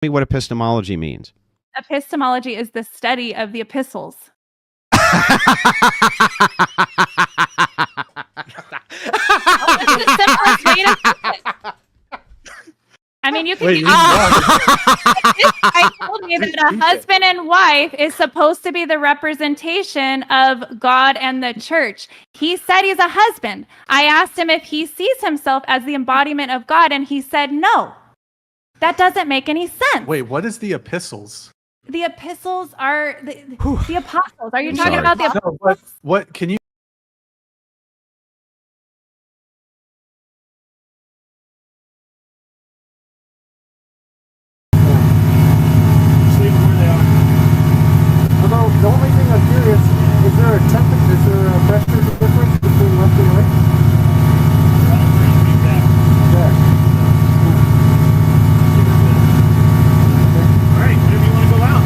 me what epistemology means. Epistemology is the study of the epistles. I mean, you can. I told you that a husband and wife is supposed to be the representation of God and the church. He said he's a husband. I asked him if he sees himself as the embodiment of God, and he said no. That doesn't make any sense. Wait, what is the epistles? The epistles are the apostles. Are you talking about the apostles? No, what can you? The only thing I'm curious, is there a pressure difference between left and right? Okay. All right, whenever you want to go out.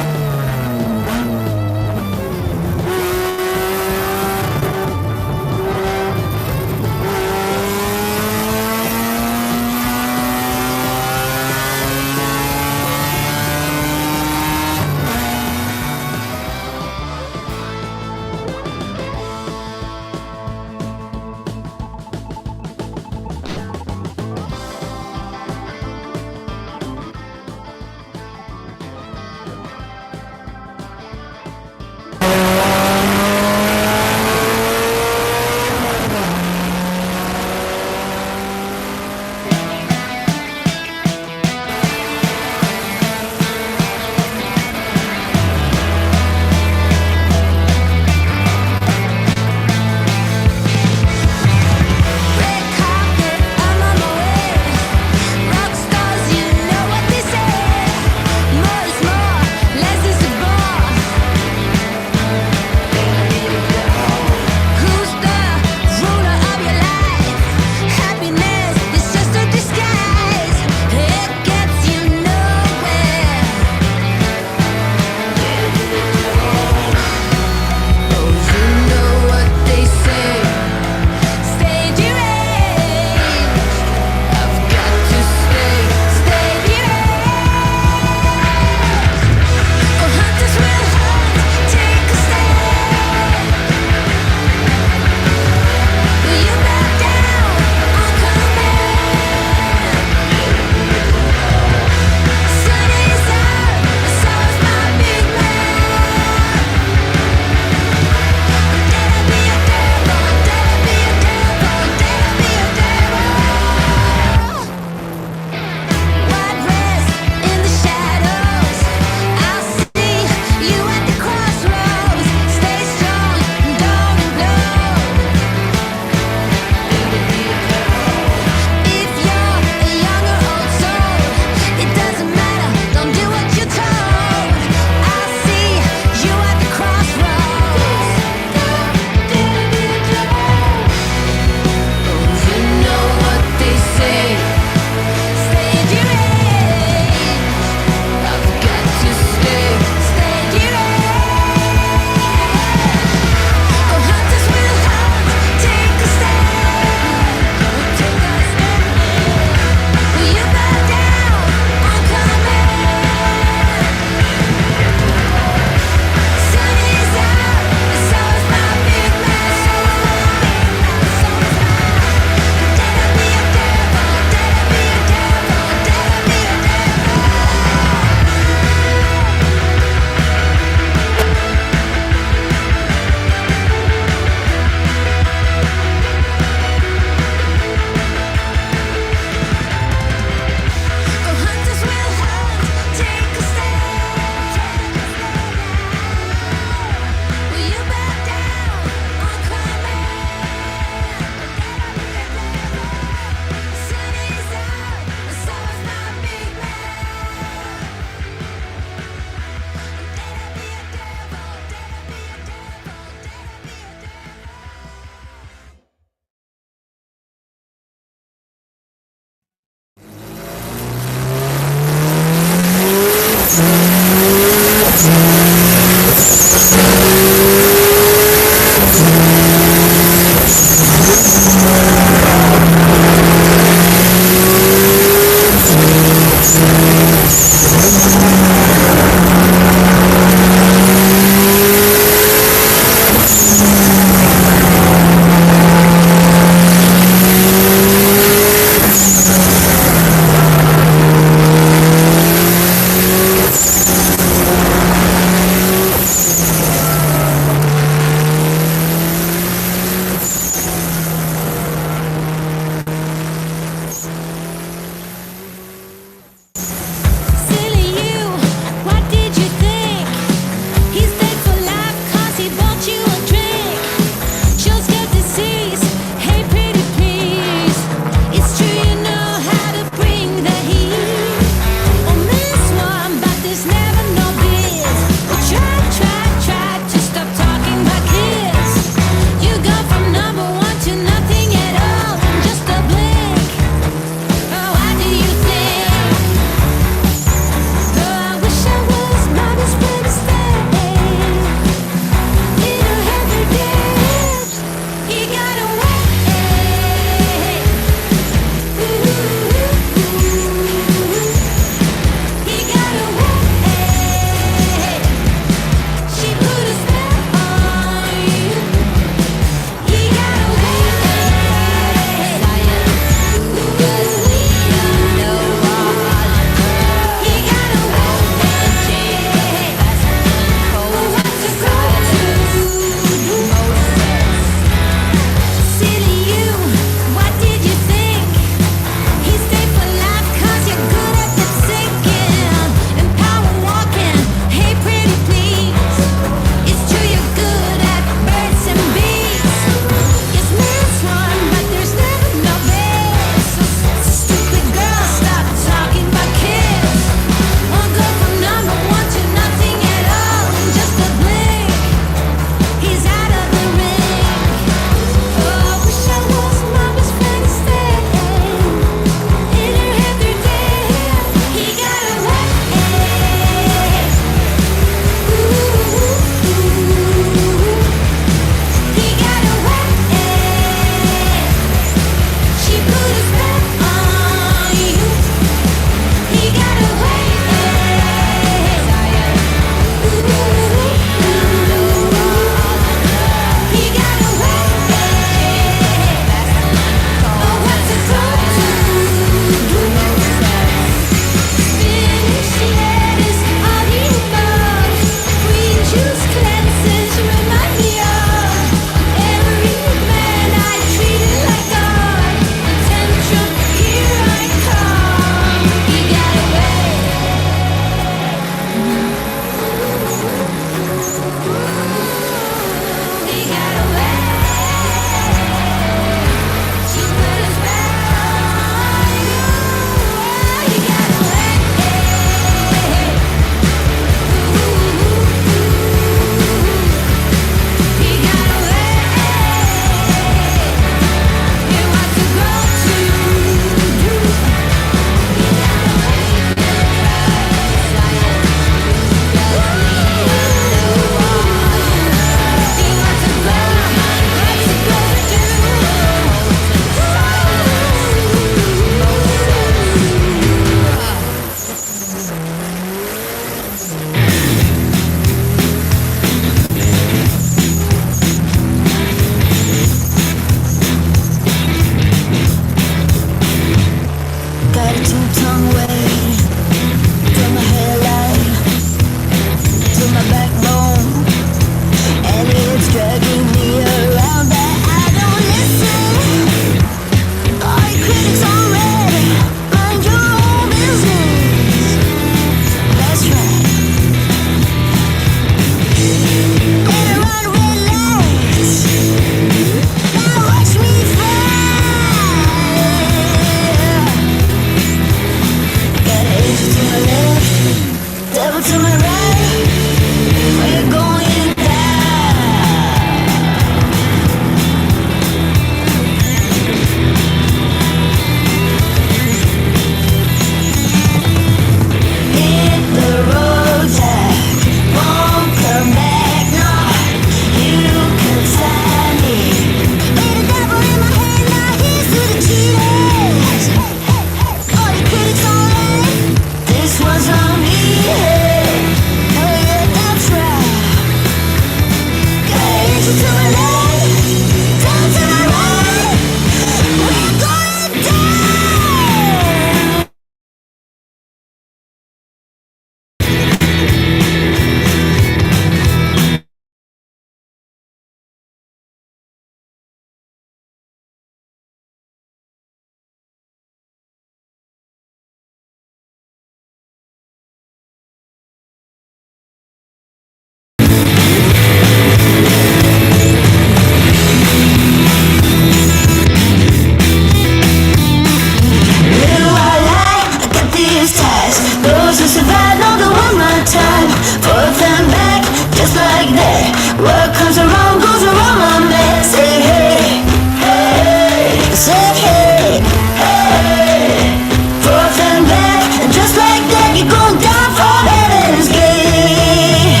time, forth and back, just like that. What comes around goes around, my man. Say hey, hey, say hey, hey. Forth and back, just like that, you're going down for heaven's gate.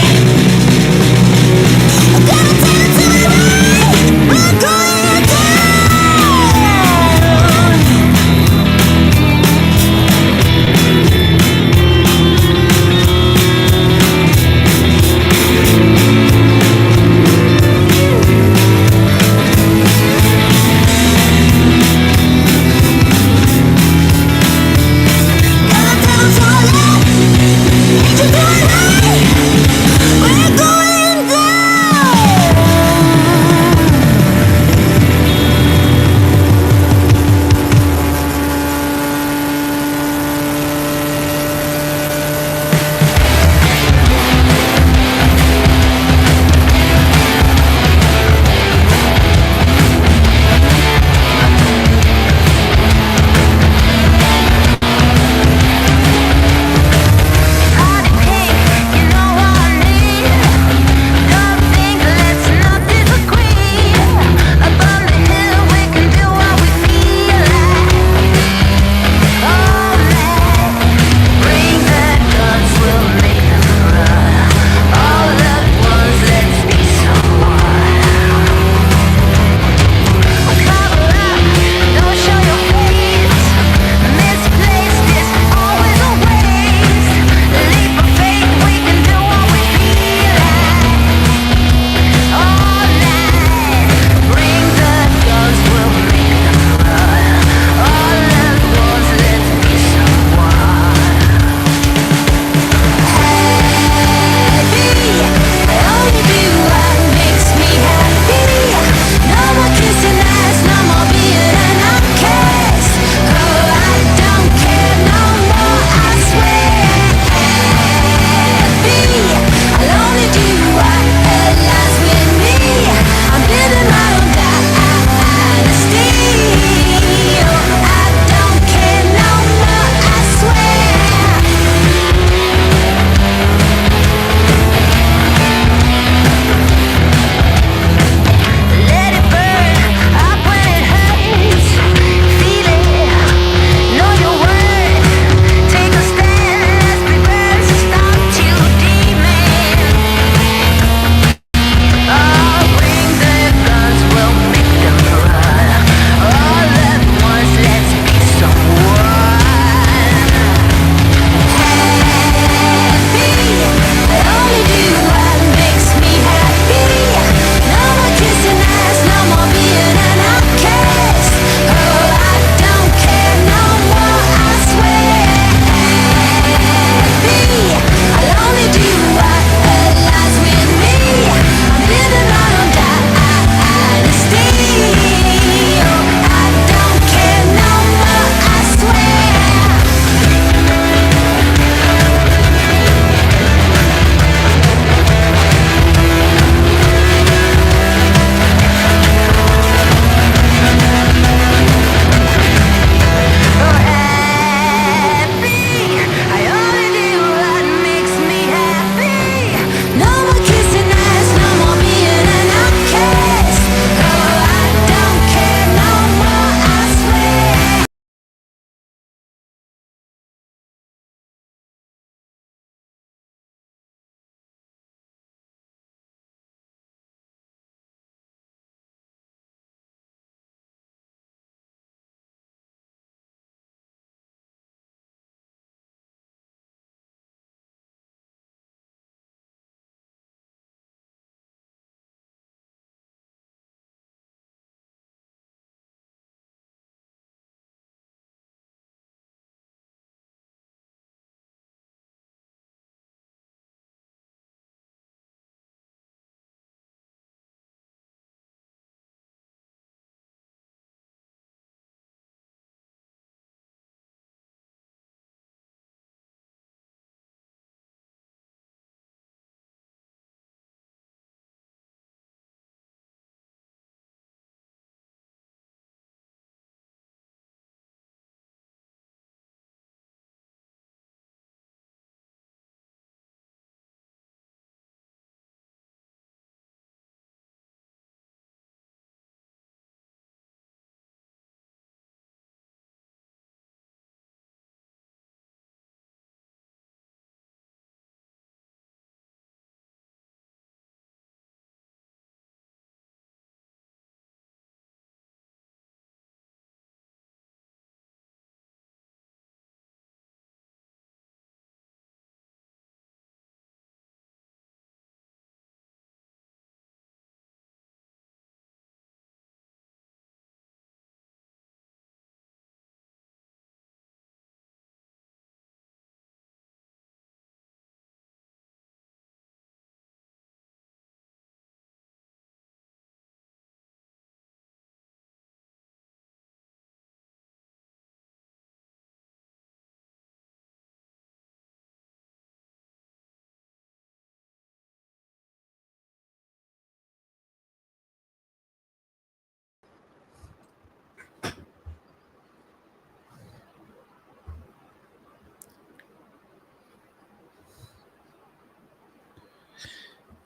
I'm gonna take it to the right, we're going down.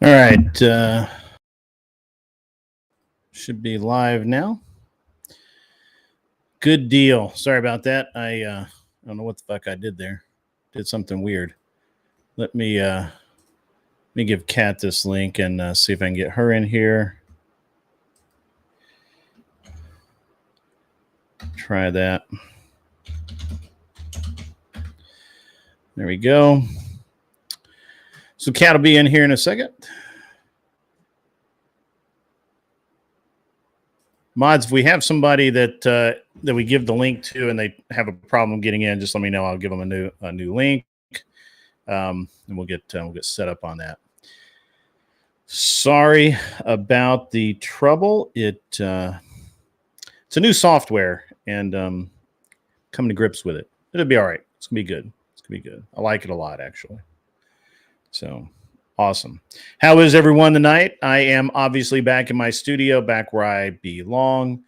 All right. Should be live now. Good deal. Sorry about that. I don't know what the fuck I did there. Did something weird. Let me give Kat this link and see if I can get her in here. Try that. There we go. So Kat will be in here in a second. Mods, if we have somebody that we give the link to and they have a problem getting in, just let me know. I'll give them a new link, and we'll get set up on that. Sorry about the trouble. It's a new software, and coming to grips with it. It'll be all right. It's gonna be good. It's gonna be good. I like it a lot, actually. So awesome. How is everyone tonight? I am obviously back in my studio, back where I belong,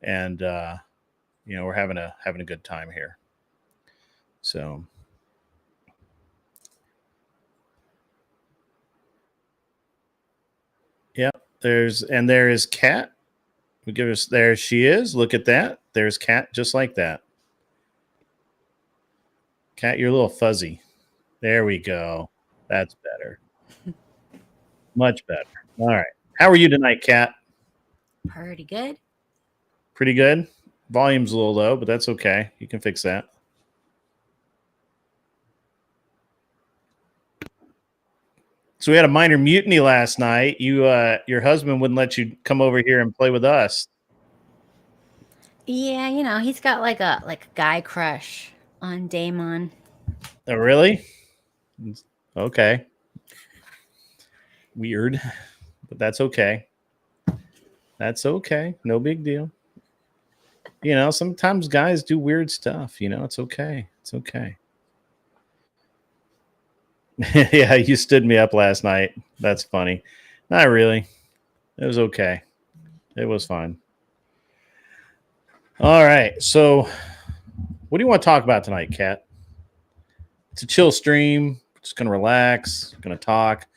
and we're having a good time here. So yep, there is Kat. There she is. Look at that. There's Kat, just like that. Kat, you're a little fuzzy. There we go. That's better. Much better. All right. How are you tonight, Kat? Pretty good. Pretty good. Volume's a little low, but that's okay. You can fix that. So we had a minor mutiny last night. Your husband wouldn't let you come over here and play with us. Yeah, he's got like a guy crush on Damon. Oh, really? Okay. Weird, but that's okay. That's okay. No big deal. Sometimes guys do weird stuff. It's okay. It's okay. Yeah, you stood me up last night. That's funny. Not really. It was okay. It was fine. All right. So, what do you want to talk about tonight, Kat? It's a chill stream. Just going to relax. Going to talk.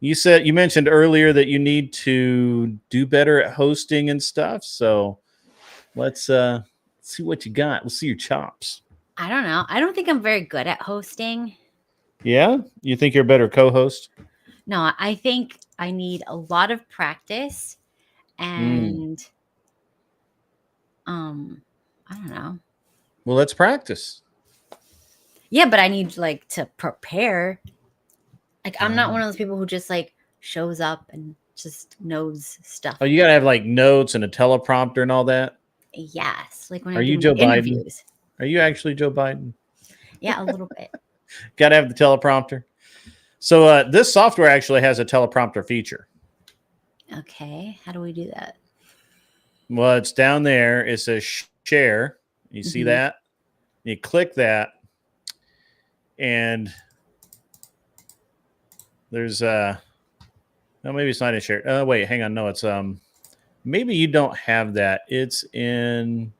You mentioned earlier that you need to do better at hosting and stuff. So, let's see what you got. Let's see your chops. I don't know. I don't think I'm very good at hosting. Yeah? You think you're a better co-host? No, I think I need a lot of practice and I don't know. Well, let's practice. Yeah, but I need to prepare. I'm not one of those people who just shows up and just knows stuff. Oh, you got to have notes and a teleprompter and all that? Yes. When Are I'm you doing Joe Biden? interviews. Are you actually Joe Biden? Yeah, a little bit. Got to have the teleprompter. So this software actually has a teleprompter feature. Okay. How do we do that? Well, it's down there. It says share. You see that? You click that. And there's no, maybe it's not in share. Oh, wait, hang on. No, it's maybe you don't have that. It's in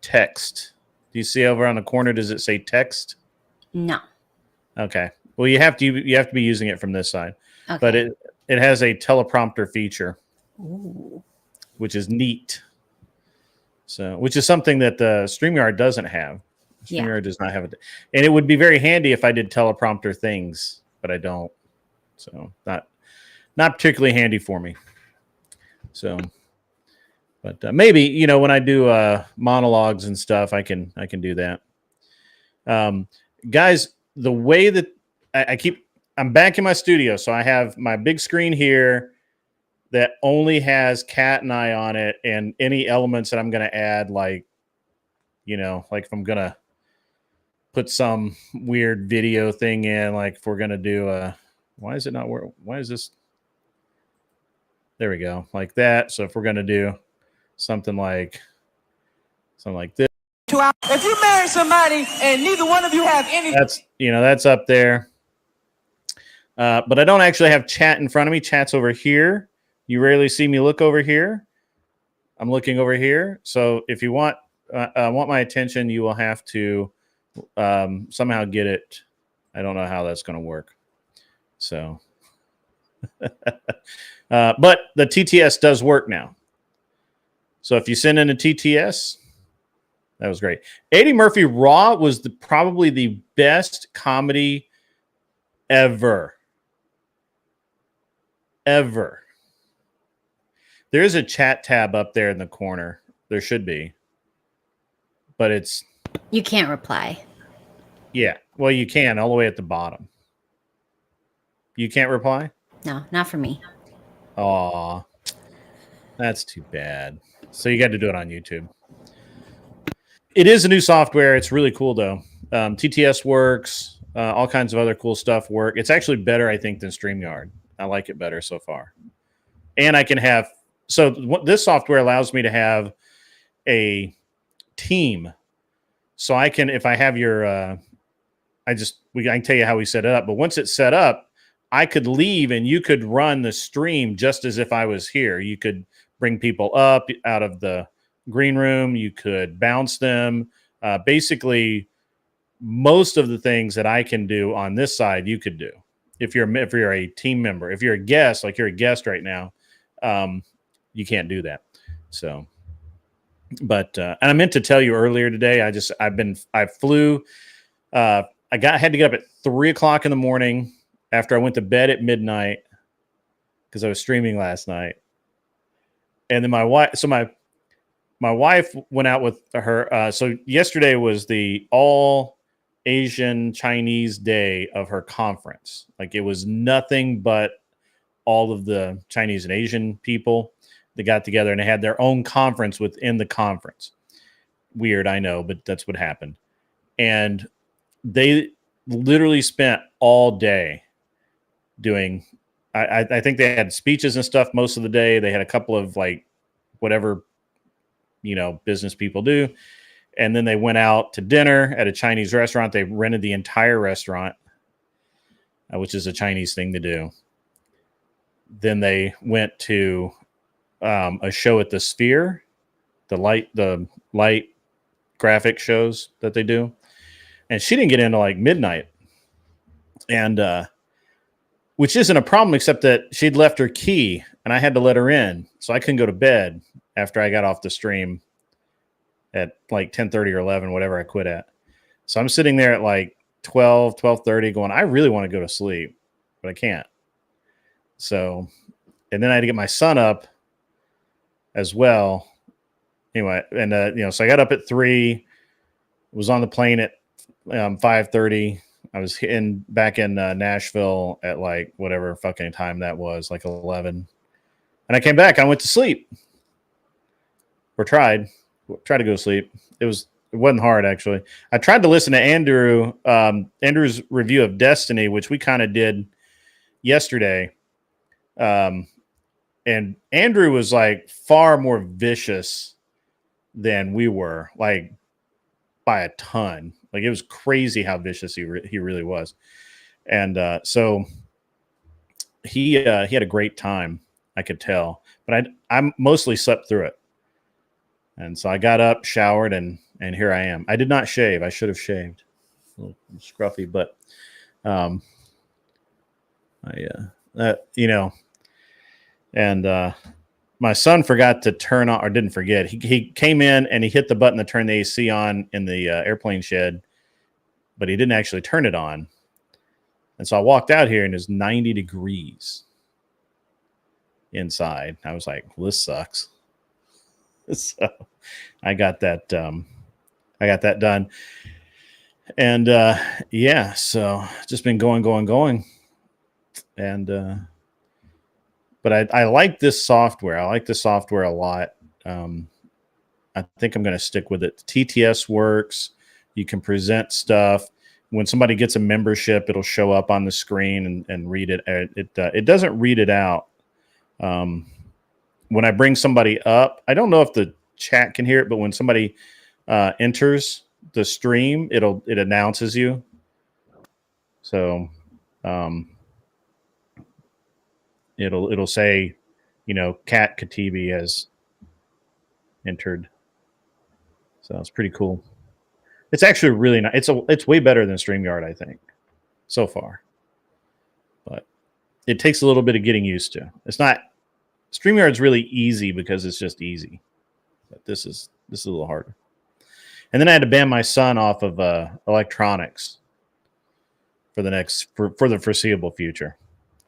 text. Do you see over on the corner? Does it say text? No. Okay. Well, you have to be using it from this side. Okay. But it has a teleprompter feature. Ooh. Which is neat. So, which is something that the StreamYard doesn't have. StreamYard does not have it. And it would be very handy if I did teleprompter things, but I don't. So, not particularly handy for me. So, but maybe, when I do monologues and stuff, I can do that. Guys, the way that I'm back in my studio, so I have my big screen here that only has Kat and I on it, and any elements that I'm going to add, if I'm going to put some weird video thing in, if we're going to do why is it not work? Why is this? There we go. Like that. So if we're going to do something like this. If you marry somebody and neither one of you have any, that's up there. But I don't actually have chat in front of me. Chat's over here. You rarely see me look over here. I'm looking over here. So if you want my attention, you will have to somehow get it. I don't know how that's going to work. So But the TTS does work now. So if you send in a TTS, that was great. Eddie Murphy Raw was probably the best comedy ever. Ever. There is a chat tab up there in the corner. There should be. But it's... You can't reply. Yeah. Well, you can all the way at the bottom. You can't reply? No, not for me. Aw. That's too bad. So you got to do it on YouTube. It is a new software. It's really cool, though. TTS works. All kinds of other cool stuff work. It's actually better, I think, than StreamYard. I like it better so far. And I can have... So this software allows me to have a team. So I can, if I have your... I can tell you how we set it up. But once it's set up, I could leave and you could run the stream just as if I was here. You could bring people up out of the green room. You could bounce them. Basically, most of the things that I can do on this side, you could do. If you're a team member. If you're a guest, like you're a guest right now, you can't do that. So, but and I meant to tell you earlier today. I flew. I had to get up at 3 o'clock in the morning after I went to bed at midnight because I was streaming last night. And then my wife went out with her. So yesterday was the all Asian Chinese day of her conference. Like it was nothing but all of the Chinese and Asian people that got together and they had their own conference within the conference. Weird, I know, but that's what happened. And they literally spent all day doing, I think they had speeches and stuff most of the day. They had a couple of like whatever, business people do. And then they went out to dinner at a Chinese restaurant. They rented the entire restaurant, which is a Chinese thing to do. Then they went to a show at the Sphere, the light graphic shows that they do. And she didn't get into like midnight. And which isn't a problem, except that she'd left her key and I had to let her in. So I couldn't go to bed after I got off the stream at like 10:30 or 11, whatever I quit at. So I'm sitting there at like 12:30 going, I really want to go to sleep, but I can't. So, and then I had to get my son up as well. Anyway, and so I got up at 3, was on the plane at 5:30. I was back in Nashville at like whatever fucking time that was, like 11. And I came back. I went to sleep. Or tried to go to sleep. It wasn't hard, actually. I tried to listen to Andrew's review of Destiny, which we kind of did yesterday. And Andrew was like far more vicious than we were, like by a ton. Like it was crazy how vicious he really was. And so he had a great time, I could tell. But I mostly slept through it. And so I got up, showered, and here I am. I did not shave. I should have shaved. A little scruffy, but my son forgot to turn on, or didn't forget. He came in and he hit the button to turn the AC on in the airplane shed, but he didn't actually turn it on. And so I walked out here and it's 90 degrees inside. I was like, well, this sucks. So I got that done. And so just been going. And but I like this software. I like this software a lot. I think I'm going to stick with it. TTS works. You can present stuff. When somebody gets a membership, it'll show up on the screen and read it. It doesn't read it out. When I bring somebody up, I don't know if the chat can hear it, but when somebody enters the stream, it announces you. So it'll say, Kat Katibi has entered. So it's pretty cool. It's actually really nice. It's way better than StreamYard, I think, so far. But it takes a little bit of getting used to. It's not StreamYard's really easy because it's just easy. But this is a little harder. And then I had to ban my son off of electronics for the foreseeable future.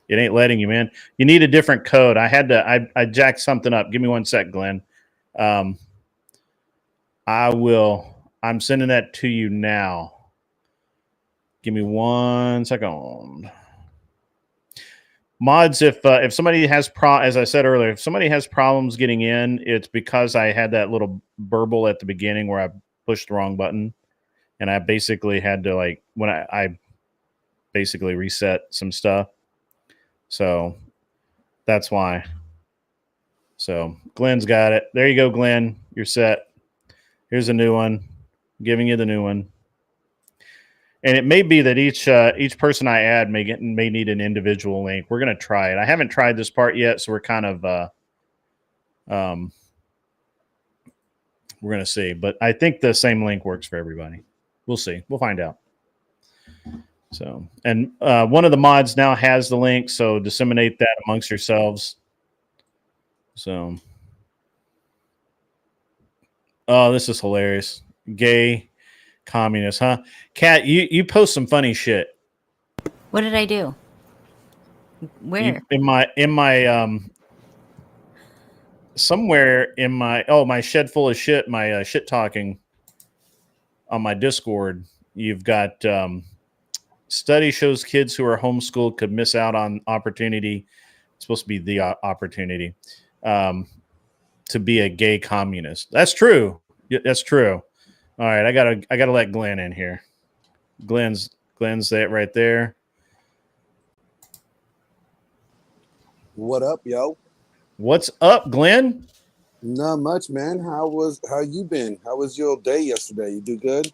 It ain't letting you, man. You need a different code. I jacked something up. Give me 1 sec, Glenn. I'm sending that to you now. Give me 1 second. Mods, if somebody has as I said earlier, if somebody has problems getting in, it's because I had that little burble at the beginning where I pushed the wrong button, and I basically had to I basically reset some stuff. So that's why. So Glenn's got it. There you go, Glenn. You're set. Here's a new one. I'm giving you the new one. And it may be that each person I add may need an individual link. We're gonna try it. I haven't tried this part yet, so we're kind of we're gonna see. But I think the same link works for everybody. We'll see. We'll find out. So, and one of the mods now has the link, so disseminate that amongst yourselves. So, oh, this is hilarious. Gay communist, huh? Kat, you post some funny shit. What did I do? Where? In my somewhere in my shed full of shit, my shit talking on my Discord. You've got study shows kids who are homeschooled could miss out on opportunity. It's supposed to be the opportunity to be a gay communist. That's true. That's true. All right, I gotta let Glenn in here. Glenn's that right there. What up, yo? What's up, Glenn? Not much, man. How you been? How was your day yesterday? You do good?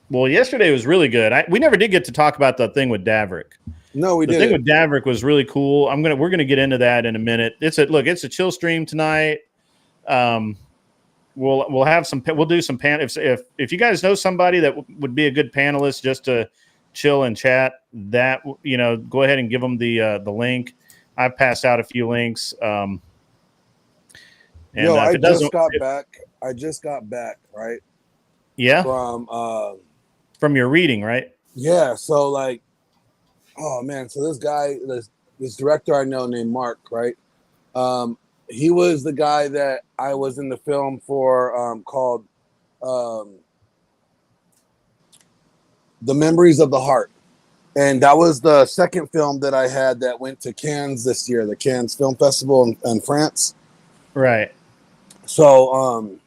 Well, yesterday was really good. We never did get to talk about the thing with Daverick. No, we didn't. The thing with Daverick was really cool. We're gonna get into that in a minute. It's a chill stream tonight. We'll have some. We'll do some pan. If you guys know somebody that would be a good panelist just to chill and chat, that go ahead and give them the link. I've passed out a few links. And yo, I just got back, right? Yeah. From your reading, right? Yeah. So oh man. So this guy, this director I know named Mark, right? He was the guy that I was in the film for called The Memories of the Heart. And that was the second film that I had that went to Cannes this year, the Cannes Film Festival in France. Right. So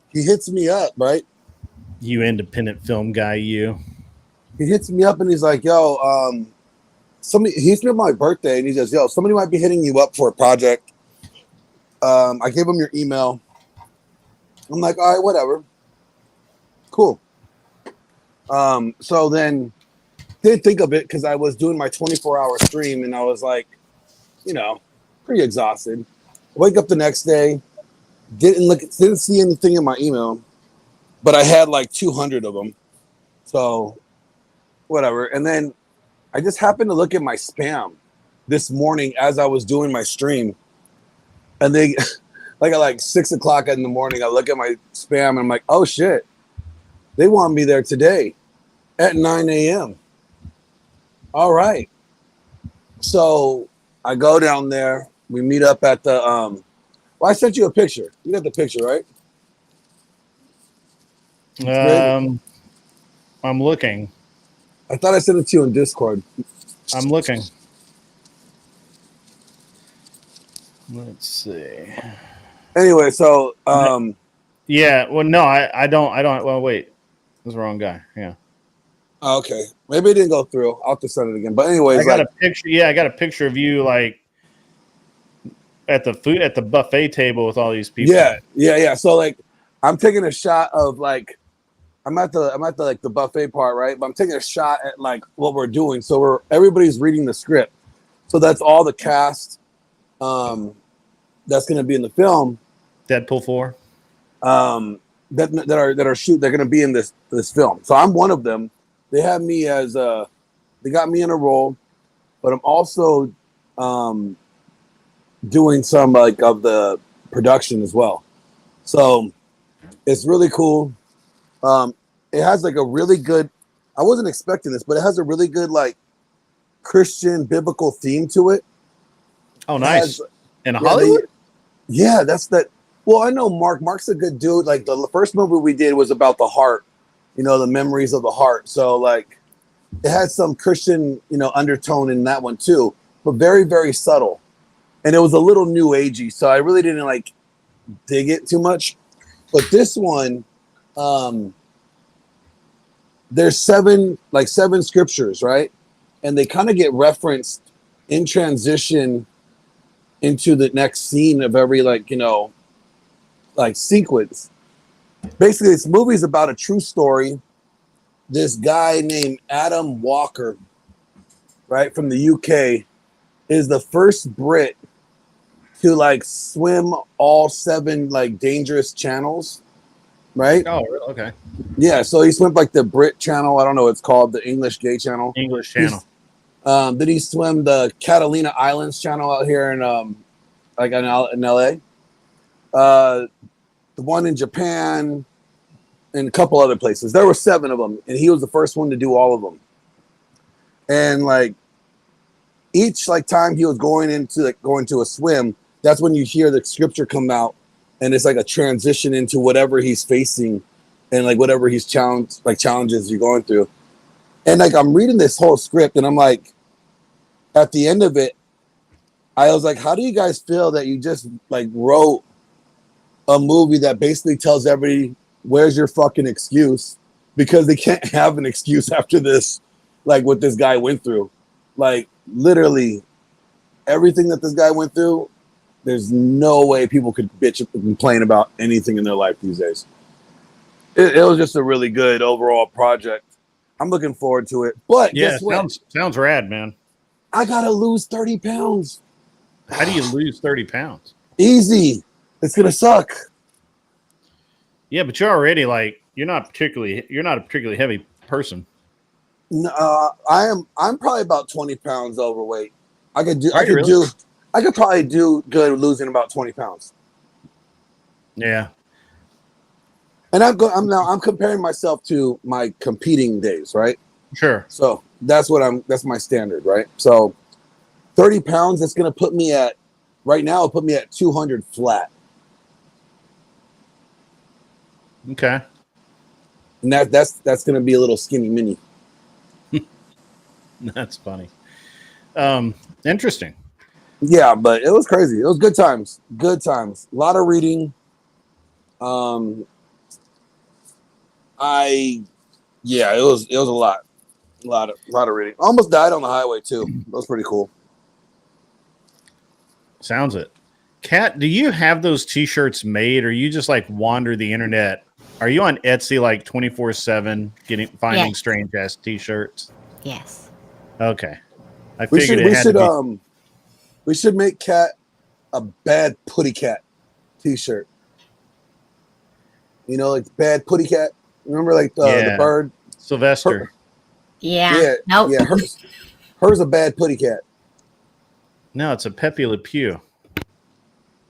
he hits me up, right? You independent film guy, you. He hits me up and he's like, yo, he's near my birthday and he says, yo, somebody might be hitting you up for a project. I gave him your email. I'm like, all right, whatever. Cool. So then didn't think of it because I was doing my 24-hour stream and I was like, pretty exhausted. Wake up the next day, didn't see anything in my email, but I had like 200 of them. So whatever. And then I just happened to look at my spam this morning as I was doing my stream. And they, at 6 o'clock in the morning, I look at my spam and I'm like, oh shit, they want me there today at 9 a.m. All right. So I go down there. We meet up at the, I sent you a picture. You got the picture, right? I'm looking. I thought I sent it to you in Discord. I'm looking. Let's see. Anyway, so yeah. Well, no, I don't. Well, wait, that's the wrong guy. Yeah. Okay, maybe it didn't go through. I'll have to send it again. But anyways, I got a picture. Yeah, I got a picture of you at the buffet table with all these people. Yeah. So I'm taking a shot of I'm at the buffet part, right? But I'm taking a shot at what we're doing. So everybody's reading the script. So that's all the cast. That's going to be in the film. Deadpool 4. That are they're going to be in this film. So I'm one of them. They have me they got me in a role, but I'm also doing some like of the production as well. So it's really cool. It has like a really good, I wasn't expecting this, but it has a really good like Christian biblical theme to it. Oh, nice. In Yeah, Hollywood? Yeah, that's that. Well, I know Mark. Mark's a good dude. Like the first movie we did was about the heart, the memories of the heart. So like it had some Christian, undertone in that one too, but very, very subtle. And it was a little new agey. So I really didn't like dig it too much. But this one, there's seven scriptures, right? And they kind of get referenced in transition into the next scene of every sequence. Basically, this movie is about a true story. This guy named Adam Walker, right, from the UK, is the first Brit to like swim all 7 like dangerous channels, right? Oh, okay. Yeah, so he swam like the Brit channel. I don't know what it's called, the English gay channel. English channel. Did he swim the Catalina Islands channel out here in LA? The one in Japan and a couple other places. There were 7 of them, and he was the first one to do all of them. And like each like time he was going to a swim, that's when you hear the scripture come out, and it's like a transition into whatever he's facing and like whatever he's challenges you're going through. And like I'm reading this whole script, and I'm like, at the end of it, I was like, how do you guys feel that you just like wrote a movie that basically tells everybody, where's your fucking excuse? Because they can't have an excuse after this, like what this guy went through. Like literally everything that this guy went through, there's no way people could bitch and complain about anything in their life these days. It was just a really good overall project. I'm looking forward to it. But yeah, guess what? Sounds rad, man. I gotta lose 30 pounds. How do you lose 30 pounds? Easy. It's gonna suck. Yeah, but you're already like you're not a particularly heavy person. No, I'm probably about 20 pounds overweight. I could probably do good losing about 20 pounds. Yeah. And I'm comparing myself to my competing days, right? Sure. So that's my standard, right? So 30 pounds, that's gonna put me at right now, it'll put me at 200 flat. Okay. And that's gonna be a little skinny mini. That's funny. Interesting. Yeah, but it was crazy. It was good times. Good times. A lot of reading. It was a lot. A lot of reading. Almost died on the highway too. That was pretty cool. Sounds it. Kat, do you have those t-shirts made, or you just like wander the internet? Are you on Etsy like 24/7 finding Yes. strange ass t-shirts? Yes. Okay. I figured We should make Kat a bad putty cat t-shirt. Like bad putty cat. Remember like the bird? Sylvester. Yeah. Nope. Yeah, hers a bad putty cat. No, it's a Pepe Le Pew.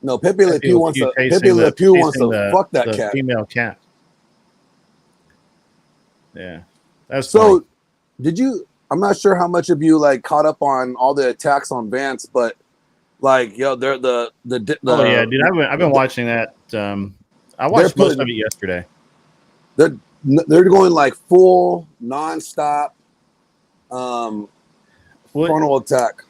No, Pepe Le Pew wants to fuck that cat. Female cat. Yeah. That's so funny. I'm not sure how much of you like caught up on all the attacks on Vance, but like they're the oh yeah, dude, I've been watching that. I watched most of it yesterday. They're going like full nonstop frontal attack.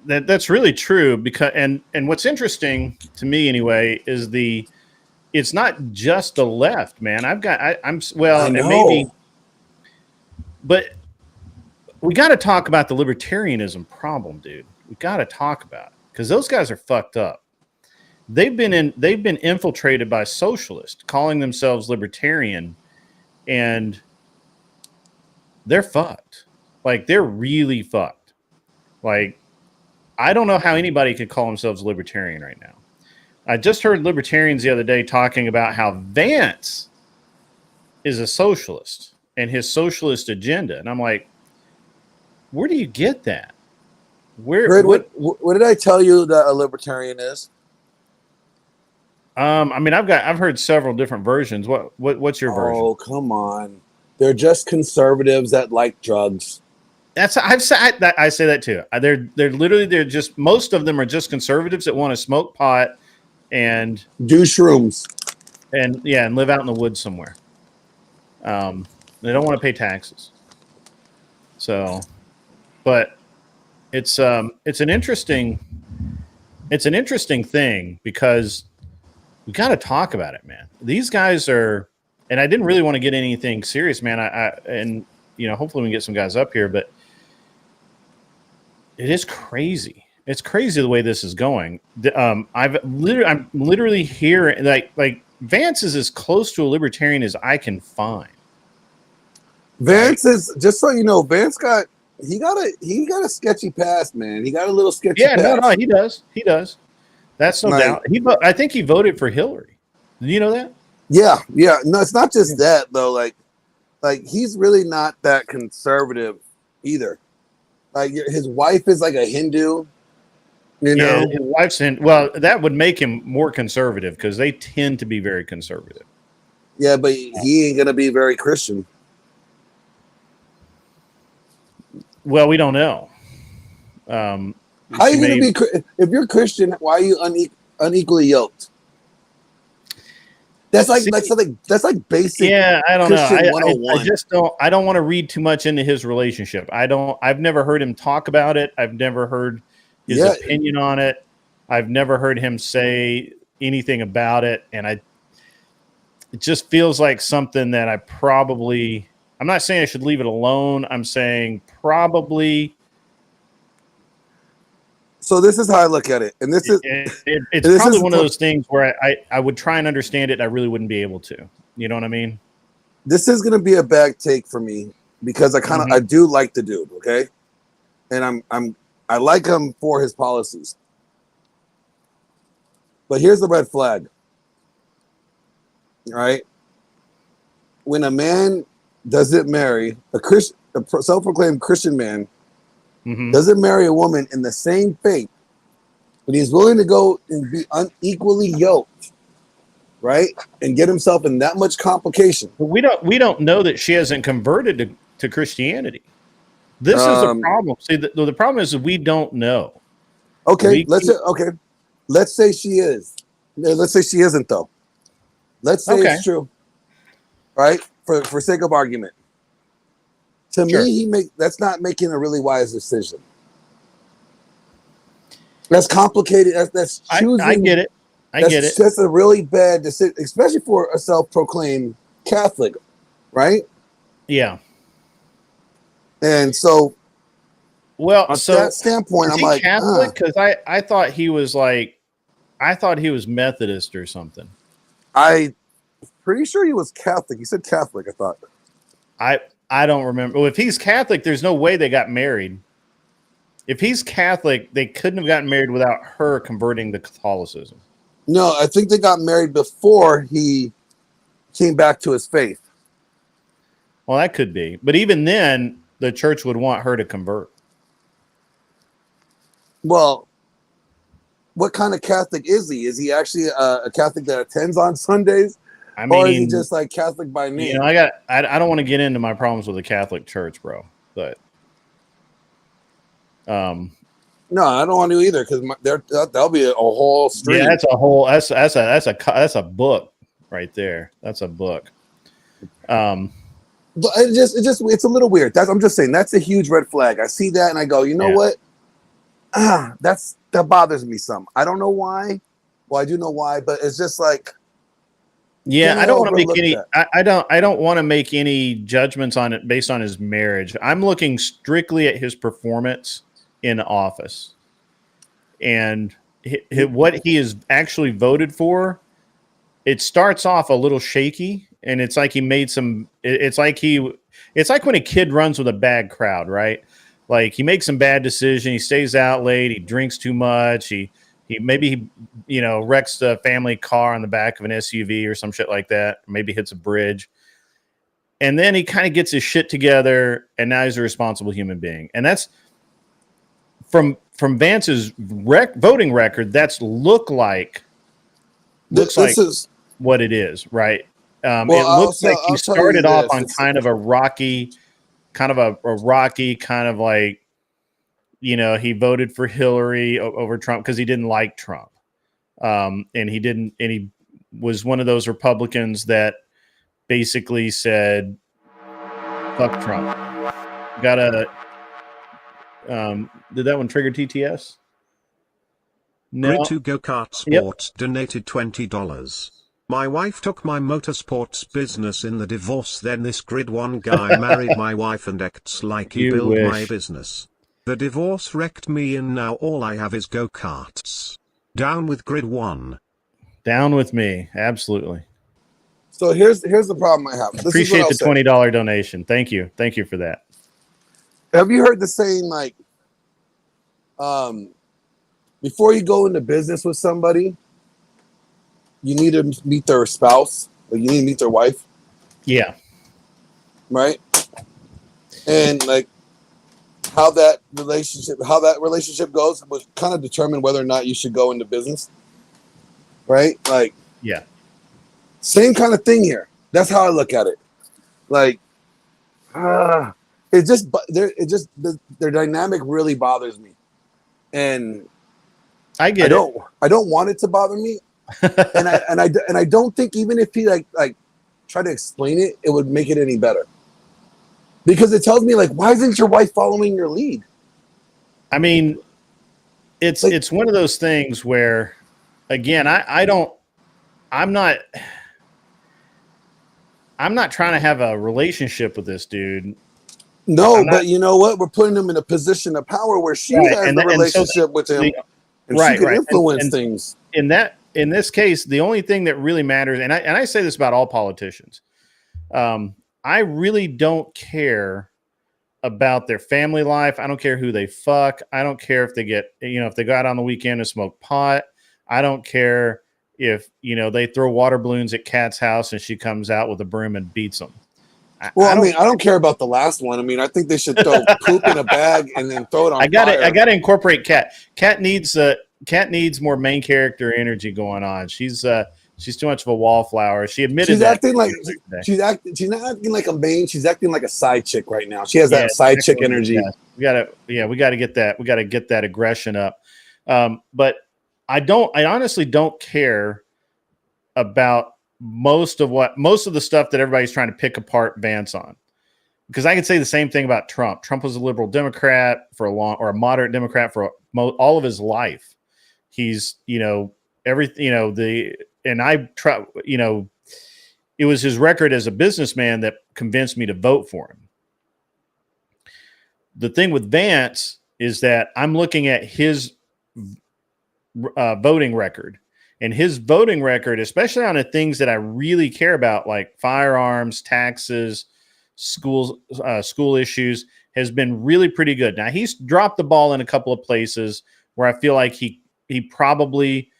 That's really true because and what's interesting to me anyway is it's not just the left, man. But we got to talk about the libertarianism problem, dude. We got to talk about it because those guys are fucked up. They've been infiltrated by socialists calling themselves libertarian, and they're fucked. Like they're really fucked. Like I don't know how anybody could call themselves libertarian right now. I just heard libertarians the other day talking about how Vance is a socialist and his socialist agenda, and I'm like, where do you get that? Greg, what did I tell you that a libertarian is? I mean, I've heard several different versions. What's your version? Oh, come on. They're just conservatives that like drugs. I say that too. They're just, most of them are just conservatives that want to smoke pot and do shrooms and live out in the woods somewhere. They don't want to pay taxes. So, but it's an interesting thing because we got to talk about it, man. These guys are, and I didn't really want to get anything serious, man. And hopefully we can get some guys up here, but it is crazy. It's crazy the way this is going. I'm literally here, like Vance is as close to a libertarian as I can find. Vance is, just so you know, Vance got a sketchy past, man. He got a little sketchy past. No, he does. That's no doubt. I think he voted for Hillary. Did you know that? Yeah. No, it's not just that though. Like he's really not that conservative either. Like his wife is like a Hindu. You know, his wife's well, that would make him more conservative because they tend to be very conservative. Yeah, but he ain't gonna be very Christian. Well, we don't know. How are you going to be, if you're Christian, why are you unequally yoked? That's like basic. Yeah, I don't Christian know. 101. I just don't. I don't want to read too much into his relationship. I've never heard him talk about it. I've never heard his opinion on it. I've never heard him say anything about it, and it just feels like something that I'm not saying I should leave it alone. I'm saying probably. So this is how I look at it, and it's probably one of those things where I would try and understand it, and I really wouldn't be able to. You know what I mean? This is going to be a bad take for me because I do like the dude, okay, and I like him for his policies. But here's the red flag. All right, when a man doesn't marry a self-proclaimed Christian man, doesn't marry a woman in the same faith, but he's willing to go and be unequally yoked, right, and get himself in that much complication. But we don't know that she hasn't converted to Christianity. This is the problem. See, the problem is that we don't know. Okay, let's say she is. Let's say she isn't though. Let's say it's true, right? For sake of argument. To me, that's not making a really wise decision. That's complicated. That's choosing. I get it. I get it. That's a really bad decision, especially for a self-proclaimed Catholic, right? Yeah. And so, from that standpoint, I'm like Catholic because I thought he was Methodist or something. I'm pretty sure he was Catholic. He said Catholic. I thought. I don't remember. Well, if he's Catholic, there's no way they got married. If he's Catholic, they couldn't have gotten married without her converting to Catholicism. No, I think they got married before he came back to his faith. Well, that could be. But even then, the church would want her to convert. Well, what kind of Catholic is he? Is he actually a Catholic that attends on Sundays? I mean, or is he just like Catholic by name? I don't want to get into my problems with the Catholic Church, bro. But no, I don't want to either because that'll be a whole stream. Yeah, that's a book right there. That's a book. But it's a little weird. I'm just saying that's a huge red flag. I see that and I go, you know what? That bothers me some. I don't know why. Well, I do know why, but it's just like. Yeah, I don't want to make any. I don't want to make any judgments on it based on his marriage. I'm looking strictly at his performance in office, and what he has actually voted for. It starts off a little shaky, and it's like he made some. It's like when a kid runs with a bad crowd, right? Like he makes some bad decision. He stays out late. He drinks too much. He wrecks the family car on the back of an SUV or some shit like that. Maybe hits a bridge. And then he kind of gets his shit together and now he's a responsible human being. And that's from Vance's voting record, that's looks like what it is, right? It looks like he started off on kind of a rocky, kind of like, you know, he voted for Hillary over Trump because he didn't like Trump. And he was one of those Republicans that basically said, fuck Trump. Did that one trigger TTS? No. Grid2 Go-Kart Sports donated $20. My wife took my motorsports business in the divorce, then this Grid 1 guy married my wife and acts like he built my business. The divorce wrecked me and now all I have is go-karts. Down with Grid 1. Down with me, absolutely. So here's the problem I have. Appreciate the $20 donation. Thank you for that. Have you heard the saying, like, before you go into business with somebody, you need to meet their spouse, or you need to meet their wife? Yeah. Right? And like how that relationship goes was kind of determine whether or not you should go into business. Right? Like, yeah. Same kind of thing here. That's how I look at it. Like, their dynamic really bothers me, and I don't want it to bother me, and I don't think even if he like try to explain it, it would make it any better, because it tells me, like, why isn't your wife following your lead? I mean, it's one of those things where, again, I'm not trying to have a relationship with this dude. No, but you know what? We're putting him in a position of power where she has the relationship with him, and she can influence things. In this case, the only thing that really matters, and I say this about all politicians, I really don't care about their family life. I don't care who they fuck. I don't care if they if they go out on the weekend and smoke pot. I don't care if, they throw water balloons at Kat's house and she comes out with a broom and beats them. I don't care about the last one. I mean, I think they should throw poop in a bag and then throw it on fire. I gotta incorporate Kat. Kat needs more main character energy going on. She's too much of a wallflower. She admitted she's not acting like a main. She's acting like a side chick right now. She has that side chick energy. Yeah. We gotta get that. We gotta get that aggression up. But I honestly don't care about most of the stuff that everybody's trying to pick apart Vance on, because I could say the same thing about Trump. Trump was a liberal Democrat or a moderate Democrat for all of his life. He's, it was his record as a businessman that convinced me to vote for him. The thing with Vance is that I'm looking at his voting record. And his voting record, especially on the things that I really care about, like firearms, taxes, school issues, has been really pretty good. Now, he's dropped the ball in a couple of places where I feel like he probably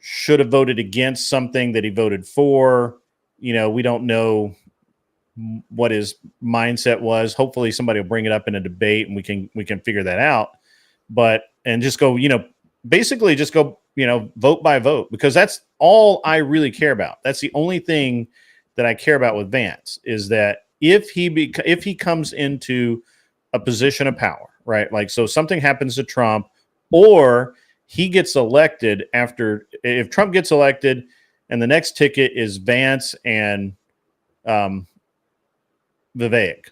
should have voted against something that he voted for. We don't know what his mindset was. Hopefully somebody will bring it up in a debate and we can figure that out. And just go, basically just go, vote by vote, because that's all I really care about. That's the only thing that I care about with Vance, is that if he comes into a position of power, right? Like, so something happens to Trump, or he gets elected if Trump gets elected and the next ticket is Vance and Vivek,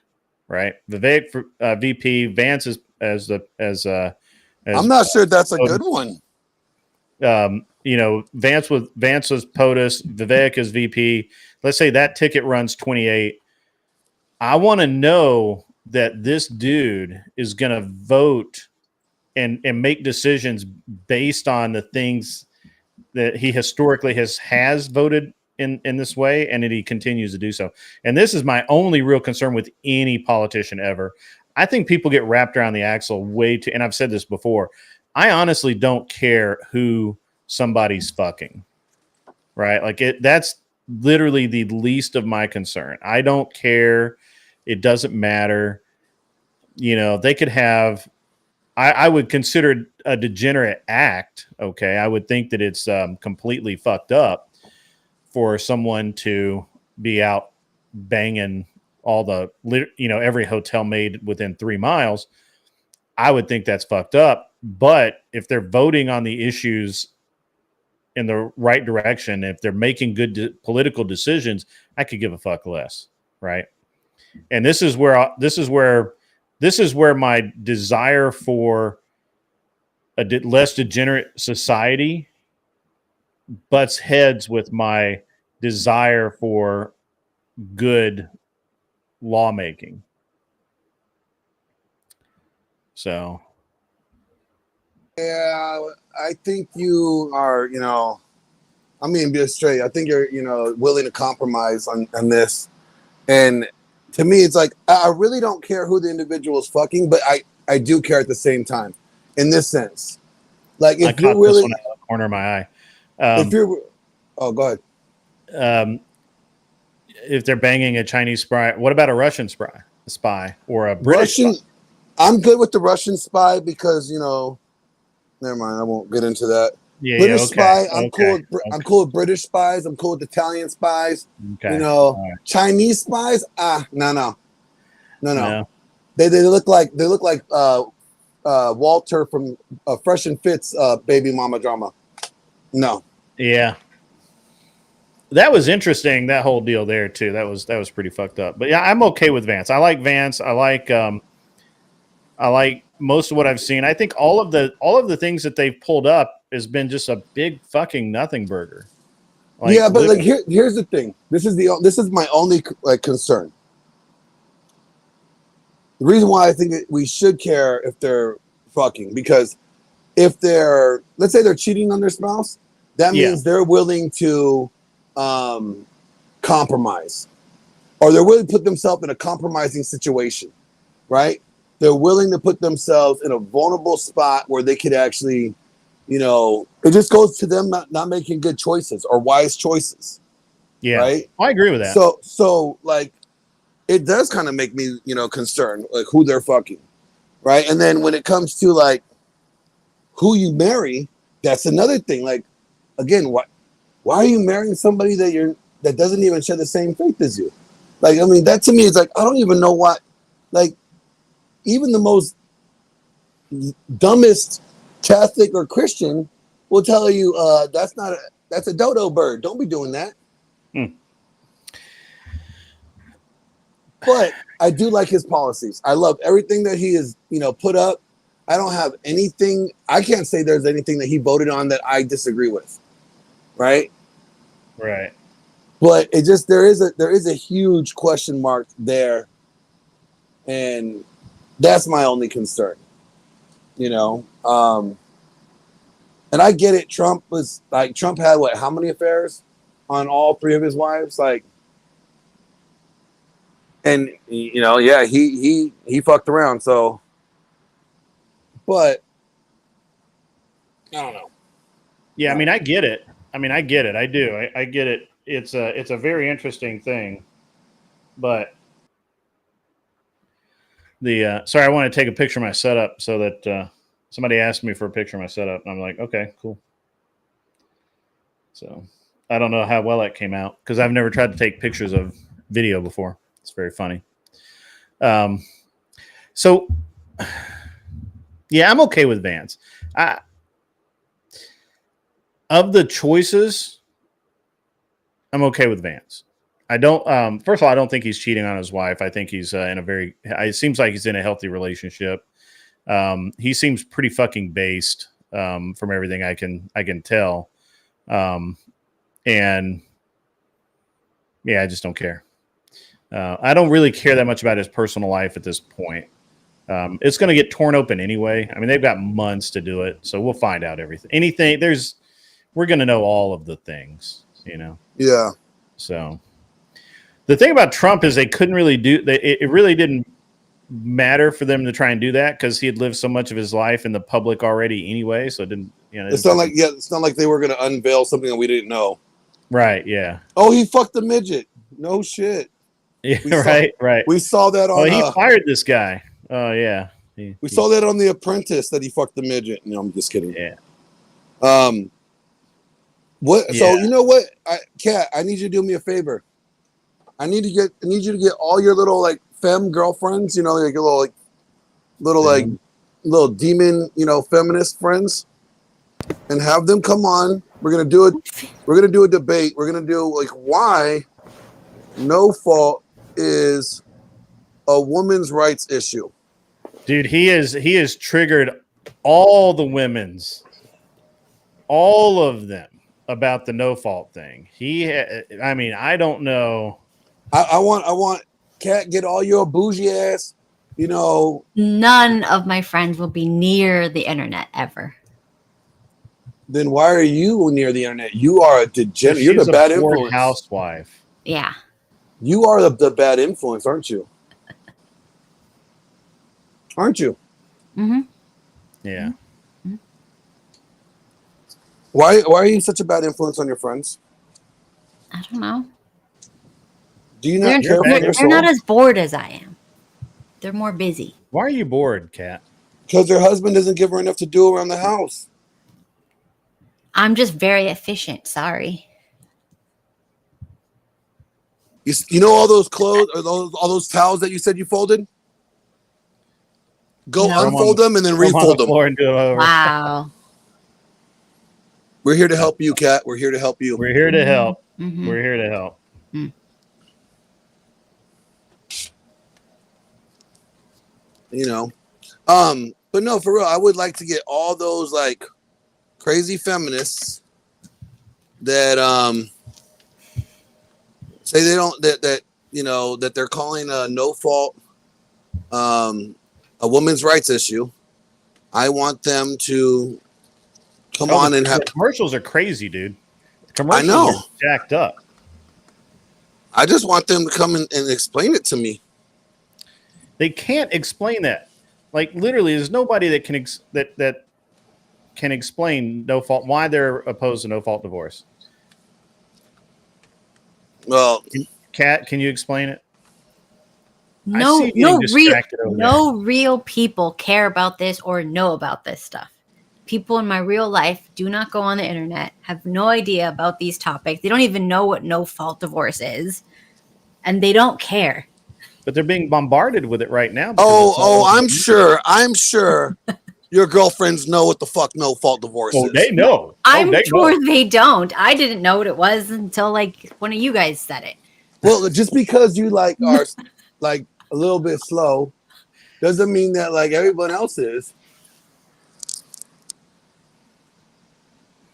right? Vivek for VP, Vance as I'm not sure that's a good one. Vance was POTUS, Vivek is VP. Let's say that ticket runs 28. I want to know that this dude is going to vote and make decisions based on the things that he historically has voted in this way, and that he continues to do so. And this is my only real concern with any politician ever. I think people get wrapped around the axle way too, and I've said this before, I honestly don't care who somebody's fucking, right? Like, that's literally the least of my concern. I don't care. It doesn't matter. They could have I would consider it a degenerate act. Okay, I would think that it's completely fucked up for someone to be out banging all the, every hotel made within 3 miles. I would think that's fucked up. But if they're voting on the issues in the right direction, if they're making good political decisions, I could give a fuck less, right? And this is where my desire for a less degenerate society butts heads with my desire for good lawmaking. So, yeah, I think you are, I mean, be straight. I think you're, willing to compromise on this. And to me, it's like, I really don't care who the individual is fucking, but I do care at the same time in this sense. Like, if you're really, this one out of the corner of my eye. If you're, oh, go ahead. If they're banging a Chinese spy, what about a Russian spy or a British Russian? spy? I'm good with the Russian spy because, never mind. I won't get into that. Yeah, British okay, spy. I'm cool. I'm cool with British spies. I'm cool with Italian spies. Okay. Right. Chinese spies. No. No. They look like Walter from Fresh and Fit's baby mama drama. No. Yeah. That was interesting. That whole deal there too. That was pretty fucked up. But yeah, I'm okay with Vance. I like Vance. I like most of what I've seen. I think all of the things that they've pulled up has been just a big fucking nothing burger. Yeah, but like here's the thing. This is my only concern. The reason why I think we should care if they're fucking, because if let's say they're cheating on their spouse, that means they're willing to compromise, or they're willing to put themselves in a compromising situation, right? They're willing to put themselves in a vulnerable spot where they could actually, it just goes to them not making good choices or wise choices. Yeah, right. I agree with that. So like, it does kind of make me, concerned, like who they're fucking, right? And then when it comes to like who you marry, that's another thing. Like, again, why are you marrying somebody that doesn't even share the same faith as you? Like, I mean, that to me is like, I don't even know what, like, even the most dumbest Catholic or Christian will tell you that's a dodo bird. Don't be doing that. But I do like his policies. I love everything that he has, put up. I don't have anything. I can't say there's anything that he voted on that I disagree with. Right. Right. But it just, there is a huge question mark there. And that's my only concern, and I get it. Trump had how many affairs on all 3 of his wives? Like, and he fucked around. So, but I don't know. Yeah, I mean, I get it. I get it. I do. I get it. It's a very interesting thing, but sorry, I want to take a picture of my setup so that somebody asked me for a picture of my setup, and I'm like, okay, cool. So I don't know how well that came out because I've never tried to take pictures of video before. It's very funny. So yeah, I'm okay with Vance. Of the choices, I'm okay with Vance. I don't. First of all, I don't think he's cheating on his wife. I think he's in a very. It seems like he's in a healthy relationship. He seems pretty fucking based from everything I can tell. And yeah, I just don't care. I don't really care that much about his personal life at this point. It's going to get torn open anyway. I mean, they've got months to do it, so we'll find out everything. We're going to know all of the things, Yeah. So. The thing about Trump is they couldn't really it really didn't matter for them to try and do that because he had lived so much of his life in the public already anyway. So it didn't, it's not like they were going to unveil something that we didn't know. Right. Yeah. Oh, he fucked a midget. No shit. Yeah. Right. We saw that on. Oh, he fired this guy. Oh yeah. We saw that on The Apprentice that he fucked the midget. No, I'm just kidding. Yeah. What? Yeah. So you know what, Kat, I need you to do me a favor. I need you to get all your little like femme girlfriends. You know, like your little demon, feminist friends, and have them come on. We're gonna do a debate. We're gonna do like why no fault is a woman's rights issue. Dude, he has triggered all the women's, all of them about the no fault thing. I don't know. I want Kat, get all your bougie ass. None of my friends will be near the internet ever. Then why are you near the internet? You are a degenerate. You're the bad influence. Housewife. Yeah. You are the bad influence, aren't you? Aren't you? Mm-hmm. Yeah. Mm-hmm. Why are you such a bad influence on your friends? I don't know. Do you not care for your soul? They're not as bored as I am. They're more busy. Why are you bored, Kat? Because their husband doesn't give her enough to do around the house. I'm just very efficient. Sorry. You know all those clothes or all those towels that you said you folded? Go unfold them and then refold them. Wow. We're here to help you, Kat. We're here to help you. We're here to help. Mm-hmm. We're here to help. Mm. But no, for real, I would like to get all those like crazy feminists that say they don't that they're calling a no fault a woman's rights issue. I want them to come on and have commercials are crazy, dude. Commercials I know. are jacked up. I just want them to come and explain it to me. They can't explain that. Like literally, there's nobody that can that can explain no fault why they're opposed to no fault divorce. Well, Kat, can you explain it? No real people care about this or know about this stuff. People in my real life do not go on the internet, have no idea about these topics. They don't even know what no fault divorce is, and they don't care. But they're being bombarded with it right now. I'm sure your girlfriends know what the fuck no fault divorce is. They know. I'm sure they don't. I didn't know what it was until like one of you guys said it. Well, just because you like are like a little bit slow doesn't mean that like everyone else is.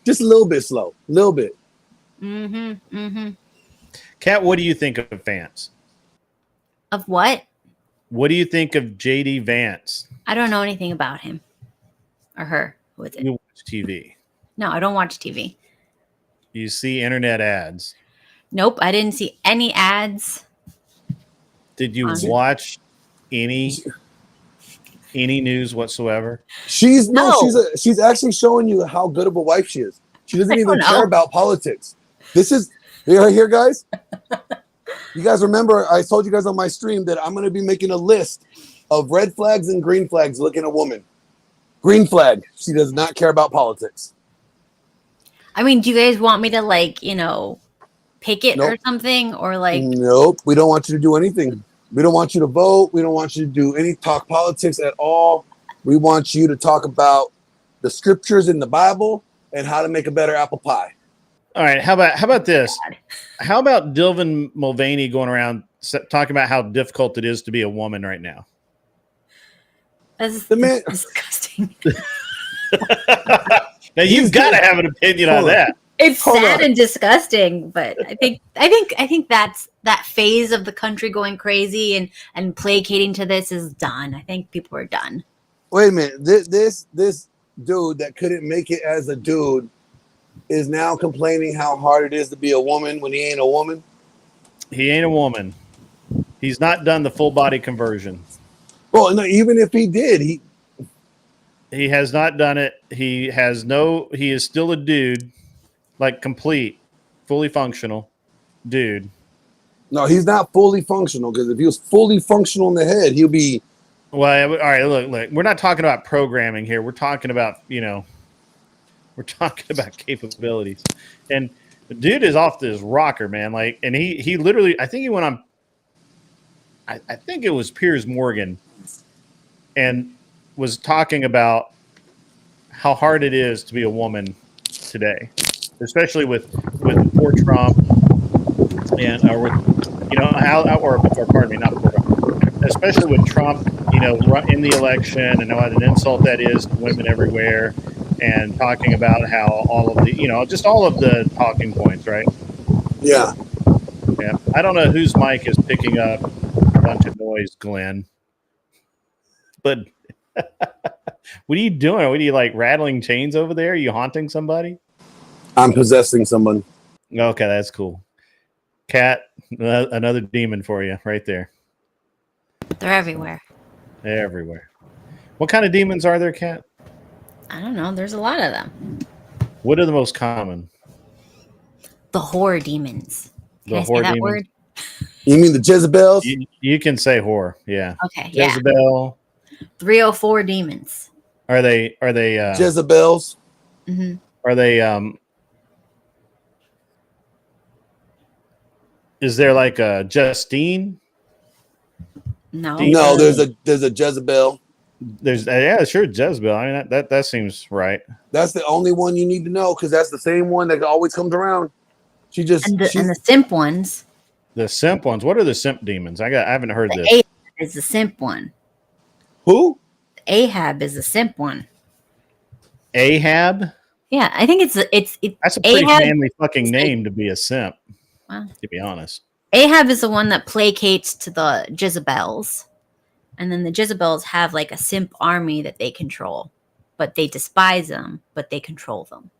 Just a little bit slow. A little bit. Mm-hmm. Mm-hmm. Kat, what do you think of Vance? Of what? What do you think of JD Vance? I don't know anything about him or her. Who is it? You watch TV. No, I don't watch TV. You see internet ads. Nope, I didn't see any ads. Did you watch any news whatsoever? She's actually showing you how good of a wife she is. She doesn't even care about politics. This is right here, guys. You guys remember I told you guys on my stream that I'm going to be making a list of red flags and green flags looking at a woman. Green flag. She does not care about politics. I mean, do you guys want me to pick it or something? Or Nope. We don't want you to do anything. We don't want you to vote. We don't want you to do any talk politics at all. We want you to talk about the scriptures in the Bible and how to make a better apple pie. All right. How about this? How about Dilvin Mulvaney going around talking about how difficult it is to be a woman right now? That's disgusting. Now you've got to have an opinion on that. It's sad and disgusting, but I think that's that phase of the country going crazy and placating to this is done. I think people are done. Wait a minute. This dude that couldn't make it as a dude is now complaining how hard it is to be a woman when he ain't a woman. He ain't a woman. He's not done the full body conversion. Well, no, even if he did, he has not done it. He is still a dude, like complete, fully functional dude. No, he's not fully functional, because if he was fully functional in the head, he'll be Well, all right. Look. We're not talking about programming here. We're talking about we're talking about capabilities. And the dude is off this rocker, man. Like, and he literally, I think he went on. I think it was Piers Morgan, and was talking about how hard it is to be a woman today, especially with poor Trump and or with how or pardon me, not poor Trump, especially with Trump, in the election and what an insult that is to women everywhere, and talking about how all of the just all of the talking points, right? Yeah. Yeah. I don't know whose mic is picking up a bunch of noise, Glenn. But what are you doing? What are you, like, rattling chains over there? Are you haunting somebody? I'm possessing someone. Okay, that's cool. Cat, another demon for you right there. They're everywhere. They're everywhere. What kind of demons are there, Cat? I don't know. There's a lot of them. What are the most common? The whore demons. Can I say whore that demons? word? You mean the Jezebels? You can say whore, yeah. Okay, yeah. Jezebel. 304 demons. Are they Jezebels? Mm-hmm. Are they is there like a Justine? No. No, there's a Jezebel. There's sure, Jezebel. I mean, that seems right. That's the only one you need to know, because that's the same one that always comes around. And the simp ones. The simp ones. What are the simp demons? I haven't heard this. Ahab is the simp one. Who? Ahab is the simp one. Ahab? Yeah, I think it's that's a pretty Ahab, manly fucking name to be a simp. Wow. To be honest. Ahab is the one that placates to the Jezebels. And then the Jezebels have like a simp army that they control. But they despise them, but they control them.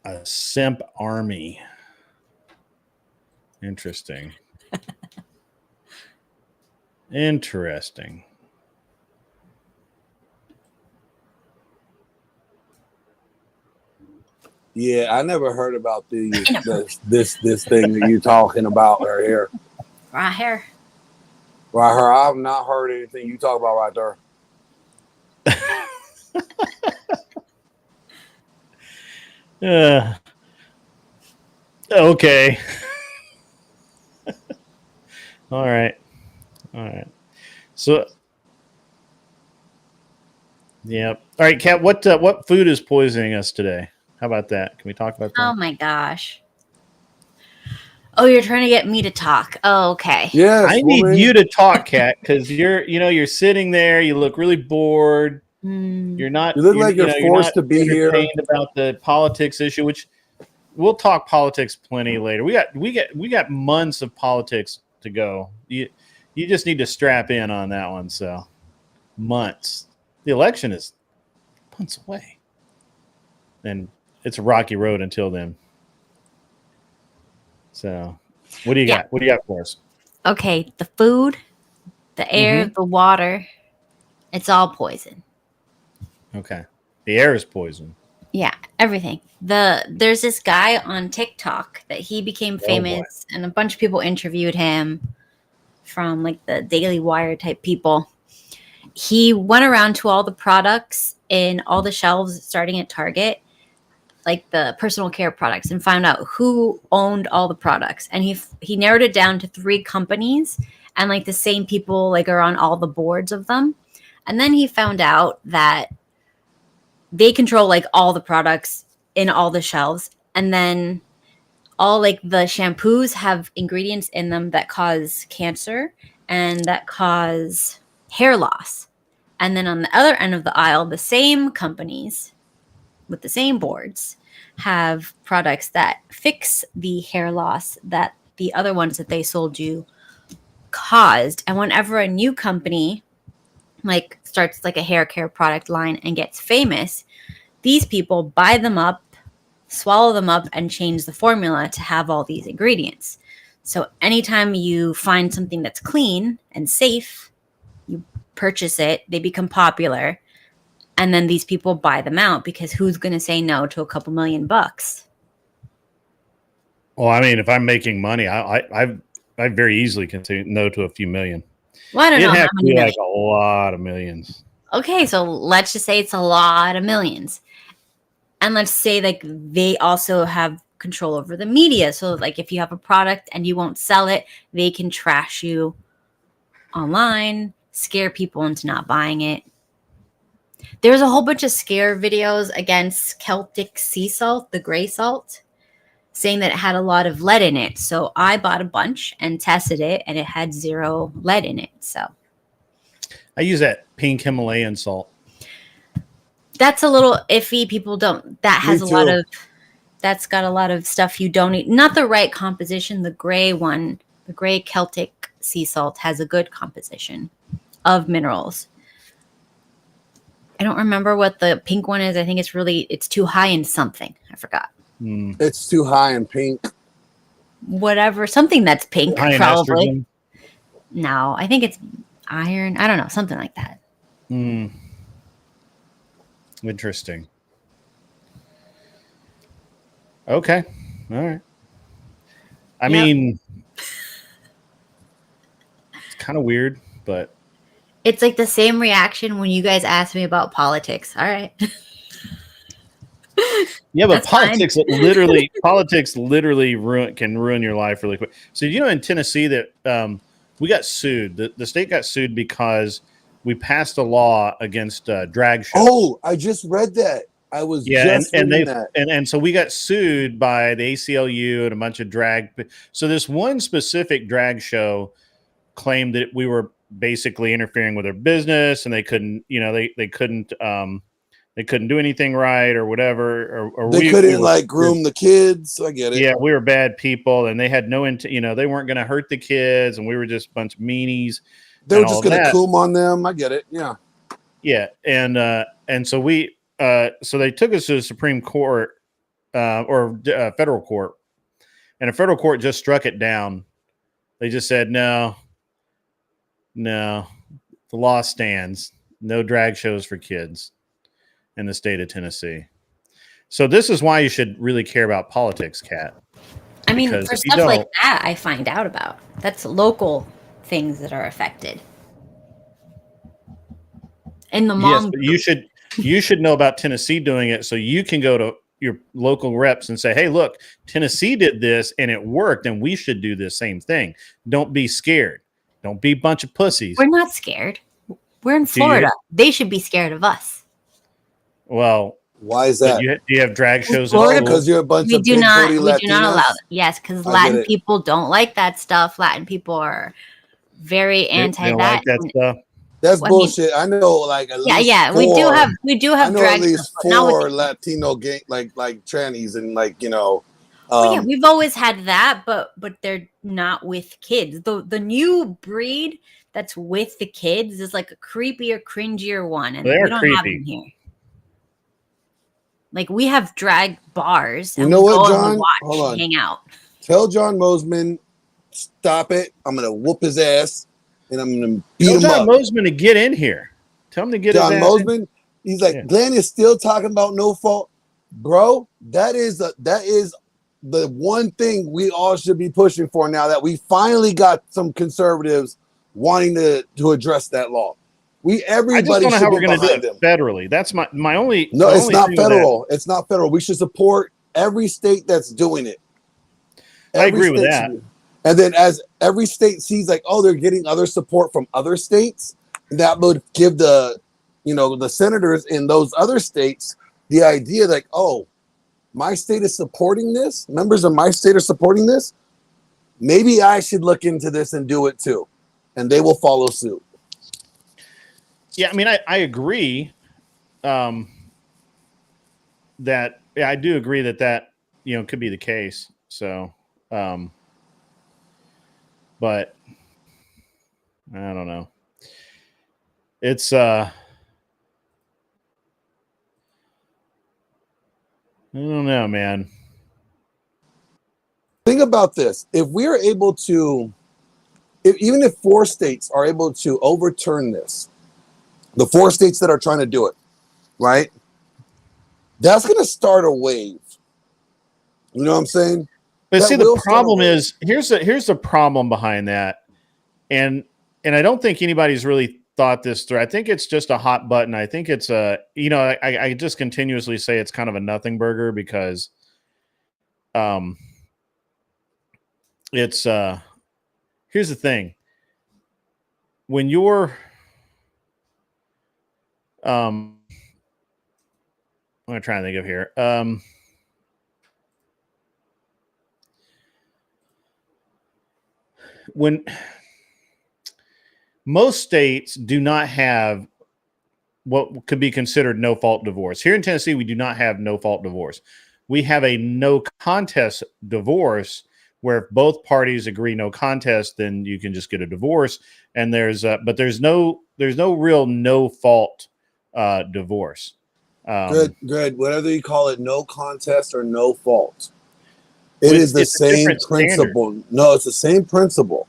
A simp army. Interesting. Interesting. Yeah, I never heard about this thing that you're talking about right here. Right here. Right here. I've not heard anything you talk about right there. Okay. All right. So, yeah. All right, Kat. What food is poisoning us today? How about that? Can we talk about that? Oh my gosh. Oh, you're trying to get me to talk. Oh, okay. Yeah. I need you to talk, Kat, because you're sitting there. You look really bored. You're not. You look like you're forced to be here. About the politics issue, which we'll talk politics plenty later. We got months of politics to go. You just need to strap in on that one. So months. The election is months away, and it's a rocky road until then. So, what do you got? What do you got for us? Okay, the food, the air, the water, it's all poison. Okay. The air is poison. Yeah, everything. There's this guy on TikTok that he became famous, and a bunch of people interviewed him from like the Daily Wire type people. He went around to all the products in all the shelves starting at Target, like the personal care products, and found out who owned all the products. And he narrowed it down to 3 companies, and like the same people like are on all the boards of them. And then he found out that they control like all the products in all the shelves, and then all like the shampoos have ingredients in them that cause cancer and that cause hair loss. And then on the other end of the aisle, the same companies with the same boards have products that fix the hair loss that the other ones that they sold you caused. And whenever a new company like starts like a hair care product line and gets famous, these people buy them up, swallow them up, and change the formula to have all these ingredients. So anytime you find something that's clean and safe, you purchase it, they become popular, and then these people buy them out, because who's going to say no to a couple $1 million? Well, I mean, if I'm making money, I very easily can say no to a few million. Well, I don't know It'd how have to many be like millions. a lot of millions. Okay, so let's just say it's a lot of millions. And let's say like they also have control over the media. So like if you have a product and you won't sell it, they can trash you online, scare people into not buying it. There's a whole bunch of scare videos against Celtic sea salt, the gray salt, saying that it had a lot of lead in it. So I bought a bunch and tested it, and it had 0 lead in it. So I use that pink Himalayan salt. that's a little iffy. People don't. That has a lot of. That's got a lot of stuff you don't eat. Not the right composition. The gray one, the gray Celtic sea salt, has a good composition of minerals. I don't remember what the pink one is. I think it's too high in something. I forgot. It's too high in pink. Whatever, something that's pink, High in probably. estrogen. No, I think it's iron. I don't know, something like that. Interesting. Okay. All right. I mean, it's kind of weird, but It's like the same reaction when you guys asked me about politics. All right. yeah, but That's politics literally can ruin your life really quick. So in Tennessee that we got sued. The state got sued because we passed a law against drag shows. Oh, I just read that. I was just reading that. And so we got sued by the ACLU and a bunch of drag. So this one specific drag show claimed that we were basically interfering with their business, and they couldn't, they couldn't do anything right or whatever, or they couldn't groom the kids. I get it. Yeah, we were bad people, and they had no intent. They weren't going to hurt the kids, and we were just a bunch of meanies. They were just going to coom on them. I get it. Yeah. Yeah, and so we so they took us to the Supreme Court or federal court, and a federal court just struck it down. They just said no, the law stands. No drag shows for kids in the state of Tennessee. So this is why you should really care about politics, Kat. I mean, for stuff like that, I find out about. That's local things that are affected. And the mom, yes, but you should know about Tennessee doing it, so you can go to your local reps and say, "Hey, look, Tennessee did this and it worked, and we should do the same thing." Don't be scared. Don't be a bunch of pussies. We're not scared. We're in Florida. They should be scared of us. Well, why is that? Do you have drag shows? Florida, because you're a bunch of big booty Latinos? We do not allow it. Yes, because Latin people don't like that stuff. Latin people are very anti they don't that. Like that stuff. That's bullshit. I know, we do have I know drag at least stuff, 4 Latino gang like trannies and we've always had that, but they're not with kids. The new breed that's with the kids is like a creepier, cringier one, and we don't have them here. Like we have drag bars. And you know what, go John? watch, Hold on. hang out. Tell John Mosman, stop it. I'm gonna whoop his ass, and I'm gonna beat him John up. Mosman to get in here. Tell him to get John his ass Mosman. He's like, Glenn is still talking about no fault, bro. That is the one thing we all should be pushing for now that we finally got some conservatives wanting to address that law. I just don't know how we're going to do it federally. That's my only. No, it's not federal. It's not federal. We should support every state that's doing it. I agree with that. And then as every state sees they're getting other support from other states, that would give the senators in those other states the idea my state is supporting this. Members of my state are supporting this. Maybe I should look into this and do it too. And they will follow suit. Yeah, I mean, I agree that I do agree that could be the case. So, but I don't know. It's I don't know, man. Think about this. If we are able to, even if 4 states are able to overturn this, the 4 states that are trying to do it, right? That's going to start a wave. You know what I'm saying? But see, the problem is here's the problem behind that, and and I don't think anybody's really thought this through. I think it's just a hot button. I think it's I just continuously say it's kind of a nothing burger because it's here's the thing. When you're I'm gonna try and think of here. When most states do not have what could be considered no fault divorce. Here in Tennessee, we do not have no fault divorce. We have a no contest divorce where if both parties agree no contest, then you can just get a divorce. And there's no real no fault divorce. Good. Whatever you call it, no contest or no fault. It is the same principle. Standard. No, it's the same principle.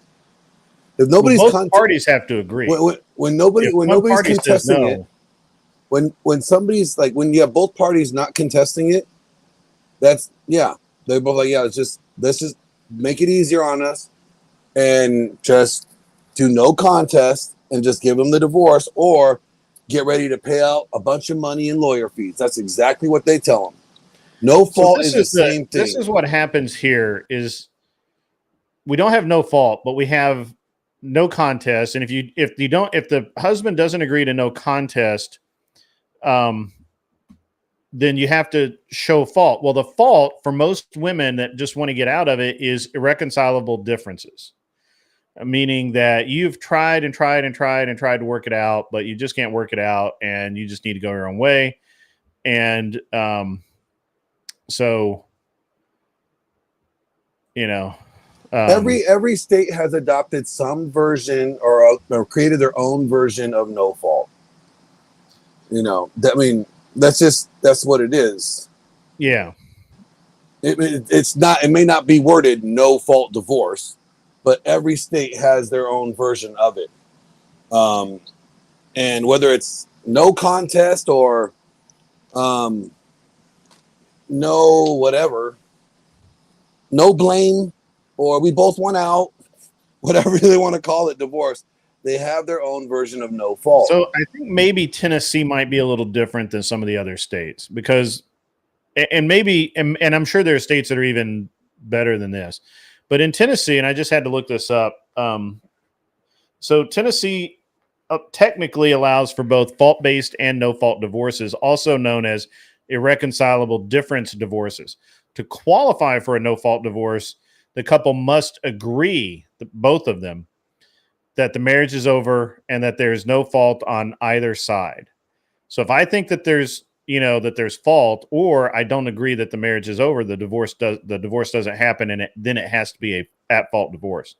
If nobody's both parties have to agree. When nobody's contesting it, when somebody's like, when you have both parties not contesting it, they're both like, let's just make it easier on us and just do no contest and just give them the divorce or get ready to pay out a bunch of money in lawyer fees. That's exactly what they tell them. No fault is the same thing. This is what happens here is we don't have no fault, but we have no contest. And if the husband doesn't agree to no contest, then you have to show fault. Well, the fault for most women that just want to get out of it is irreconcilable differences, meaning that you've tried and tried and tried and tried to work it out, but you just can't work it out and you just need to go your own way. And, so, every state has adopted some version or created their own version of no fault. That's what it is. Yeah. It may not be worded no fault divorce, but every state has their own version of it. And whether it's no contest or no whatever, no blame, or we both went out, whatever they want to call it, divorce, they have their own version of no fault. So I think maybe Tennessee might be a little different than some of the other states because, and I'm sure there are states that are even better than this, but in Tennessee, and I just had to look this up. So Tennessee technically allows for both fault-based and no-fault divorces, also known as irreconcilable difference divorces. To qualify for a no-fault divorce, the couple must agree, both of them, that the marriage is over and that there's no fault on either side. So if I think that there's fault, or I don't agree that the marriage is over, the divorce doesn't happen, and then it has to be a at-fault divorce.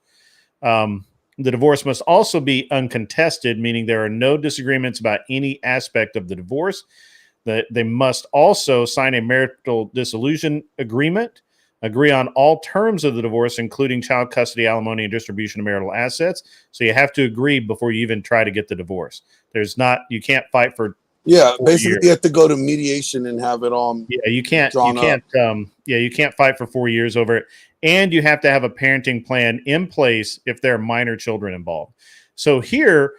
The divorce must also be uncontested, meaning there are no disagreements about any aspect of the divorce. That they must also sign a marital dissolution agreement, agree on all terms of the divorce, including child custody, alimony, and distribution of marital assets. So you have to agree before you even try to get the divorce. You can't fight for. Yeah, basically you have to go to mediation and have it all. Yeah, you can't fight for 4 years over it. And you have to have a parenting plan in place if there are minor children involved. So here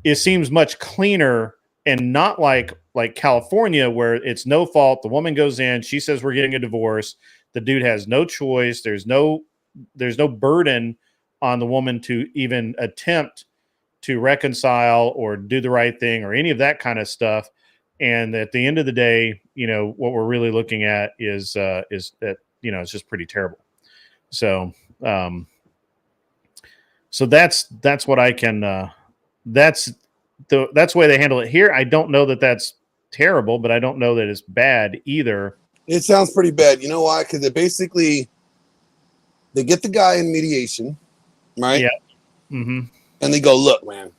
it seems much cleaner and not like California where it's no fault. The woman goes in, she says we're getting a divorce. The dude has no choice. There's no burden on the woman to even attempt to reconcile or do the right thing or any of that kind of stuff. And at the end of the day, what we're really looking at is that, it's just pretty terrible. So, so that's what I can, that's the way they handle it here. I don't know that that's terrible, but I don't know that it's bad either. It sounds pretty bad. You know why? Because they get the guy in mediation, right? Yeah. Mm-hmm. And they go, look, man,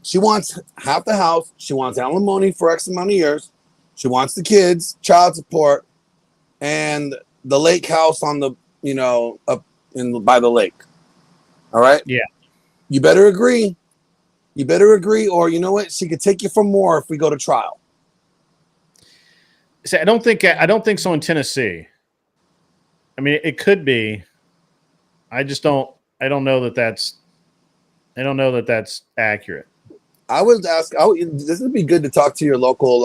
she wants half the house. She wants alimony for X amount of years. She wants the kids, child support, and the lake house on the, up by the lake. All right. Yeah. You better agree. Or you know what? She could take you for more if we go to trial. See, I don't think so in Tennessee. I mean, it could be. I don't know that that's I don't know that that's accurate. I would ask. This would be good to talk to your local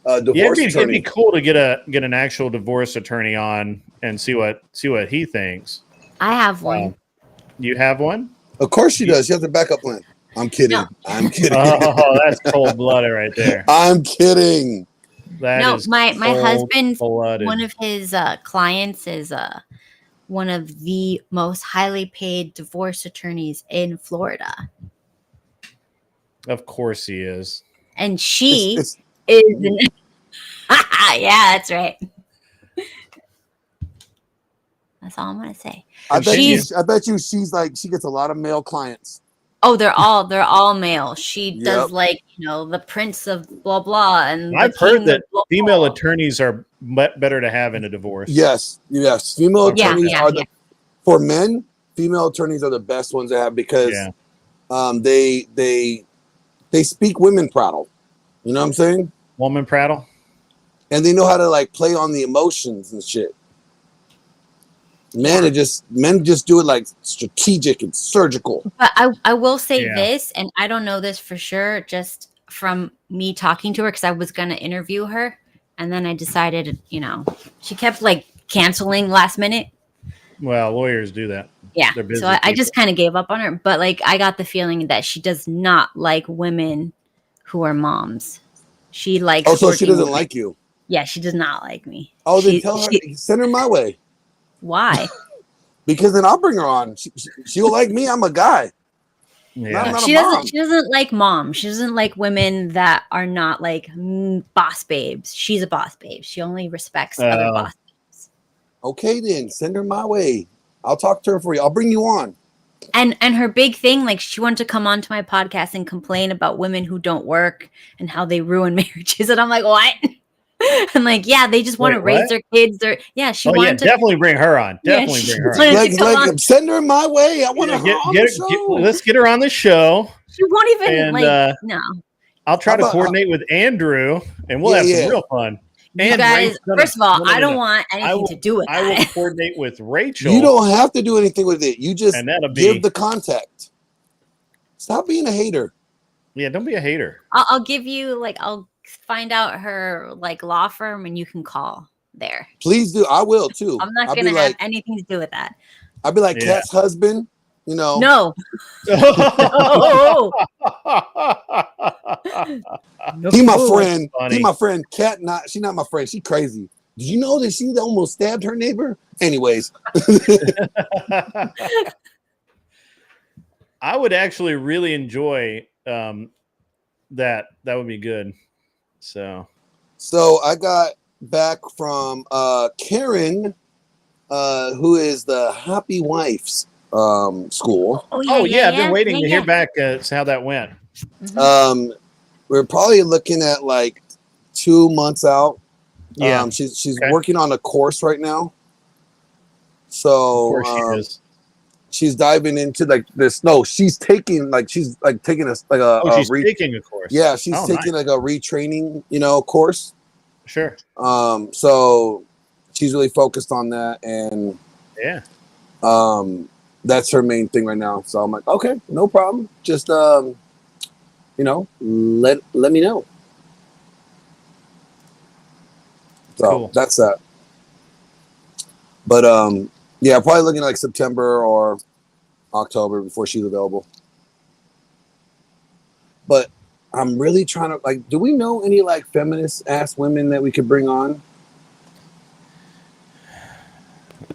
divorce attorney. It'd be cool to get an actual divorce attorney on and see what he thinks. I have one. You have one? Of course she does. She has a backup plan. I'm kidding. No. I'm kidding. Oh, that's cold blooded right there. I'm kidding. That is my husband. blooded. One of his clients is one of the most highly paid divorce attorneys in Florida. Of course he is. And she It's- is. Yeah, that's right. That's all I'm gonna say. I bet you she's like she gets a lot of male clients. Oh, they're all male. She does Yep. the prince of blah blah, and I've the heard king that of blah, female blah. attorneys are better to have in a divorce. Yes. Female Yeah, attorneys yeah, are yeah. for men. Female attorneys are the best ones to have because they speak women prattle. You know what I'm saying? Woman prattle. And they know how to like play on the emotions and shit. Men just do it like strategic and surgical. But I will say Yeah. this, and I don't know this for sure, just from me talking to her, because I was going to interview her. And then I decided, she kept like canceling last minute. Well, lawyers do that. Yeah. They're busy So I people. just kind of gave up on her. But like, I got the feeling that she does not like women who are moms. She likes. Oh, so she working doesn't with- like you. Yeah, she does not like me. Oh, then She- tell her, she- send her my way. Why? Because then I'll bring her on. She'll like me. I'm a guy. Yeah. I'm not She a mom. doesn't. She doesn't like moms. She doesn't like women that are not like boss babes. She's a boss babe. She only respects other boss babes. Okay, then send her my way. I'll talk to her for you. I'll bring you on. And her big thing, like she wanted to come onto my podcast and complain about women who don't work and how they ruin marriages. And I'm like, what? I'm like, yeah, they just want to Wait, raise what? their kids. She Oh yeah, wanted to. definitely bring her on. Yeah, Definitely she bring her on. wanted to come on. Send her my way. I want Yeah, her on the show. let's get her on the show. She won't even And, no. I'll try How to about- coordinate with Andrew, and we'll Yeah, have yeah. some real fun. You And guys, Rachel's gonna- first of all, no, I don't no. want anything to do with I will that. coordinate with Rachel. You don't have to do anything with it. You just And that'll give be- the contact. Stop being a hater. Yeah, don't be a hater. I'll give you I'll find out her law firm and you can call there. Please do. I will too. I'm not I'll gonna be have like, anything to do with that. I'll be like Yeah. Kat's husband. You know. No. He my friend. funny. He my friend. Kat she's not my friend. She crazy. Did you know that she almost stabbed her neighbor? Anyways. I would actually really enjoy that. That would be good. So I got back from Karen, who is the Happy Wife's school. I've been waiting to hear back how that went. We're probably looking at 2 months out. Yeah. She's Okay. working on a course right now. So Of course she is. she's diving into this. No, she's taking she's taking a She's taking a course. yeah, she's Oh, taking nice. a retraining, course. Sure. So she's really focused on that, and Yeah. that's her main thing right now. So I'm like, okay, no problem. Just let me know. So Cool. that's that. But yeah, probably looking like September or October before she's available. But I'm really trying to do we know any feminist ass women that we could bring on?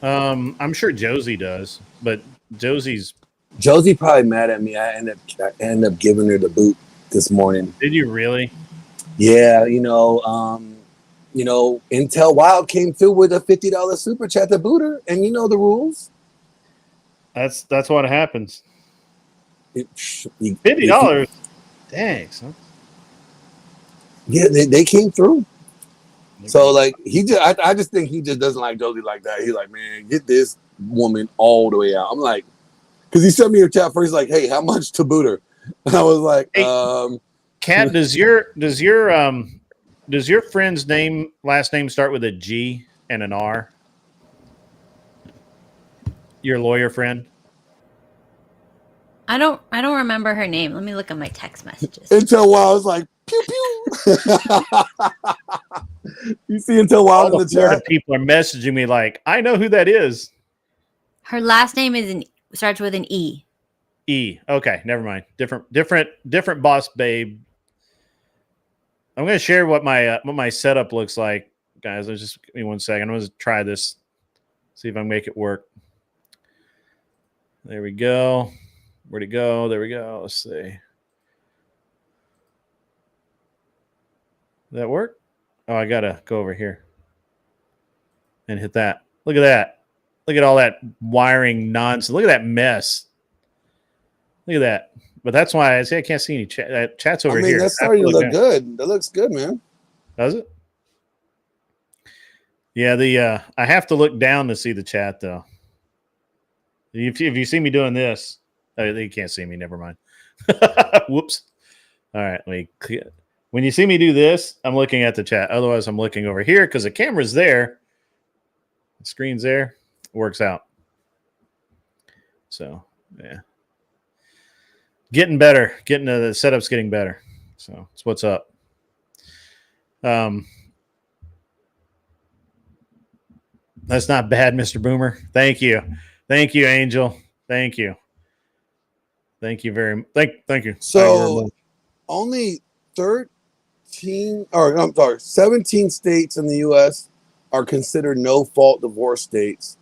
I'm sure Josie does, but Josie's. Josie probably mad at me. I end up giving her the boot this morning. Did you really? Yeah, Intel Wild came through with a $50 super chat to boot her, and you know the rules. That's what happens. $50. $50. Thanks. Huh? Yeah, they came through. So I just think he just doesn't like Josie like that. He's like, man, get this woman all the way out. I'm like, because he sent me a chat first, like, hey, how much to boot her? And I was like, Hey, Kat, does your friend's last name start with a G and an R? Your lawyer friend? I don't remember her name. Let me look at my text messages. Until Wild was like, pew pew. You see Until Wild in the Florida chat? people are messaging me like, I know who that is. Her last name starts with an E. E. Okay, never mind. Different boss babe. I'm going to share what my setup looks like, guys. Just give me 1 second. I'm going to try this. See if I can make it work. There we go. Where'd it go? There we go. Let's see. Did that work? Oh, I got to go over here and hit that. Look at that. Look at all that wiring nonsense. Look at that mess. Look at that. But that's why I say I can't see any chat. Chat's over here. That's starting to look good. That looks good, man. Does it? Yeah, I have to look down to see the chat, though. If you see me doing this, you can't see me. Never mind. Whoops. All right. When you see me do this, I'm looking at the chat. Otherwise, I'm looking over here because the camera's there. The screen's there. It works out. So, yeah. Getting better. The setup's getting better. So, that's what's up. That's not bad, Mr. Boomer. Thank you. Thank you, Angel. Thank you. Thank you very much. Thank you. So only 17 states in the U.S. are considered no-fault divorce states.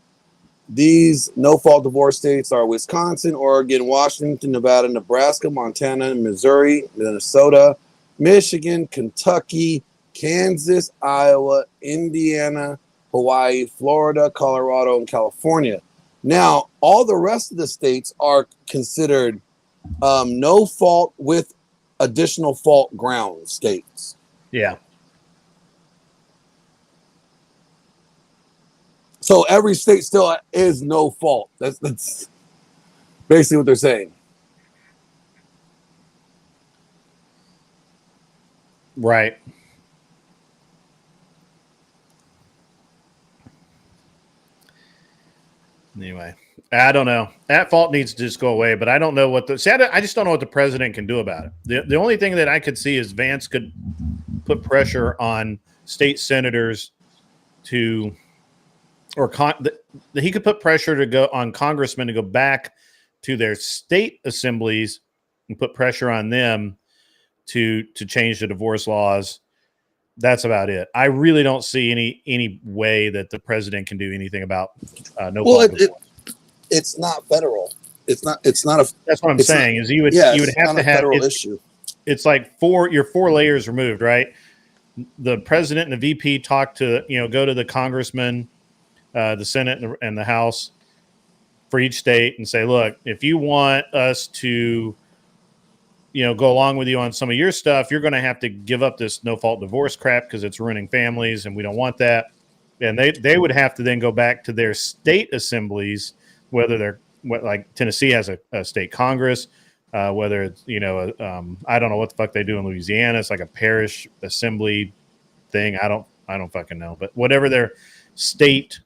These no-fault divorce states are Wisconsin, Oregon, Washington, Nevada, Nebraska, Montana, Missouri, Minnesota, Michigan, Kentucky, Kansas, Iowa, Indiana, Hawaii, Florida, Colorado, and California. Now, all the rest of the states are considered no fault with additional fault ground states. Yeah. So every state still is no fault. That's basically what they're saying. Right. Anyway, I don't know. That fault needs to just go away, but I don't know what I just don't know what the president can do about it. The only thing that I could see is Vance could put pressure on state senators to, he could put pressure to go on congressmen to go back to their state assemblies and put pressure on them to change the divorce laws. That's about it. I really don't see any way that the president can do anything about no. Well, it's not federal. It's not a. That's what I'm saying. Is you would have to have federal issue. It's like you're 4 layers removed, right? The president and the VP talk to go to the congressman, the Senate and the House for each state and say, look, if you want us to go along with you on some of your stuff, you're going to have to give up this no-fault divorce crap because it's ruining families, and we don't want that. And they would have to then go back to their state assemblies, whether they're like Tennessee has a state Congress, whether it's I don't know what the fuck they do in Louisiana. It's like a parish assembly thing. I don't fucking know, but whatever their state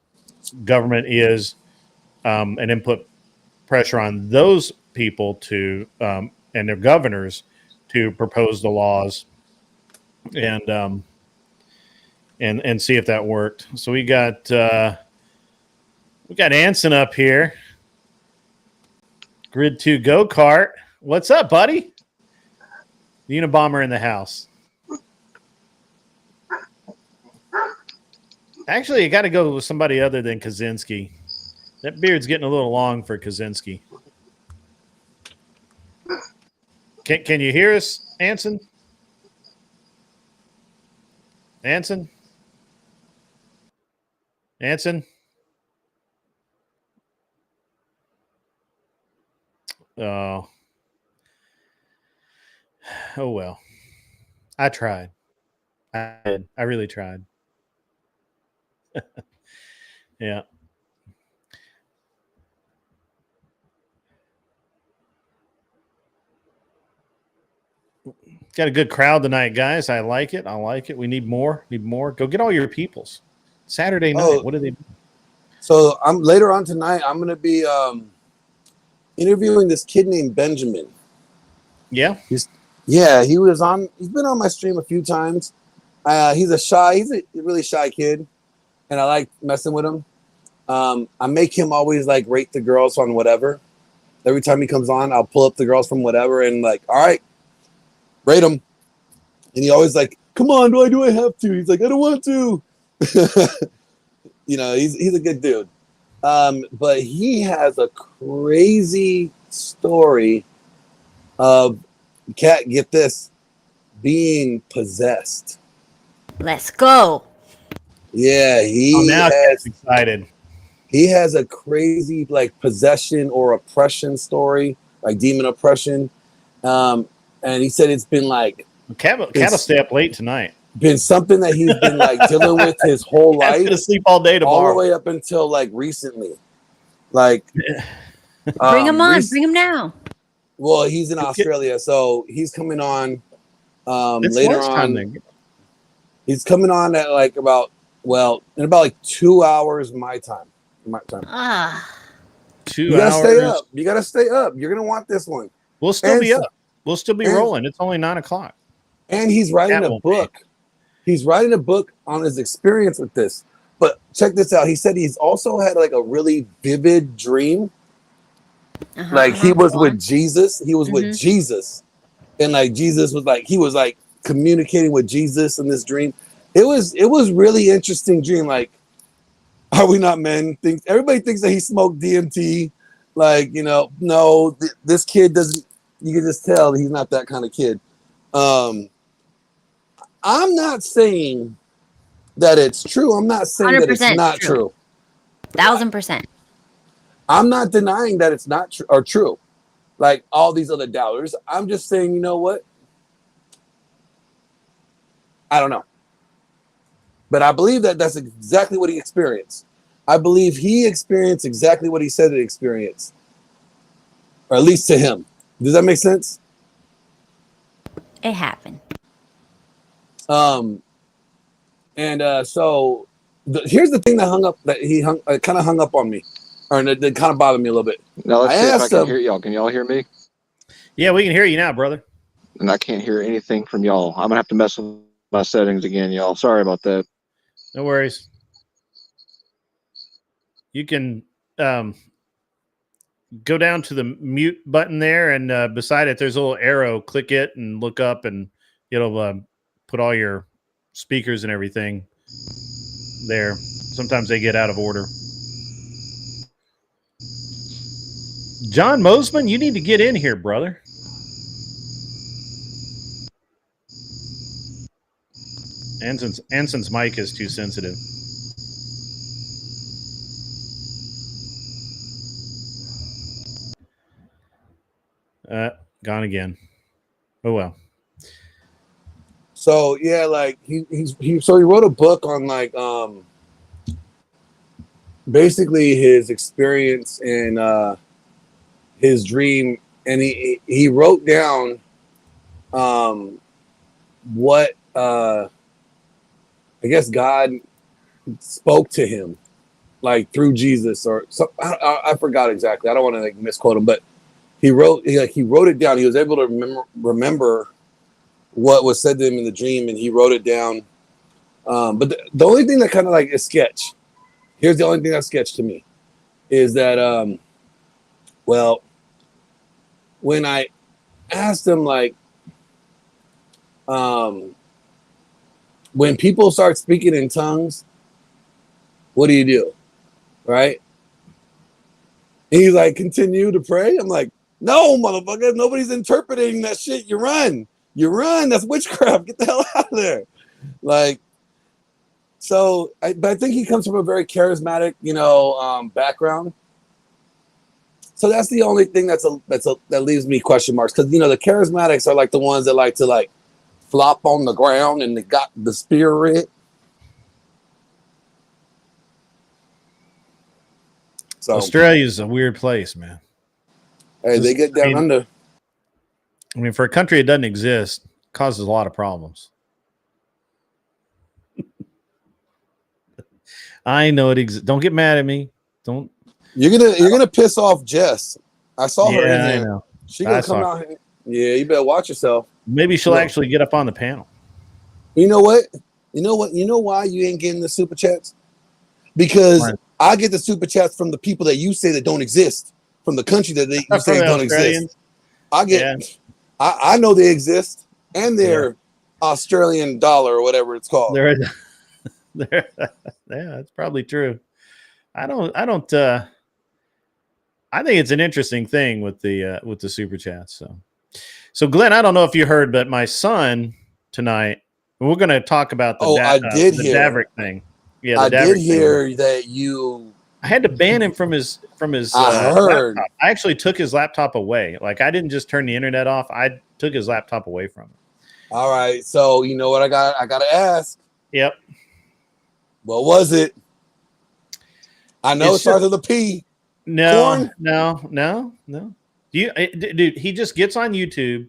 government is, and then put pressure on those people to and their governors to propose the laws and see if that worked. So we got Anson up here. Grid 2 go-kart. What's up, buddy? Unabomber in the house. Actually, you got to go with somebody other than Kaczynski. That beard's getting a little long for Kaczynski. Can you hear us, Anson? Anson? Oh well. I tried. I did. I really tried. Yeah. Got a good crowd tonight, guys. I like it. We need more. Go get all your peoples. Saturday night. What do they do? So later on tonight, I'm going to be interviewing this kid named Benjamin. Yeah. He's been on my stream a few times. He's a really shy kid, and I like messing with him. I make him always like rate the girls on whatever. Every time he comes on, I'll pull up the girls from whatever and like, all right, rate them. And he always like, come on, why do I have to? He's like, I don't want to. You know, he's a good dude. But he has a crazy story of, Cat, get this, being possessed. Let's go. Yeah, now Cat's excited. He has a crazy like possession or oppression story, like demon oppression. And he said it's been like Cat will stay up late tonight. Been something that he's been like dealing with his whole life. He's gonna sleep all day tomorrow, all the way up until like recently. Like, bring him on, bring him now. Well, he's in Australia, so he's coming on later on. He's coming on at like in about like 2 hours my time. 2 hours. You gotta stay up. You're gonna want this one. We'll still be up. We'll still be rolling. It's only 9 o'clock. And he's writing a book. He's writing a book on his experience with this. But check this out. He said he's also had like a really vivid dream. Like he was with Jesus. He was with Jesus. And like Jesus was like, he was like communicating with Jesus in this dream. It was really interesting dream. Like, are we not men? Everybody thinks that he smoked DMT. Like, you know, no, this kid doesn't. You can just tell he's not that kind of kid. I'm not saying that it's true. I'm not saying that it's not true. 1000%. I'm not denying that it's not true or true. Like all these other doubters. I'm just saying, you know what? I don't know. But I believe that that's exactly what he experienced. I believe he experienced exactly what he said he experienced. Or at least to him. Does that make sense? It happened. So here's the thing that kind of hung up on me, or that kind of bothered me a little bit. Now let's see if I can hear y'all. Can y'all hear me? Yeah, we can hear you now, brother. And I can't hear anything from y'all. I'm gonna have to mess with my settings again, y'all. Sorry about that. No worries. You can go down to the mute button there, and beside it, there's a little arrow. Click it and look up, and it'll put all your speakers and everything there. Sometimes they get out of order. John Mosman, you need to get in here, brother. Anson's mic is too sensitive. Gone again. Oh well. So yeah, like he wrote a book on like basically his experience and his dream, and he wrote down what I guess God spoke to him like through Jesus or something. I forgot exactly. I don't want to like misquote him, but he wrote it down. He was able to remember what was said to him in the dream, and he wrote it down. But the only thing that kind of like is sketch. Here's the only thing that's sketch to me is that when I asked him like when people start speaking in tongues, what do you do? Right? And he's like, continue to pray. I'm like, no, motherfucker, nobody's interpreting that shit. You run. That's witchcraft. Get the hell out of there. Like, so, but I think he comes from a very charismatic, background. So that's the only thing that leaves me question marks, because the charismatics are like the ones that like to like flop on the ground and they got the spirit. So Australia's a weird place, man. Hey, they get down under. I mean, for a country that doesn't exist, causes a lot of problems. I know it exists. Don't get mad at me. Don't. You're gonna piss off Jess. I saw her in I there. know. She gonna come out here. Yeah, you better watch yourself. Maybe she'll actually get up on the panel. You know what? You know what? You know why you ain't getting the super chats? Because I get the super chats from the people that you say that don't exist, from the country that you say don't exist. I get, I know they exist, and they're Australian dollar or whatever it's called. Yeah, that's probably true. I think it's an interesting thing with the super chats. So Glenn, I don't know if you heard, but my son tonight, we're going to talk about the Daverick thing. Yeah, I did hear that you. I had to ban him from his I heard. laptop. I actually took his laptop away. Like, I didn't just turn the internet off. I took his laptop away from him. All right. So you know what I got to ask. Yep. What was it? I know it starts with a P. No. Dude, he just gets on YouTube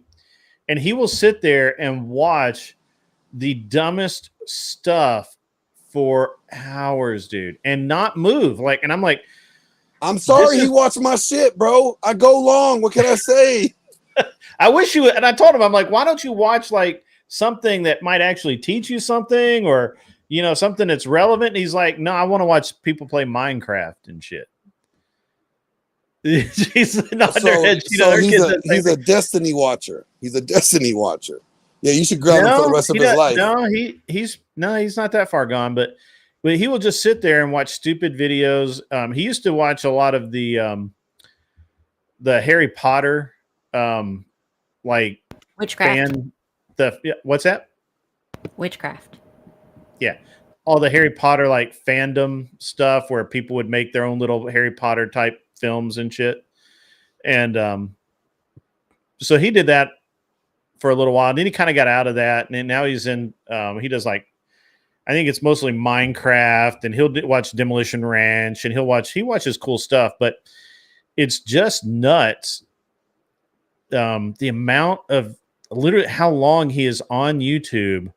and he will sit there and watch the dumbest stuff for hours, dude, and not move. And I'm like, I'm sorry he watched my shit, bro. I go long. What can I say? I wish you would. And I told him, I'm like, why don't you watch like something that might actually teach you something, or something that's relevant? And he's like, no, I want to watch people play Minecraft and shit. He's a Destiny watcher. He's a Destiny watcher. Yeah, you should grab him for the rest of his life. No, he's not that far gone, but he will just sit there and watch stupid videos. He used to watch a lot of the Harry Potter, like witchcraft. What's that? Witchcraft. Yeah, all the Harry Potter like fandom stuff where people would make their own little Harry Potter type films and shit. And so he did that for a little while, and then he kind of got out of that, and then now he's in he does like, I think it's mostly Minecraft, and he'll watch Demolition Ranch, and he watches cool stuff, but it's just nuts the amount of literally how long he is on YouTube,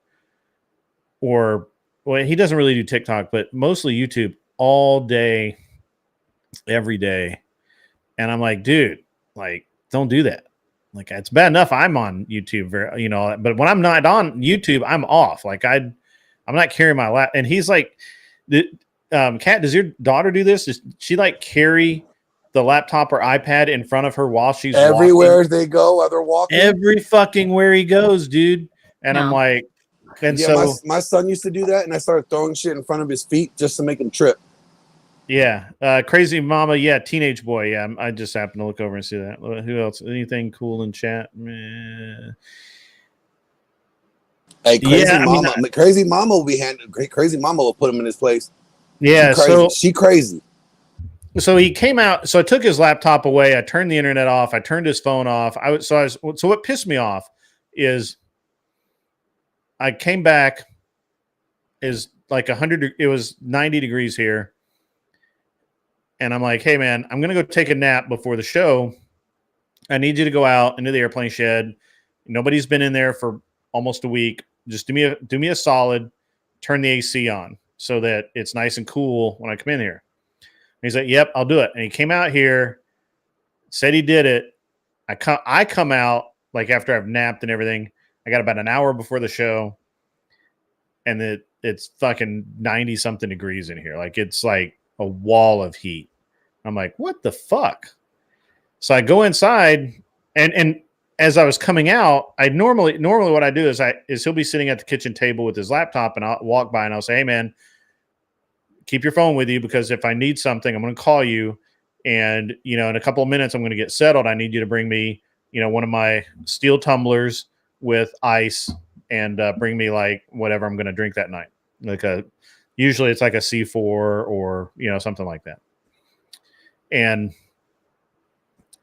or he doesn't really do TikTok, but mostly YouTube all day, every day. And I'm like, dude, like, don't do that. Like, it's bad enough I'm on YouTube, but when I'm not on YouTube, I'm off. Like, I'm not carrying my lap. And he's like, Kat, does your daughter do this? Does she like carry the laptop or iPad in front of her while she's everywhere walking? They go while they're walking? Every fucking where he goes, dude. And I'm like, my son used to do that, and I started throwing shit in front of his feet just to make him trip. Yeah, Crazy Mama. Yeah, Teenage Boy. Yeah, I just happened to look over and see that. Who else? Anything cool in chat? Hey, Crazy Mama will be Crazy Mama will put him in his place. Yeah, she crazy. So he came out. So I took his laptop away. I turned the internet off. I turned his phone off. So what pissed me off is I came back. Is like 100. It was 90 degrees here. And I'm like, hey, man, I'm going to go take a nap before the show. I need you to go out into the airplane shed. Nobody's been in there for almost a week. Just do me a solid, turn the AC on so that it's nice and cool when I come in here. And he's like, yep, I'll do it. And he came out here, said he did it. I come out, like, after I've napped and everything. I got about an hour before the show. And it's fucking 90-something degrees in here. Like, it's like a wall of heat. I'm like, what the fuck? So I go inside, and as I was coming out, I normally what I do is he'll be sitting at the kitchen table with his laptop, and I'll walk by and I'll say, hey man, keep your phone with you, because if I need something, I'm going to call you. And, in a couple of minutes, I'm going to get settled. I need you to bring me, one of my steel tumblers with ice, and bring me like whatever I'm going to drink that night. Usually it's like a C4 or, something like that. And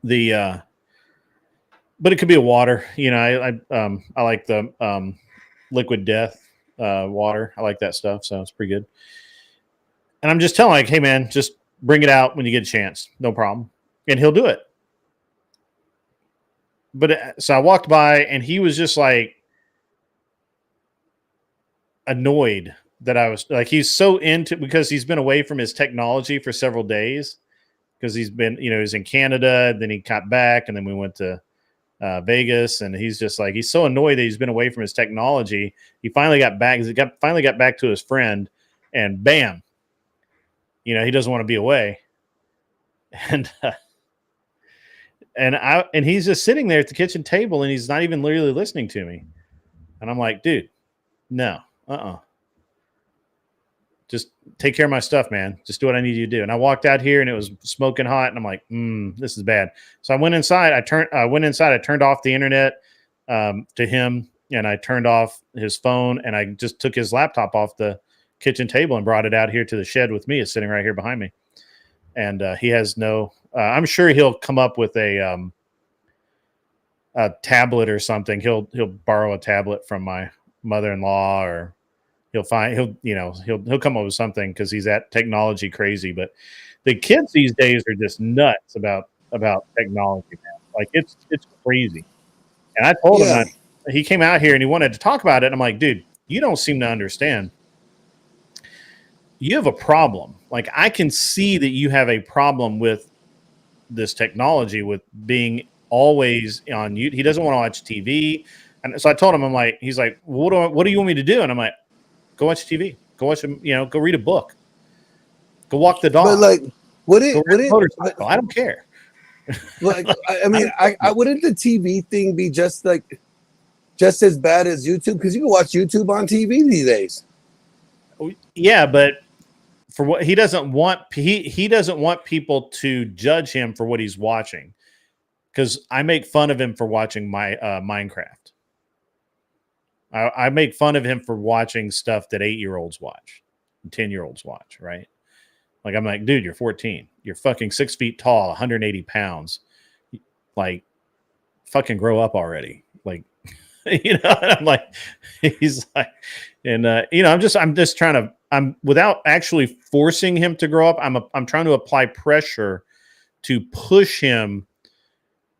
but it could be a water, I like the Liquid Death water. I like that stuff. So it's pretty good. And I'm just telling like, hey man, just bring it out when you get a chance. No problem. And he'll do it. But so I walked by and he was just like annoyed that I was like, he's so into, because he's been away from his technology for several days because he's been, he was in Canada, then he got back, and then we went to Vegas, and he's just like, he's so annoyed that he's been away from his technology. He finally got back. Finally got back to his friend, and bam, he doesn't want to be away, and he's just sitting there at the kitchen table, and he's not even literally listening to me, and I'm like, dude, no, just take care of my stuff, man. Just do what I need you to do. And I walked out here, and it was smoking hot, and I'm like, this is bad. So I went inside. I turned off the internet to him, and I turned off his phone, and I just took his laptop off the kitchen table and brought it out here to the shed with me. It's sitting right here behind me. And he has no, I'm sure he'll come up with a tablet or something. He'll borrow a tablet from my mother-in-law, or he'll come up with something, because he's that technology crazy. But the kids these days are just nuts about technology, man. Like it's crazy. And I told him that he came out here and he wanted to talk about it. And I'm like, dude, you don't seem to understand. You have a problem. Like, I can see that you have a problem with this technology, with being always on YouTube. He doesn't want to watch TV. And so I told him, I'm like, he's like, what do you want me to do? And I'm like, go watch TV. Go watch, go read a book. Go walk the dog. But like, I don't care. Like, I mean, I wouldn't the TV thing be just as bad as YouTube? Because you can watch YouTube on TV these days. Yeah, but for what he doesn't want, he doesn't want people to judge him for what he's watching. Because I make fun of him for watching my Minecraft. I make fun of him for watching stuff that 8-year-olds watch, 10-year-olds watch, right? Like, I'm like, dude, you're 14. You're fucking 6 feet tall, 180 pounds. Like, fucking grow up already. Like, and I'm like, he's like, and I'm just trying to, without actually forcing him to grow up, I'm trying to apply pressure to push him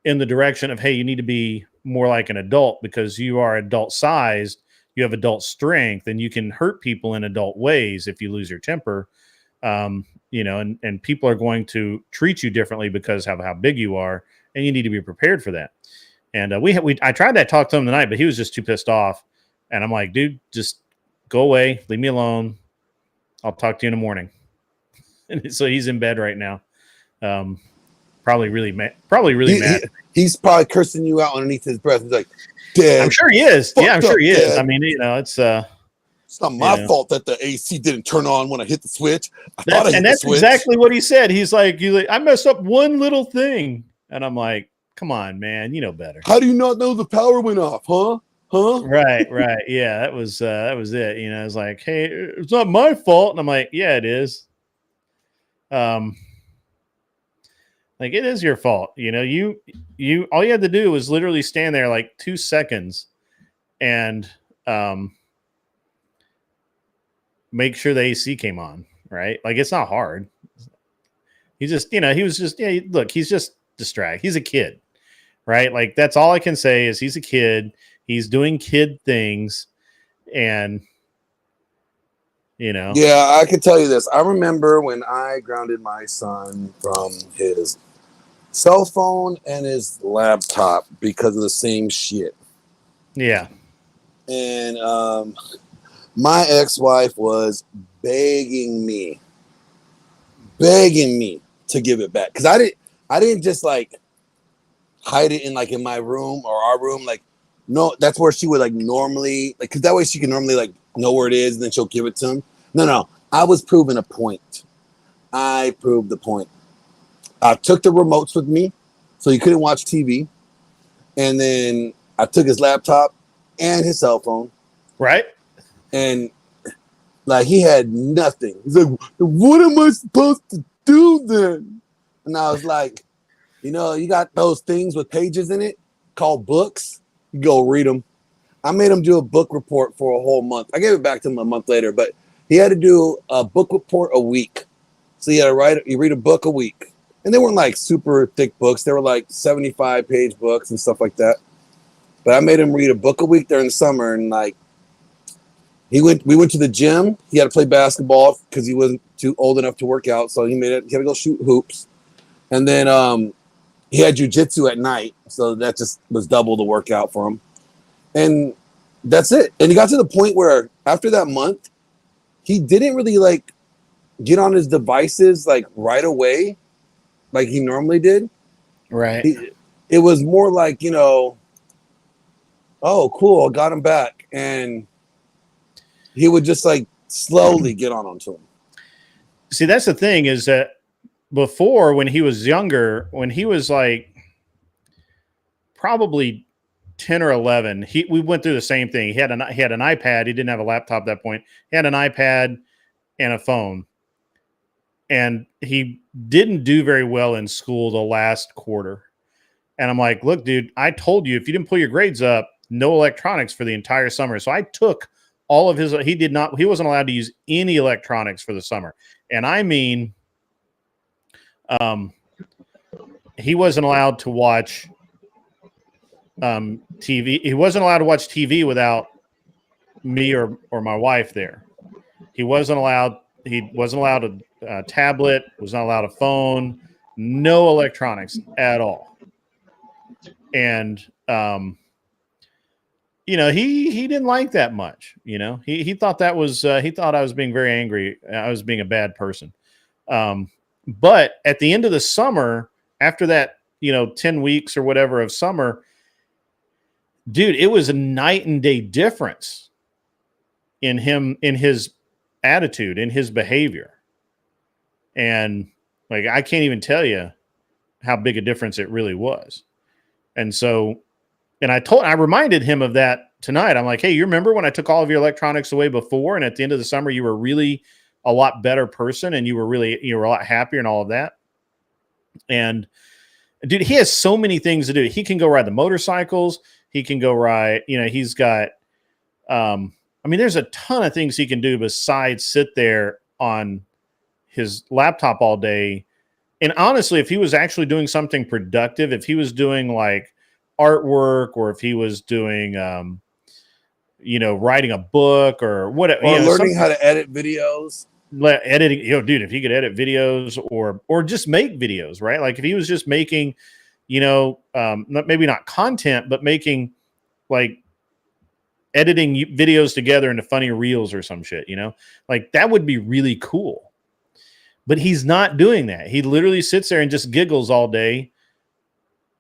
in the direction of, hey, you need to be more like an adult, because you are adult sized, you have adult strength, and you can hurt people in adult ways if you lose your temper. And people are going to treat you differently because of how big you are, and you need to be prepared for that. And I tried that talk to him tonight, but he was just too pissed off. And I'm like, dude, just go away, leave me alone. I'll talk to you in the morning. And so he's in bed right now. Probably really mad. He's probably cursing you out underneath his breath. He's like, Dad, I'm sure he is. Yeah, I'm sure he is. Dad. I mean, it's not my fault that the AC didn't turn on when I hit the switch. That's exactly what he said. He's like, I messed up one little thing. And I'm like, come on, man, you know better. How do you not know the power went off, huh? Right. Yeah, that was it. It's like, hey, it's not my fault. And I'm like, yeah, it is. Like, it is your fault. You all you had to do was literally stand there like 2 seconds and make sure the AC came on, right? Like, it's not hard. He just, look, he's just distracted. He's a kid, right? Like, that's all I can say is he's a kid. He's doing kid things, and Yeah, I can tell you this. I remember when I grounded my son from his cell phone and his laptop because of the same shit. Yeah. And my ex-wife was begging me to give it back, because I didn't just like hide it in my room or our room. Like, no, that's where she would like normally, like, because that way she can normally like know where it is, and then she'll give it to him. No, I was proving a point. I proved the point. I took the remotes with me, so he couldn't watch TV, and then I took his laptop and his cell phone. Right. And like, he had nothing. He's like, what am I supposed to do then? And I was like, you got those things with pages in it called books. You go read them. I made him do a book report for a whole month. I gave it back to him a month later, but he had to do a book report a week. So he had to read a book a week. And they weren't like super thick books. They were like 75-page books and stuff like that. But I made him read a book a week during the summer, and like, we went to the gym. He had to play basketball because he wasn't too old enough to work out. So he had to go shoot hoops. And then he had jujitsu at night, so that just was double the workout for him. And that's it. And he got to the point where after that month, he didn't really like get on his devices like right away, like he normally did. Right. It was more like, you know, oh, cool, I got him back. And he would just like slowly get onto him. See, that's the thing is that before, when he was younger, when he was like probably 10 or 11, we went through the same thing. He had an iPad. He didn't have a laptop at that point. He had an iPad and a phone. And he didn't do very well in school the last quarter. And I'm like, look, dude, I told you if you didn't pull your grades up, no electronics for the entire summer. So I took all of his, he wasn't allowed to use any electronics for the summer. And I mean, he wasn't allowed to watch TV. He wasn't allowed to watch TV without me or my wife there. He wasn't allowed a tablet, was not allowed a phone, no electronics at all. And you know, he didn't like that much. You know, he thought that was he thought I was being very angry. I was being a bad person. But at the end of the summer, after that, you know, 10 weeks or whatever of summer, dude, it was a night and day difference in him, in his attitude, in his behavior. And like, I can't even tell you how big a difference it really was. And so, and I reminded him of that tonight. I'm like, hey, you remember when I took all of your electronics away before, and at the end of the summer, you were really a lot better person, and you were a lot happier and all of that. And dude, he has so many things to do. He can go ride the motorcycles. He can go ride, you know, he's got, I mean, there's a ton of things he can do besides sit there on his laptop all day. And honestly, if he was actually doing something productive, if he was doing like artwork, or if he was doing, you know, writing a book or whatever, or learning how to edit videos, editing, you know, dude, if he could edit videos or just make videos, right? Like if he was just making, you know, maybe not content, but making like editing videos together into funny reels or some shit, you know, like that would be really cool. But he's not doing that. He literally sits there and just giggles all day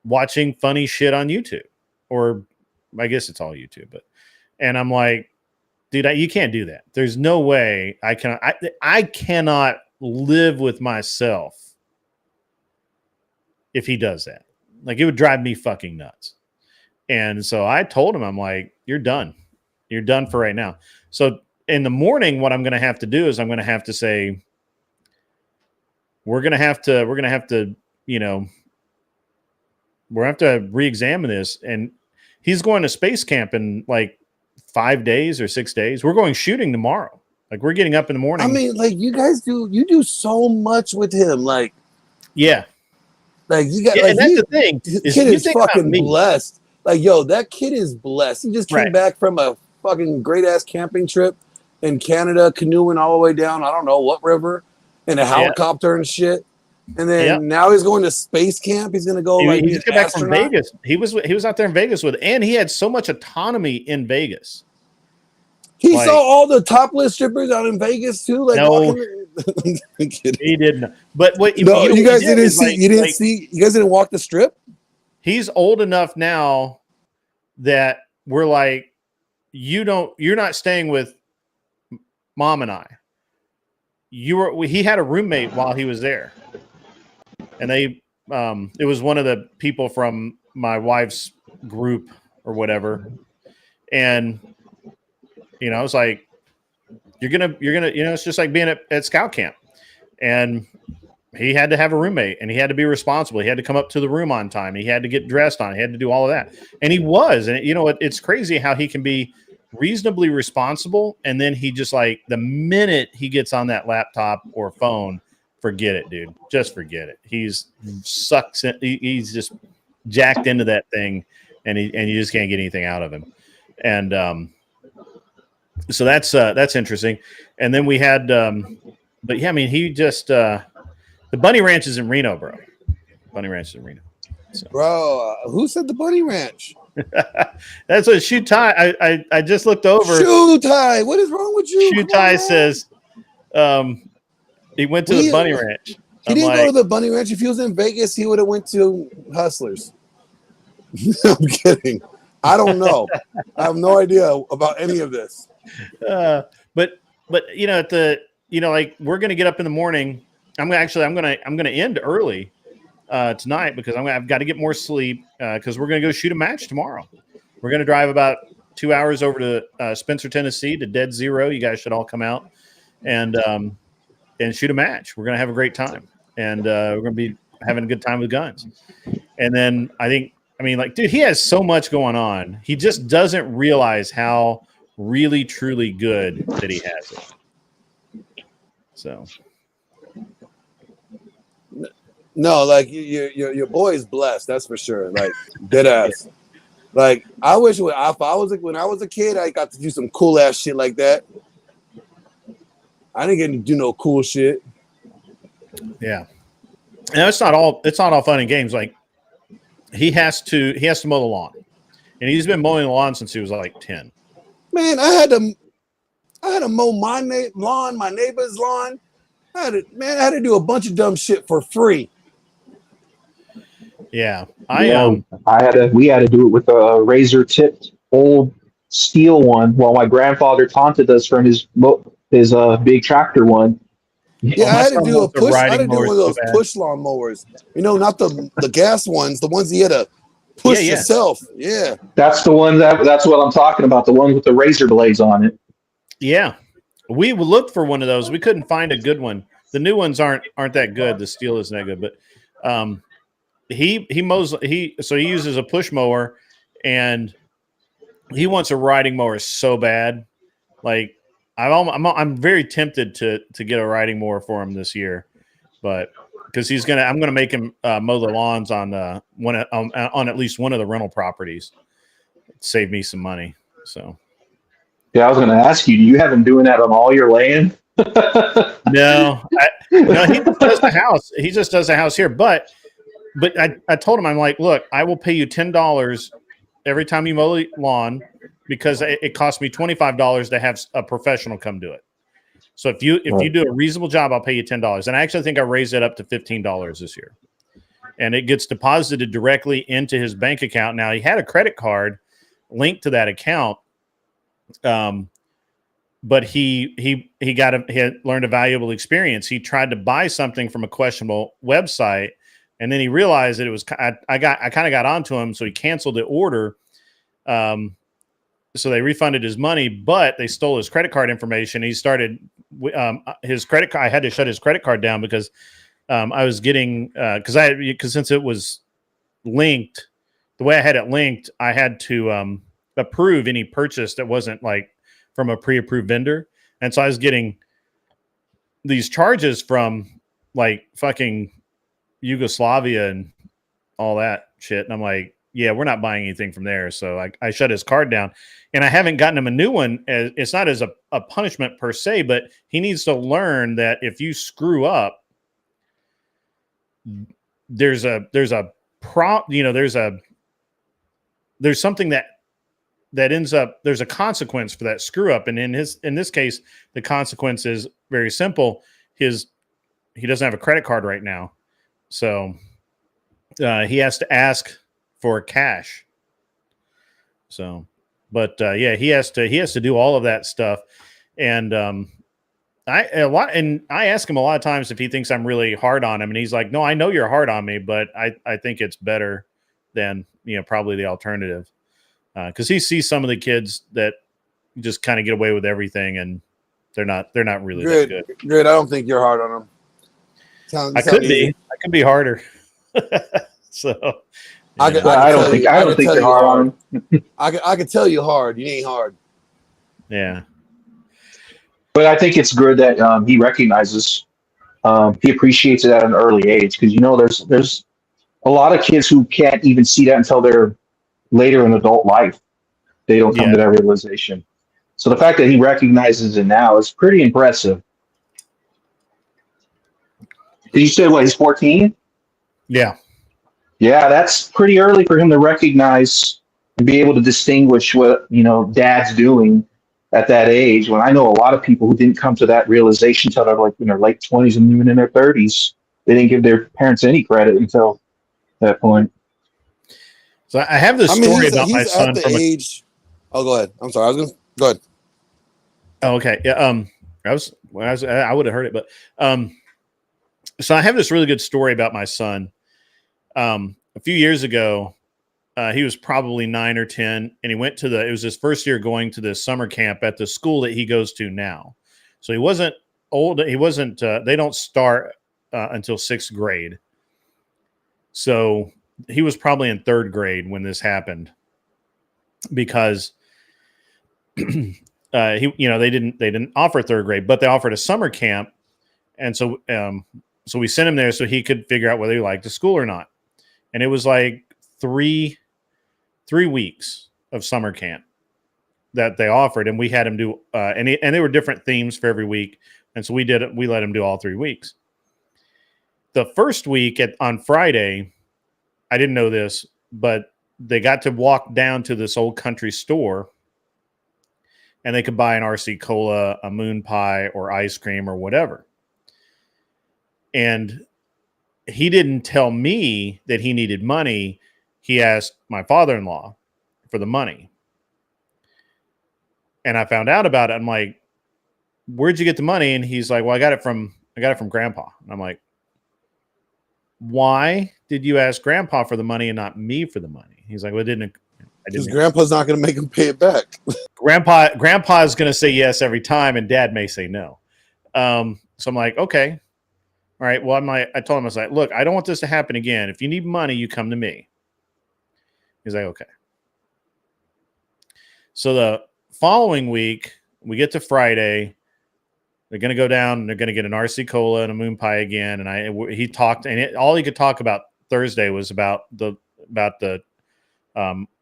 watching funny shit on YouTube, or I guess it's all YouTube, and I'm like, dude, you can't do that. There's no way I cannot live with myself if he does that. Like, it would drive me fucking nuts. And so I told him, I'm like, you're done. You're done for right now. So in the morning, what I'm going to have to do is I'm going to have to say, we're going to have to, you know, we're going to have to re-examine this. And he's going to space camp in like 5 days or 6 days. We're going shooting tomorrow. Like, we're getting up in the morning. I mean, like, you do so much with him. Like, yeah. Like, you got, yeah, like, and that's the thing. The kid is fucking blessed. Like, yo, that kid is blessed. He just came back from a fucking great ass camping trip in Canada, canoeing all the way down, I don't know what river, in a helicopter and shit. And then now he's going to space camp. He's going to go he just got back from Vegas. He was out there in Vegas and he had so much autonomy in Vegas. He saw all the topless strippers out in Vegas too. Like, no, he didn't. But what? No, you guys didn't see. You didn't see. You guys didn't walk the strip. He's old enough now that we're like, you're not staying with mom and I. He had a roommate while he was there. And it was one of the people from my wife's group or whatever. And, you know, I was like, you're gonna, you know, it's just like being at scout camp. And he had to have a roommate, and he had to be responsible. He had to come up to the room on time. He had to get dressed on. He had to do all of that. And he was, and you know, it's crazy how he can be reasonably responsible. And then he just, like, the minute he gets on that laptop or phone, forget it, dude. Just forget it. He's just jacked into that thing, and you just can't get anything out of him. And so that's interesting. And then we had, but yeah, I mean, he just the Bunny Ranch is in Reno, bro. Bunny Ranch is in Reno. So. Bro, who said the Bunny Ranch? That's what Shoe Tie. I just looked over. Shoe Tie, what is wrong with you? Shoe Tie says he went to the Bunny Ranch. He didn't go to the Bunny Ranch. If he was in Vegas, he would have went to Hustlers. I'm kidding. I don't know. I have no idea about any of this. But you know, like we're gonna get up in the morning. I'm gonna end early tonight because I've got to get more sleep because we're gonna go shoot a match tomorrow. We're gonna drive about 2 hours over to Spencer, Tennessee, to Dead Zero. You guys should all come out and shoot a match. We're gonna have a great time, and we're gonna be having a good time with guns. And then like, dude, he has so much going on. He just doesn't realize how really, truly good that he has it. So. No, like your boy is blessed. That's for sure. Like dead ass. Like I wish when I was a kid, I got to do some cool ass shit like that. I didn't get to do no cool shit. Yeah, and it's not all fun and games. Like he has to mow the lawn, and he's been mowing the lawn since he was like 10. Man, I had to mow my lawn, my neighbor's lawn. I had to do a bunch of dumb shit for free. Yeah, we had to do it with a razor tipped old steel one while my grandfather taunted us from his big tractor one. Yeah, I had to do one of those push lawn mowers. You know, not the gas ones, the ones you had to push yourself. Yeah. That's the one that's what I'm talking about, the one with the razor blades on it. Yeah. We looked for one of those. We couldn't find a good one. The new ones aren't that good. The steel isn't that good, but he mows. He uses a push mower, and he wants a riding mower so bad. Like I'm very tempted to get a riding mower for him this year, but because I'm gonna make him mow the lawns on at least one of the rental properties. Save me some money. So. Yeah, I was going to ask you, do you have him doing that on all your land? No, he just does the house. He just does the house here. But I told him, I'm like, look, I will pay you $10 every time you mow the lawn because it costs me $25 to have a professional come do it. So if you do a reasonable job, I'll pay you $10. And I actually think I raised it up to $15 this year. And it gets deposited directly into his bank account. Now, he had a credit card linked to that account. But he had learned a valuable experience. He tried to buy something from a questionable website, and then he realized that it was. I kind of got onto him, so he canceled the order. So they refunded his money, but they stole his credit card information. He started his credit card. I had to shut his credit card down because I was getting because since it was linked, the way I had it linked, I had to approve any purchase that wasn't like from a pre-approved vendor. And so I was getting these charges from like fucking Yugoslavia and all that shit. And I'm like, yeah, we're not buying anything from there. So I shut his card down, and I haven't gotten him a new one. It's not as a punishment per se, but he needs to learn that if you screw up, there's something that ends up, there's a consequence for that screw up. And in this case, the consequence is very simple. He doesn't have a credit card right now. So he has to ask for cash. So, but yeah, he has to do all of that stuff. And I ask him a lot of times if he thinks I'm really hard on him. And he's like, no, I know you're hard on me, but I think it's better than, probably the alternative. Because he sees some of the kids that just kind of get away with everything, and they're not really that good. Good. I don't think you're hard on them. I could be harder. So I don't think you're hard on him. I could tell you hard. You ain't hard. Yeah. But I think it's good that he recognizes, he appreciates it at an early age, because there's a lot of kids who can't even see that until they're later in adult life. They don't come to that realization. So the fact that he recognizes it now is pretty impressive. You said what, he's 14? Yeah. Yeah, that's pretty early for him to recognize and be able to distinguish what, dad's doing at that age. When I know a lot of people who didn't come to that realization until they're like in their late 20s and even in their 30s. They didn't give their parents any credit until that point. So I have this story about my son at the from age. Oh, go ahead. I'm sorry. I was going to go ahead. Oh, okay. Yeah. I would have heard it, but so I have this really good story about my son. A few years ago, he was probably 9 or 10, and he went to it was his first year going to this summer camp at the school that he goes to now. So he wasn't old. He wasn't, they don't start until 6th grade. So he was probably in 3rd grade when this happened because they didn't offer 3rd grade, but they offered a summer camp. And so, so we sent him there so he could figure out whether he liked the school or not. And it was like 3 weeks of summer camp that they offered, and we had him do and there were different themes for every week, and so we let him do all 3 weeks. The first week on Friday, I didn't know this, but they got to walk down to this old country store, and they could buy an RC Cola, a moon pie, or ice cream or whatever. And he didn't tell me that he needed money. He asked my father-in-law for the money. And I found out about it. I'm like, where'd you get the money? And he's like, well, I got it from Grandpa. And I'm like, why did you ask Grandpa for the money and not me for the money? He's like, well, I didn't. Because Grandpa's not going to make him pay it back. Grandpa is going to say yes every time, and Dad may say no. So I'm like, okay. All right. Well, I told him, I was like, look, I don't want this to happen again. If you need money, you come to me. He's like, okay. So the following week, we get to Friday. They're going to go down and they're going to get an RC Cola and a moon pie again. And he talked, and all he could talk about Thursday was about the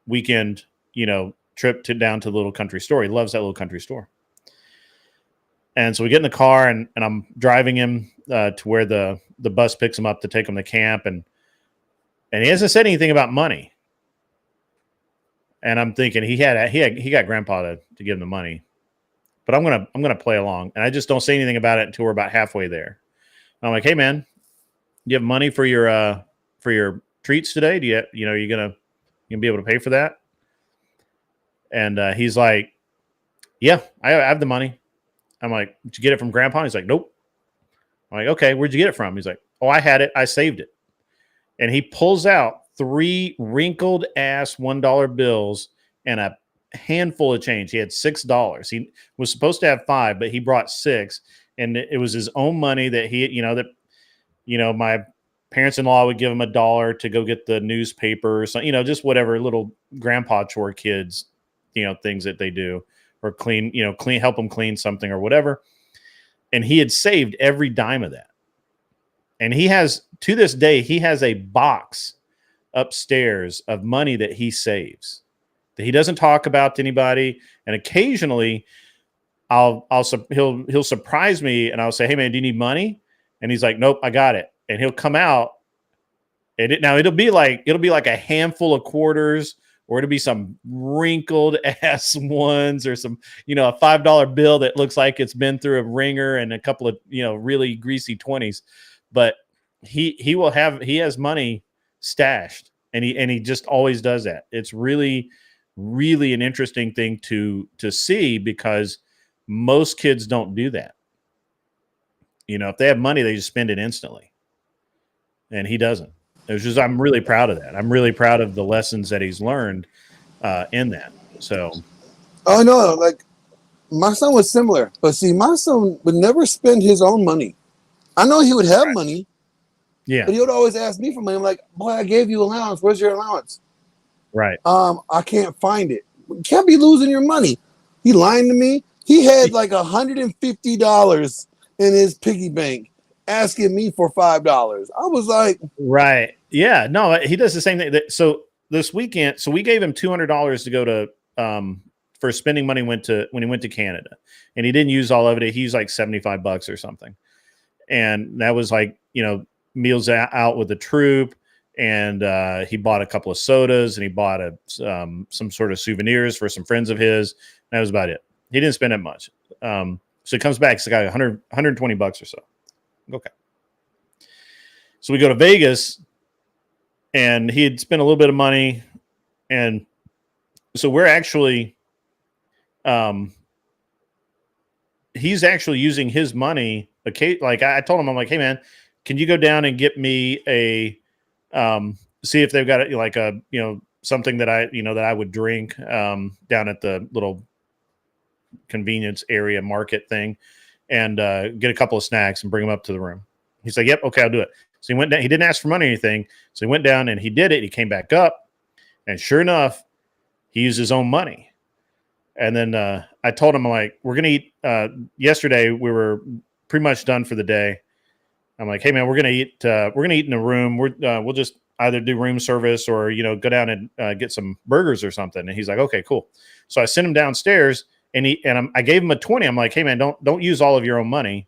weekend, trip down to the little country store. He loves that little country store. And so we get in the car and I'm driving him to where the bus picks him up to take him to camp. And he hasn't said anything about money. And I'm thinking he got Grandpa to give him the money, but I'm gonna play along. And I just don't say anything about it until we're about halfway there. And I'm like, hey man, do you have money for your treats today? Do you gonna be able to pay for that? And he's like, yeah, I have the money. I'm like, did you get it from Grandpa? He's like, nope. I'm like, okay, where'd you get it from? He's like, oh, I had it. I saved it. And he pulls out 3 wrinkled ass $1 bills and a handful of change. He had $6. He was supposed to have 5, but he brought 6. And it was his own money that my parents-in-law would give him $1 to go get the newspaper or something, just whatever little grandpa chore kids, things that they do. Or help him clean something or whatever. And he had saved every dime of that. And to this day, he has a box upstairs of money that he saves that he doesn't talk about to anybody. And occasionally he'll surprise me and I'll say, hey man, do you need money? And he's like, nope, I got it. And he'll come out and it'll be like a handful of quarters, or it'll be some wrinkled ass ones, or some, a $5 bill that looks like it's been through a ringer, and a couple of, really greasy 20s. But he has money stashed, and he just always does that. It's really, really an interesting thing to see, because most kids don't do that. If they have money, they just spend it instantly, and he doesn't. I'm really proud of that. I'm really proud of the lessons that he's learned in that. So, oh no, like my son was similar, but see, my son would never spend his own money. I know he would have money, yeah, but he would always ask me for money. I'm like, boy, I gave you allowance. Where's your allowance? Right. I can't find it. You can't be losing your money. He lying to me. He had like $150 in his piggy bank, asking me for $5. I was like, right. Yeah, no, he does the same thing. So this weekend, we gave him $200 to go to, for spending money when he went to Canada, and he didn't use all of it. He used like $75 or something. And that was like, meals out with the troop. and he bought a couple of sodas, and he bought some sort of souvenirs for some friends of his. That was about it. He didn't spend that much. So he comes back. He's got 120 bucks or so. Okay. So we go to Vegas, and he had spent a little bit of money, and so we're actually, he's actually using his money. Like I told him, I'm like, hey man, can you go down and get me a, see if they've got like a, something that I would drink down at the little convenience area market thing, and get a couple of snacks and bring them up to the room. He's like, yep, okay, I'll do it. So he went down. He didn't ask for money or anything. So he went down and he did it. He came back up, and sure enough, he used his own money. And then I told him, I'm like, we're gonna eat. Yesterday we were pretty much done for the day. I'm like, hey man, we're gonna eat in a room. We'll just either do room service or go down and get some burgers or something. And he's like, okay, cool. So I sent him downstairs, and I gave him a 20. I'm like, hey man, don't use all of your own money.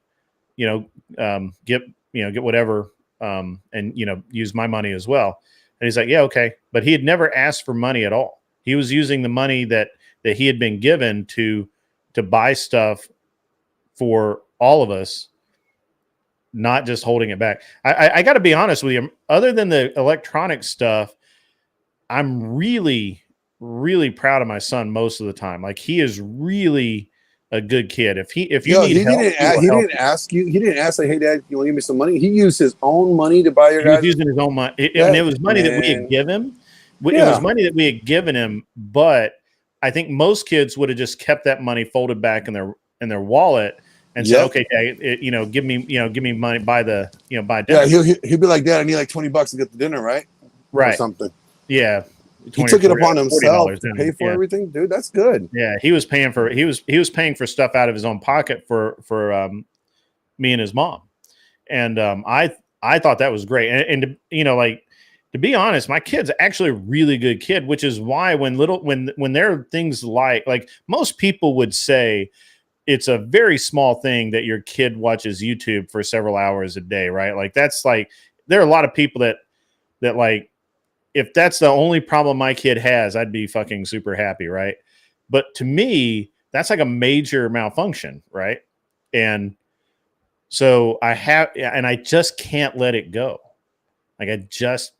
Get whatever, and use my money as well. And he's like, yeah, okay. But he had never asked for money at all. He was using the money that he had been given to buy stuff for all of us, not just holding it back. I got to be honest with you. Other than the electronic stuff, I'm really, really proud of my son most of the time. Like, he is really a good kid. If you need help, he didn't ask you. He didn't ask like, hey dad, you want to give me some money? He used his own money to buy your guys. He was using his own money, and it was money that we had given him. It was money that we had given him, but I think most kids would have just kept that money folded back in their wallet and said, "Okay, Dad, give me money, buy dinner." Yeah, he'll be like, "Dad, I need like $20 to get the dinner, right? Right, or something." Yeah, he took it upon himself to pay for everything, dude. That's good. Yeah, he was paying for stuff out of his own pocket for me and his mom, and I thought that was great, and to be honest, my kid's actually a really good kid, which is why when there are things like most people would say it's a very small thing that your kid watches YouTube for several hours a day, right? Like, that's like, there are a lot of people that like, if that's the only problem my kid has, I'd be fucking super happy, right? But to me, that's like a major malfunction, right? And so I just can't let it go. Like,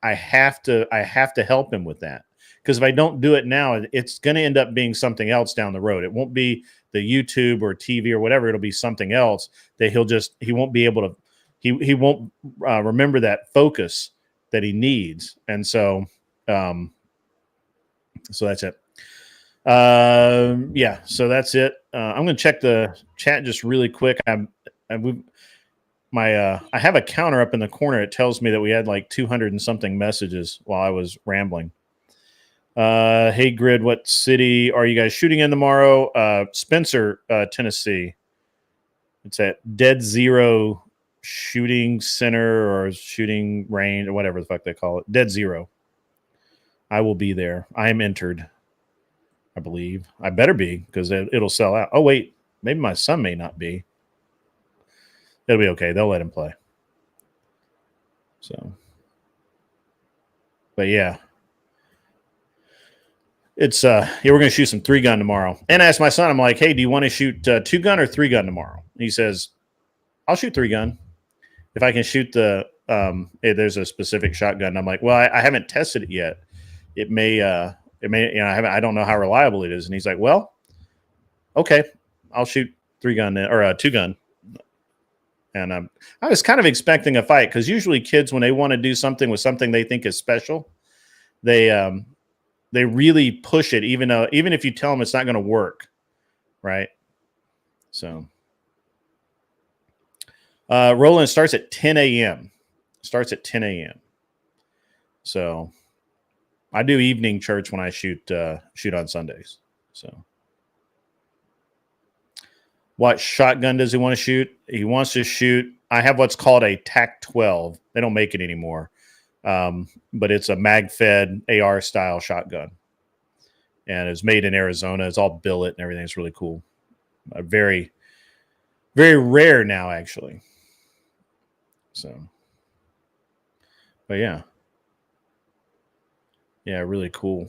I have to help him with that, because if I don't do it now, it's going to end up being something else down the road. It won't be the YouTube or TV or whatever. It'll be something else that he won't be able to, he won't remember that focus that he needs. And so, so that's it. Yeah, so that's it. I'm going to check the chat just really quick. I have a counter up in the corner. It tells me that we had like 200 and something messages while I was rambling. Hey Grid, what city are you guys shooting in tomorrow? Spencer, Tennessee. It's at Dead Zero Shooting Center or Shooting Range or whatever the fuck they call it. Dead Zero. I will be there. I am entered, I believe. I better be, because it'll sell out. Oh wait, maybe my son may not be. It'll be okay. They'll let him play. So, but yeah, it's we're gonna shoot some 3-gun tomorrow. And I asked my son, I'm like, hey, do you want to shoot 2-gun or 3-gun tomorrow? He says, I'll shoot 3-gun if I can shoot the hey, there's a specific shotgun. I'm like, well, I haven't tested it yet. It may I don't know how reliable it is. And he's like, well, okay, I'll shoot 3-gun or 2-gun. And I was kind of expecting a fight, because usually kids, when they want to do something with something they think is special, they really push it, even if you tell them it's not going to work, right? So, Roland starts at 10 a.m. Starts at 10 a.m. So, I do evening church when I shoot on Sundays. So. What shotgun does he want to shoot? He wants to shoot. I have what's called a TAC-12. They don't make it anymore, but it's a mag-fed AR style shotgun, and it's made in Arizona. It's all billet and everything. It's really cool. Very, very rare now, actually. So, but yeah. Yeah, really cool.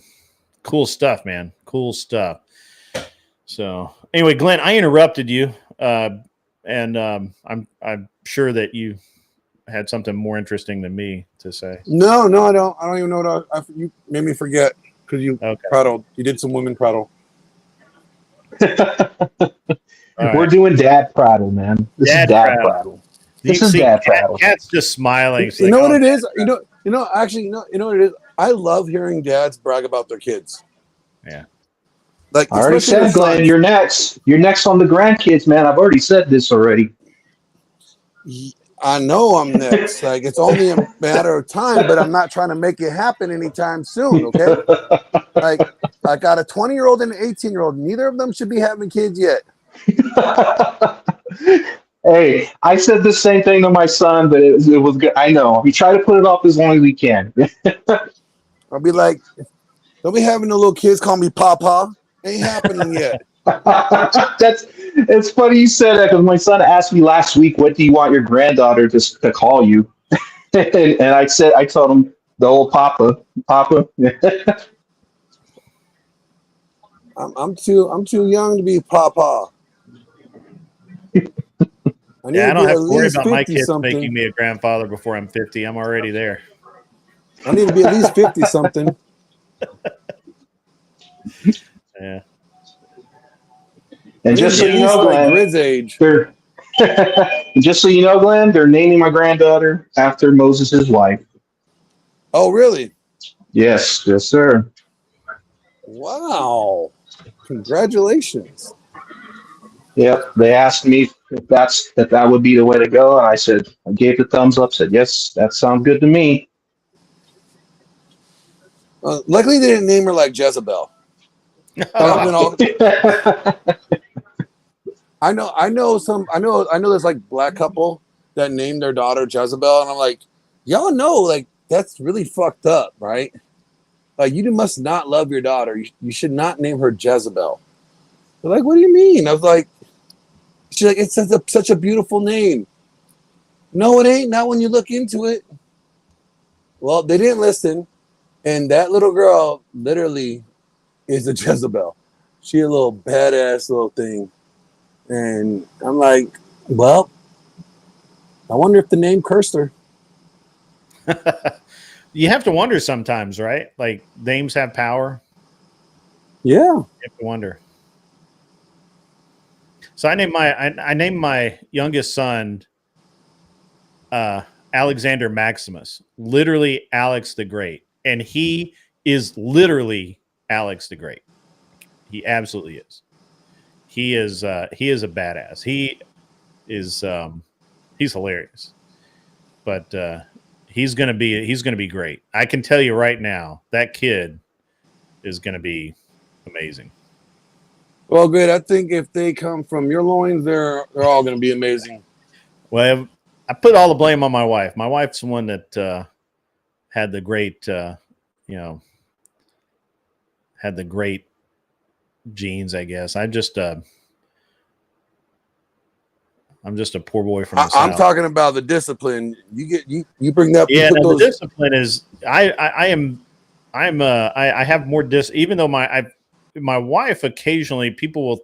Cool stuff, man. Cool stuff. So anyway, Glenn, I interrupted you. And I'm sure that you had something more interesting than me to say. No, I don't. I don't even know what you made me forget because you prattled. You did some women prattle. We're doing dad prattle, man. This is dad prattle. This is dad prattle. Cat's just smiling. You know what it is? You know. Actually, you know what it is. I love hearing dads brag about their kids. Yeah. Like I already said, Glenn, you're next. You're next on the grandkids, man. I've already said this already. I know I'm next. Like it's only a matter of time, but I'm not trying to make it happen anytime soon. Okay. Like I got a 20-year-old and an 18-year-old. Neither of them should be having kids yet. Hey, I said the same thing to my son, but it was good. I know. We try to put it off as long as we can. I'll be like, don't be having the little kids call me Papa. Ain't happening yet. It's funny you said that because my son asked me last week, what do you want your granddaughter to call you? and I told him the old Papa. I'm too young to be Papa. I don't have to worry about my kids making me a grandfather before I'm 50. I'm already there. I need to be at least 50 something. Yeah. And just so you know, Glenn, just so you know, Glenn, they're naming my granddaughter after Moses' wife. Oh, really? Yes, sir. Wow. Congratulations. Yep. They asked me if that would be the way to go. And I said, I gave the thumbs up, said, yes, that sounds good to me. Luckily, they didn't name her like Jezebel. I know there's like black couple that named their daughter Jezebel, and I'm like, y'all know, like that's really fucked up, right? Like you must not love your daughter. You should not name her Jezebel. They're like, what do you mean? I was like, she's like, it's such a beautiful name. No, it ain't. Not when you look into it. Well, they didn't listen, and that little girl literally is a Jezebel. She a little badass little thing. And I'm like, well, I wonder if the name cursed her. You have to wonder sometimes, right? Like names have power. Yeah. You have to wonder. So I named my youngest son Alexander Maximus, literally Alex the Great. And he is literally Alex the Great. He absolutely is. He is a badass. He is he's hilarious. But he's gonna be great. I can tell you right now, that kid is gonna be amazing. Well, good. I think if they come from your loins, they're all gonna be amazing. Well, I put all the blame on my wife. My wife's the one that had the great had the great genes, I guess. I'm just a poor boy from the South. I'm talking about the discipline. You bring that. Yeah, the discipline is. I have more even though my wife occasionally people will.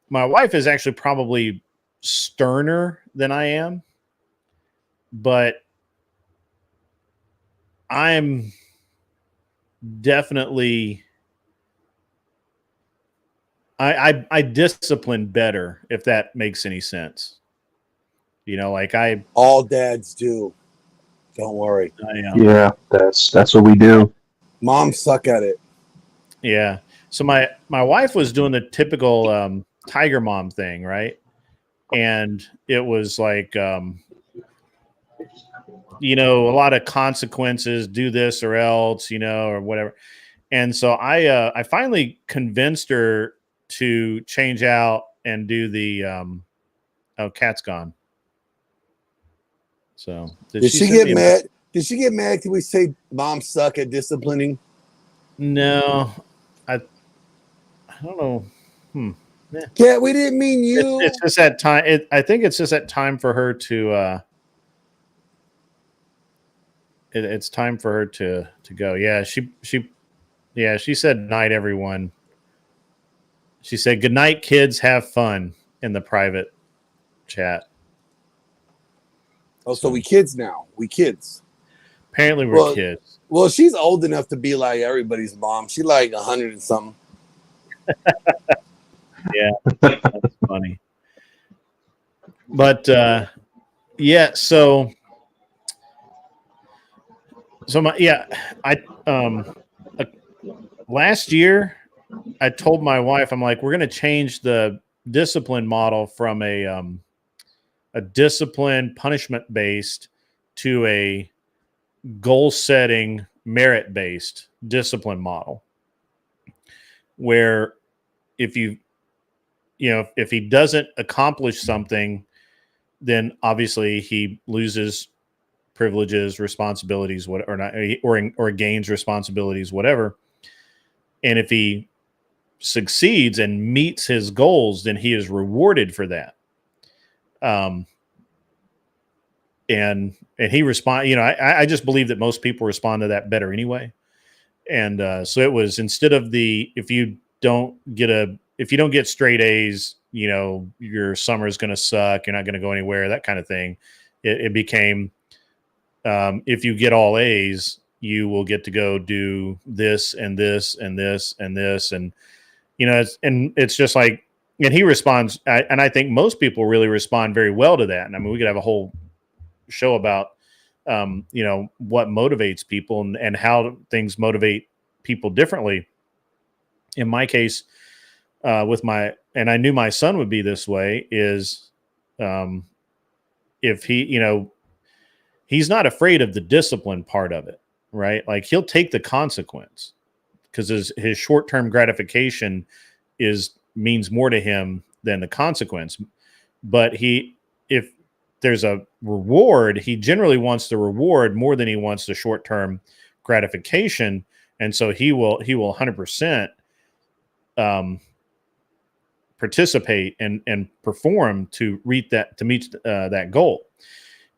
My wife is actually probably sterner than I am, but I'm definitely. I discipline better, if that makes any sense. You know, like all dads do. Don't worry. Yeah, that's what we do. Moms suck at it. Yeah. So my wife was doing the typical tiger mom thing, right? And it was like a lot of consequences, do this or else, or whatever. And so I finally convinced her to change out and do the cat's gone. So did she get mad? Did she get mad? Can we say moms suck at disciplining? No, I don't know. Yeah, we didn't mean you. It's just that time. I think it's just that time for her to it's time for her to go. Yeah, she said night, everyone. She said good night, kids. Have fun in the private chat. Oh, so we kids now. We kids. Apparently, we're kids. Well, she's old enough to be like everybody's mom. She like 100 and something. Yeah, that's funny. But yeah, so last year I told my wife, I'm like, we're going to change the discipline model from a discipline punishment based to a goal setting merit based discipline model, where if if he doesn't accomplish something, then obviously he loses privileges, responsibilities, or gains responsibilities, whatever. And if he succeeds and meets his goals, then he is rewarded for that. And he respond. I just believe that most people respond to that better anyway. And so it was, instead of if you don't get straight A's, your summer is going to suck. You're not going to go anywhere, that kind of thing. It became, if you get all A's, you will get to go do this and this and this and this. And, it's just like, and he responds. And I think most people really respond very well to that. And I mean, we could have a whole show about, what motivates people and how things motivate people differently. In my case, and I knew my son would be this way, is if he's not afraid of the discipline part of it, right? Like, he'll take the consequence because his short-term gratification means more to him than the consequence. But if there's a reward, he generally wants the reward more than he wants the short-term gratification. And so he will 100% participate and perform to meet that goal.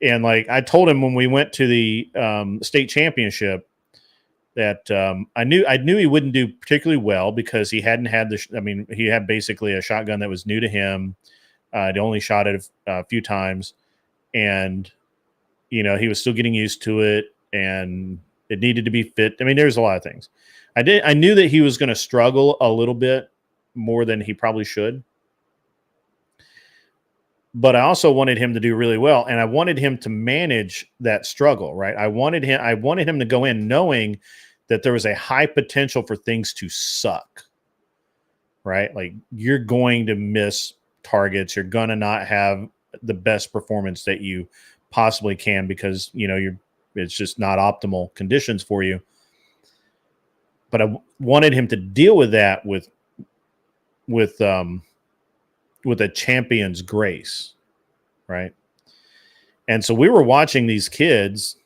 And like I told him when we went to the state championship that I knew he wouldn't do particularly well because he hadn't had he had basically a shotgun that was new to him. He'd only shot it a few times, and he was still getting used to it, and it needed to be fit. I mean, there's a lot of things. I knew that he was going to struggle a little bit more than he probably should. But I also wanted him to do really well, and I wanted him to manage that struggle, right? I wanted him to go in knowing that there was a high potential for things to suck, right? Like, you're going to miss targets, you're going to not have the best performance that you possibly can because it's just not optimal conditions for you. But I wanted him to deal with that with a champion's grace, right? And so we were watching these kids.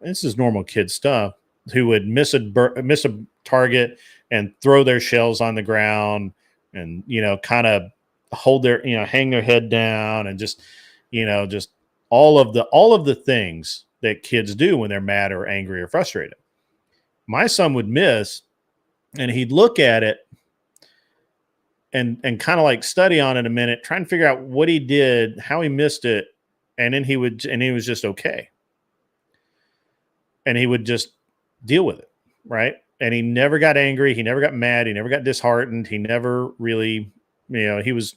This is normal kid stuff, who would miss a target and throw their shells on the ground, and kind of hold their hang their head down, and just all of the things that kids do when they're mad or angry or frustrated. My son would miss, and he'd look at it and kind of like study on it a minute, try and figure out what he did, how he missed it, and then he was just okay. And he would just deal with it, right? And he never got angry, he never got mad, he never got disheartened, he never really, he was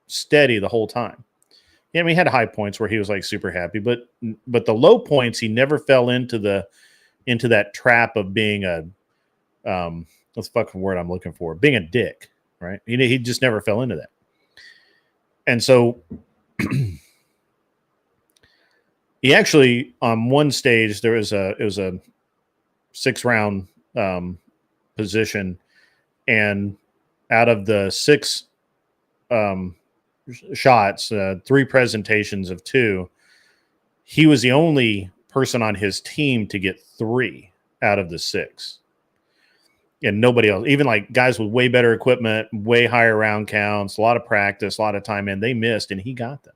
steady the whole time. Yeah, I mean, he had high points where he was like super happy, but the low points, he never fell into that trap of being what's the fucking word I'm looking for? Being a dick, right? He just never fell into that. And so he actually, on one stage, it was a 6-round position, and out of the 6 shots, 3 presentations of 2, he was the only person on his team to get 3 out of the 6. And nobody else, even like guys with way better equipment, way higher round counts, a lot of practice, a lot of time in, they missed, and he got them.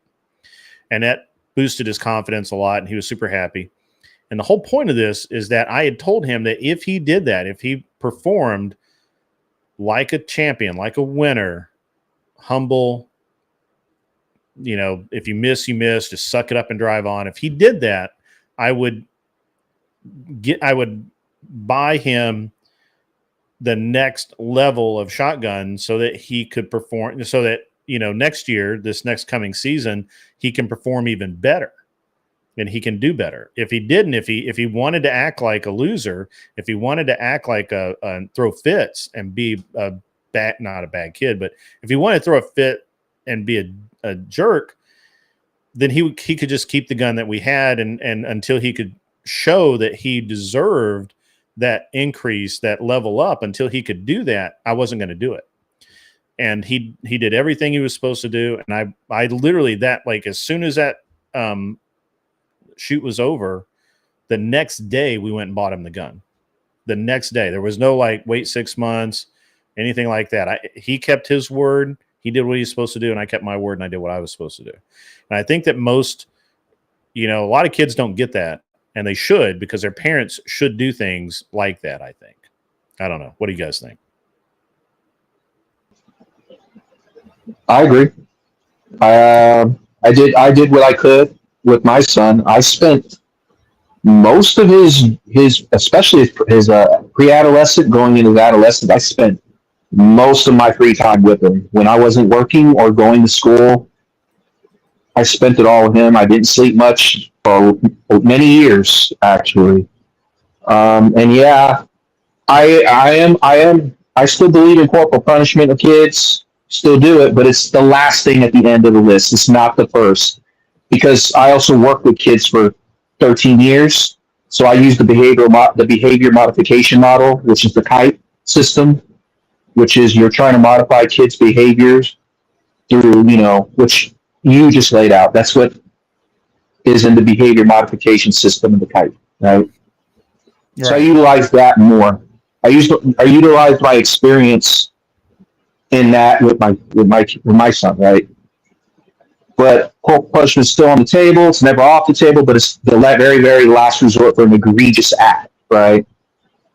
And that boosted his confidence a lot, and he was super happy. And the whole point of this is that I had told him that if he did that, if he performed like a champion, like a winner, humble, if you miss, you miss, just suck it up and drive on. If he did that, I would buy him the next level of shotgun so that he could perform, so that, next year, this next coming season, he can perform even better and he can do better. If he didn't, if he wanted to act like a loser, if he wanted to act like a throw fits and be not a bad kid, but if he wanted to throw a fit and be a jerk, then he could just keep the gun that we had and until he could show that he deserved that increase, that level up. Until he could do that, I wasn't going to do it. And he did everything he was supposed to do. And I literally, that, like, as soon as that shoot was over, the next day we went and bought him the gun. The next day, there was no like wait 6 months, anything like that. He kept his word. He did what he's supposed to do, and I kept my word, and I did what I was supposed to do. And I think that most, a lot of kids don't get that, and they should, because their parents should do things like that, I think. I don't know. What do you guys think? I agree. I did what I could with my son. I spent most of his especially his pre-adolescent going into his adolescence. I spent most of my free time with him. When I wasn't working or going to school, I spent it all with him. I didn't sleep much for many years, actually. And yeah, I still believe in corporal punishment of kids. Still do it, but it's the last thing at the end of the list. It's not the first, because I also worked with kids for 13 years. So I use the behavior modification model, which is the KITE system, which is you're trying to modify kids' behaviors through, which you just laid out. That's what is in the behavior modification system of the KITE, right? So I utilize that more. I utilize my experience in that with my son, right? But corporal punishment is still on the table. It's never off the table, but it's the very, very last resort for an egregious act, right?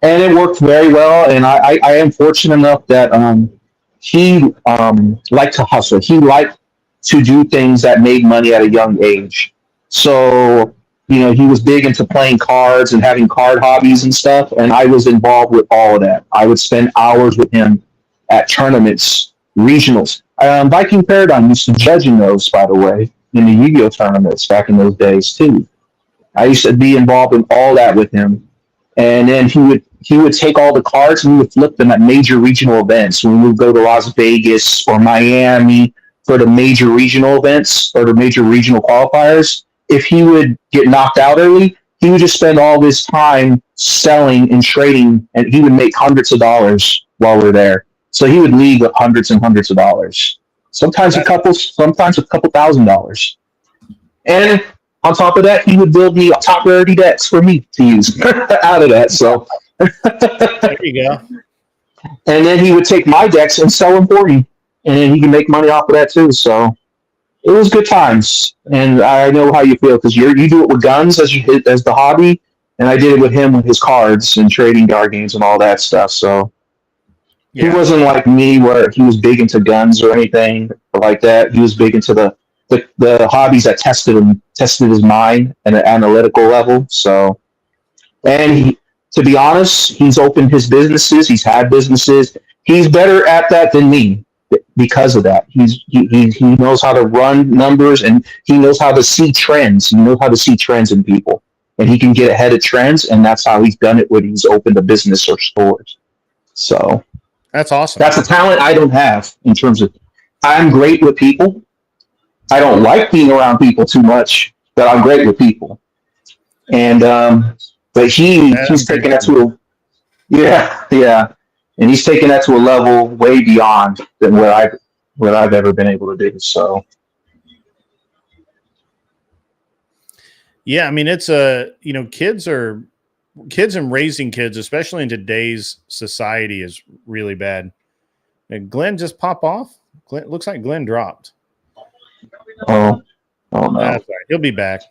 And it worked very well. And I am fortunate enough that he liked to hustle. He liked to do things that made money at a young age. So, he was big into playing cards and having card hobbies and stuff. And I was involved with all of that. I would spend hours with him at tournaments, regionals. Viking Paradigm used to judge in those, by the way, in the Yu-Gi-Oh tournaments back in those days too. I used to be involved in all that with him. And then he would take all the cards and we would flip them at major regional events. When we would go to Las Vegas or Miami for the major regional events or the major regional qualifiers, if he would get knocked out early, he would just spend all this time selling and trading, and he would make hundreds of dollars while we're there. So he would leave with hundreds and hundreds of dollars. Sometimes a couple $1,000. And on top of that, he would build me top rarity decks for me to use out of that. So there you go. And then he would take my decks and sell them for me, and then he can make money off of that too. So it was good times, and I know how you feel because you do it with guns as the hobby, and I did it with him with his cards and trading card games and all that stuff. So. Yeah. He wasn't like me where he was big into guns or anything like that. He was big into the hobbies that tested his mind at an analytical level. So, and to be honest, he's opened his businesses. He's had businesses. He's better at that than me because of that. He knows how to run numbers, and he knows how to see trends. He knows how to see trends in people, and he can get ahead of trends. And that's how he's done it when he's opened a business or stores. So. That's awesome. That's a talent I don't have in terms of I'm great with people. I don't like being around people too much, but I'm great with people. And but he's taking that to and he's taking that to a level way beyond than what I've ever been able to do. So yeah, I mean it's kids and raising kids, especially in today's society, is really bad. And Glenn just pop off. Looks like Glenn dropped. Oh no. That's right. He'll be back.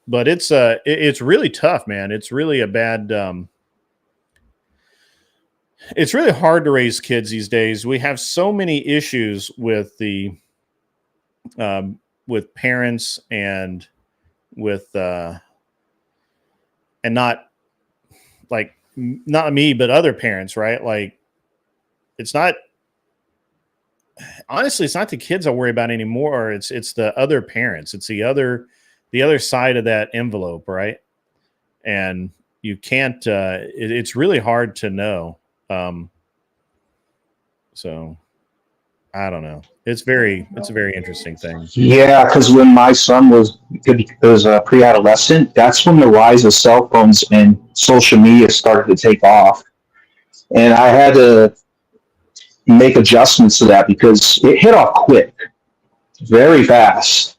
but it's really tough, man. It's really a bad. It's really hard to raise kids these days. We have so many issues with with parents and with and not like not me, but other parents, right? Like it's not honestly, it's not the kids I worry about anymore. It's the other parents. It's the other side of that envelope, right? And you can't. It's really hard to know. So I don't know. It's a very interesting thing. Yeah, because when my son was a pre-adolescent, that's when the rise of cell phones and social media started to take off, and I had to make adjustments to that because it hit off quick, very fast.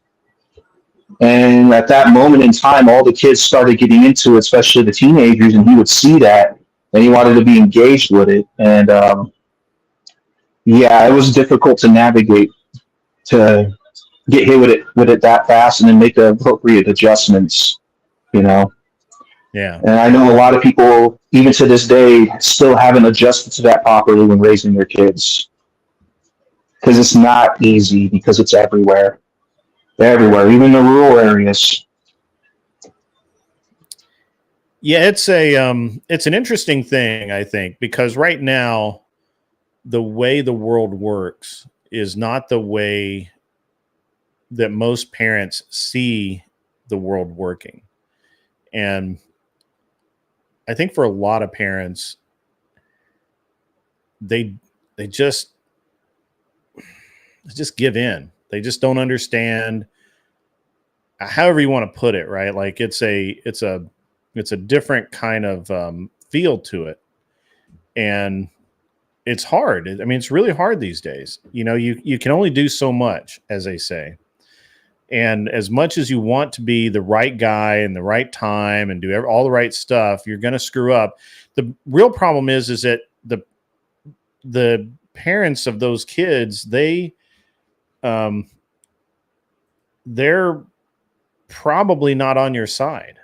And at that moment in time, all the kids started getting into it, especially the teenagers, and he would see that, and he wanted to be engaged with it. And yeah, it was difficult to navigate to get hit with it that fast, and then make the appropriate adjustments. You know. Yeah. And I know a lot of people, even to this day, still haven't adjusted to that properly when raising their kids. Because it's not easy, because it's everywhere. Everywhere, even the rural areas. Yeah, it's an interesting thing, I think, because right now the way the world works is not the way that most parents see the world working. And I think for a lot of parents, they just give in. They just don't understand, however you want to put it, right? Like it's a different kind of feel to it. And it's hard. I mean, it's really hard these days. You know, you can only do so much, as they say. And as much as you want to be the right guy in the right time and do all the right stuff, you're going to screw up. The real problem is that the parents of those kids, they're probably not on your side.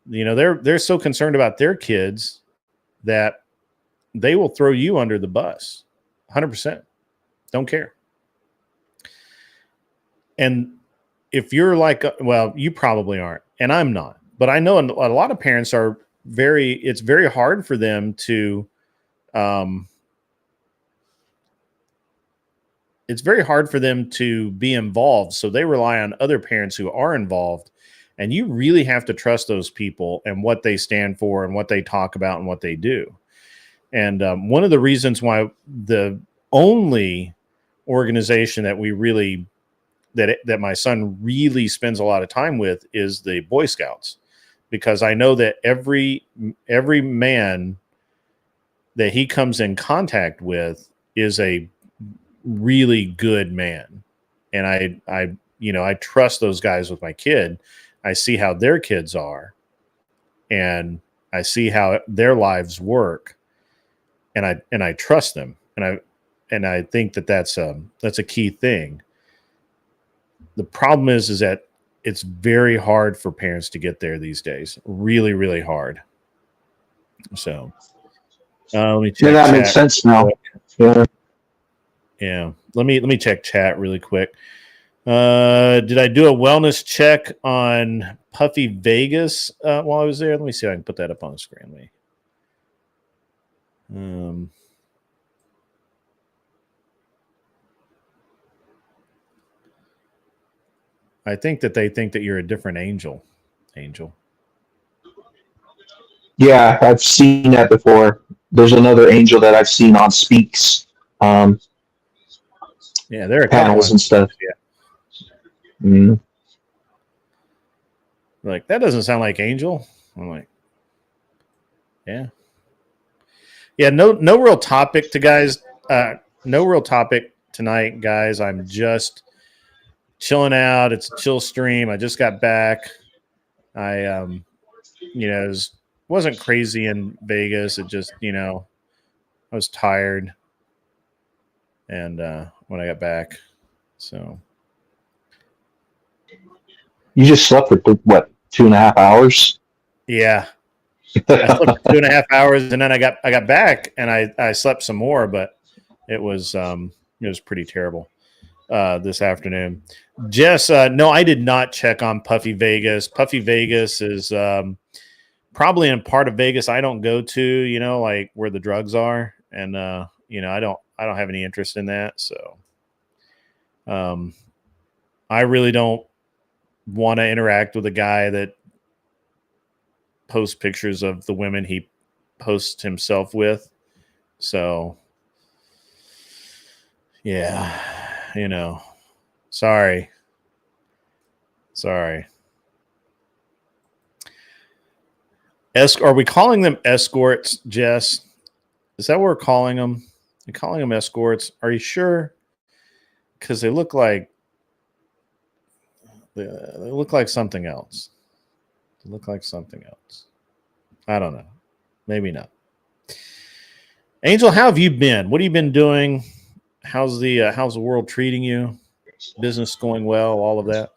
You know, they're so concerned about their kids that they will throw you under the bus. 100%. Don't care. And if you're like, well, you probably aren't, and I'm not, but I know a lot of parents are it's very hard for them to, it's very hard for them to be involved. So they rely on other parents who are involved, and you really have to trust those people and what they stand for and what they talk about and what they do. And one of the reasons why the only organization that we really that my son really spends a lot of time with is the Boy Scouts, because I know that every man that he comes in contact with is a really good man. And I trust those guys with my kid. I see how their kids are, and I see how their lives work, and I trust them. And I think that's a key thing. The problem is that it's very hard for parents to get there these days. Really, really hard. So let me check. Yeah, that makes sense now. Yeah. Let me check chat really quick. Did I do a wellness check on Puffy Vegas while I was there? Let me see if I can put that up on the screen. I think that they think that you're a different angel. Yeah, I've seen that before. There's another angel that I've seen on Speaks. Yeah, there are panels and stuff. Yeah. Mm-hmm. Like, that doesn't sound like Angel. I'm like, yeah. No real topic no real topic tonight, guys. I'm just chilling out. It's a chill stream. I just got back. I wasn't crazy in Vegas. It just, I was tired. And when I got back. So You just slept for what, 2.5 hours? Yeah. I slept for 2.5 hours, and then I got back and I slept some more, but it was pretty terrible this afternoon. Jess, no, I did not check on Puffy Vegas. Puffy Vegas is probably in part of Vegas I don't go to, like where the drugs are, and I don't have any interest in that. So I really don't want to interact with a guy that posts pictures of the women he posts himself with. So yeah, sorry. Are we calling them escorts, Jess? Is that what we're calling them? You're calling them escorts? Are you sure? Because they look like something else. They look like something else. I don't know. Maybe not. Angel, how have you been? What have you been doing? How's the world treating you? Business going well? All of that?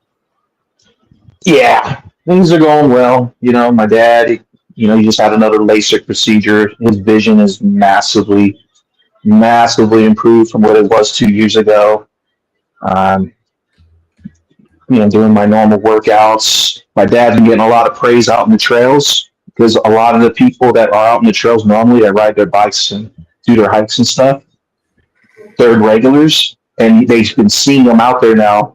Yeah, things are going well. My dad, he just had another LASIK procedure. His vision is massively improved from what it was 2 years ago. Doing my normal workouts. My dad's been getting a lot of praise out in the trails because a lot of the people that are out in the trails normally that ride their bikes and do their hikes and stuff, they're regulars, and they've been seeing them out there now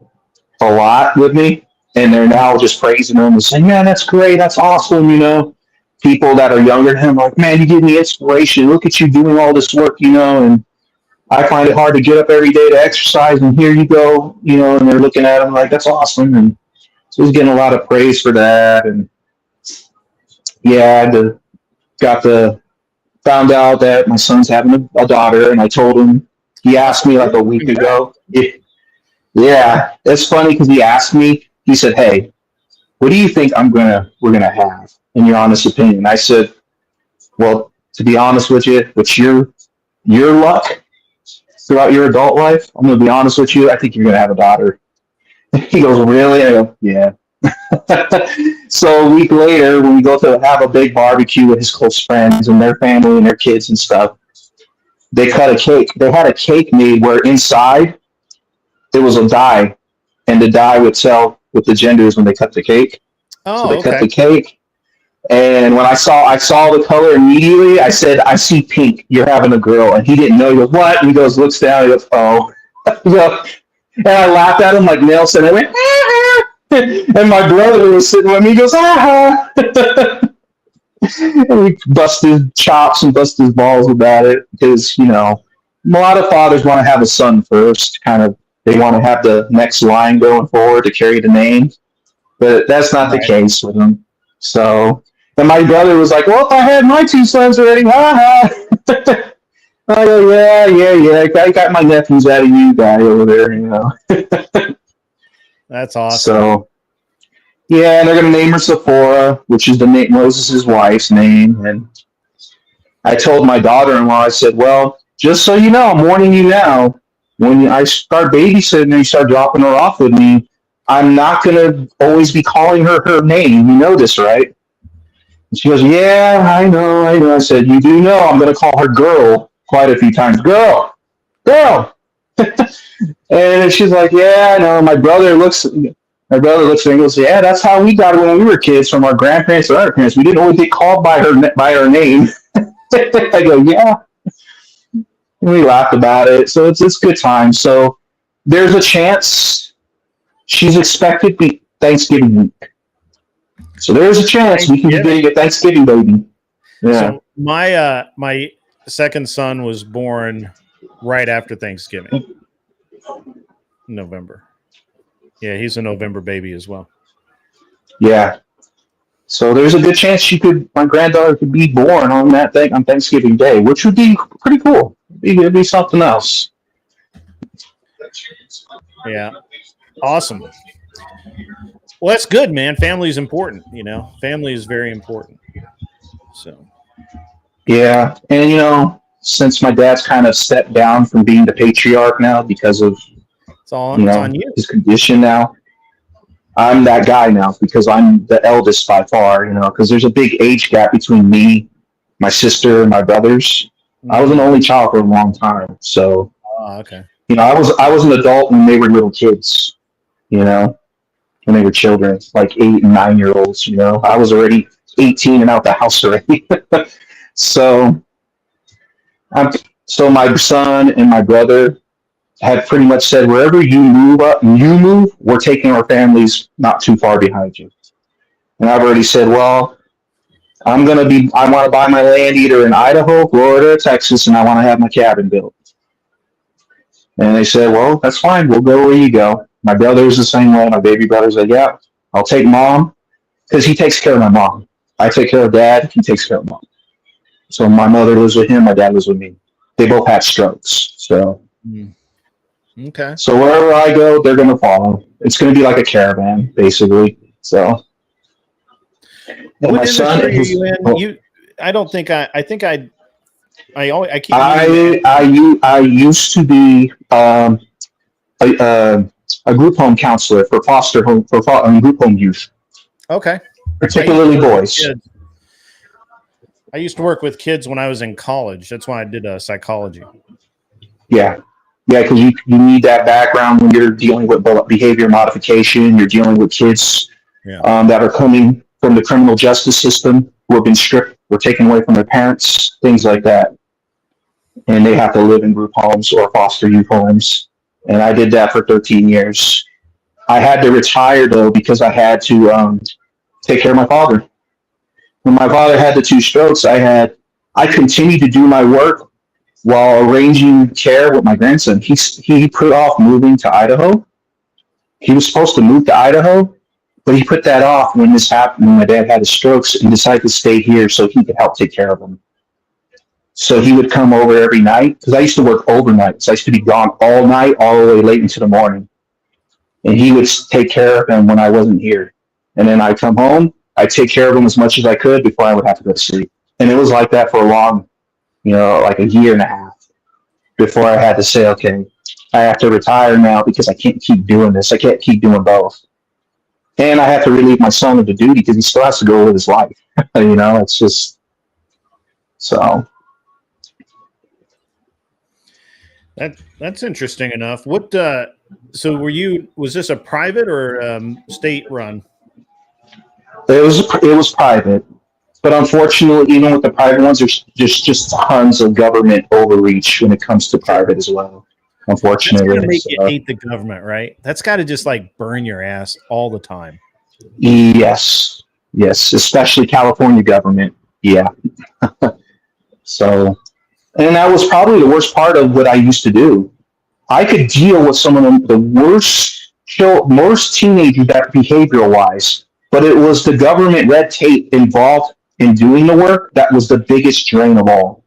a lot with me, and they're now just praising them and saying, "Man, that's great, that's awesome." People that are younger than him, like, "Man, you give me inspiration. Look at you doing all this work," and I find it hard to get up every day to exercise, and here you go, and they're looking at him like, "That's awesome." And so he's getting a lot of praise for that. And yeah, found out that my son's having a daughter, and I told him. He asked me like a week ago. Yeah, it's funny because he asked me. He said, "Hey, what do you think we're gonna have in your honest opinion?" I said, "Well, to be honest with you, with your luck throughout your adult life, I'm gonna be honest with you. I think you're gonna have a daughter." He goes, "Really?" I go, "Yeah." So a week later, when we go to have a big barbecue with his close friends and their family and their kids and stuff, they cut a cake. They had a cake made where inside there was a die, and the die would tell what the gender is when they cut the cake. Oh, so they cut the cake, and when I saw the color immediately, I said, "I see pink. You're having a girl." And he didn't know. He goes, "What?" And he goes, looks down. He goes, "Oh." And I laughed at him like Nelson. I went, "Ah!" And my brother was sitting with me. He goes, "Ah!" And we bust his chops and bust his balls about it because, a lot of fathers want to have a son first. They want to have the next line going forward to carry the name. But that's not the case with him. So, and my brother was like, "Well, if I had my 2 sons already, ha ha." I go, yeah. I got my nephews out of you guy over there, That's awesome. So, yeah, and they're going to name her Sephora, which is Moses' wife's name. And I told my daughter-in-law, I said, "Well, just so you know, I'm warning you now, when I start babysitting and you start dropping her off with me, I'm not going to always be calling her name. You know this, right?" And she goes, "Yeah, I know. I said, "You do know I'm going to call her girl quite a few times. Girl. And she's like, "Yeah, I know." My brother looks at me and goes, "Yeah, that's how we got it when we were kids from our grandparents or our parents. We didn't always get called by her name." I go, "Yeah." And we laughed about it. So it's good time. So there's a chance she's expected to be Thanksgiving week. So there's a chance we can be getting a Thanksgiving baby. Yeah. So my second son was born right after Thanksgiving. November. Yeah, he's a November baby as well. Yeah. So there's a good chance my granddaughter could be born on on Thanksgiving Day, which would be pretty cool. It'd be something else. Yeah. Awesome. Well, that's good, man. Family is important, Family is very important. So. Yeah. And, since my dad's kind of stepped down from being the patriarch now because of it's on you. His condition now, I'm that guy now because I'm the eldest by far, you know, because there's a big age gap between me, my sister, and my brothers. I was an only child for a long time. So, Okay. you know, I was an adult when they were little kids, you know, when they were children, like 8 and 9 year olds, you know. I was already 18 and out the house already. so I'm so my son and my brother have pretty much said wherever you move, we're taking our families not too far behind you. And I've already said, well, I want to buy my land either in Idaho, Florida, or Texas, and I want to have my cabin built. And they said, well, that's fine. We'll go where you go. My brother's the same way. My baby brother's like, yeah, I'll take mom because he takes care of my mom. I take care of dad. He takes care of mom. So my mother lives with him. My dad lives with me. They both had strokes. So, okay. So wherever I go, they're going to follow. It's going to be like a caravan, basically. So. What industry are you in? I don't think I think I keep. I used to be a group home counselor for foster home group home youth. Okay. Particularly boys. I used to work with kids when I was in college. That's why I did psychology. Yeah. Yeah, because you need that background when you're dealing with behavior modification. You're dealing with kids that are coming from the criminal justice system who have been stripped or taken away from their parents, things like that. And they have to live in group homes or foster youth homes. And I did that for 13 years. I had to retire, though, because I had to take care of my father. When my father had the 2 strokes, I continued to do my work while arranging care with my grandson. He put off moving to Idaho. He was supposed to move to Idaho, but he put that off when this happened, when my dad had his strokes, and decided to stay here so he could help take care of him. So he would come over every night, because I used to work overnight. So I used to be gone all night, all the way late into the morning. And he would take care of him when I wasn't here. And then I'd come home, I'd take care of him as much as I could before I would have to go to sleep. And it was like that for a long, like a year and a half before I had to say, okay, I have to retire now because I can't keep doing this. I can't keep doing both. And I have to relieve my son of the duty because he still has to go live his life. It's just so. That's interesting enough. What? So was this a private or state run? It was private, but unfortunately, even with the private ones, there's just tons of government overreach when it comes to private as well. Unfortunately, that's gonna make you hate the government, right? That's got to just like burn your ass all the time. Yes, especially California government. Yeah. So, and that was probably the worst part of what I used to do. I could deal with some of the worst teenagers that behavioral wise, but it was the government red tape involved in doing the work that was the biggest drain of all.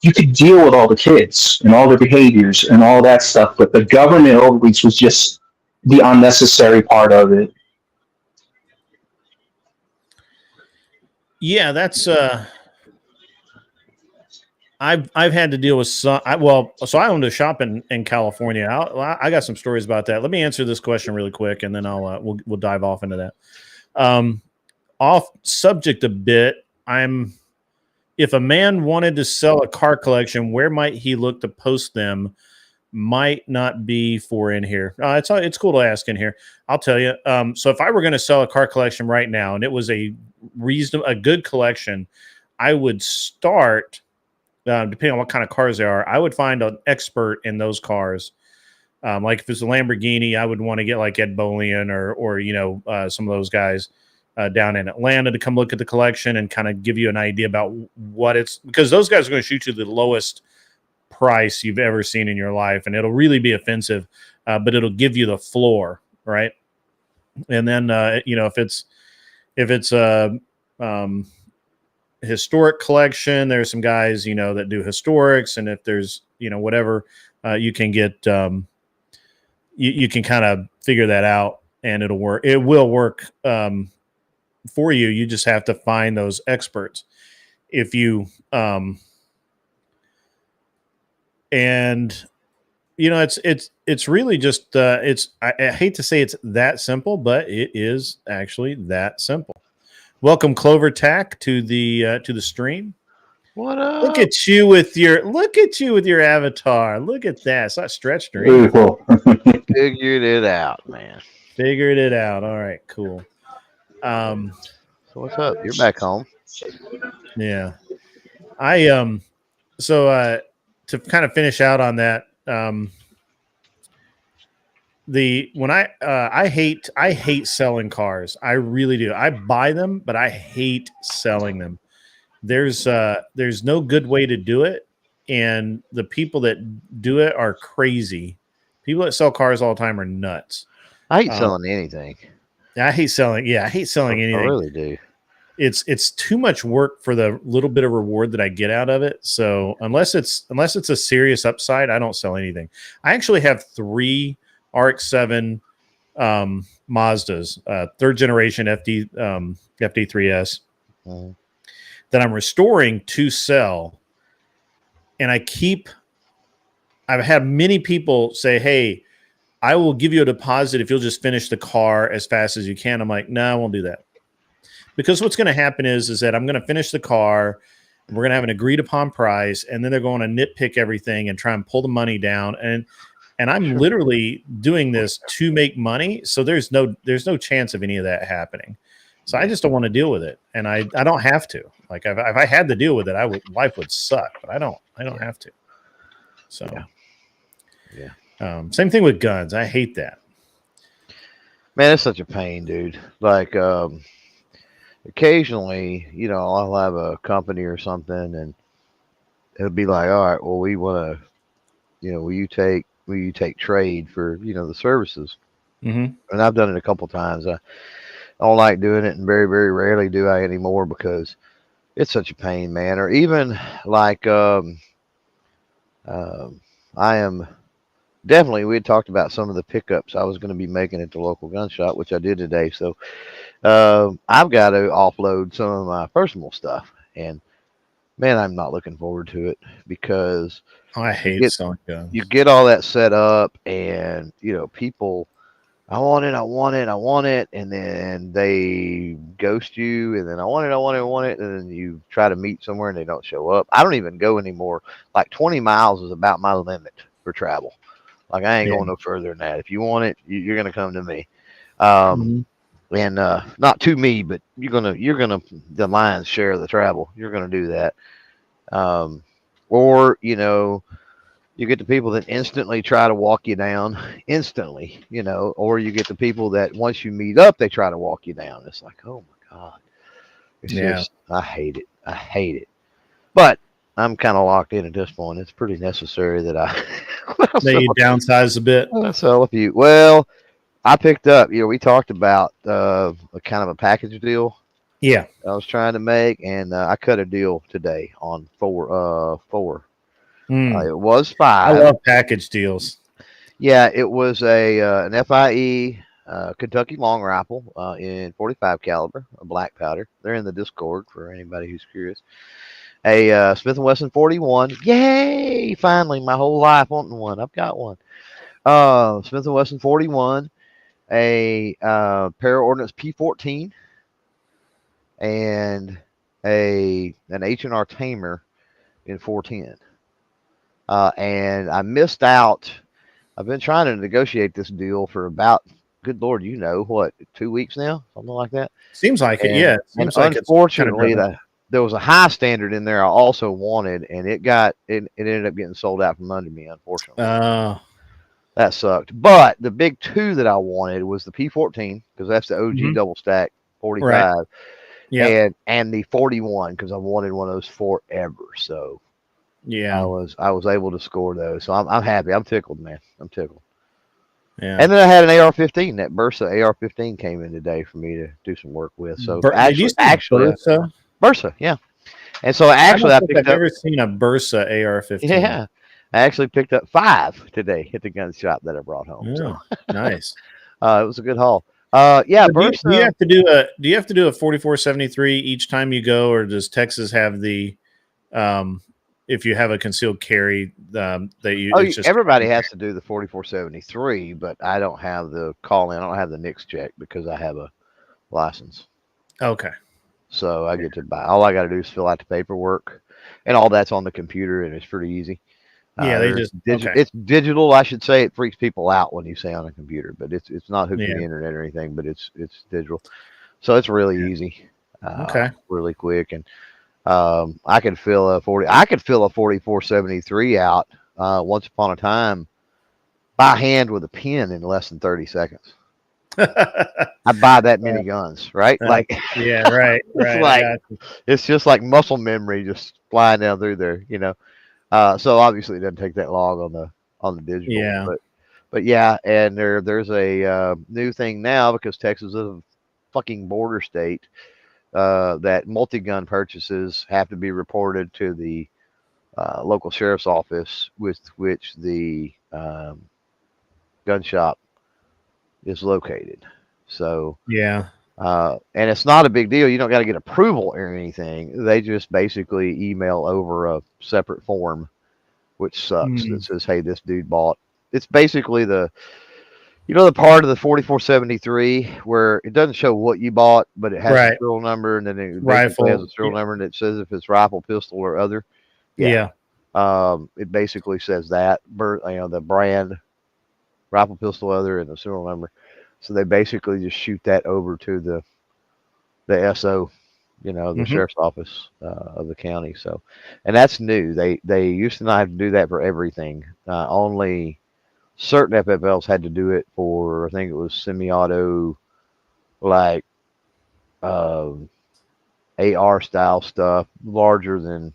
You could deal with all the kids and all their behaviors and all that stuff, but the government overreach was just the unnecessary part of it. Yeah, that's I've had to deal with some. So I owned a shop in California. I got some stories about that. Let me answer this question really quick, and then we'll dive off into that. Off subject a bit. If a man wanted to sell a car collection, where might he look to post them? Might not be for in here. It's cool to ask in here. I'll tell you. So if I were going to sell a car collection right now, and it was a good collection, I would start. Depending on what kind of cars they are, I would find an expert in those cars. Like if it's a Lamborghini, I would want to get like Ed Bolian or some of those guys down in Atlanta to come look at the collection and kind of give you an idea about what it's, because those guys are going to shoot you the lowest price you've ever seen in your life, and it'll really be offensive, but it'll give you the floor, right? And then if it's a historic collection, there's some guys that do historics, and if there's whatever, you can get you can kind of figure that out, and it will work for you. You just have to find those experts. If you and it's really just I hate to say it's that simple, but it is actually that simple. Welcome Clover Tack to the stream. What up? Look at you with your avatar. Look at that. It's not stretched or Really anything. cool. Figured it out, man. Figured it out. All right, cool. So what's up? You're back home. Yeah. So to kind of finish out on that, I hate selling cars. I really do. I buy them, but I hate selling them. There's no good way to do it, and the people that do it are crazy. People that sell cars all the time are nuts. I hate selling anything. I hate selling. Yeah, I hate selling anything. I really do. It's too much work for the little bit of reward that I get out of it. So unless it's a serious upside, I don't sell anything. I actually have 3 RX-7 Mazdas, third generation FD3S that I'm restoring to sell. And I've had many people say, "Hey, I will give you a deposit if you'll just finish the car as fast as you can." I'm like, "No, I won't do that." Because what's going to happen is that I'm going to finish the car, and we're going to have an agreed upon price, and then they're going to nitpick everything and try and pull the money down. And I'm literally doing this to make money, so there's no chance of any of that happening. So I just don't want to deal with it, and I don't have to. Like if I had to deal with it, life would suck, but I don't have to. So yeah. Same thing with guns. I hate that. Man, it's such a pain, dude. Like occasionally, I'll have a company or something, and it'll be like, all right, well, we want to, will you take trade for, the services? Mm-hmm. And I've done it a couple times. I don't like doing it, and very, very rarely do I anymore because it's such a pain, man. Or even like, I am definitely, we had talked about some of the pickups I was going to be making at the local gun shop, which I did today. So I've got to offload some of my personal stuff, and man, I'm not looking forward to it because I hate selling guns. You get all that set up, and people, I want it, and then they ghost you, and then I want it, and then you try to meet somewhere and they don't show up. I don't even go anymore. Like 20 miles is about my limit for travel. Like I ain't going no further than that. If you want it, you're gonna come to me. And not to me, but you're gonna the lion's share of the travel. You're gonna do that. Or you get the people that instantly try to walk you down instantly, or you get the people that once you meet up, they try to walk you down. It's like, oh my God. It's just, I hate it. But I'm kind of locked in at this point. It's pretty necessary that I you downsize a bit. That's all of you. Well, I picked up, we talked about a kind of a package deal. Yeah. I was trying to make, and I cut a deal today on 4. It was 5. I love package deals. Yeah, it was an FIE Kentucky long rifle in 45 caliber, a black powder. They're in the Discord for anybody who's curious. A Smith & Wesson 41. Yay! Finally, my whole life wanting one. I've got one. Smith & Wesson 41. A Para-Ordnance P14. And an H&R Tamer in 410. And I missed out. I've been trying to negotiate this deal for about, good Lord, 2 weeks now, something like that. Seems like it, yeah. And unfortunately, there was a high standard in there I also wanted, and it ended up getting sold out from under me, unfortunately. That sucked. But the big 2 that I wanted was the P14, because that's the OG double stack 45. Right. Yeah. And the 41, because I wanted one of those forever. So yeah, I was able to score those. So I'm happy. I'm tickled, man. I'm tickled. Yeah. And then I had an AR-15. That Bursa AR-15 came in today for me to do some work with. So actually, Bursa, yeah. And so actually, I've never seen a Bursa AR-15. Yeah, I actually picked up 5 today at the gun shop that I brought home. Yeah, so. Nice. It was a good haul. Yeah, Bursa, do you have to do a 4473 each time you go, or does Texas have the if you have a concealed carry, that you Oh, it's just everybody has to do the 4473, but I don't have the call in. I don't have the NICS check because I have a license. okay. So I get to buy. All I got to do is fill out the paperwork, and all that's on the computer, and it's pretty easy. Yeah, they just okay. It's digital. I should say it freaks people out when you say on a computer, but it's not hooked to the internet or anything. But it's digital, so it's really easy. Okay, really quick, and I could fill a 4473 out once upon a time by hand with a pen in less than 30 seconds. I buy that many guns, right? Like, yeah, right. It's just like muscle memory, just flying down through there, you know. So obviously it doesn't take that long on the digital. Yeah. But yeah, and there's a new thing now because Texas is a fucking border state that multi-gun purchases have to be reported to the local sheriff's office with which the gun shop is located. So yeah. And it's not a big deal. You don't got to get approval or anything. They just basically email over a separate form, which sucks. That says, "Hey, this dude bought." It's basically the part of the 4473 where it doesn't show what you bought, but it has a serial number, and then it basically has a serial number, and it says if it's rifle, pistol, or other. Yeah. It basically says that, the brand, rifle, pistol, other, and the serial number. So they basically just shoot that over to the SO, the sheriff's office of the county. So, and that's new. They used to not have to do that for everything. Only certain FFLs had to do it for, I think it was semi-auto, like AR style stuff, larger than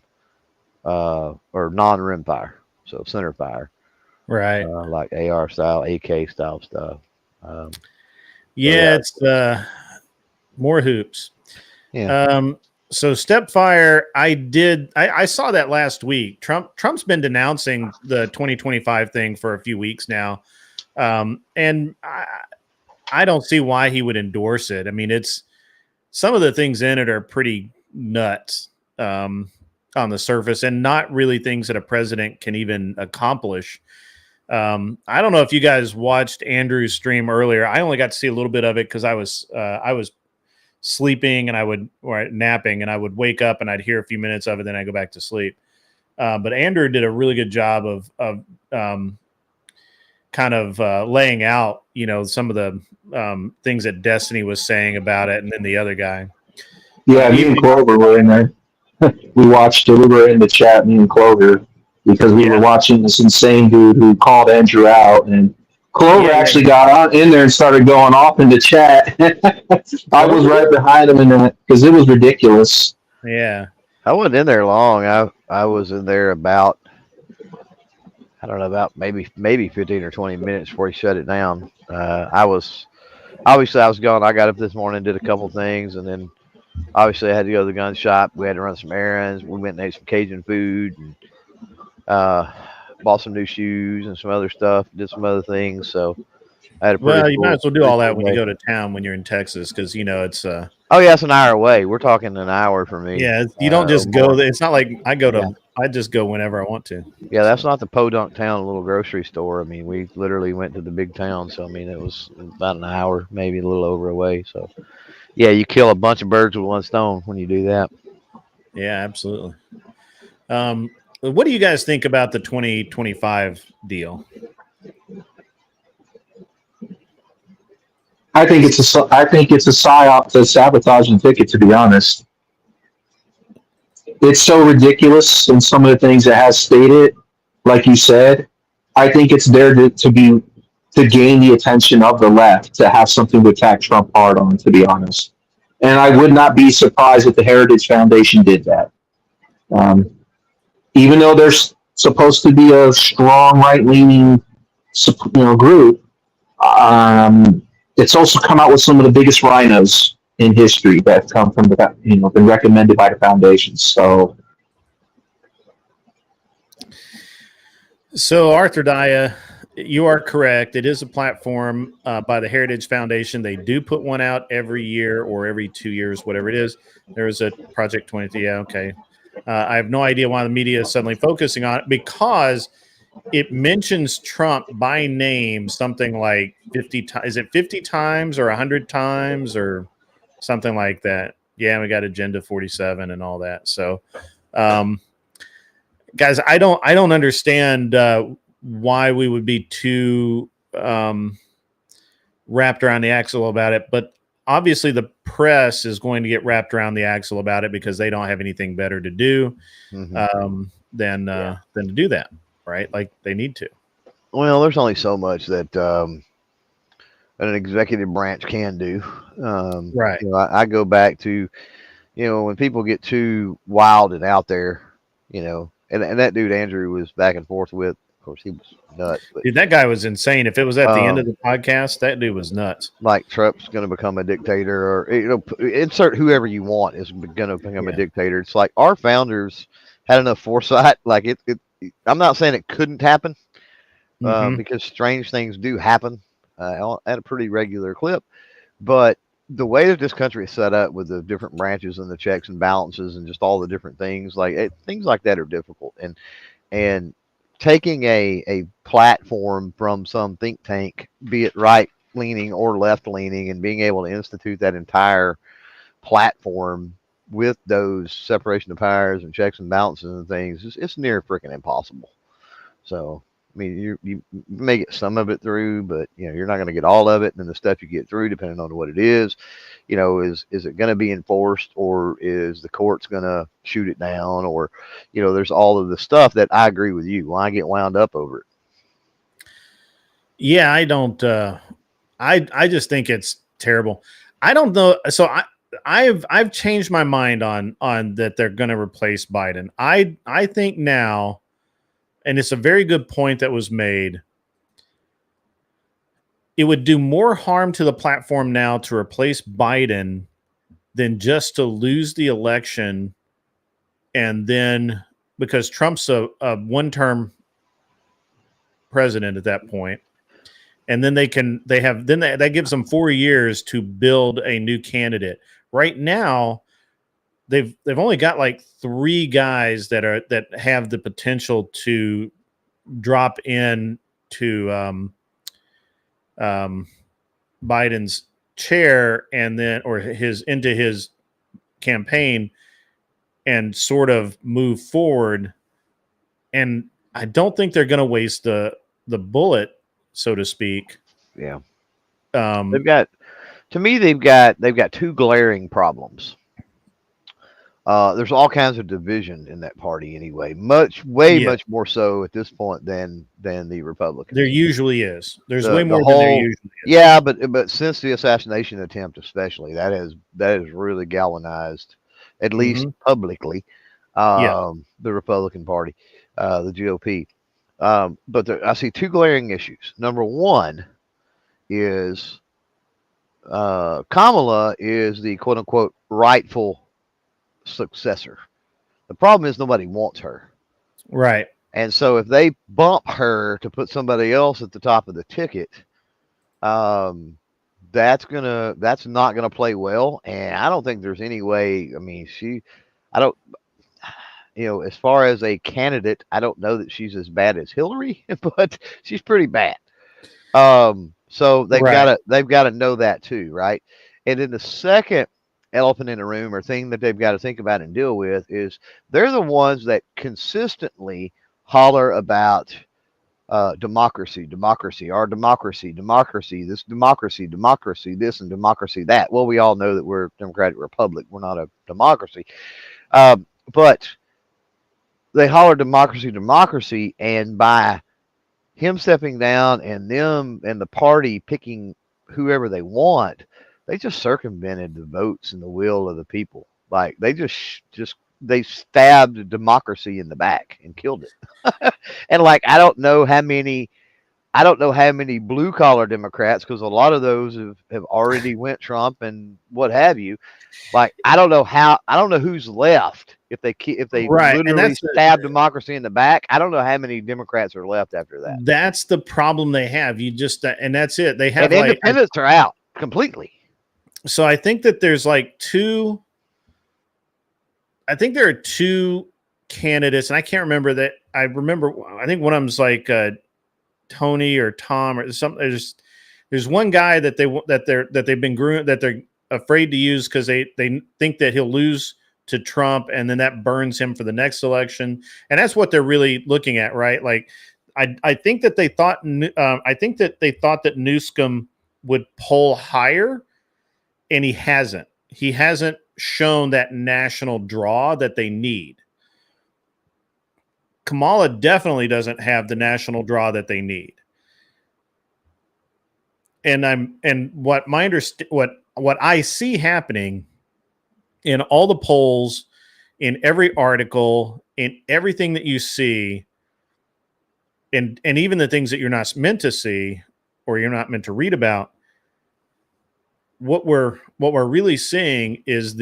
or non-rimfire, so center fire, right? Like AR style, AK style stuff. It's more hoops. Yeah. So Stepfire, I saw that last week. Trump's been denouncing the 2025 thing for a few weeks now. And I don't see why he would endorse it. I mean, it's some of the things in it are pretty nuts on the surface and not really things that a president can even accomplish. I don't know if you guys watched Andrew's stream earlier. I only got to see a little bit of it because I was sleeping or napping, and I would wake up and I'd hear a few minutes of it, then I go back to sleep. But Andrew did a really good job of kind of laying out, some of the things that Destiny was saying about it, and then the other guy. Yeah, me and Clover were in there. We watched it. We were in the chat, me and Clover, because we were watching this insane dude who called Andrew out, and Clover actually got on in there and started going off in the chat. I was right behind him in that because it was ridiculous. Yeah, I wasn't in there long. I was in there about, I don't know, about maybe 15 or 20 minutes before he shut it down. I was gone. I got up this morning, did a couple things, and then obviously I had to go to the gun shop. We had to run some errands. We went and ate some Cajun food, and bought some new shoes and some other stuff, did some other things. So I had a pretty you might as well do all that when you go to town when you're in Texas, because it's oh yeah, it's an hour away. We're talking an hour for me. Yeah, you don't just go there. It's not like I just go whenever I want to. Yeah, that's not the podunk town little grocery store. I mean, we literally went to the big town, so I mean it was about an hour, maybe a little over away. So yeah, you kill a bunch of birds with one stone when you do that. Yeah, absolutely. What do you guys think about the 2025 deal? I think it's a psyop to sabotage the ticket. To be honest, it's so ridiculous in some of the things it has stated. Like you said, I think it's there to gain the attention of the left, to have something to attack Trump hard on. To be honest, and I would not be surprised if the Heritage Foundation did that. Even though there's supposed to be a strong right-leaning, group, it's also come out with some of the biggest rhinos in history that have come from been recommended by the foundations. So Arthur Daya, you are correct. It is a platform by the Heritage Foundation. They do put one out every year or every 2 years, whatever it is. There is a Project 20. Yeah, okay. I have no idea why the media is suddenly focusing on it, because it mentions Trump by name something like 50 times. Is it 50 times or 100 times or something like that? Yeah, we got Agenda 47 and all that. So, guys, I don't understand why we would be too wrapped around the axle about it, but obviously the press is going to get wrapped around the axle about it because they don't have anything better to do than to do that, right? Like they need to. Well, there's only so much that an executive branch can do. Right. You know, I go back to, you know, when people get too wild and out there, you know, and that dude Andrew was back and forth with. Of course, he was nuts. But, dude, that guy was insane. If it was at the end of the podcast, that dude was nuts. Like Trump's going to become a dictator, or, you know, insert whoever you want is going to become a dictator. It's like our founders had enough foresight. Like I'm not saying it couldn't happen, because strange things do happen at a pretty regular clip. But the way that this country is set up with the different branches and the checks and balances and just all the different things, things like that are difficult. And taking a platform from some think tank, be it right leaning or left leaning, and being able to institute that entire platform with those separation of powers and checks and balances and things, it's near freaking impossible. So, I mean, you may get some of it through, but you know, you're not going to get all of it. And then the stuff you get through, depending on what it is, you know, is it going to be enforced, or is the courts going to shoot it down? Or, you know, there's all of the stuff that I agree with you. Why get wound up over it? Yeah, I don't. I just think it's terrible. I don't know. So I've changed my mind on that they're going to replace Biden. I think now. And it's a very good point that was made. It would do more harm to the platform now to replace Biden than just to lose the election. And then, because Trump's a one-term president at that point, and then that gives them 4 years to build a new candidate. Right now, they've only got like 3 guys that have the potential to drop in to Biden's chair, and then into his campaign, and sort of move forward. And I don't think they're going to waste the bullet, so to speak. Yeah. They've got 2 glaring problems. There's all kinds of division in that party anyway, much more so at this point than the Republicans. There usually is. There's way more than there usually is. Yeah, but since the assassination attempt, especially, that has really galvanized, at least publicly, the Republican Party, the GOP. But I see 2 glaring issues. Number one is Kamala is the quote unquote rightful successor. The problem is nobody wants her, right? And so if they bump her to put somebody else at the top of the ticket, that's not gonna play well. And I don't think there's any way. I mean, as far as a candidate, I don't know that she's as bad as Hillary, but she's pretty bad. So they've got to know that too, right? And then the second elephant in the room, or thing that they've got to think about and deal with, is they're the ones that consistently holler about democracy, our democracy, this and democracy that. Well, we all know that we're a democratic republic. We're not a democracy. But they holler democracy, and by him stepping down and them and the party picking whoever they want, they just circumvented the votes and the will of the people. Like they they stabbed democracy in the back and killed it. And like, I don't know how many blue collar Democrats, because a lot of those have already went Trump and what have you. Like, I don't know who's left if they literally stab democracy in the back. I don't know how many Democrats are left after that. That's the problem they have. You just and that's it. They have independents are out completely. So I think that there's like 2. I think there are two candidates, and I can't remember that. I think one of them's like Tony or Tom or something. There's one guy that they've been growing, that they're afraid to use because they think that he'll lose to Trump, and then that burns him for the next election. And that's what they're really looking at, right? Like, I think that they thought that Newsom would poll higher, and he hasn't. He hasn't shown that national draw that they need. Kamala definitely doesn't have the national draw that they need. And what I see happening in all the polls, in every article, in everything that you see, and even the things that you're not meant to see or you're not meant to read about, what we're really seeing is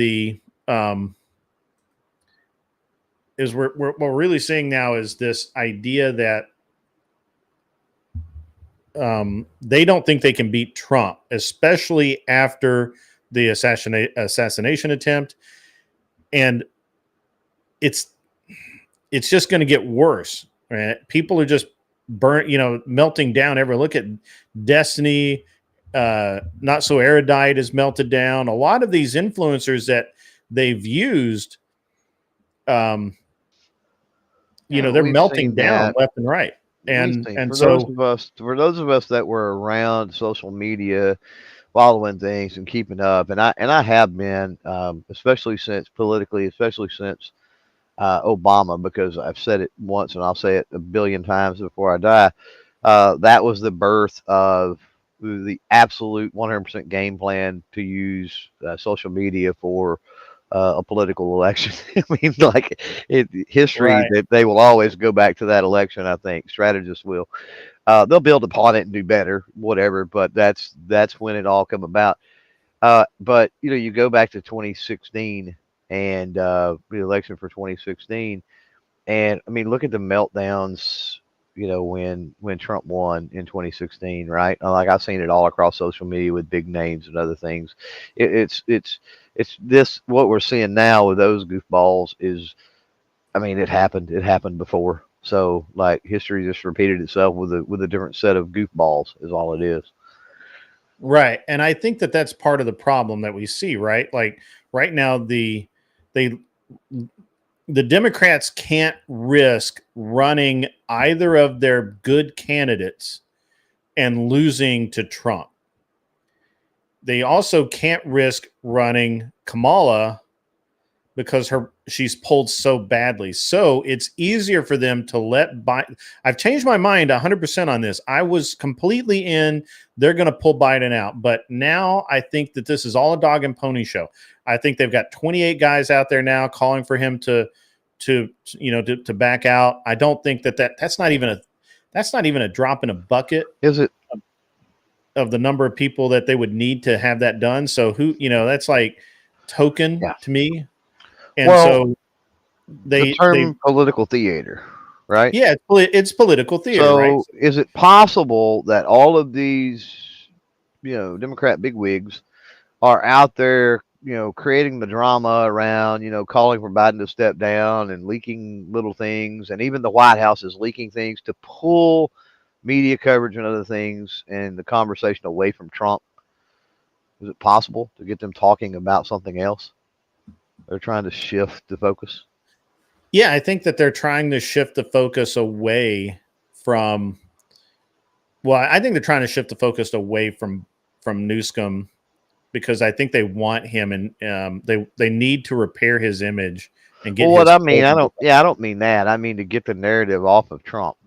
what we're really seeing now is this idea that they don't think they can beat Trump, especially after the assassination attempt, and it's just going to get worse. Right? People are just melting down. Look at Destiny. Not So Erudite is melted down. A lot of these influencers that they've used, they're melting down left and right. And for those of us that were around social media, following things and keeping up, and I have been, especially since Obama, because I've said it once and I'll say it a billion times before I die. That was the birth of the absolute 100% game plan to use social media for a political election. I mean, like history, right. That they will always go back to that election. I think strategists will. They'll build upon it and do better, whatever. But that's when it all come about. But you go back to 2016 and the election for 2016, and I mean, look at the meltdowns. When Trump won in 2016, right? Like, I've seen it all across social media with big names and other things. It's this, what we're seeing now with those goofballs is, I mean, it happened before. So like history just repeated itself with a different set of goofballs is all it is. Right. And I think that that's part of the problem that we see, right? Like right now, the Democrats can't risk running either of their good candidates and losing to Trump. They also can't risk running Kamala because she's polled so badly. So it's easier for them to let Biden. I've changed my mind 100% on this. I was completely in, they're going to pull Biden out. But now I think that this is all a dog and pony show. I think they've got 28 guys out there now calling for him to back out. I don't think that's not even a drop in a bucket. Is it? Of the number of people that they would need to have that done. So that's like token to me. And so the term political theater, right? Yeah, it's political theater. So right? Is it possible that all of these, Democrat bigwigs are out there, creating the drama around, calling for Biden to step down and leaking little things, and even the White House is leaking things to pull media coverage and other things and the conversation away from Trump? Is it possible to get them talking about something else? They're trying to shift the focus. Yeah, I think that they're trying to shift the focus away from. Well, I think they're trying to shift the focus away from Newsom, because I think they want him, and they need to repair his image and get. Well, what I mean, I don't mean that. I mean to get the narrative off of Trump.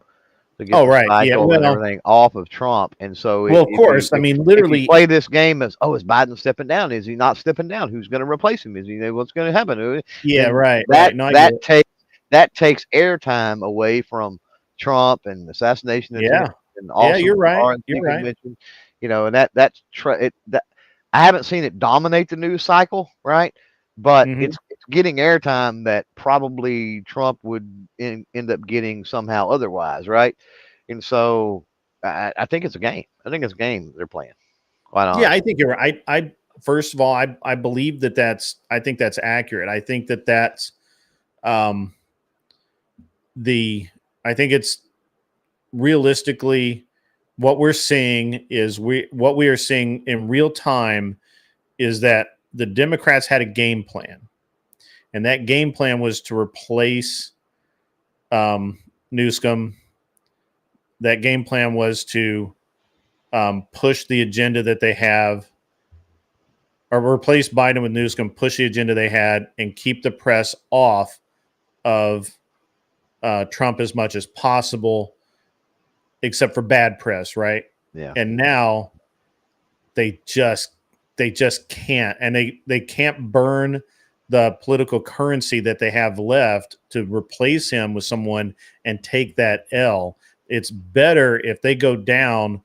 To get and everything off of Trump. And so, of course, literally, if you play this game as, is Biden stepping down? Is he not stepping down? Who's going to replace him? Is he? What's going to happen? Yeah, and right. That takes airtime away from Trump and assassination. And also you're right. You're right. Mentioned, and that I haven't seen it dominate the news cycle, right? But it's getting airtime that probably Trump would end up getting somehow otherwise, right? And so I think it's a game. I think it's a game they're playing. Why not? Yeah, I think you're right. First of all, I believe that's accurate. I think that's I think it's realistically what we're seeing is what we are seeing in real time is that the Democrats had a game plan, and that game plan was to replace Newsom. That game plan was to push the agenda that they have, or replace Biden with Newsom, push the agenda they had, and keep the press off of Trump as much as possible, except for bad press, right? Yeah. And now they just can't, and they can't burn the political currency that they have left to replace him with someone and take that L. It's better if they go down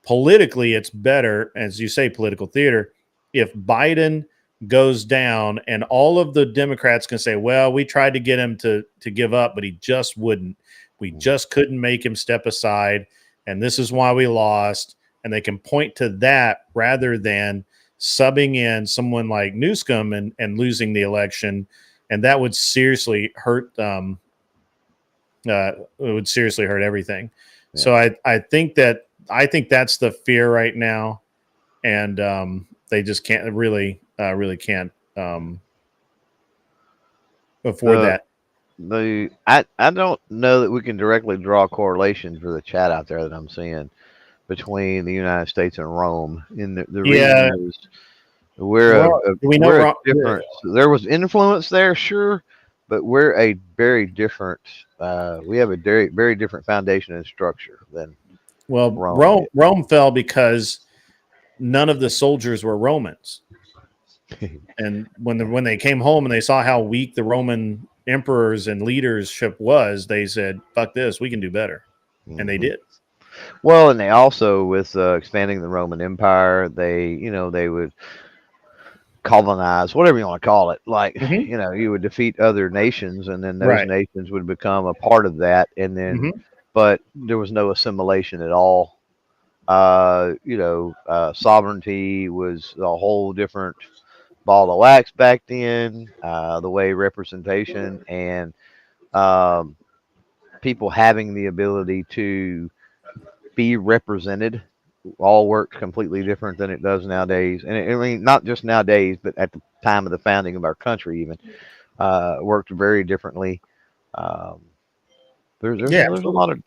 politically. It's better, as you say, political theater, if Biden goes down and all of the Democrats can say, well, we tried to get him to give up, but he just wouldn't. We just couldn't make him step aside, and this is why we lost. And they can point to that rather than subbing in someone like Newsom and losing the election. And that would seriously hurt. It would seriously hurt everything. Yeah. So I think that's the fear right now. And they just can't really can't afford that. I don't know that we can directly draw a correlation for the chat out there that I'm seeing between the United States and Rome. In the reason is we're different. There was influence there, sure, but we're a very different. We have a very, very different foundation and structure than Rome. Rome fell because none of the soldiers were Romans, and when they came home and they saw how weak the Roman emperors and leadership was, they said, "Fuck this, we can do better," and they did. Well, and they also, with expanding the Roman Empire, they would colonize, whatever you want to call it. Like, you would defeat other nations, and then those nations would become a part of that. And then, but there was no assimilation at all. Sovereignty was a whole different ball of wax back then. The way representation and people having the ability to be represented all worked completely different than it does nowadays. And I mean, not just nowadays, but at the time of the founding of our country, even worked very differently. There's a lot of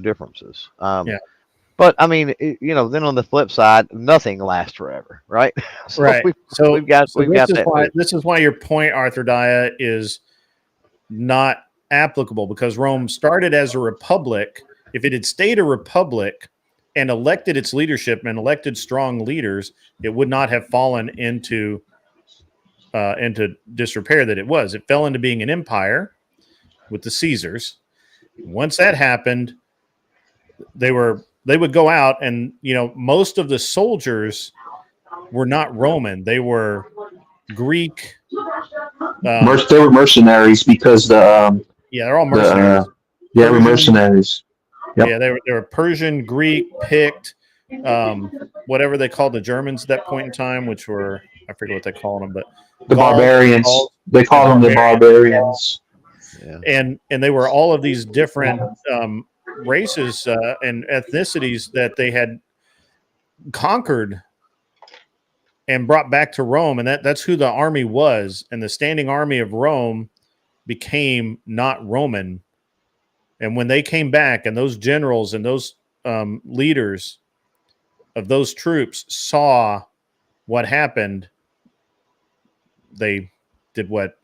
differences. But I mean, then on the flip side, nothing lasts forever, right? We've got that. This is why your point, Arthur Daya, is not applicable, because Rome started as a republic. If it had stayed a republic and elected its leadership and elected strong leaders, it would not have fallen into disrepair that it was. It fell into being an empire with the Caesars. Once that happened, they would go out, and most of the soldiers were not Roman; they were Greek. They were mercenaries because they're all mercenaries. They were mercenaries. Yep. Yeah, they were Persian, Greek, Pict, whatever they called the Germans at that point in time, which were, I forget what they called them, but the barbarians. They called them the barbarians. Yeah. And they were all of these different races and ethnicities that they had conquered and brought back to Rome, and that's who the army was. And the standing army of Rome became not Roman. And when they came back, and those generals and those leaders of those troops saw what happened, they did what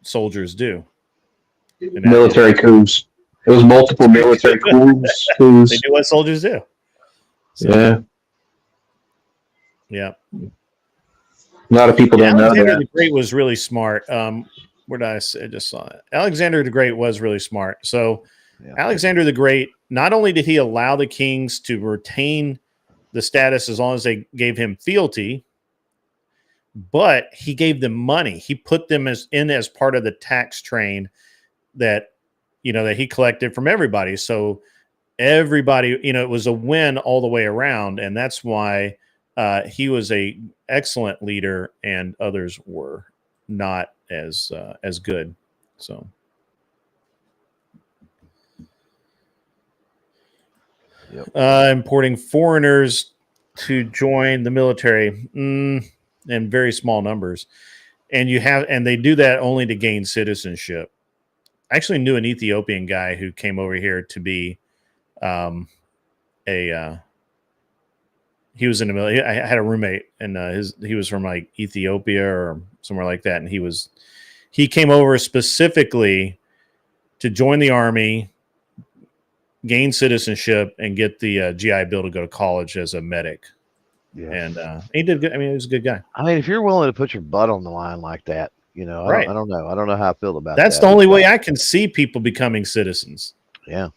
soldiers do. Military coups. It was multiple military coups. They do what soldiers do. So, yeah. A lot of people don't know Alexander that. the Great was really smart. Where did I say? I just saw it. Alexander the Great was really smart. So Alexander the Great, not only did he allow the kings to retain the status as long as they gave him fealty, but he gave them money. He put them as part of the tax train that that he collected from everybody. So everybody, it was a win all the way around, and that's why he was a excellent leader and others were not as good. So. Importing foreigners to join the military in very small numbers, and they do that only to gain citizenship. I actually knew an Ethiopian guy who came over here to be he was in the military. I had a roommate, and he was from like Ethiopia or somewhere like that, and he came over specifically to join the army, gain citizenship, and get the GI Bill to go to college as a medic. Yeah. And he did good. I mean, he was a good guy. I mean, if you're willing to put your butt on the line like that, right. I don't know. I don't know how I feel about that. That's the only way I can see people becoming citizens. Yeah.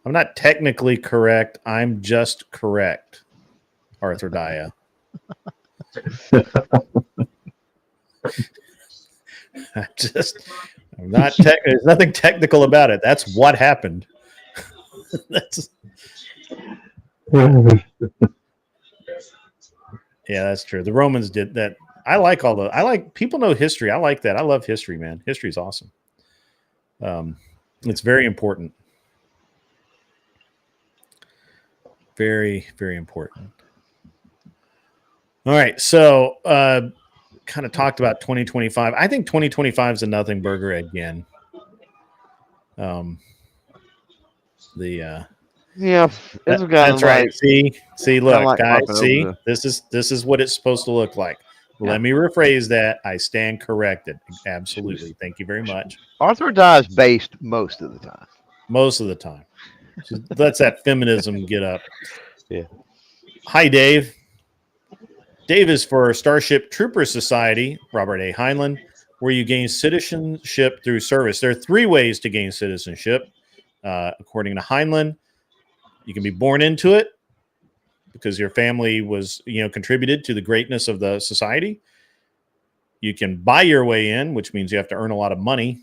I'm not technically correct. I'm just correct, Arthur Daya. I'm not there's nothing technical about it. That's what happened. That's true. The Romans did that. I like people know history. I like that. I love history, man. History is awesome. It's very important. Very, very important. All right. So, kind of talked about 2025. I think 2025 is a nothing burger again. That's right. See, look, like guys. See, this is what it's supposed to look like. Yeah. Let me rephrase that. I stand corrected. Absolutely. Thank you very much. Arthur dies based most of the time. Most of the time. Let's that feminism get up. Yeah. Hi, Dave. Dave is for Starship Trooper Society, Robert A. Heinlein, where you gain citizenship through service. There are 3 ways to gain citizenship. According to Heinlein, you can be born into it because your family was, contributed to the greatness of the society. You can buy your way in, which means you have to earn a lot of money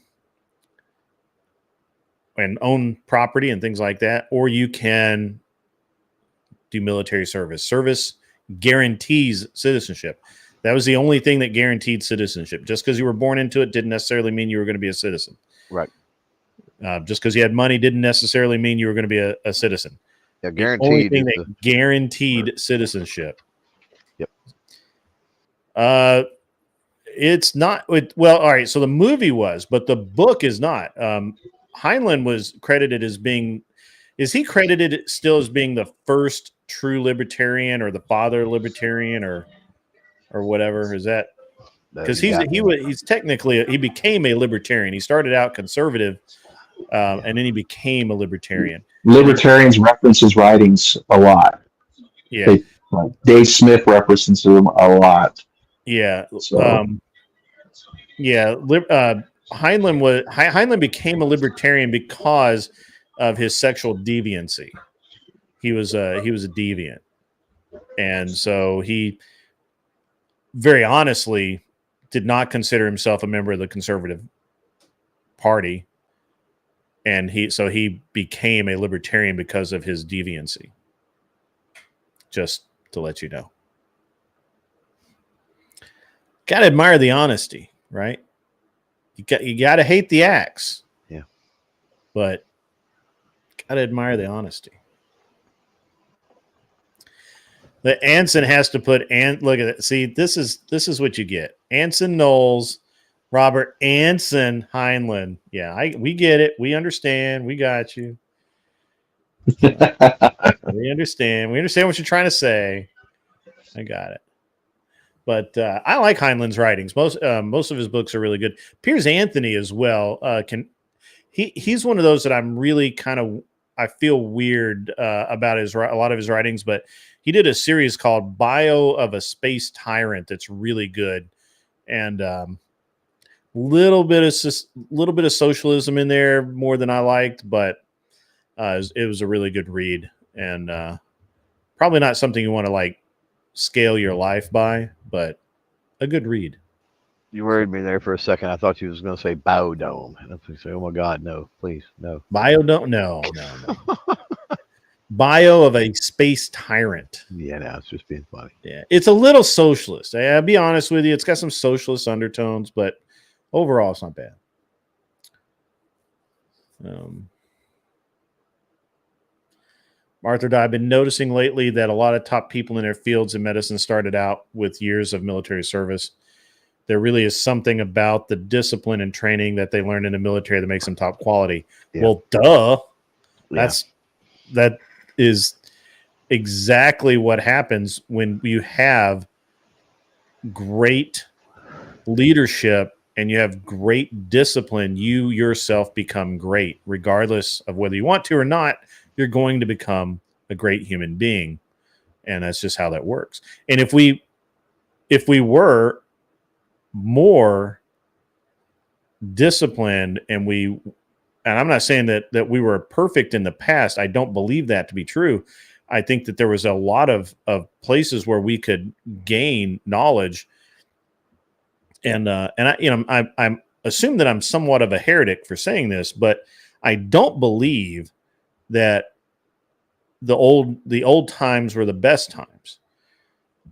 and own property and things like that, or you can do military service. Service guarantees citizenship. That was the only thing that guaranteed citizenship. Just because you were born into it didn't necessarily mean you were going to be a citizen. Right. Just because you had money didn't necessarily mean you were going to be a citizen. Yeah, guaranteed. The only thing that guaranteed citizenship. Yep. It's not. Well, all right. So the movie was, but the book is not. Heinlein was credited as being. Is he credited still as being the first true libertarian or the father libertarian or whatever? Is that because he's technically he became a libertarian. He started out conservative, and then he became a libertarian. Libertarians reference his writings a lot. Yeah, Dave Smith references them a lot. Yeah. So. Heinlein became a libertarian because of his sexual deviancy. He was a deviant, and so he very honestly did not consider himself a member of the Conservative Party, and he became a libertarian because of his deviancy. Just to let you know, gotta admire the honesty, right? You gotta hate the acts, yeah, but gotta admire the honesty. The Anson has to put look at it. See, this is what you get. Anson Knowles, Robert Anson Heinlein. Yeah, we get it. We understand. We got you. We understand. We understand what you're trying to say. I got it. But I like Heinlein's writings. Most of his books are really good. Piers Anthony as well. He's one of those that I'm really I feel weird about a lot of his writings, but he did a series called Bio of a Space Tyrant that's really good, and little bit of socialism in there more than I liked, but it was a really good read, and probably not something you want to scale your life by, but a good read. You worried me there for a second. I thought you was going to say Biodome. And I was say, oh my God, no, please, no. Biodome? No. Bio of a space tyrant. Yeah, no, it's just being funny. Yeah, it's a little socialist. I'll be honest with you. It's got some socialist undertones, but overall, it's not bad. Arthur, I've been noticing lately that a lot of top people in their fields in medicine started out with years of military service. There really is something about the discipline and training that they learned in the military that makes them top quality. Yeah. Well, duh. That is exactly what happens when you have great leadership and you have great discipline. You yourself become great, regardless of whether you want to or not. You're going to become a great human being, and that's just how that works. And if we were more disciplined, and I'm not saying that we were perfect in the past. I don't believe that to be true. I think that there was a lot of places where we could gain knowledge, and I assume that I'm somewhat of a heretic for saying this, but I don't believe that the old times were the best times.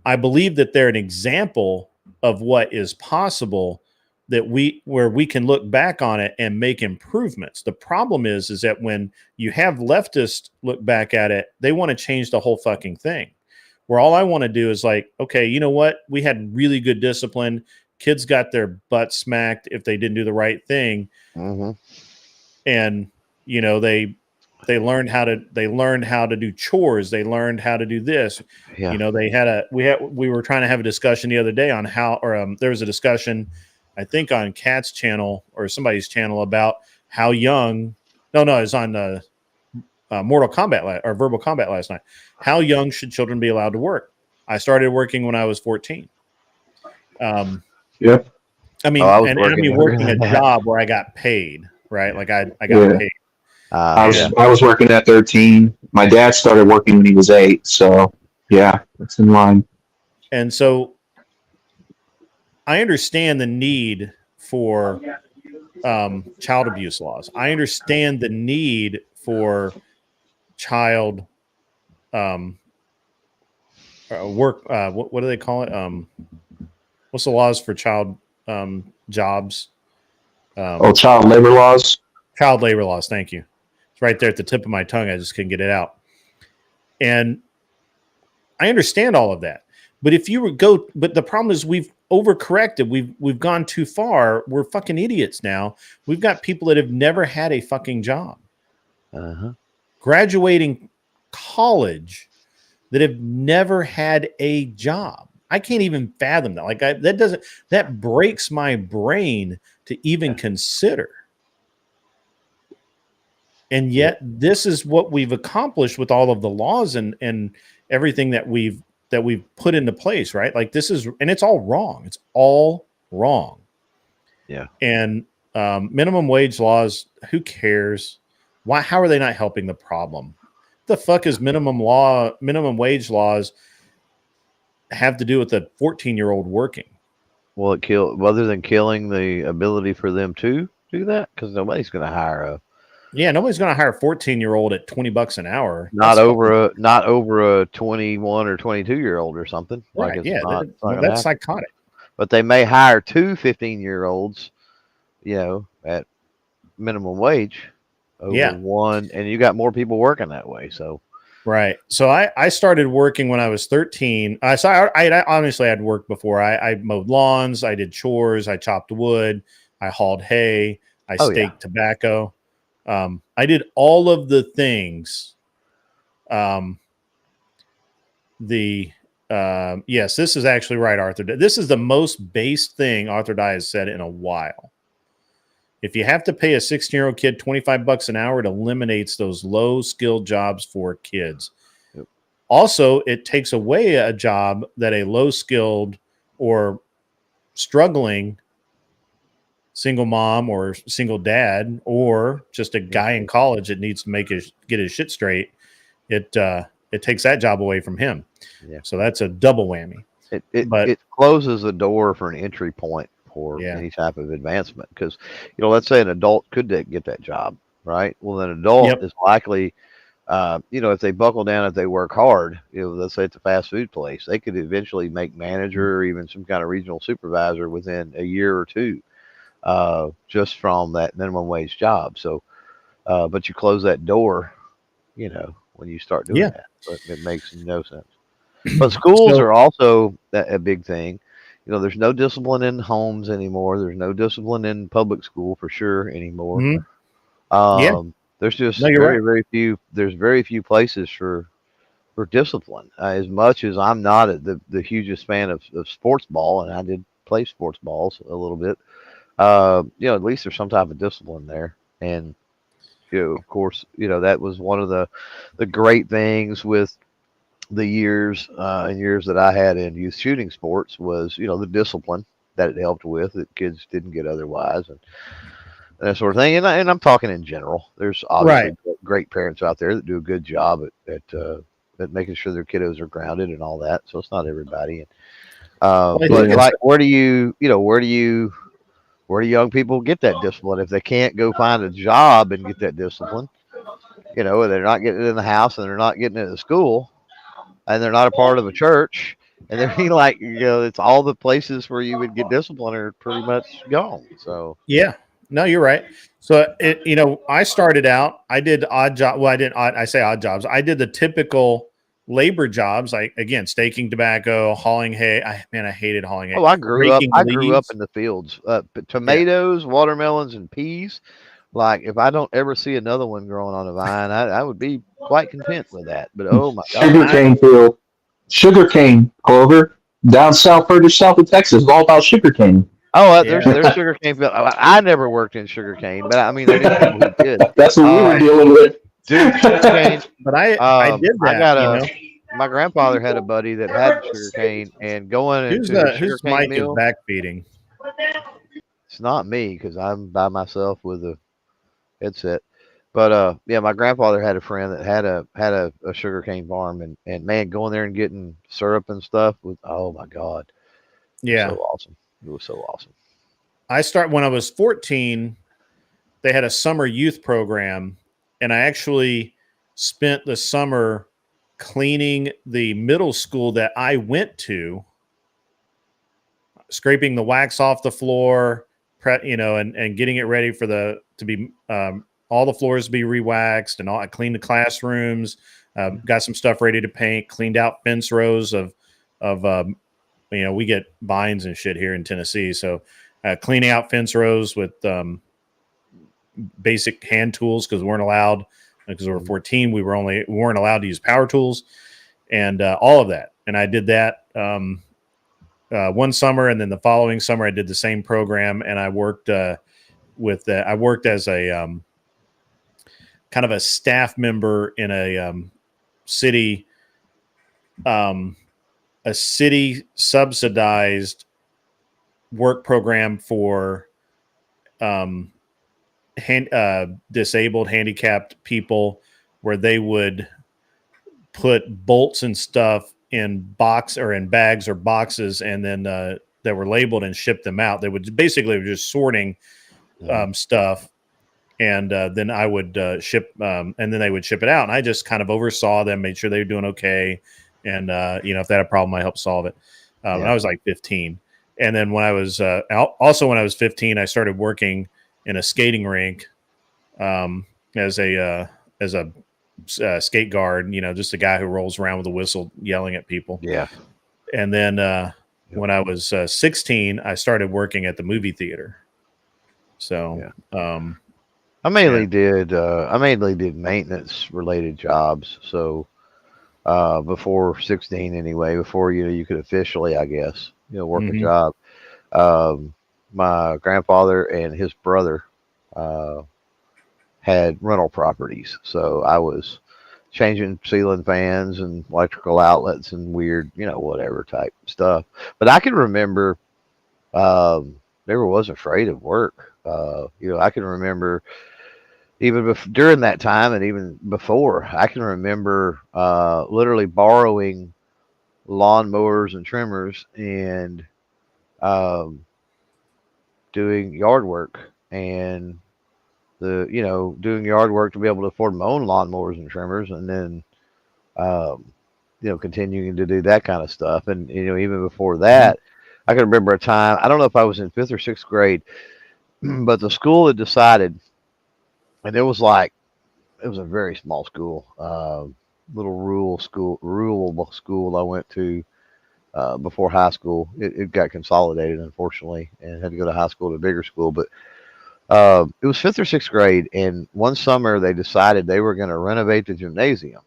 I believe that they're an example of what is possible, where we can look back on it and make improvements. The problem is that when you have leftists look back at it, they want to change the whole fucking thing. Where all I want to do is like, okay, you know what? We had really good discipline. Kids got their butt smacked if they didn't do the right thing. Mm-hmm. And they learned how to do chores. They learned how to do this. Yeah. We were trying to have a discussion the other day on there was a discussion, I think on Kat's channel or somebody's channel, about how young. No, it's on Mortal Kombat or Verbal Combat last night. How young should children be allowed to work? I started working when I was 14. Yep. I mean, working a job where I got paid, right? Like I got paid. I was working at 13. My dad started working when he was 8. So yeah, that's in line. And so I understand the need for child abuse laws. I understand the need for child work. What do they call it? What's the laws for child jobs? Child labor laws. Child labor laws. Thank you. It's right there at the tip of my tongue. I just couldn't get it out. And I understand all of that. But but the problem is we've overcorrected. We've gone too far. We're fucking idiots now. We've got people that have never had a fucking job. Graduating college that have never had a job. I can't even fathom that. Like that breaks my brain to even consider. And yet this is what we've accomplished with all of the laws and everything that we've put into place, right? Like and it's all wrong. It's all wrong. Yeah. And minimum wage laws, who cares? How are they not helping the problem? The fuck is minimum wage laws have to do with a 14-year-old working? Well, other than killing the ability for them to do that, because nobody's going to hire nobody's going to hire a 14-year-old at $20 an hour. Not over a 21 or 22-year-old or something. Right? That's psychotic. But they may hire 2 15-year-olds, at minimum wage over one, and you got more people working that way. So, right. So I started working when I was 13. I honestly had worked before. I mowed lawns. I did chores. I chopped wood. I hauled hay. I staked tobacco. I did all of the things. Yes, this is actually right, Arthur. This is the most base thing Arthur Dye has said in a while. If you have to pay a 16-year-old kid $25 an hour, it eliminates those low-skilled jobs for kids. Yep. Also, it takes away a job that a low-skilled or struggling single mom or single dad or just a guy in college that needs to get his shit straight, it takes that job away from him. Yeah. So that's a double whammy. It closes the door for an entry point for any type of advancement, because let's say an adult could get that job, right? Well, an adult is likely if they buckle down, if they work hard, let's say it's a fast food place, they could eventually make manager or even some kind of regional supervisor within a year or two, just from that minimum wage job. So, but you close that door, when you start doing that, so it makes no sense. But schools are also a big thing. There's no discipline in homes anymore. There's no discipline in public school for sure anymore. There's just very few. There's very few places for discipline. As much as I'm not the hugest fan of sports ball, and I did play sports balls a little bit, at least there's some type of discipline there. And of course, that was one of the great things with the years and years that I had in youth shooting sports was, the discipline that it helped with that kids didn't get otherwise, and that sort of thing. And I'm talking in general. There's obviously great parents out there that do a good job at making sure their kiddos are grounded and all that. So it's not everybody. But like, where do young people get that discipline if they can't go find a job and get that discipline? They're not getting it in the house and they're not getting it at school, and they're not a part of a church, and they're like, it's all the places where you would get discipline are pretty much gone. So no, you're right. So I started out, I did odd job. Well, I say odd jobs. I did the typical labor jobs, like again, staking tobacco, hauling hay. I hated hauling hay. Oh, I grew up in the fields, tomatoes, watermelons, and peas. Like, if I don't ever see another one growing on a vine, I would be quite content with that. But oh my God, sugarcane field, sugarcane, Clover, down south, further south of Texas, is all about sugarcane. Oh, there's sugarcane field. I never worked in sugarcane, but I mean, I knew people who did. That's what we were dealing with, dude. Sugarcane. But I did that. My grandfather had a buddy that had sugarcane, and going into the sugarcane mill. Is backfeeding? It's not me because I'm by myself with a headset. But my grandfather had a friend that had a sugarcane farm, and man, going there and getting syrup and stuff was, oh my God, so awesome. It was so awesome. I started when I was 14. They had a summer youth program, and I actually spent the summer cleaning the middle school that I went to, scraping the wax off the floor, and getting it ready for all the floors to be re-waxed, and all. I cleaned the classrooms, got some stuff ready to paint, cleaned out fence rows of we get vines and shit here in Tennessee, so cleaning out fence rows with basic hand tools because we weren't allowed. Because we were 14, we weren't allowed to use power tools, and all of that. And I did that one summer, and then the following summer I did the same program, and I worked I worked as a kind of a staff member in a city subsidized work program for disabled, handicapped people, where they would put bolts and stuff in bags or boxes, and then that were labeled and ship them out. They would basically just sorting stuff, and then I would ship, and then they would ship it out. And I just kind of oversaw them, made sure they were doing okay, and if they had a problem, I helped solve it. I was like 15, and then when I was when I was 15, I started working in a skating rink as a skate guard, just a guy who rolls around with a whistle yelling at people. Yeah. And then when I was 16, I started working at the movie theater. So I mainly did maintenance related jobs. So before 16 anyway, before you could officially, I guess, work a job. My grandfather and his brother had rental properties, so I was changing ceiling fans and electrical outlets and weird, whatever type stuff. But I can remember never was afraid of work. I can remember even during that time and even before, I can remember literally borrowing lawnmowers and trimmers and doing yard work and doing yard work to be able to afford my own lawnmowers and trimmers, and then continuing to do that kind of stuff. And even before that, I can remember a time, I don't know if I was in 5th or 6th grade, but the school had decided, and it was a very small school, little rural school I went to before high school. It got consolidated, unfortunately, and had to go to high school to a bigger school. But it was 5th or 6th grade, and one summer they decided they were going to renovate the gymnasium.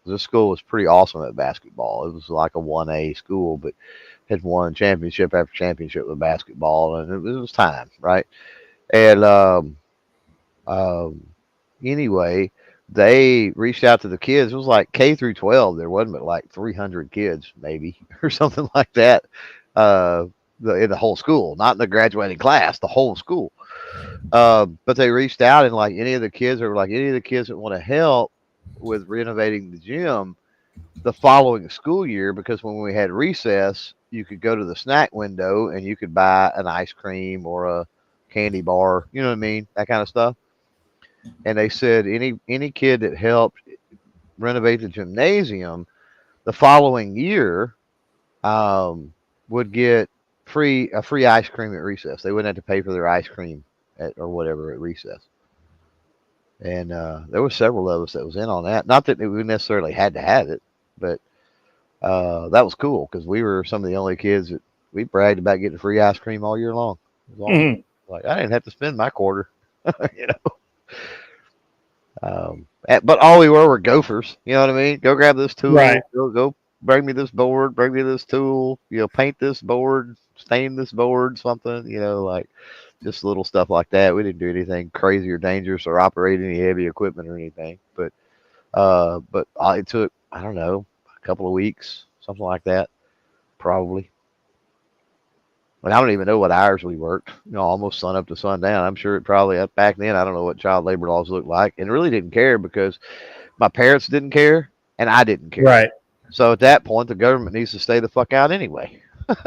This school was pretty awesome at basketball. It was like a 1A school, but had won championship after championship with basketball, and it was time, right? And anyway, they reached out to the kids. It was like K through 12. There wasn't but like 300 kids, maybe, or something like that, in the whole school, not in the graduating class, the whole school. But they reached out, and like any of the kids that want to help with renovating the gym the following school year, because when we had recess, you could go to the snack window and you could buy an ice cream or a candy bar, you know what I mean? That kind of stuff. And they said any kid that helped renovate the gymnasium the following year would get a free ice cream at recess. They wouldn't have to pay for their ice cream or whatever at recess. And there were several of us that was in on that. Not that we necessarily had to have it, but that was cool because we were some of the only kids that we bragged about getting free ice cream all year long. It was awesome. Like I didn't have to spend my quarter, but all we were gophers. You know what I mean? Go grab this tool. Right. Go bring me this board. Bring me this tool. Paint this board. Stain this board. Something. Like. Just little stuff like that. We didn't do anything crazy or dangerous or operate any heavy equipment or anything. But it took, I don't know, a couple of weeks, something like that, probably. And I don't even know what hours we worked. Almost sun up to sundown. I'm sure it probably back then. I don't know what child labor laws looked like, and really didn't care because my parents didn't care and I didn't care. Right. So at that point, the government needs to stay the fuck out anyway.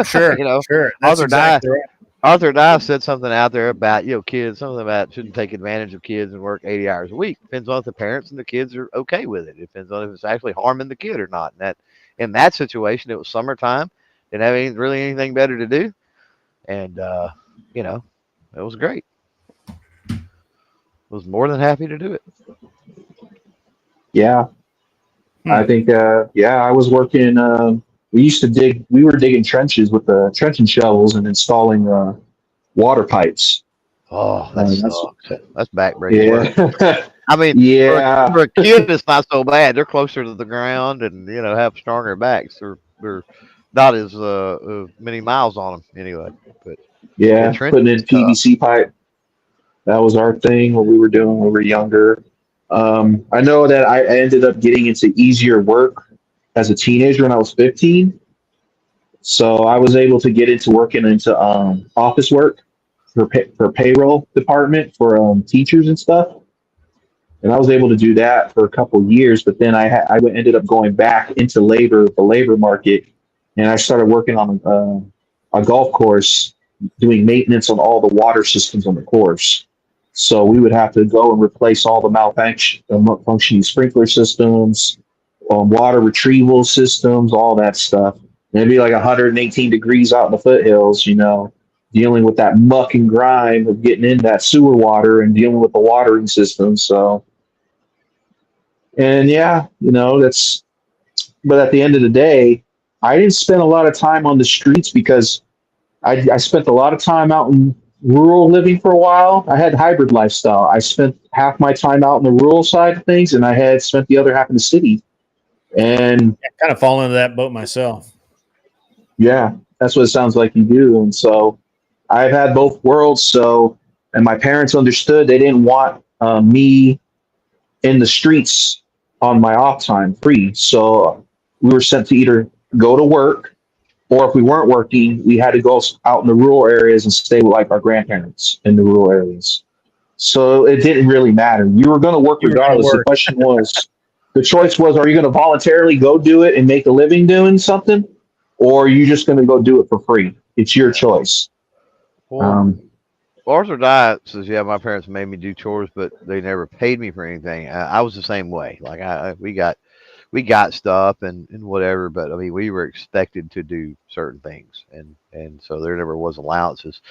Sure. Sure. That's exactly right. Arthur Dye said something out there about, kids, something about shouldn't take advantage of kids and work 80 hours a week. Depends on if the parents and the kids are okay with it. Depends on if it's actually harming the kid or not. And in that situation, it was summertime. Didn't have really anything better to do. And, it was great. Was more than happy to do it. Yeah. I think, I was working, we were digging trenches with the trenching shovels and installing water pipes. Oh, that's backbreaking. Yeah. I mean, yeah. For a kid, it's not so bad. They're closer to the ground and, have stronger backs. They're not as many miles on them anyway. But yeah, putting in PVC pipe. That was our thing, what we were doing when we were younger. I know that I ended up getting into easier work as a teenager when I was 15. So I was able to get into working into office work for payroll department for teachers and stuff. And I was able to do that for a couple of years, but then I ended up going back into the labor market, and I started working on a golf course doing maintenance on all the water systems on the course. So we would have to go and replace all the malfunctioning sprinkler systems, water retrieval systems, all that stuff. And it'd be like 118 degrees out in the foothills, dealing with that muck and grime of getting in that sewer water and dealing with the watering system. So, and but at the end of the day, I didn't spend a lot of time on the streets because I spent a lot of time out in rural living for a while. I had hybrid lifestyle. I spent half my time out in the rural side of things, and I had spent the other half in the city. And I kind of fall into that boat myself. Yeah, that's what it sounds like you do. And so I've had both worlds. And my parents understood they didn't want me in the streets on my off time free. So we were sent to either go to work, or if we weren't working, we had to go out in the rural areas and stay with like our grandparents in the rural areas. So it didn't really matter. You were going to work regardless. The question was, the choice was, are you going to voluntarily go do it and make a living doing something? Or are you just going to go do it for free? It's your choice. Arthur Diet says, yeah, my parents made me do chores, but they never paid me for anything. I was the same way. Like we got stuff and whatever, but I mean, we were expected to do certain things, and so there never was allowances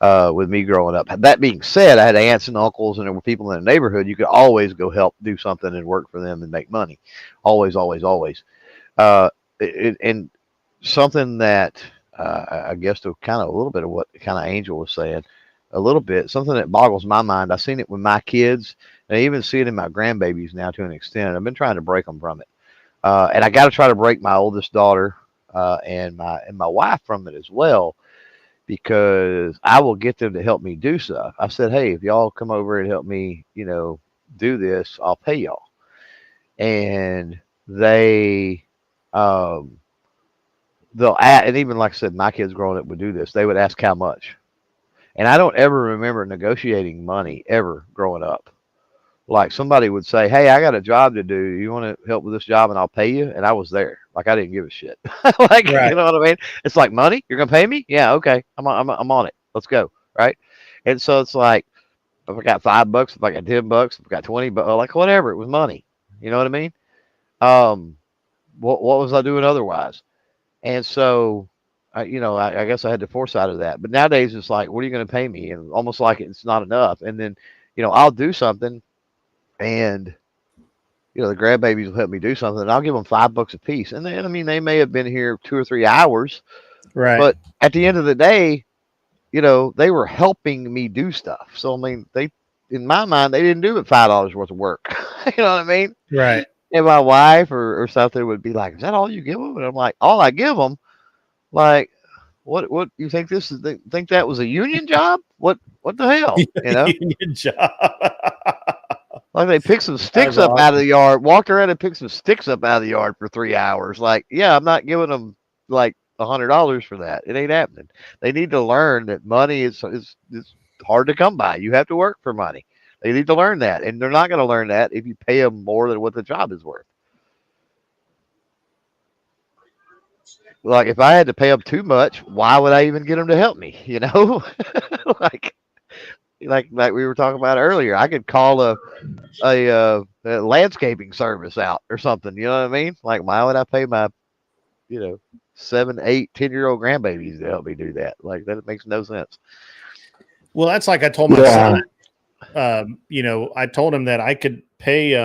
with me growing up. That being said, I had aunts and uncles, and there were people in the neighborhood. You could always go help do something and work for them and make money. Always, always, always. And something that I guess to kind of a little bit of what kind of Angel was saying, a little bit, something that boggles my mind. I've seen it with my kids, and I even see it in my grandbabies now to an extent. I've been trying to break them from it. And I got to try to break my oldest daughter and my wife from it as well, because I will get them to help me do stuff. I said, hey, if y'all come over and help me, do this, I'll pay y'all. And they'll ask, and even like I said, my kids growing up would do this. They would ask how much. And I don't ever remember negotiating money ever growing up. Like somebody would say, hey, I got a job to do. You want to help with this job and I'll pay you? And I was there. Like I didn't give a shit. Like, Right. You know what I mean? It's like money. You're going to pay me? Yeah. Okay. I'm on it. Let's go. Right. And so it's like, if I got $5, if I got $10, if I got $20, like whatever, it was money. You know what I mean? What was I doing otherwise? And so, I guess I had the foresight of that. But nowadays it's like, what are you going to pay me? And almost like it's not enough. And then, I'll do something, and the grandbabies will help me do something, and I'll give them $5 a piece. And then, they may have been here 2 or 3 hours, Right? But at the end of the day, they were helping me do stuff. So they, in my mind, they didn't do it $5 worth of work. You know what I mean? Right. And my wife or something would be like, "Is that all you give them?" And I'm like, "All I give them." Like, what you think this is? Think that was a union job? What the hell? Union job. Like they picked some sticks up out of the yard, walked around and picked some sticks up out of the yard for 3 hours. Like, yeah, I'm not giving them like $100 for that. It ain't happening. They need to learn that money is hard to come by. You have to work for money. They need to learn that, and they're not going to learn that if you pay them more than what the job is worth. Like if I had to pay them too much, why would I even get them to help me? like we were talking about earlier, I could call a landscaping service out or something. You know what I mean? Like, why would I pay my 7, 8, 10-year-old grandbabies to help me do that? Like, that makes no sense. Well, that's like I told my son. I told him that I could pay.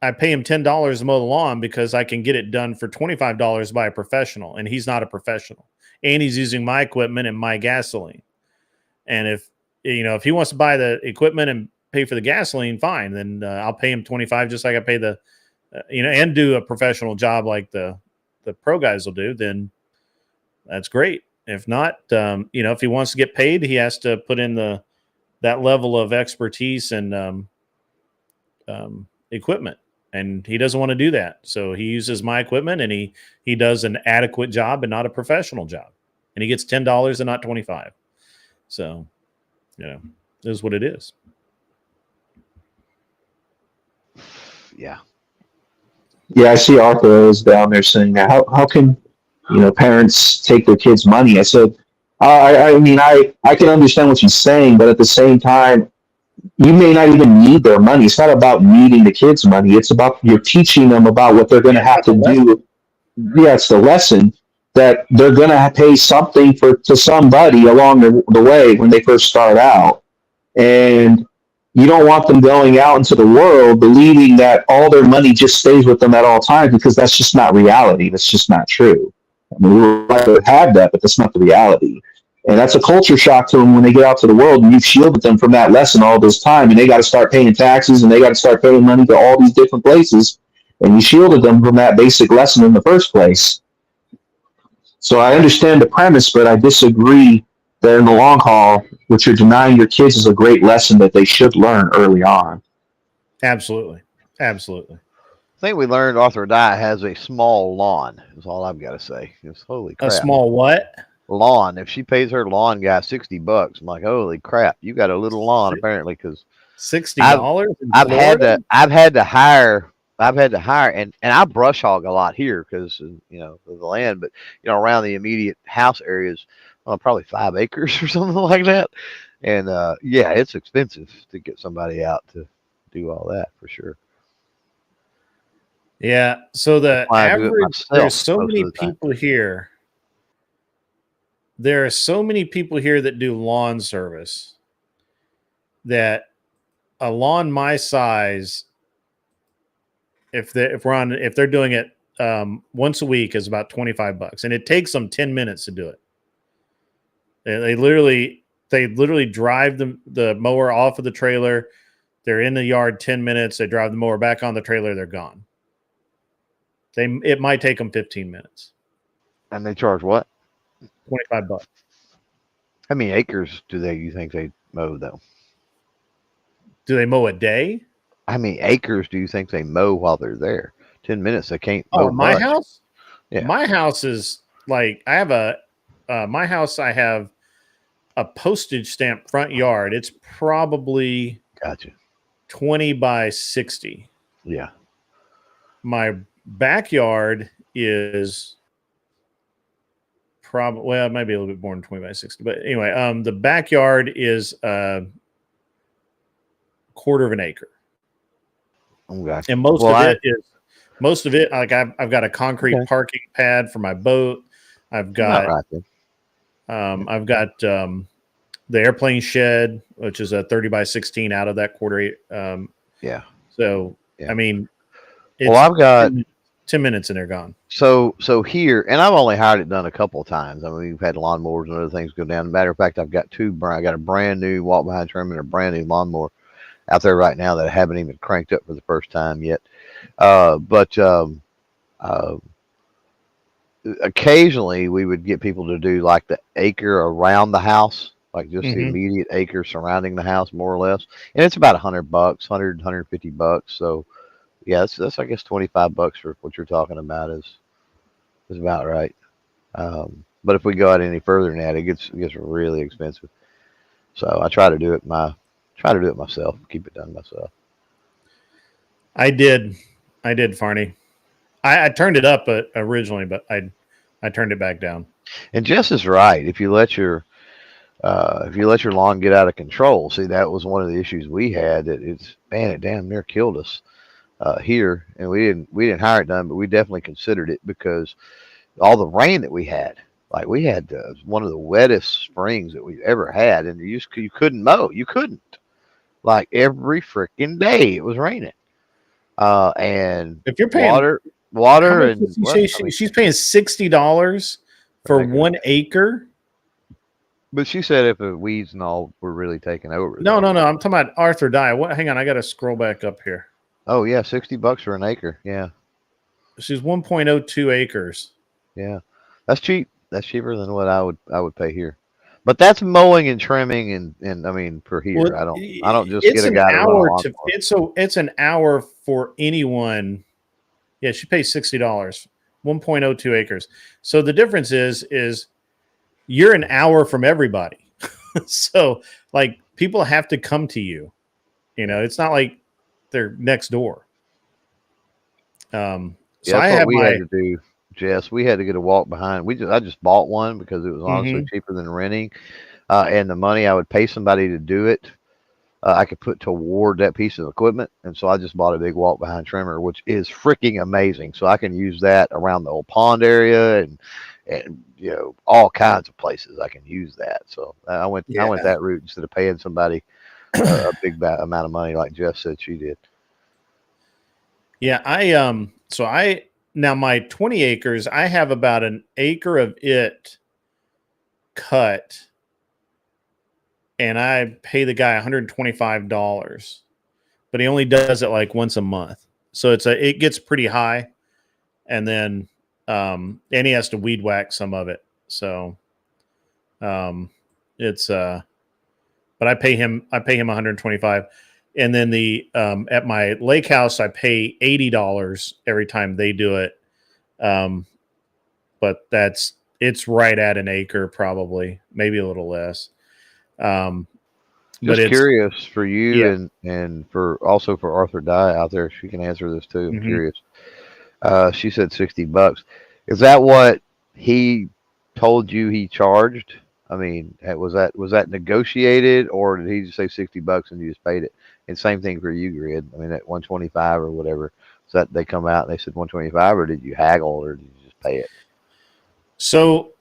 I pay him $10 to mow the lawn because I can get it done for $25 by a professional, and he's not a professional, and he's using my equipment and my gasoline. And if he wants to buy the equipment and pay for the gasoline, fine. Then I'll pay him $25, just like I pay the, and do a professional job like the pro guys will do. Then that's great. If not, if he wants to get paid, he has to put in that level of expertise and equipment. And he doesn't want to do that. So he uses my equipment, and he does an adequate job and not a professional job. And he gets $10 and not $25. So, it is what it is. Yeah. Yeah, I see Arthur is down there saying that. How can parents take their kids' money? I said, I can understand what she's saying, but at the same time, you may not even need their money. It's not about needing the kids' money. It's about you're teaching them about what they're going to have to do. Yeah, it's the lesson that they're going to pay something to somebody along the way when they first start out. And you don't want them going out into the world believing that all their money just stays with them at all times, because that's just not reality. That's just not true. I mean, we would like to have that, but that's not the reality. And that's a culture shock to them when they get out to the world, and you've shielded them from that lesson all this time, and they got to start paying taxes, and they got to start paying money to all these different places, and you shielded them from that basic lesson in the first place. So I understand the premise, but I disagree that in the long haul, what you're denying your kids is a great lesson that they should learn early on. Absolutely. Absolutely. I think we learned Arthur Dye has a small lawn, is all I've got to say. It's holy crap. A small what? Lawn. If she pays her lawn guy $60, I'm like, holy crap, you got a little lawn apparently, because $60. I've had to hire, and I brush hog a lot here because of the land, but around the immediate house areas, probably 5 acres or something like that. And yeah, it's expensive to get somebody out to do all that for sure. Yeah. So the average, there's so many people here. There are so many people here that do lawn service that a lawn my size, if they're doing it once a week, is about $25, and it takes them 10 minutes to do it. They literally drive the mower off of the trailer. They're in the yard 10 minutes. They drive the mower back on the trailer. They're gone. It might take them 15 minutes. And they charge what? $25. How many acres you think they mow though? Do they mow a day? How many acres do you think they mow while they're there? 10 minutes they can't mow. Oh, my house? Yeah. My house is like, I have I have a postage stamp front yard. It's probably 20 by 60. Yeah. My backyard is probably, well, it might be a little bit more than 20 by 60. But anyway, the backyard is a quarter of an acre. Okay. And most of it, like I've got a concrete parking pad for my boat. I've got the airplane shed, which is a 30 by 16 out of that quarter. Yeah. So, yeah. I mean, I've got 10 minutes and they're gone. So here, and I've only hired it done a couple of times. I mean, we've had lawnmowers and other things go down. Matter of fact, I've got I got a brand new walk behind trim and a brand new lawnmower out there right now that I haven't even cranked up for the first time yet. But occasionally we would get people to do like the acre around the house, like just the immediate acre surrounding the house, more or less. And it's about $100, $150. So yeah, that's I guess $25 for what you're talking about is about right. But if we go out any further than that, it gets really expensive. So I try to do it myself, keep it done myself. I did, Farney. I turned it up originally, but I turned it back down. And Jess is right. If you let your lawn get out of control, see, that was one of the issues we had. That it damn near killed us here, and we didn't hire it done, but we definitely considered it because all the rain that we had. Like we had one of the wettest springs that we've ever had, and you couldn't mow. You couldn't. Like every freaking day it was raining. And if you're paying water and she's paying $60 for 1 acre. But she said if the weeds and all were really taking over. No. I'm talking about Arthur Dye. Hang on, I got to scroll back up here. Oh yeah, $60 for an acre. Yeah. She's 1.02 acres. Yeah, that's cheap. That's cheaper than what I would pay here. But that's mowing and trimming and I mean per here. Well, I don't just get a guy to run a lawn. It's an hour for anyone. Yeah, she pays $60, 1.02 acres. So the difference is you're an hour from everybody. So like people have to come to you. You know, it's not like they're next door. So I have had to do. Jess, we had to get a walk behind. I just bought one because it was honestly cheaper than renting, and the money I would pay somebody to do it, I could put toward that piece of equipment. And so I just bought a big walk behind trimmer, which is freaking amazing. So I can use that around the old pond area and you know all kinds of places I can use that. So I went that route instead of paying somebody a big amount of money like Jess said she did. Yeah, now my 20 acres, I have about an acre of it cut, and I pay the guy $125, but he only does it like once a month. So it gets pretty high, and then and he has to weed whack some of it. So but I pay him $125. And then at my lake house, I pay $80 every time they do it. But it's right at an acre, probably, maybe a little less. Just curious for you and for also for Arthur Dye out there. She can answer this too. I'm curious. She said $60. Is that what he told you he charged I mean, was that negotiated, or did he just say $60 and you just paid it? And same thing for you, Grid. I mean, at 125 or whatever. So that they come out and they said 125, or did you haggle, or did you just pay it? So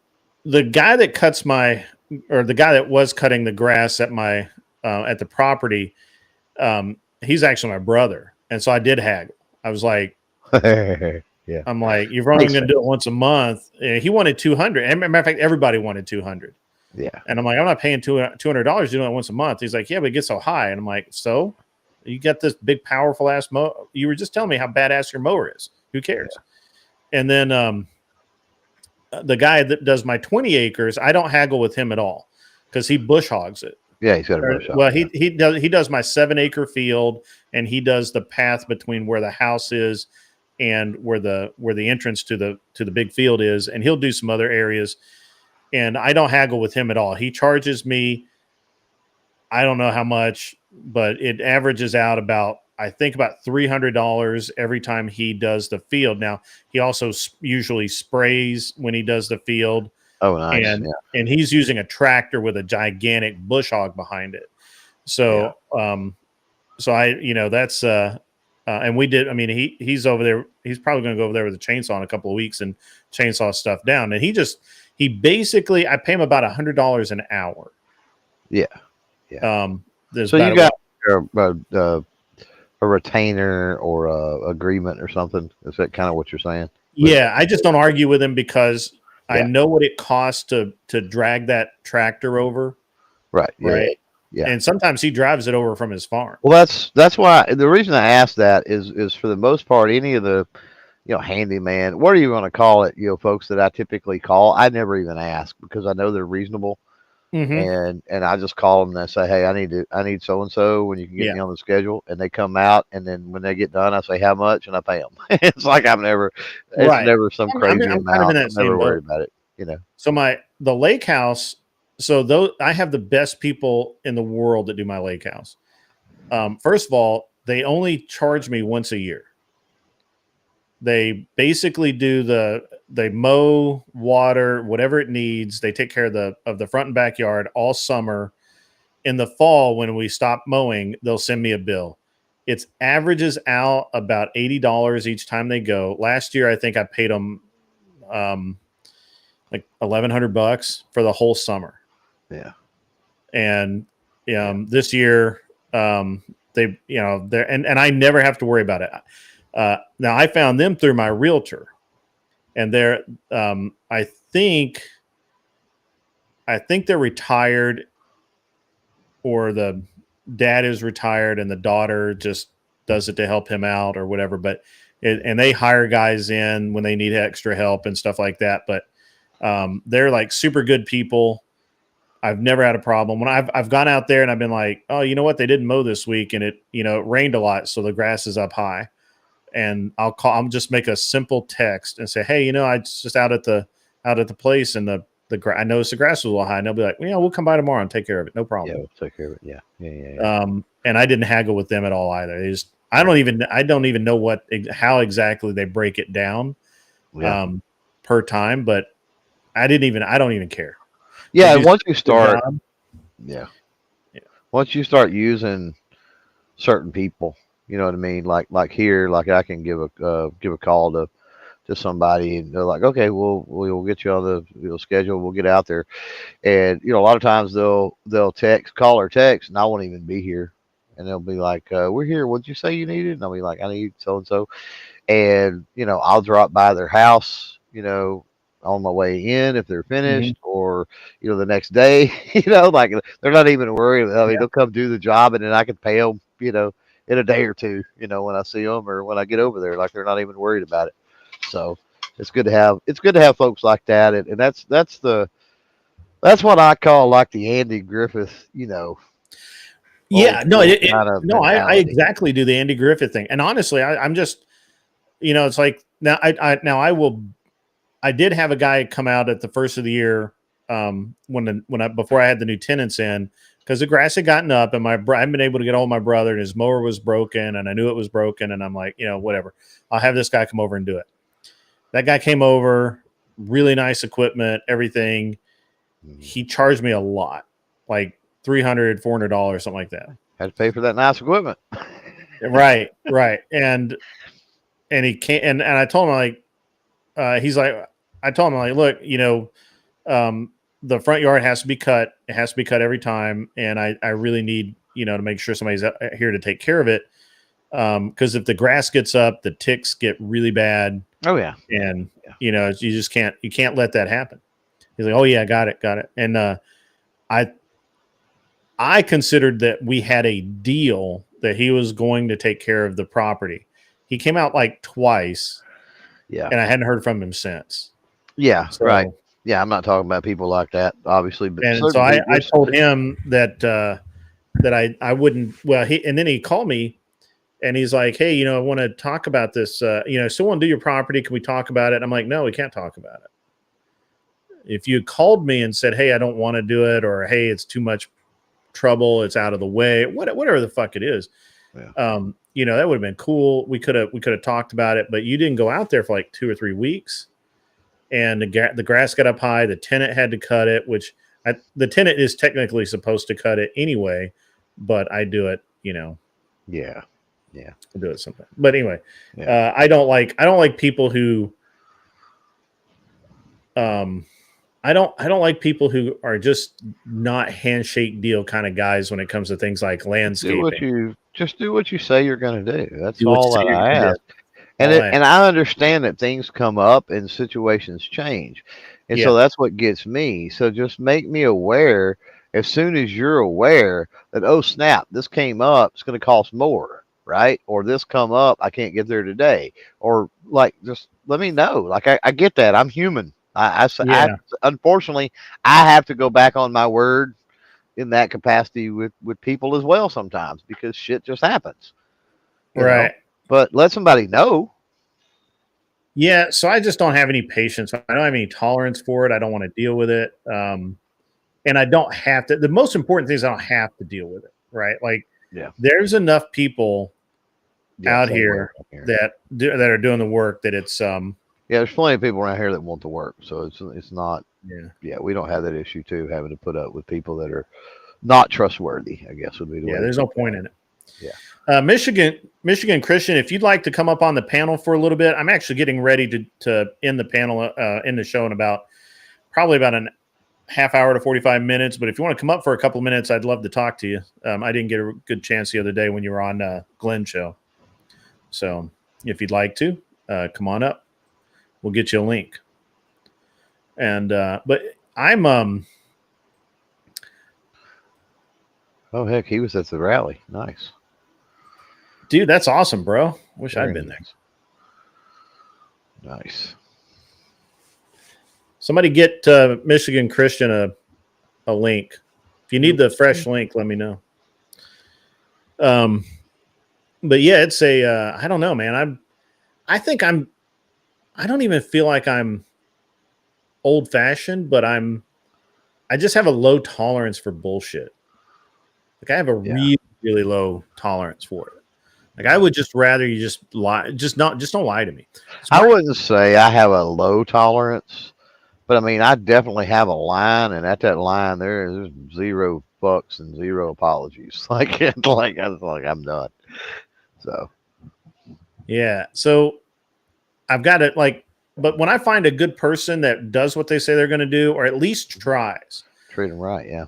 the guy that the guy that was cutting the grass at my at the property, he's actually my brother, and so I did haggle. I was like, yeah. I'm like, you're only going to do it once a month. He wanted 200. And matter of fact, everybody wanted 200. Yeah. And I'm like, I'm not paying $200 doing it once a month. He's like, yeah, but it gets so high. And I'm like, so you got this big, powerful ass mower. You were just telling me how badass your mower is. Who cares? Yeah. And then the guy that does my 20 acres, I don't haggle with him at all because he bush hogs it. Yeah, he's got a bush hog. Well, he does my 7-acre field, and he does the path between where the house is and where the entrance to the big field is, and he'll do some other areas. And I don't haggle with him at all. He charges me, I don't know how much, but it averages out about $300 every time he does the field. Now, he also usually sprays when he does the field. Oh, nice. And he's using a tractor with a gigantic bush hog behind it. So, that's and we did. I mean, he's over there. He's probably going to go over there with a chainsaw in a couple of weeks and chainsaw stuff down. And he basically, I pay him about $100 an hour. Yeah. So you got a retainer or a agreement or something? Is that kind of what you're saying? Yeah, I just don't argue with him because I know what it costs to drag that tractor over. Right. Right. Yeah. And sometimes he drives it over from his farm. Well, that's why the reason I asked that is for the most part, any of the, handyman, what are you going to call it, folks that I typically call, I never even ask because I know they're reasonable. Mm-hmm. And I just call them and I say, hey, I need so-and-so when you can get me on the schedule. And they come out, and then when they get done, I say how much, and I pay them. It's like never some crazy amount. I'm never worried about it, So the lake house, I have the best people in the world that do my lake house. First of all, they only charge me once a year. They basically they mow, water, whatever it needs. They take care of the front and backyard all summer. In the fall, when we stop mowing, they'll send me a bill. It averages out about $80 each time they go. Last year, I think I paid them like $1,100 for the whole summer. Yeah. And this year, they and I never have to worry about it. Now I found them through my realtor, and they're I think they're retired, or the dad is retired and the daughter just does it to help him out or whatever. But and they hire guys in when they need extra help and stuff like that. But they're like super good people. I've never had a problem when I've gone out there and I've been like, oh, you know what? They didn't mow this week, and it rained a lot, so the grass is up high. And I'll just make a simple text and say, hey, I just out at the place, and I noticed the grass was a little high, and they'll be like, we'll come by tomorrow and take care of it. No problem. Yeah, we'll take care of it. Yeah. And I didn't haggle with them at all either. I don't even know how exactly they break it down per time, but I don't even care. Yeah. Once you start using certain people, you know what I mean? Like here, like I can give a call to somebody, and they're like, okay, we'll get you on the schedule. We'll get out there. And, a lot of times they'll call or text, and I won't even be here. And they'll be like, we're here. What'd you say you needed? And I'll be like, I need so-and-so. And, I'll drop by their house, on my way in if they're finished, or, the next day, like they're not even worried. I mean, they'll come do the job, and then I can pay them, in a day or two, when I see them or when I get over there, like they're not even worried about it. So it's good to have folks like that. And that's what I call like the Andy Griffith, Yeah, I exactly do the Andy Griffith thing. And honestly, I'm just, it's like I did have a guy come out at the first of the year before I had the new tenants in, because the grass had gotten up, and I hadn't been able to get hold of my brother, and his mower was broken, and I knew it was broken, and I'm like, whatever. I'll have this guy come over and do it. That guy came over, really nice equipment, everything. he charged me a lot, like $300, $400, something like that. Had to pay for that nice equipment. Right. And he can't, and I told him, like, he's like, I told him, like, look, the front yard has to be cut. It has to be cut every time. And I really need, to make sure somebody's here to take care of it. Because if the grass gets up, the ticks get really bad. Oh yeah. And you just can't let that happen. He's like, oh yeah, got it. And I considered that we had a deal that he was going to take care of the property. He came out like twice. Yeah. And I hadn't heard from him since. Yeah. So, right. Yeah. I'm not talking about people like that, obviously. But and so I told him that I wouldn't. Well, and then he called me and he's like, hey, I want to talk about this. Still want to do your property. Can we talk about it? And I'm like, no, we can't talk about it. If you called me and said, hey, I don't want to do it, or hey, it's too much trouble, it's out of the way, whatever the fuck it is. Yeah. That would have been cool. We could have talked about it, but you didn't go out there for like 2 or 3 weeks, and the grass got up high. The tenant had to cut it, which the tenant is technically supposed to cut it anyway, but I do it. Yeah. I do it sometimes. But anyway, I don't like people who. I don't like people who are just not handshake deal kind of guys when it comes to things like landscaping. Do what you say you're going to do. That's all that I ask. And I understand that things come up and situations change. And so that's what gets me. So just make me aware as soon as you're aware that, oh, snap, this came up, it's going to cost more, right? Or this come up, I can't get there today. Or like, just let me know. Like, I get that. I'm human. I unfortunately, I have to go back on my word in that capacity with people as well sometimes, because shit just happens. Right. But let somebody know. Yeah. So I just don't have any patience. I don't have any tolerance for it. I don't want to deal with it. And I don't have to. The most important thing is I don't have to deal with it. Right. Like, there's enough people out here that are doing the work that it's, there's plenty of people around here that want to work, so it's not. Yeah, we don't have that issue too, having to put up with people that are not trustworthy, I guess would be the way. There's no point in it. Yeah. Michigan Christian, if you'd like to come up on the panel for a little bit, I'm actually getting ready to end the panel in the show in probably about a half hour to 45 minutes. But if you want to come up for a couple of minutes, I'd love to talk to you. I didn't get a good chance the other day when you were on Glenn's show. So if you'd like to, come on up. We'll get you a link. And but I'm oh heck, he was at the rally. Nice. Dude, that's awesome, bro. Wish I'd been there. Nice. Somebody get Michigan Christian a link. If you need the fresh link, let me know. But yeah, it's I don't know, man. I don't even feel like I'm old fashioned, but I just have a low tolerance for bullshit. Like I have a really, really low tolerance for it. Like I would just rather you just lie, just don't lie to me. I wouldn't say I have a low tolerance, but I mean, I definitely have a line, and at that line there's 0 fucks and 0 apologies. Like I'm done. So, yeah. So I've got it but when I find a good person that does what they say they're going to do, or at least tries, treat them right. Yeah.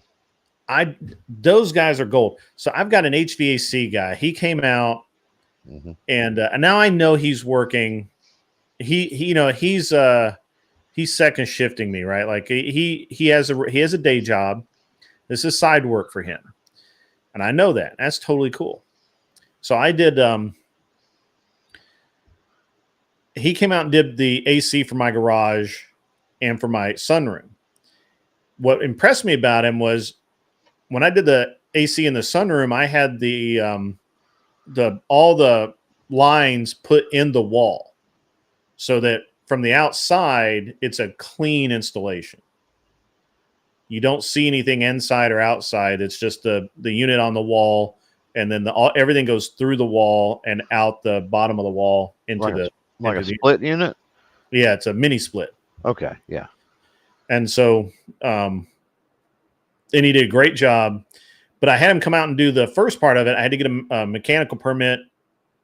Those guys are gold. So I've got an HVAC guy. He came out and now I know he's working. He's second shifting me, right? Like he has a day job. This is side work for him. And I know that. That's totally cool. So I did, he came out and did the AC for my garage and for my sunroom. What impressed me about him was when I did the AC in the sunroom, I had all the lines put in the wall so that from the outside, it's a clean installation. You don't see anything inside or outside. It's just the unit on the wall, and then everything goes through the wall and out the bottom of the wall into a split unit. Yeah, it's a mini split. Okay, yeah. And so he did a great job. But I had him come out and do the first part of it. I had to get a mechanical permit.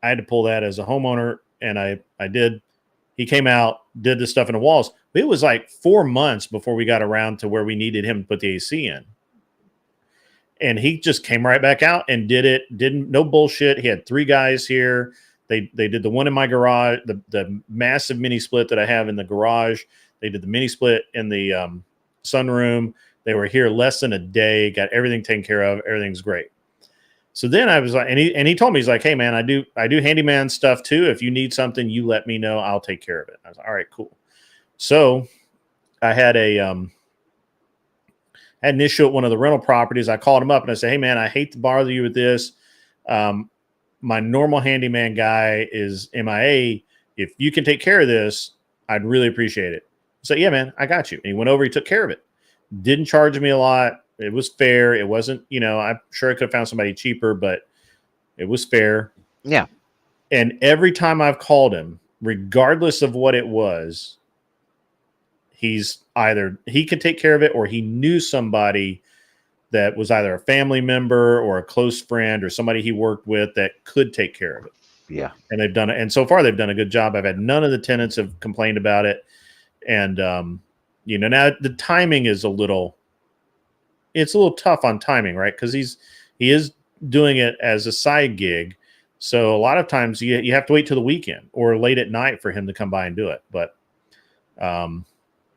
I had to pull that as a homeowner, and I did. He came out, did the stuff in the walls. But it was like 4 months before we got around to where we needed him to put the AC in. And he just came right back out and did it. No bullshit. He had 3 guys here. They did the one in my garage, the massive mini split that I have in the garage. They did the mini split in the sunroom. They were here less than a day, got everything taken care of. Everything's great. So then I was like, and he told me, he's like, hey man, I do handyman stuff too. If you need something, you let me know. I'll take care of it. I was like, all right, cool. So I had an issue at one of the rental properties. I called him up and I said, hey man, I hate to bother you with this. My normal handyman guy is MIA. If you can take care of this, I'd really appreciate it. So yeah, man, I got you. And he went over, he took care of it. Didn't charge me a lot. It was fair. It wasn't, I'm sure I could have found somebody cheaper, but it was fair. Yeah. And every time I've called him, regardless of what it was, he's either he could take care of it or he knew somebody that was either a family member or a close friend or somebody he worked with that could take care of it. Yeah. And they've done it. And so far they've done a good job. I've had none of the tenants have complained about it. And, now the timing is it's a little tough on timing, right? Because he is doing it as a side gig. So a lot of times you have to wait till the weekend or late at night for him to come by and do it. But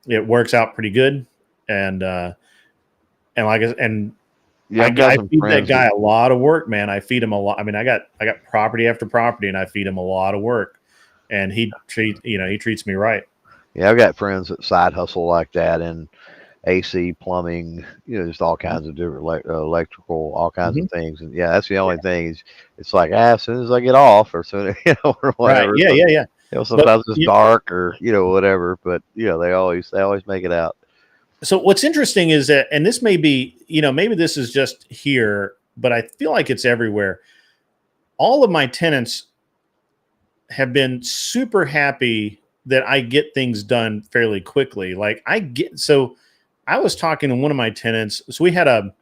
it works out pretty good. And like I feed that guy a lot of work, man. I feed him a lot. I mean, I got property after property, and I feed him a lot of work. And he treats me right. Yeah, I've got friends that side hustle like that, and AC, plumbing, just all kinds of different electrical, all kinds of things. And yeah, that's the only thing is it's like as soon as I get off or soon, or whatever. Right. Yeah. Sometimes it's dark or whatever, but they always make it out. So what's interesting is that, and this may be, maybe this is just here, but I feel like it's everywhere. All of my tenants have been super happy that I get things done fairly quickly. Like I was talking to one of my tenants. So we had a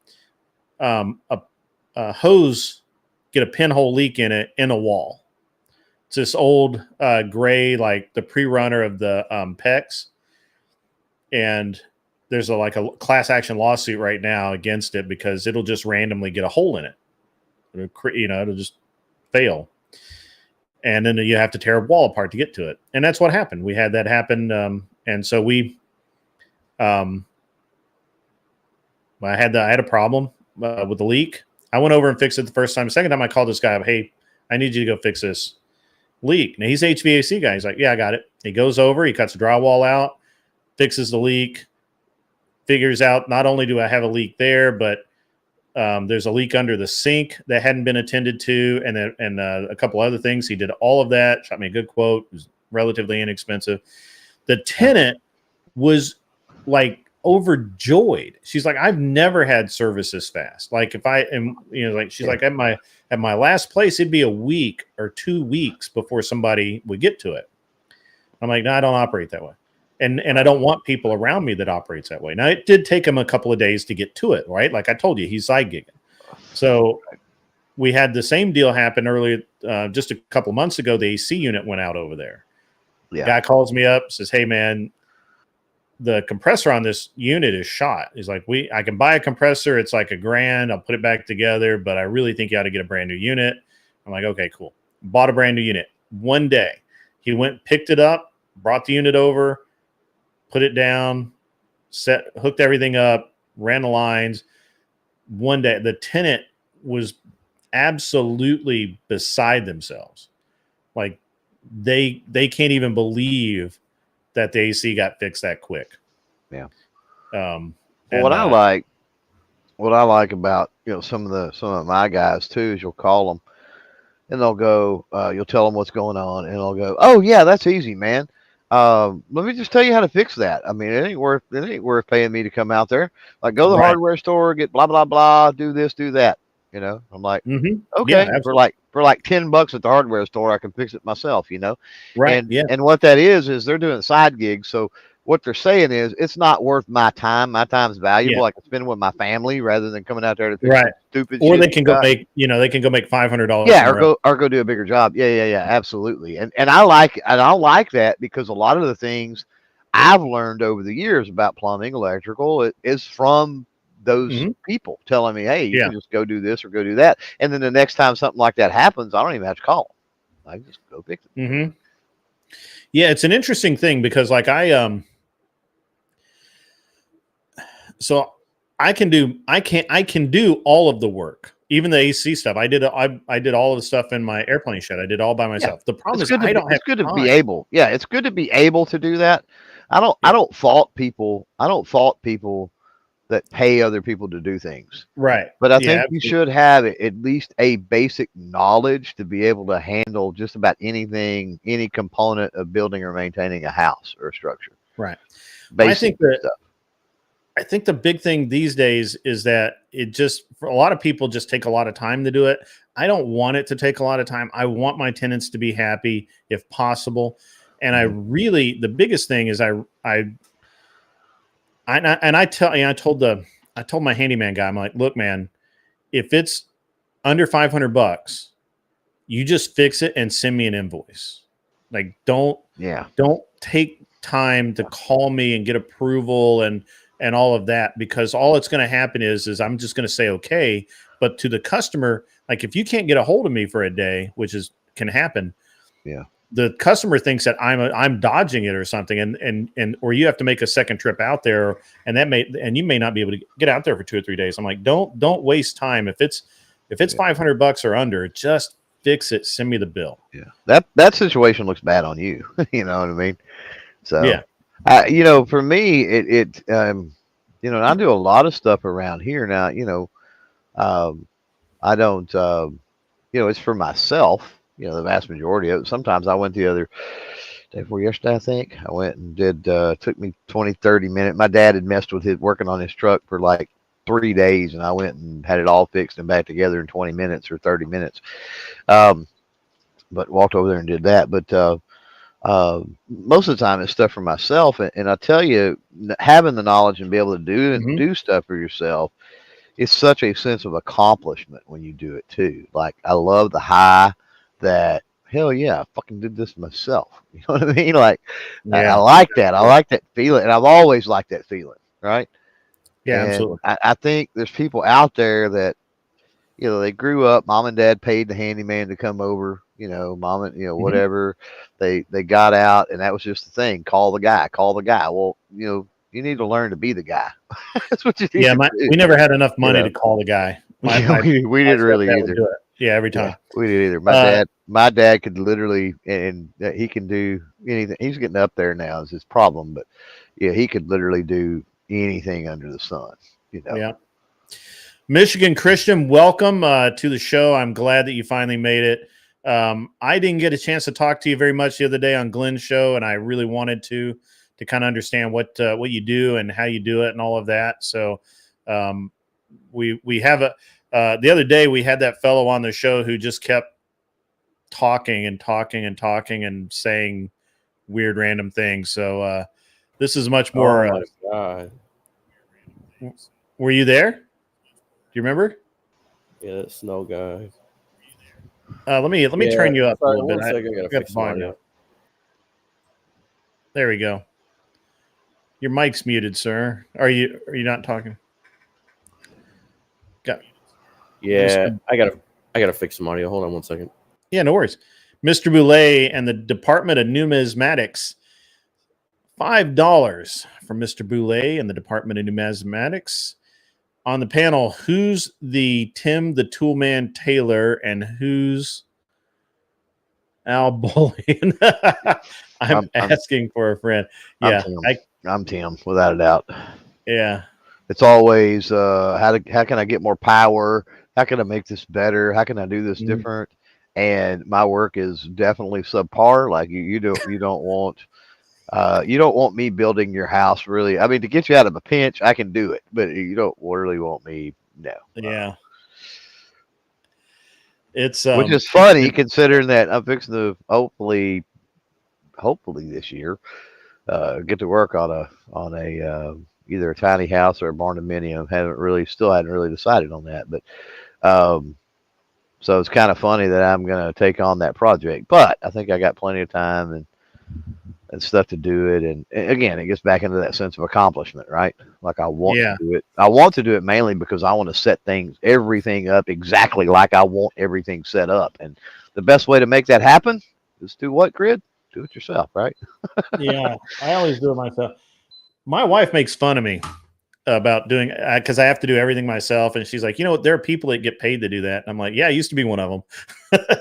hose get a pinhole leak in it in a wall. It's this old gray, like the pre-runner of the PEX. And there's a class action lawsuit right now against it because it'll just randomly get a hole in it. It'll just fail. And then you have to tear a wall apart to get to it. And that's what happened. We had that happen. And so I had a problem with the leak. I went over and fixed it the first time. The second time I called this guy up, hey, I need you to go fix this leak. Now he's an HVAC guy. He's like, yeah, I got it. He goes over, he cuts the drywall out, fixes the leak, figures out not only do I have a leak there, but there's a leak under the sink that hadn't been attended to, and a couple other things. He did all of that, shot me a good quote. It was relatively inexpensive. The tenant was like overjoyed. She's like, I've never had service this fast. Like if I am, she's like at my last place, it'd be a week or 2 weeks before somebody would get to it. I'm like, no, I don't operate that way. And I don't want people around me that operates that way. Now, it did take him a couple of days to get to it, right? Like I told you, he's side gigging. So we had the same deal happen earlier, just a couple of months ago. The AC unit went out over there. Yeah. Guy calls me up, says, hey, man, the compressor on this unit is shot. He's like, I can buy a compressor. It's like $1,000. I'll put it back together, but I really think you ought to get a brand new unit. I'm like, okay, cool. Bought a brand new unit. One day, he went, picked it up, brought the unit over, put it down, hooked everything up, ran the lines. One day, the tenant was absolutely beside themselves. Like they can't even believe that the AC got fixed that quick. Yeah. What I like about some of my guys too is you'll call them and they'll go, you'll tell them what's going on, and they'll go, oh yeah, that's easy, man. Let me just tell you how to fix that. I mean, it ain't worth paying me to come out there. Like, go to the hardware store, get blah blah blah, do this, do that. I'm like, okay, yeah, for like $10 at the hardware store, I can fix it myself. Right? And what that is they're doing side gigs, so what they're saying is it's not worth my time. My time's valuable. Yeah. I can spend it with my family rather than coming out there to fix Right. stupid Or shit. they can go make, they can go make $500. Yeah, or go do a bigger job. Yeah, absolutely. And I like that because a lot of the things I've learned over the years about plumbing, electrical, is from those people telling me, hey, you can just go do this or go do that. And then the next time something like that happens, I don't even have to call them. I can just go fix it. Mm-hmm. Yeah, it's an interesting thing because like so I can do all of the work, even the AC stuff. I did all of the stuff in my airplane shed. I did all by myself. Yeah. The problem is I don't have good to be able. Yeah, it's good to be able to do that. I don't fault people. I don't fault people that pay other people to do things. Right. But I think you should have at least a basic knowledge to be able to handle just about anything, any component of building or maintaining a house or a structure. Right. Basic I think the big thing these days is that for a lot of people just take a lot of time to do it. I don't want it to take a lot of time. I want my tenants to be happy if possible. And the biggest thing is I told my handyman guy, I'm like, look, man, if it's under $500, you just fix it and send me an invoice. Like, don't take time to call me and get approval and all of that, because all it's going to happen is I'm just going to say, okay, but to the customer, like if you can't get a hold of me for a day, which can happen. Yeah. The customer thinks that I'm dodging it or something, and or you have to make a second trip out there, and you may not be able to get out there for 2 or 3 days. I'm like, don't waste time. If it's $500 or under, just fix it. Send me the bill. Yeah, that situation looks bad on you. You know what I mean? So yeah, for me, and I do a lot of stuff around here now. I don't, it's for myself. The vast majority of it. Sometimes I went the other day before yesterday, I think. I went and took me 20, 30 minutes. My dad had messed with working on his truck for like 3 days, and I went and had it all fixed and back together in 20 minutes or 30 minutes. But walked over there and did that. But most of the time it's stuff for myself. And I tell you, having the knowledge and be able to do stuff for yourself is such a sense of accomplishment when you do it too. Like, I love the high that, hell yeah, I fucking did this myself. You know what I mean? Like, I like that. I like that feeling. And I've always liked that feeling. Right. Yeah, and absolutely. I think there's people out there that, they grew up, mom and dad paid the handyman to come over, mom and, whatever. They got out, and that was just the thing. Call the guy. Well, you need to learn to be the guy. That's what you need to do. We never had enough money to call the guy. We didn't really either. Yeah, every time. We didn't either. My dad could literally, and he can do anything. He's getting up there now is his problem, but yeah, he could literally do anything under the sun. Yeah. Michigan Christian, welcome to the show. I'm glad that you finally made it. I didn't get a chance to talk to you very much the other day on Glenn's show, and I really wanted to kind of understand what you do and how you do it and all of that. So we have the other day we had that fellow on the show who just kept talking and saying weird random things. So this is much more. Oh my God. Were you there? Do you remember? Yeah, that snow guy. Let me turn you up a little bit. I gotta fix my audio. There we go. Your mic's muted, sir. Are you not talking? Yeah, I gotta fix some audio. Hold on 1 second. Yeah, no worries. Mr. Boulay and the Department of Numismatics. $5 from Mr. Boulay and the Department of Numismatics. On the panel, who's the Tim the Toolman Taylor and who's Al Bullion? I'm asking for a friend. Yeah, I'm Tim, without a doubt. Yeah, it's always how can I get more power? How can I make this better? How can I do this different? And my work is definitely subpar. Like you don't want me building your house, really. I mean, to get you out of a pinch, I can do it, but you don't really want me. No. Yeah. It's which is funny considering that I'm fixing to hopefully this year get to work on a either a tiny house or a barn dominium. Still hadn't really decided on that, but so it's kind of funny that I'm going to take on that project. But I think I got plenty of time and stuff to do it. And again, it gets back into that sense of accomplishment, right? Like I want to do it. I want to do it mainly because I want to set everything up exactly like I want everything set up. And the best way to make that happen is do what, Grid? Do it yourself, right? Yeah, I always do it myself. My wife makes fun of me about doing because I have to do everything myself, and she's like, there are people that get paid to do that. And I'm like, yeah, I used to be one of them.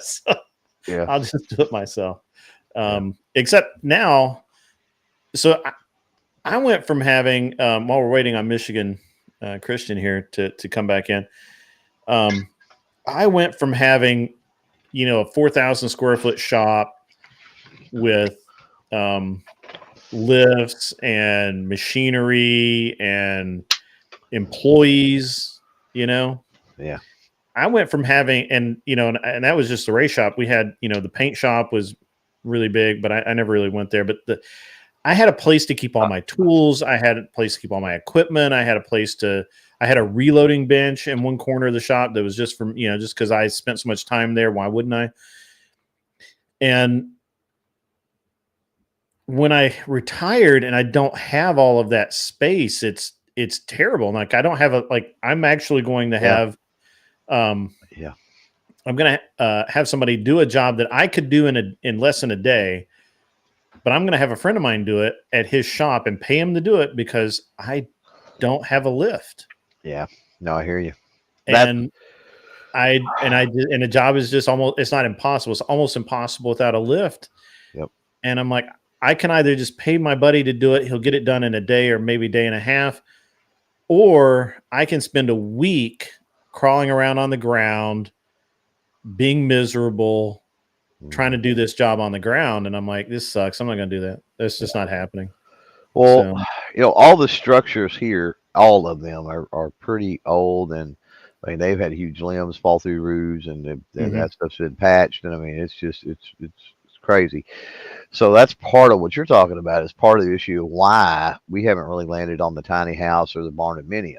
So yeah, I'll just do it myself. Except now, so I went from having while we're waiting on Michigan Christian here to come back in. I went from having a 4,000 square foot shop with lifts and machinery and employees, Yeah. I went from having, and that was just the race shop. We had, the paint shop was really big, but I never really went there. But I had a place to keep all my tools. I had a place to keep all my equipment. I had a reloading bench in one corner of the shop that was just from, just because I spent so much time there. Why wouldn't I? And when I retired and I don't have all of that space, it's terrible. Like I don't have I'm actually going to have, I'm going to have somebody do a job that I could do in less than a day, but I'm going to have a friend of mine do it at his shop and pay him to do it because I don't have a lift. Yeah. No, I hear you. And the job is just it's not impossible. It's almost impossible without a lift. Yep. And I'm like, I can either just pay my buddy to do it. He'll get it done in a day or maybe a day and a half, or I can spend a week crawling around on the ground, being miserable, trying to do this job on the ground. And I'm like, this sucks. I'm not going to do that. That's just not happening. Well, all the structures here, all of them are pretty old, and I mean they've had huge limbs fall through roofs, and that stuff's been patched, and I mean it's crazy. So that's part of what you're talking about. Is part of the issue of why we haven't really landed on the tiny house or the barn dominium.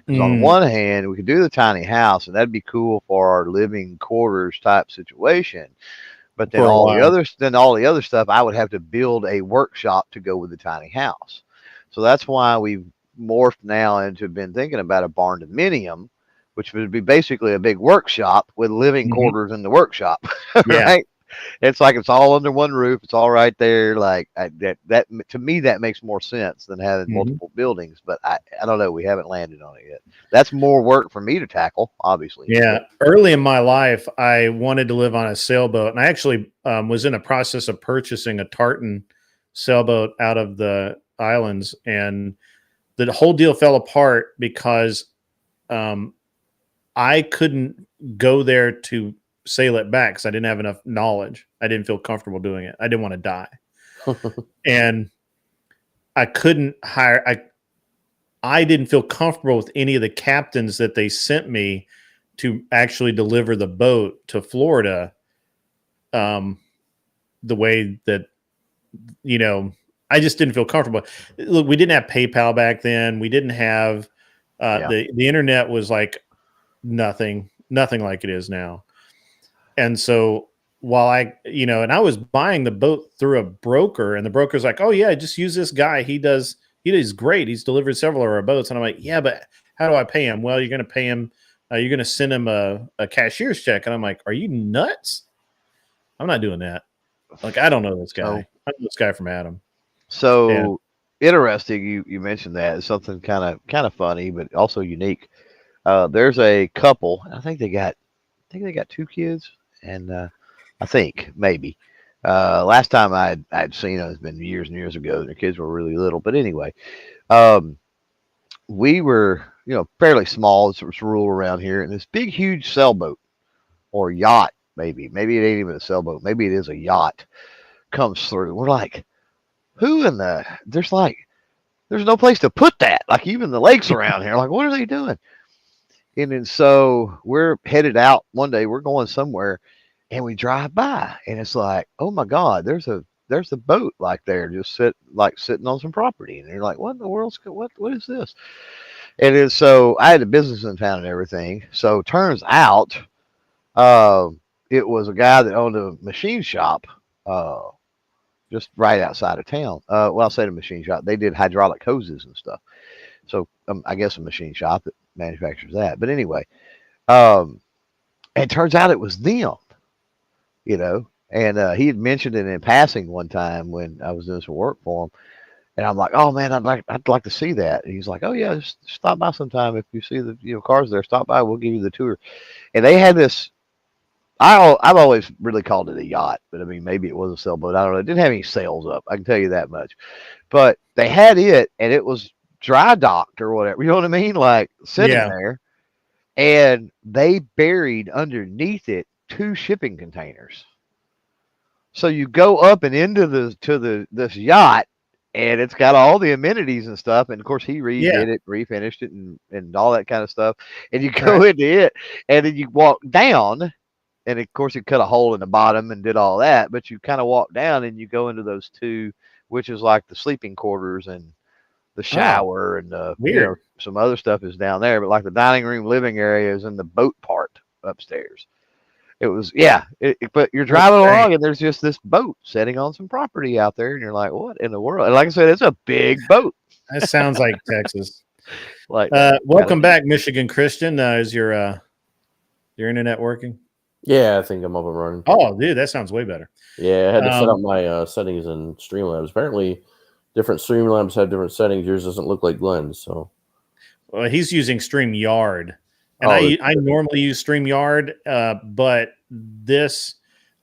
Because on the one hand, we could do the tiny house, and that'd be cool for our living quarters type situation. But then all the other stuff, I would have to build a workshop to go with the tiny house. So that's why we've morphed now into been thinking about a barn dominium, which would be basically a big workshop with living quarters in the workshop. Right? It's like it's all under one roof. It's all right there. Like that to me, that makes more sense than having multiple buildings. But I don't know. We haven't landed on it yet. That's more work for me to tackle, obviously. Yeah. Early in my life, I wanted to live on a sailboat, and I actually was in the process of purchasing a tartan sailboat out of the islands, and the whole deal fell apart because I couldn't go there to sail it back because I didn't have enough knowledge. I didn't feel comfortable doing it. I didn't want to die. And I couldn't hire, I didn't feel comfortable with any of the captains that they sent me to actually deliver the boat to Florida. The way that, I just didn't feel comfortable. Look, we didn't have PayPal back then. We didn't have, the internet was like nothing like it is now. And so while and I was buying the boat through a broker, and the broker's like, oh yeah, just use this guy. He does great. He's delivered several of our boats. And I'm like, yeah, but how do I pay him? Well, you're going to pay him. You're going to send him a cashier's check. And I'm like, are you nuts? I'm not doing that. Like, I don't know this guy. I know this guy from Adam. So interesting. You mentioned that. It's something kind of funny, but also unique. There's a couple. I think they got 2 kids. And I think maybe last time I'd seen them, it's been years and years ago. Their kids were really little, but anyway, we were fairly small. It's rural around here, and this big, huge sailboat or yacht, maybe it ain't even a sailboat, maybe it is a yacht, comes through. We're like, who in the? There's no place to put that. Like even the lakes around here, like what are they doing? And then so we're headed out one day. We're going somewhere, and we drive by, and it's like, oh my God, there's a there's a boat like there, just sitting on some property, and you're like, what in the world's what is this? It is. So I had a business in town and everything. So turns out, it was a guy that owned a machine shop, just right outside of town. Well, I'll say the machine shop. They did hydraulic hoses and stuff. So I guess a machine shop that manufactures that. But anyway, it turns out it was them, and he had mentioned it in passing one time when I was doing some work for him. And I'm like, oh man, I'd like to see that. And he's like, oh yeah, just stop by sometime. If you see the cars there, stop by. We'll give you the tour. And they had this. I've always really called it a yacht, but I mean maybe it was a sailboat. I don't know. It didn't have any sails up. I can tell you that much. But they had it, and it was dry docked or whatever. You know what I mean? Like sitting there, and they buried underneath it 2 shipping containers. So you go up and into this yacht. And it's got all the amenities and stuff. And of course, he redid it, refinished it, and all that kind of stuff. And you go into it, and then you walk down. And of course, it cut a hole in the bottom and did all that. But you kind of walk down and you go into those 2, which is like the sleeping quarters and the shower and some other stuff is down there. But like the dining room, living area is in the boat part upstairs. It was, but you're driving along and there's just this boat sitting on some property out there, and you're like, what in the world? And like I said, it's a big boat. That sounds like Texas. Welcome back, Michigan Christian. Is your internet working? Yeah, I think I'm up and running. Oh, dude, that sounds way better. Yeah, I had to set up my settings in Streamlabs. Apparently, different Streamlabs have different settings. Yours doesn't look like Glenn's, so. Well, he's using StreamYard. And I normally use StreamYard, but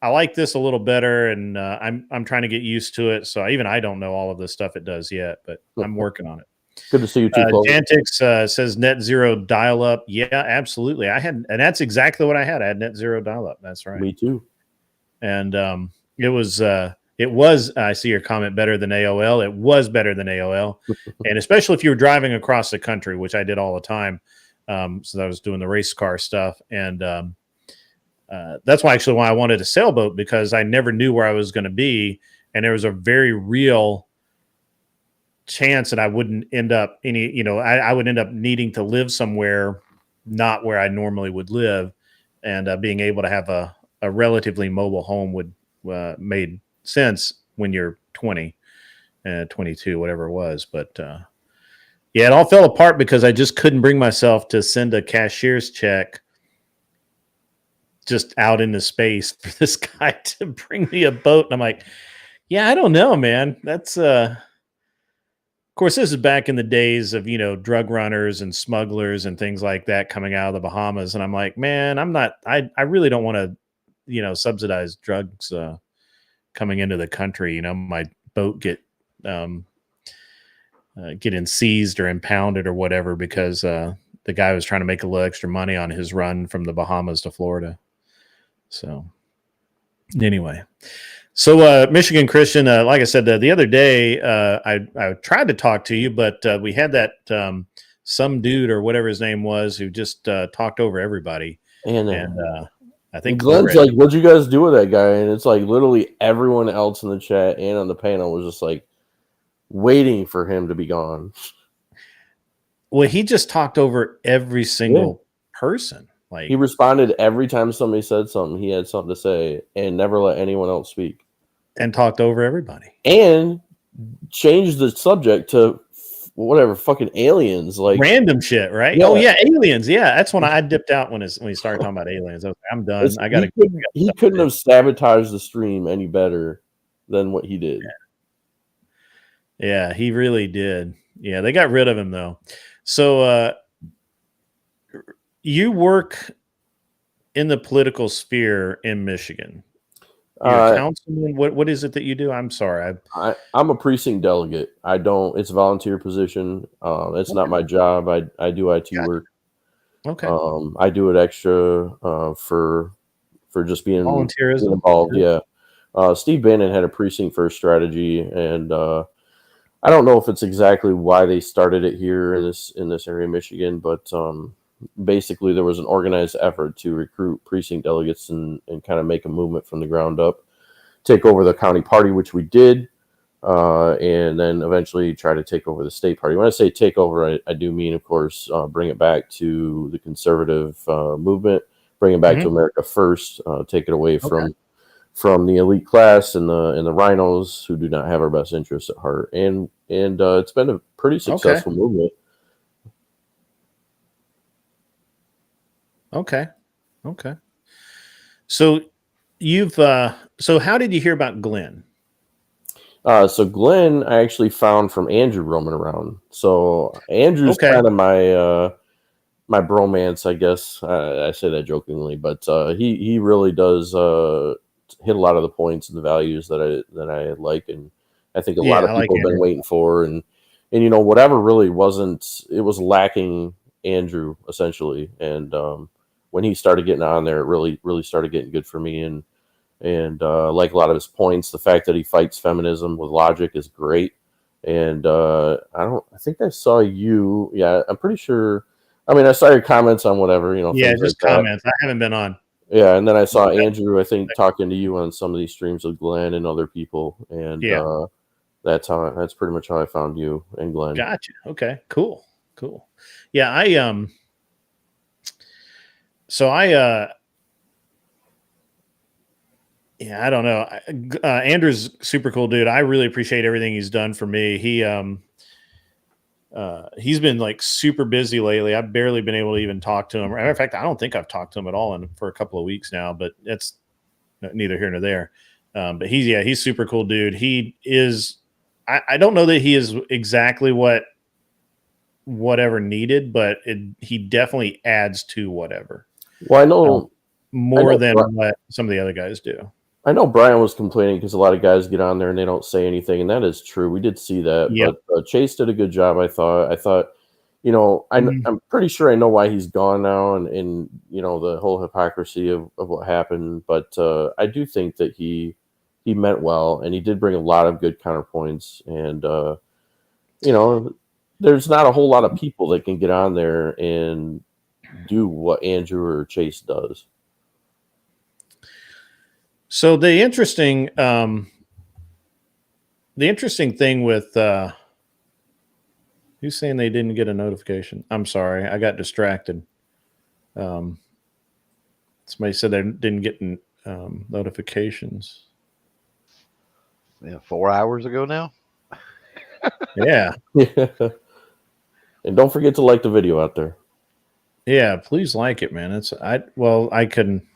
I like this a little better, and I'm trying to get used to it. So I don't know all of the stuff it does yet, but I'm working on it. Good to see you too. Jantix says net zero dial up. Yeah, absolutely. And that's exactly what I had. I had net zero dial up. That's right. Me too. And it was. I see your comment, better than AOL. It was better than AOL, and especially if you were driving across the country, which I did all the time. So I was doing the race car stuff, and that's why I wanted a sailboat, because I never knew where I was going to be, and there was a very real chance that I wouldn't end up I would end up needing to live somewhere not where I normally would live, and being able to have a relatively mobile home would made sense when you're 20, 22, whatever it was, but. Yeah, it all fell apart because I just couldn't bring myself to send a cashier's check just out into space for this guy to bring me a boat. And I'm like, yeah, I don't know, man. That's of course, this is back in the days of, drug runners and smugglers and things like that coming out of the Bahamas. And I'm like, man, I really don't want to, subsidize drugs coming into the country. My boat getting seized or impounded or whatever because the guy was trying to make a little extra money on his run from the Bahamas to Florida. So anyway, Michigan Christian, like I said, the other day, I tried to talk to you, but we had that some dude or whatever his name was who just talked over everybody. And I think Glenn's like, what'd you guys do with that guy? And it's like literally everyone else in the chat and on the panel was just like, waiting for him to be gone. Well, he just talked over every single person. Like, he responded every time somebody said something. He had something to say and never let anyone else speak. And talked over everybody. And changed the subject to whatever, fucking aliens, like random shit, right? Yeah. Oh yeah, aliens. Yeah, that's when I dipped out when he started talking about aliens. I was like, I'm done. He couldn't have sabotaged the stream any better than what he did. Yeah, he really did. Yeah, they got rid of him though. So you work in the political sphere in Michigan. You're a councilman. What is it that you do? I'm sorry. I'm a precinct delegate. It's a volunteer position. It's not my job. I do IT work. Okay. I do it extra for just being volunteerism involved. Yeah. Steve Bannon had a precinct first strategy, and I don't know if it's exactly why they started it here in this area of Michigan, but basically there was an organized effort to recruit precinct delegates and kind of make a movement from the ground up. take over the county party, which we did, and then eventually try to take over the state party. When I say take over, I do mean, of course, bring it back to the conservative movement, bring it back to America First, take it away from the elite class and the rhinos who do not have our best interests at heart. And it's been a pretty successful movement. Okay. So you've so how did you hear about Glenn? So Glenn, I actually found from Andrew roaming around. So Andrew's kind of my bromance, I guess. I say that jokingly, but he really does hit a lot of the points and the values that I like, and I think a lot of people have been waiting for, and whatever really wasn't, it was lacking Andrew essentially, and when he started getting on there, it really started getting good for me, and like a lot of his points, the fact that he fights feminism with logic is great. And I think I saw you. Yeah, I'm pretty sure. I mean, I saw your comments on whatever, Yeah, just like comments. I haven't been on. Yeah, and then I saw Andrew, I think, talking to you on some of these streams with Glenn and other people, and that's pretty much how I found you and Glenn. Gotcha. Okay. Cool. Yeah, I don't know. Andrew's super cool dude. I really appreciate everything he's done for me. He's been like super busy lately. I've barely been able to even talk to him. Matter of fact, I don't think I've talked to him at all for a couple of weeks now, but it's neither here nor there. But he's super cool dude. He is, I don't know that he is exactly whatever needed, but he definitely adds to whatever. Well, I know more than what some of the other guys do. I know Brian was complaining because a lot of guys get on there and they don't say anything, and that is true. We did see that, but Chase did a good job. I thought, I'm pretty sure I know why he's gone now, and the whole hypocrisy of what happened. But I do think that he meant well, and he did bring a lot of good counterpoints. And there's not a whole lot of people that can get on there and do what Andrew or Chase does. So the interesting thing with who's saying they didn't get a notification? I'm sorry, I got distracted. Somebody said they didn't get notifications. Yeah, 4 hours ago now. Yeah. And don't forget to like the video out there. Yeah, please like it, man. I couldn't.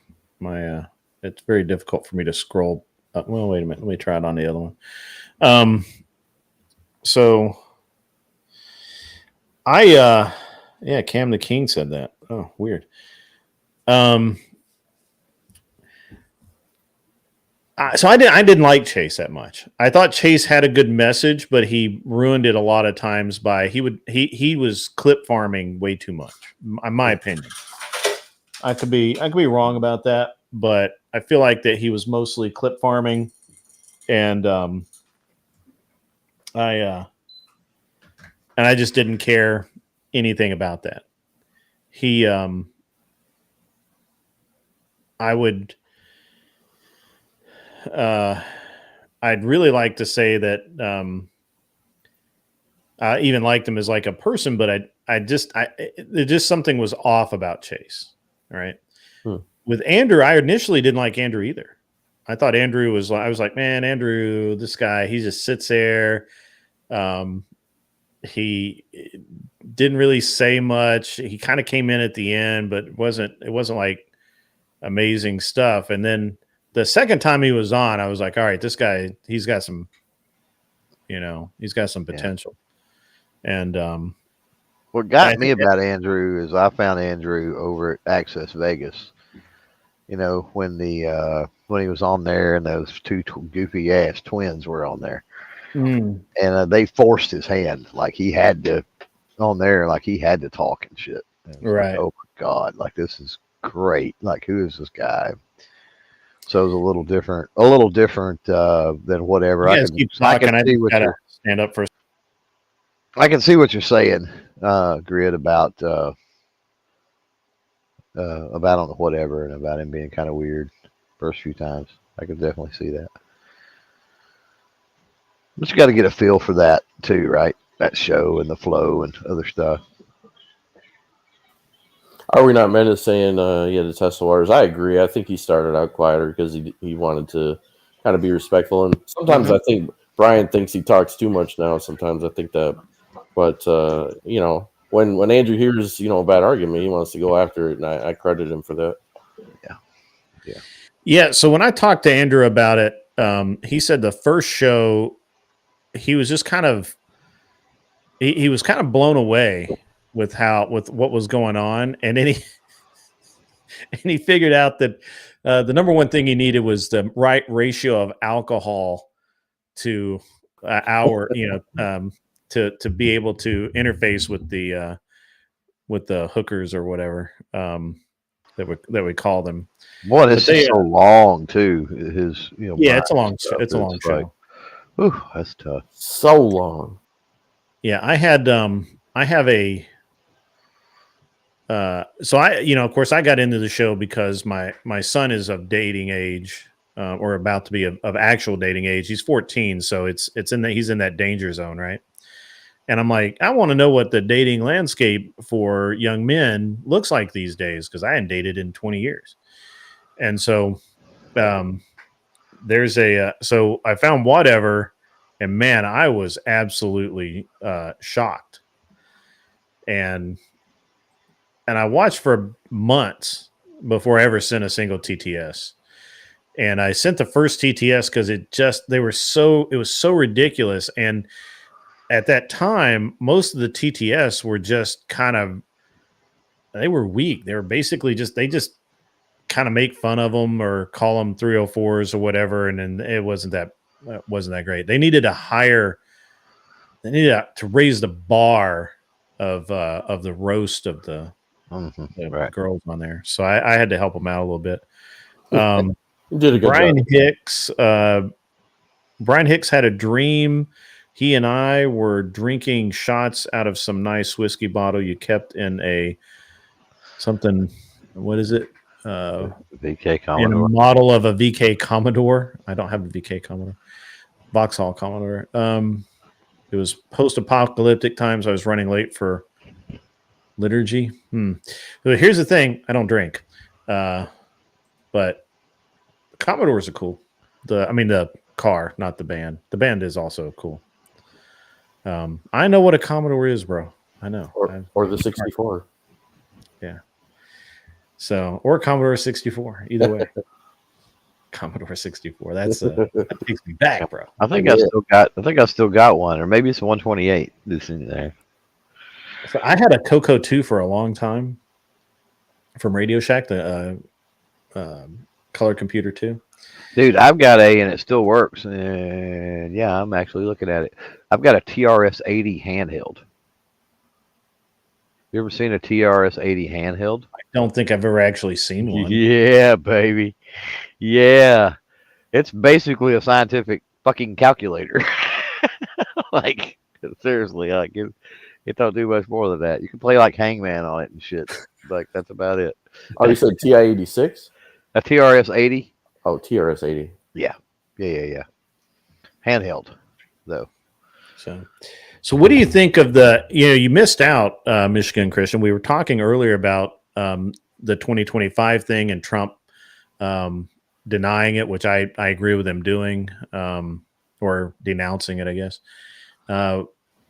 It's very difficult for me to scroll. Well, wait a minute. Let me try it on the other one. So Cam the King said that. Oh, weird. So I didn't like Chase that much. I thought Chase had a good message, but he ruined it a lot of times by he was clip farming way too much, in my opinion. I could be wrong about that, but I feel like that he was mostly clip farming, and I just didn't care anything about that. I'd really like to say that I even liked him as like a person, but just something was off about Chase. All right. With Andrew, I initially didn't like Andrew either. I thought Andrew I was like, man, Andrew, this guy, he just sits there. He didn't really say much. He kind of came in at the end, but it wasn't like amazing stuff. And then the second time he was on, I was like, all right, this guy, he's got some potential. And what got me about Andrew is I found Andrew over at Access Vegas. When he was on there and those two goofy ass twins were on there, and they forced his hand, like he had to on there, like he had to talk and shit. Right? Like, oh my god, like this is great. Like who is this guy? So it was a little different than whatever. I can see what you're stand up for. I can see what you're saying, Grid, about on the whatever and about him being kind of weird first few times. I could definitely see that. But you got to get a feel for that too, right? That show and the flow and other stuff. Are we not meant to saying he had to test the waters? I agree. I think he started out quieter because he wanted to kind of be respectful. And sometimes I think Brian thinks he talks too much now. Sometimes I think that. But, you know, when Andrew hears, you know, a bad argument, he wants to go after it. And I credit him for that. Yeah. So when I talked to Andrew about it, he said the first show, he was just kind of, he was kind of blown away with what was going on. And then he figured out that the number one thing he needed was the right ratio of alcohol to to be able to interface with the hookers or whatever that we call them. Boy, this is so long too. His it's a long show. Ooh, that's tough. So long. Yeah, I have a. So of course, I got into the show because my son is of dating age, or about to be of actual dating age. He's 14, so he's in that danger zone, right? And I'm like, I want to know what the dating landscape for young men looks like these days because I hadn't dated in 20 years. And so, so I found whatever, and man, I was absolutely shocked. And I watched for months before I ever sent a single TTS. And I sent the first TTS because it was so ridiculous. And at that time, most of the TTS were just they were weak. They were basically they just kind of make fun of them or call them 304s or whatever. And then it wasn't that great. They needed to raise the bar of the roast of the girls on there. So I had to help them out a little bit. You did a good job. Brian Hicks had a dream. He and I were drinking shots out of some nice whiskey bottle you kept in something. What is it? VK Commodore. In a model of a VK Commodore. I don't have a VK Commodore. Vauxhall Commodore. It was post-apocalyptic times. I was running late for liturgy. But here's the thing. I don't drink. But Commodores are cool. The car, not the band. The band is also cool. I know what a Commodore is, bro. I know. Or the 64. Yeah. So, or Commodore 64. Either way. Commodore 64. That takes me back, bro. I think I still got one, or maybe it's a 128. This in there. So I had a Coco 2 for a long time from Radio Shack, the color computer 2. Dude, I've got and it still works. And yeah, I'm actually looking at it. I've got a TRS-80 handheld. You ever seen a TRS-80 handheld? I don't think I've ever actually seen one. Yeah, baby. Yeah. It's basically a scientific fucking calculator. Like, seriously, like it don't do much more than that. You can play like Hangman on it and shit. Like, that's about it. Oh, you said TI-86? A TRS-80? Oh, TRS-80. Yeah. Handheld, though. So what do you think of you missed out, Michigan Christian. We were talking earlier about the 2025 thing and Trump denying it, which I agree with him doing, or denouncing it, I guess.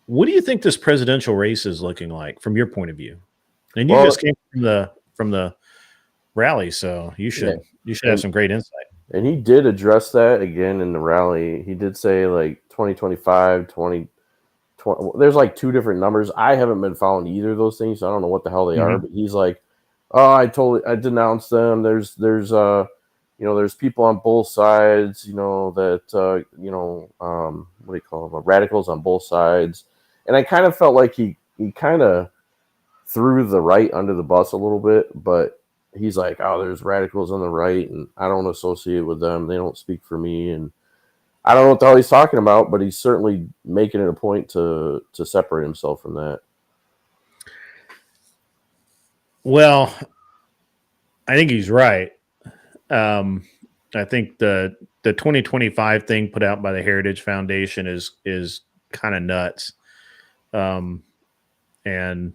What do you think this presidential race is looking like from your point of view? And you just came from the rally, so you should have some great insight. And he did address that again in the rally. He did say like 2025, 2020. There's like two different numbers. I haven't been following either of those things, so I don't know what the hell they are. But he's like, "Oh, I denounced them. There's people on both sides. That what do you call them? Radicals on both sides." And I kind of felt like he kind of threw the right under the bus a little bit, but he's like, "Oh, there's radicals on the right, and I don't associate with them. They don't speak for me." And I don't know what the hell he's talking about, but he's certainly making it a point to separate himself from that. Well, I think he's right. I think the the 2025 thing put out by the Heritage Foundation is kind of nuts. And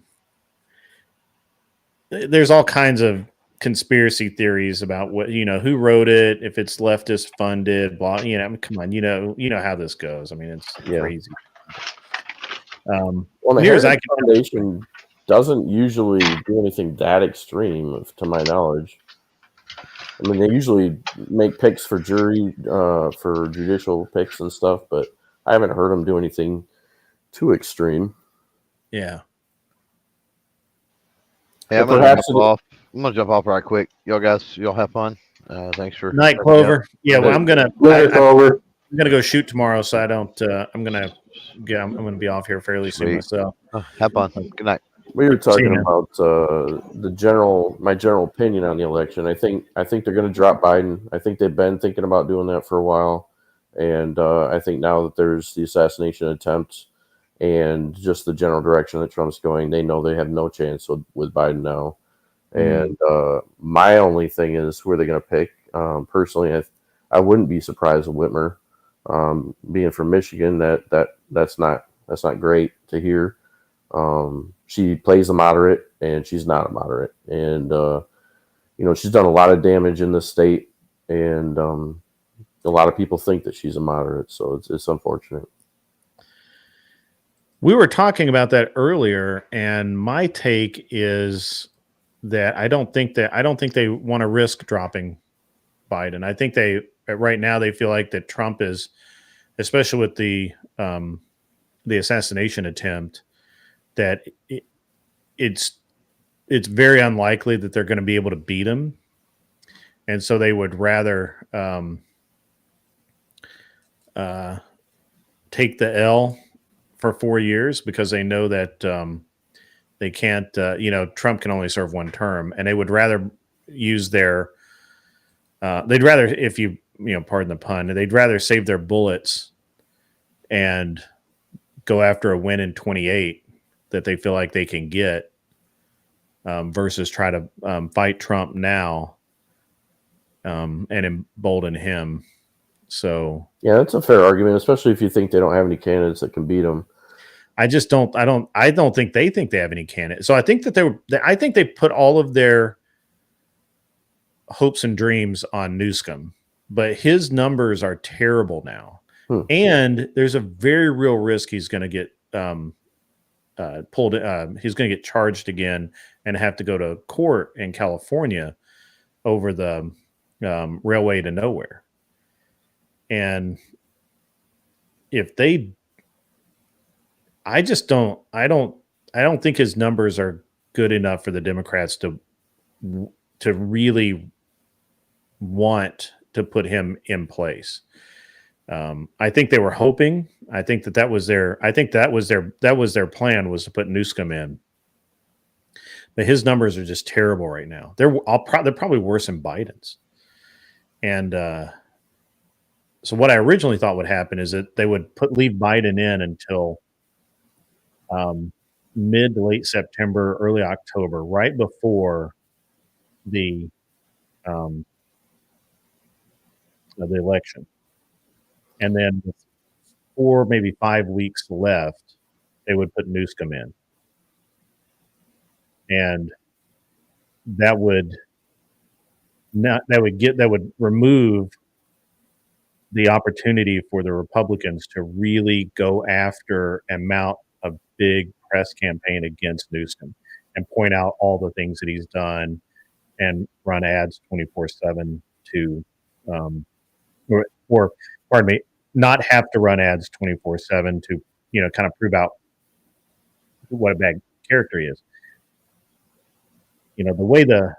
there's all kinds of conspiracy theories about what, who wrote it, if it's leftist funded, blah, I mean, come on, you know how this goes. I mean, it's crazy. Well, the near as I Heritage Foundation doesn't usually do anything that extreme, to my knowledge. I mean, they usually make picks for jury, for judicial picks and stuff, but I haven't heard them do anything too extreme. Yeah. Yeah, I'm gonna jump off right quick. Y'all have fun. Thanks for night, Clover. Yeah, well, I'm gonna go shoot tomorrow, so I don't. I'm gonna be off here fairly soon myself. Have fun. Good night. We were talking about my general opinion on the election. I think they're going to drop Biden. I think they've been thinking about doing that for a while, and I think now that there's the assassination attempt and just the general direction that Trump's going, they know they have no chance with Biden now. And my only thing is who are they going to pick? Personally, I wouldn't be surprised with Whitmer. Being from Michigan, that's not great to hear. She plays a moderate, and she's not a moderate, and she's done a lot of damage in the state, and a lot of people think that she's a moderate, so it's unfortunate. We were talking about that earlier, and my take is that I don't think they want to risk dropping Biden. I think right now they feel like that Trump is, especially with the assassination attempt, that it's very unlikely that they're going to be able to beat him, and so they would rather take the L for 4 years because they know that they can't. Trump can only serve one term, and they would rather use their. They'd rather, if you pardon the pun, they'd rather save their bullets and go after a win in 28 that they feel like they can get versus try to fight Trump now and embolden him. So yeah, that's a fair argument, especially if you think they don't have any candidates that can beat them. I don't think they think they have any candidates. So I think that I think they put all of their hopes and dreams on Newsom, but his numbers are terrible now. And there's a very real risk he's going to get pulled. He's going to get charged again and have to go to court in California over the railway to nowhere. And if I don't think his numbers are good enough for the Democrats to really want to put him in place. I think they were hoping. I think that was their plan, was to put Newsom in. But his numbers are just terrible right now. They're probably worse than Biden's. And so what I originally thought would happen is that they would leave Biden in until mid to late September, early October, right before the election. And then with 4, maybe 5 weeks left, they would put Newsom in. And that would remove the opportunity for the Republicans to really go after and mount a big press campaign against Newsom and point out all the things that he's done and run ads 24/7 to, or pardon me, not have to run ads 24/7 to, kind of prove out what a bad character he is. The way the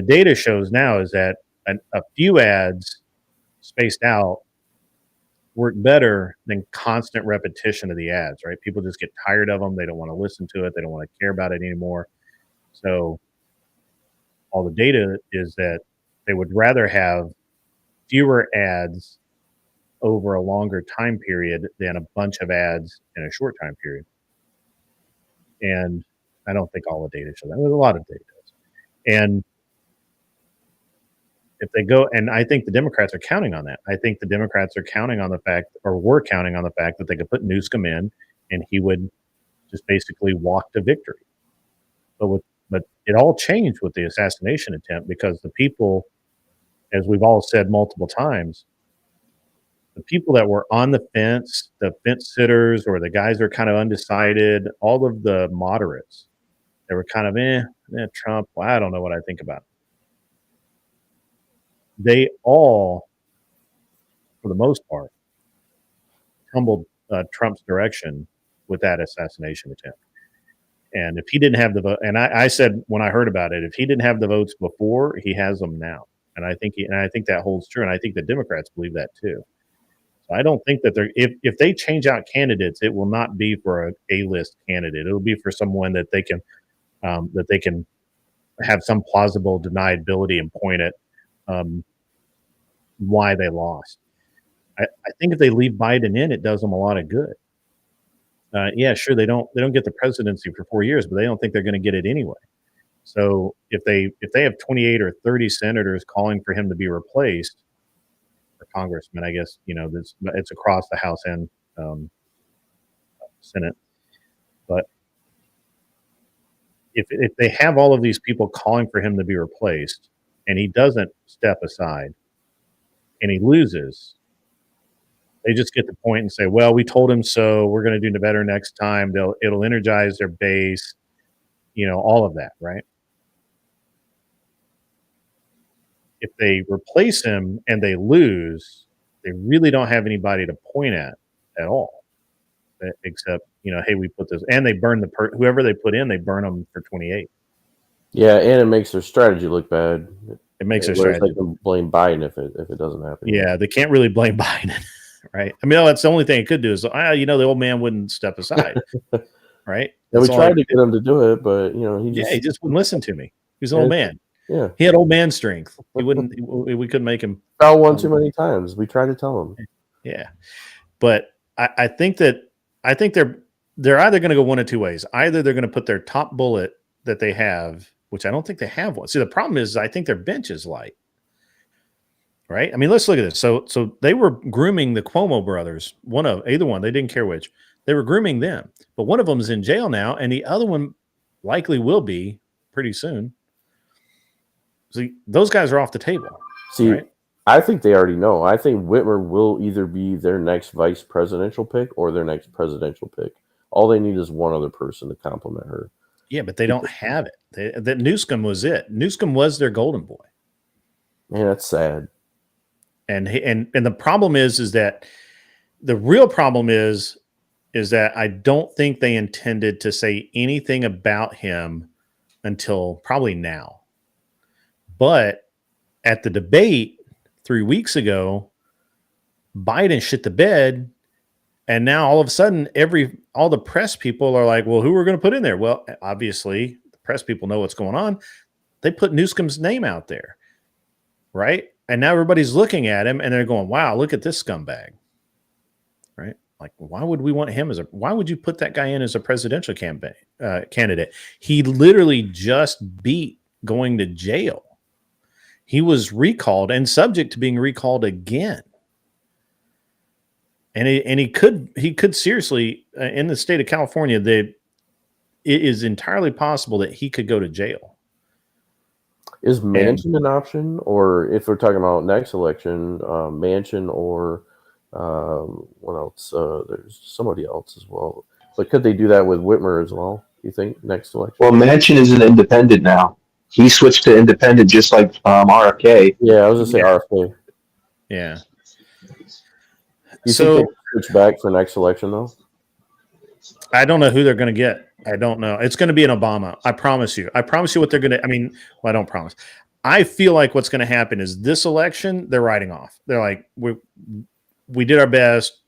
data shows now is that a few ads spaced out work better than constant repetition of the ads, right? People just get tired of them. They don't want to listen to it. They don't want to care about it anymore. So all the data is that they would rather have fewer ads over a longer time period than a bunch of ads in a short time period. And I don't think all the data shows that. There's a lot of data. And if they go, and I think the Democrats are counting on that. I think the Democrats are counting on the fact, or were counting on the fact, that they could put Newsom in and he would just basically walk to victory. But it all changed with the assassination attempt, because the people, as we've all said multiple times, the people that were on the fence sitters, or the guys that are kind of undecided, all of the moderates, they were kind of, Trump, well, I don't know what I think about it. They all, for the most part, tumbled Trump's direction with that assassination attempt. And if he didn't have the vote, and I said when I heard about it, if he didn't have the votes before, he has them now. And I think that holds true. And I think the Democrats believe that too. So I don't think that if they change out candidates, it will not be for a A-list candidate. It'll be for someone that they can have some plausible deniability and point at why they lost. I think if they leave Biden in, it does them a lot of good. Yeah, sure, they don't get the presidency for 4 years, but they don't think they're going to get it anyway. So if they have 28 or 30 senators calling for him to be replaced, or congressmen, I guess, it's across the House and Senate. But if they have all of these people calling for him to be replaced, and he doesn't step aside, and he loses, they just get the point and say, well, we told him so, we're going to do better next time. It'll energize their base, all of that, right? If they replace him and they lose, they really don't have anybody to point at all, except, hey, we put this, and they burn whoever they put in, they burn them for 28. Yeah, and it makes their strategy look bad. It makes their strategy. They can blame Biden if it doesn't happen. Yeah, they can't really blame Biden. Right. I mean, that's the only thing it could do is, the old man wouldn't step aside. Right. And we tried to get him to do it, but he just wouldn't listen to me. He's an old man. Yeah. He had old man strength. He wouldn't, we couldn't make him. Fell one too many times. We tried to tell him. Yeah. But I think they're either going to go one of two ways. Either they're going to put their top bullet that they have, which I don't think they have one. See, the problem is I think their bench is light. Right. I mean, let's look at this. So they were grooming the Cuomo brothers. Either one, they didn't care which. They were grooming them, but one of them is in jail now, and the other one likely will be pretty soon. See, those guys are off the table. See, right? I think they already know. I think Whitmer will either be their next vice presidential pick or their next presidential pick. All they need is one other person to complement her. Yeah, but they don't have it. That Newsom was it. Newsom was their golden boy. Man, that's sad. And the problem is that the real problem is that I don't think they intended to say anything about him until probably now. But at the debate 3 weeks ago, Biden shit the bed, and now all of a sudden all the press people are like, well, who are going to put in there? Well, obviously the press people know what's going on. They put Newsom's name out there, right? And now everybody's looking at him and they're going, wow, look at this scumbag. Right? Like, why would we want him why would you put that guy in as a presidential candidate? He literally just beat going to jail. He was recalled and subject to being recalled again. And he could seriously, in the state of California, it is entirely possible that he could go to jail. Is Manchin an option? Or if we're talking about next election, Manchin or what else? There's somebody else as well. But could they do that with Whitmer as well, you think, next election? Well, Manchin is an independent now. He switched to independent just like RFK. Yeah, I was going to say RFK. Yeah. You think they switch back for next election, though? I don't know who they're going to get. I don't know. It's going to be an Obama. I promise you. I promise you what they're going to. I don't promise. I feel like what's going to happen is this election, they're writing off. They're like, we did our best.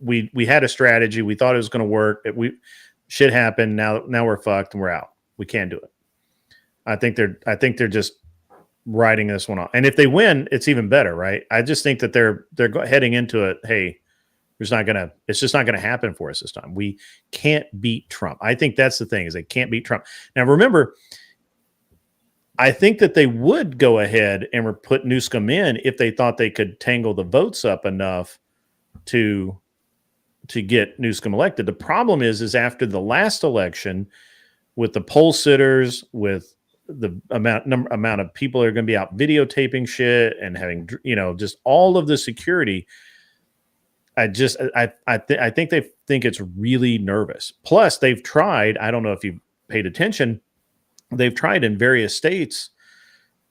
We had a strategy. We thought it was going to work. Shit happened. Now we're fucked and we're out. We can't do it. I think they're just writing this one off. And if they win, it's even better, right? I just think that they're heading into it. Hey, it's just not gonna happen for us this time. We can't beat Trump. I think that's the thing, is they can't beat Trump. Now remember, I think that they would go ahead and put Newsom in if they thought they could tangle the votes up enough to get Newsom elected. The problem is after the last election, with the poll sitters, with the amount of people that are going to be out videotaping shit and having, just all of the security. I think they think it's really nervous. Plus, they've tried. I don't know if you've paid attention. They've tried in various states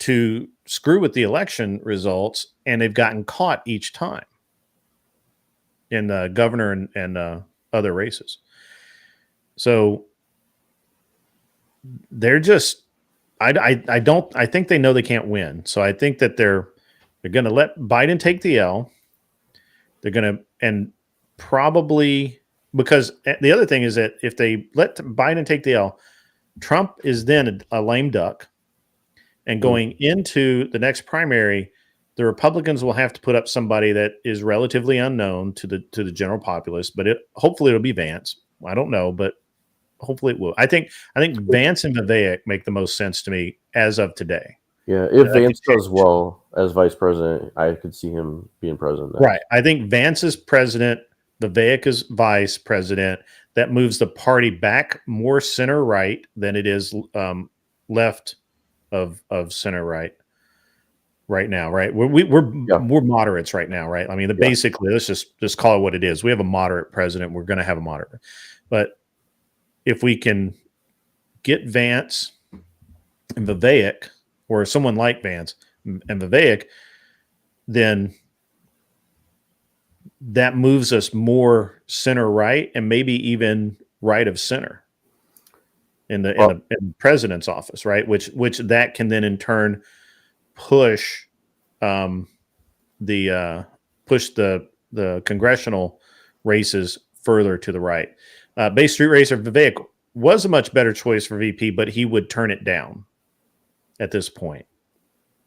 to screw with the election results, and they've gotten caught each time in the governor and other races. So they're just. I think they know they can't win. So I think that they're going to let Biden take the L. They're going to, and probably, because the other thing is that if they let Biden take the L, Trump is then a lame duck. And going into the next primary, the Republicans will have to put up somebody that is relatively unknown to the general populace, but hopefully it'll be Vance. I don't know, but hopefully it will. I think Vance and Vivek make the most sense to me as of today. Yeah, if Vance does well as vice president, I could see him being president. Right. I think Vance is president, Vivek is vice president. That moves the party back more center right than it is left of center right now. Right. We're moderates right now. Right. I mean, basically, let's just call it what it is. We have a moderate president. We're going to have a moderate, but if we can get Vance and Vivek, or someone like Vance and Vivek, then that moves us more center right and maybe even right of center in the president's office, right? Which that can then in turn push the congressional races further to the right. Bay Street Racer Vivek was a much better choice for VP, but he would turn it down at this point.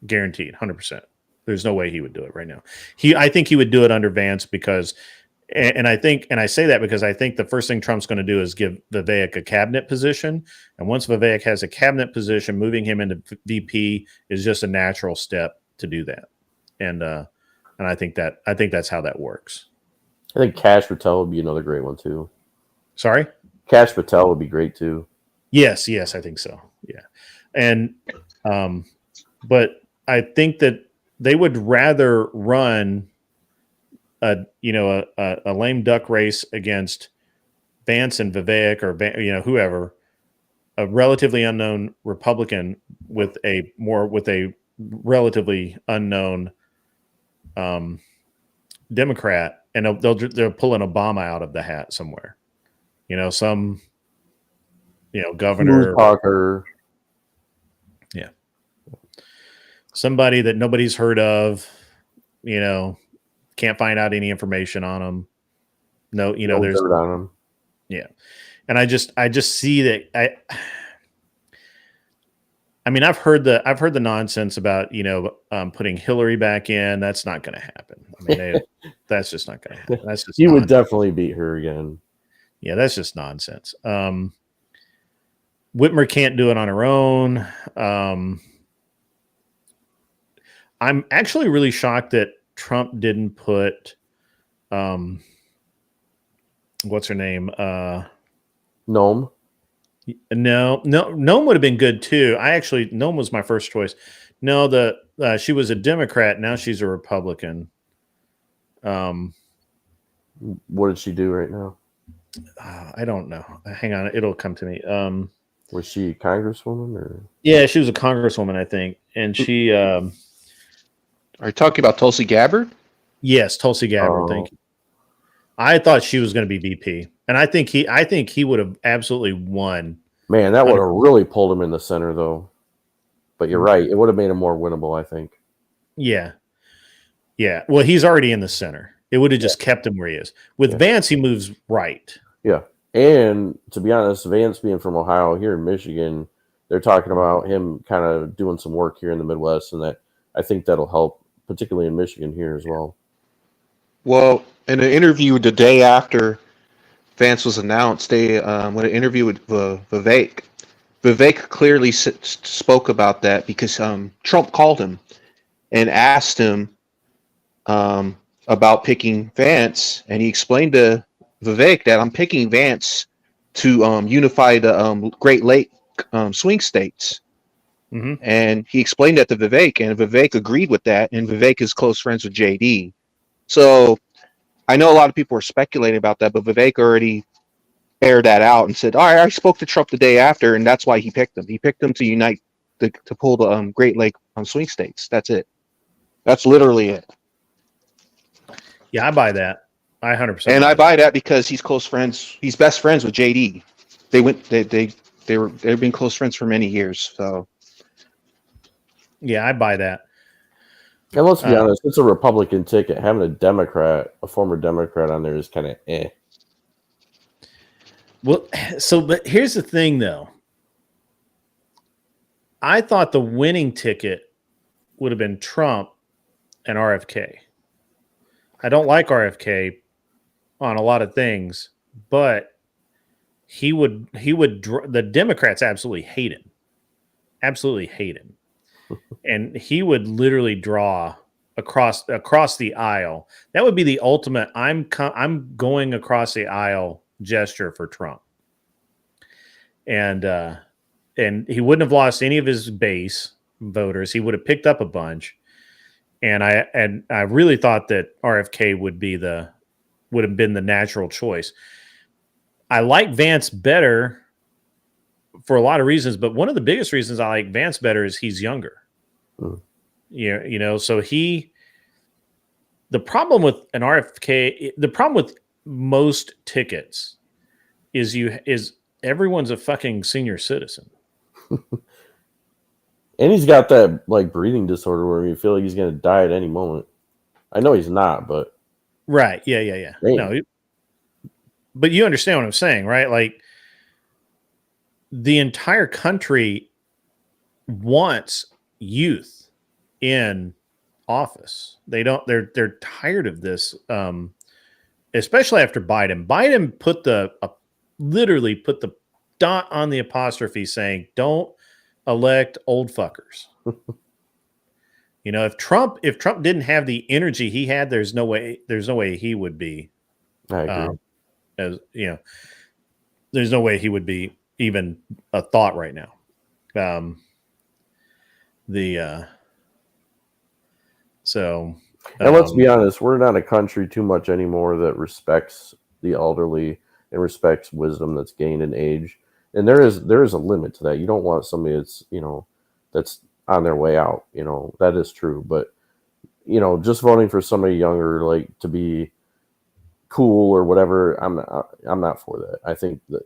Guaranteed, 100%. There's no way he would do it right now. I think he would do it under Vance because, and I say that because I think the first thing Trump's going to do is give Vivek a cabinet position. And once Vivek has a cabinet position, moving him into VP is just a natural step to do that. And I think that's how that works. I think Kash Patel would be another great one too. Sorry? Kash Patel would be great too. Yes, I think so. Yeah. And but I think that they would rather run a lame duck race against Vance and Vivek or whoever, a relatively unknown Republican with a relatively unknown Democrat, and they'll pull an Obama out of the hat somewhere. Some governor Parker. Yeah. Somebody that nobody's heard of, can't find out any information on them. No, there's on them. Yeah. And I just see that I mean, I've heard the nonsense about, putting Hillary back in. That's not going to happen. I mean, that's just not going to happen. That's just you would definitely beat her again. Yeah, that's just nonsense. Whitmer can't do it on her own. I'm actually really shocked that Trump didn't put what's her name? Noam. No, Noam would have been good too. Noam was my first choice. No, she was a Democrat. Now she's a Republican. What did she do right now? I don't know. Hang on, it'll come to me. Was she a congresswoman or? Yeah, she was a congresswoman, I think, and she. Are you talking about Tulsi Gabbard? Yes, Tulsi Gabbard. Thank you. I thought she was going to be VP, and I think he would have absolutely won. Man, that would have really pulled him in the center, though. But you're right; it would have made him more winnable, I think. Yeah. Well, he's already in the center. It would have just kept him where he is. With Vance, he moves right. Yeah, and to be honest, Vance being from Ohio, here in Michigan, they're talking about him kind of doing some work here in the Midwest, and that I think that'll help, particularly in Michigan here as well. Well, in an interview the day after Vance was announced, they with an interview with Vivek, Vivek clearly spoke about that because Trump called him and asked him about picking Vance, and he explained to Vivek that I'm picking Vance to unify the Great Lake swing states. Mm-hmm. And he explained that to Vivek, and Vivek agreed with that. And Vivek is close friends with JD. So I know a lot of people are speculating about that, but Vivek already aired that out and said, "All right, I spoke to Trump the day after, and that's why he picked him. He picked him to unite, to pull the Great Lake swing states. That's it. That's literally it." Yeah, I buy that. I 100%. And I buy that because he's close friends. He's best friends with JD. They've been close friends for many years. So yeah, I buy that. And let's be honest, it's a Republican ticket. Having a former Democrat on there is kind of eh. Well, but here's the thing, though. I thought the winning ticket would have been Trump and RFK. I don't like RFK on a lot of things, but the Democrats absolutely hate him. Absolutely hate him. And he would literally draw across the aisle. That would be the ultimate I'm going across the aisle gesture for Trump. And he wouldn't have lost any of his base voters. He would have picked up a bunch. And I really thought that RFK would have been the natural choice. I like Vance better for a lot of reasons, but one of the biggest reasons I like Vance better is he's younger. So the problem with an RFK, the problem with most tickets is everyone's a fucking senior citizen. And he's got that like breathing disorder where you feel like he's going to die at any moment. I know he's not, but right. Yeah. No, but you understand what I'm saying, right? Like the entire country wants youth in office. They're tired of this, especially after Biden. Biden literally put the dot on the apostrophe saying, "Don't elect old fuckers." If Trump didn't have the energy he had, there's no way he would be. I agree. There's no way he would be even a thought right now. And let's be honest, we're not a country too much anymore that respects the elderly and respects wisdom that's gained in age. And there is a limit to that. You don't want somebody that's on their way out. That is true. But just voting for somebody younger, like to be cool or whatever, I'm not for that. I think that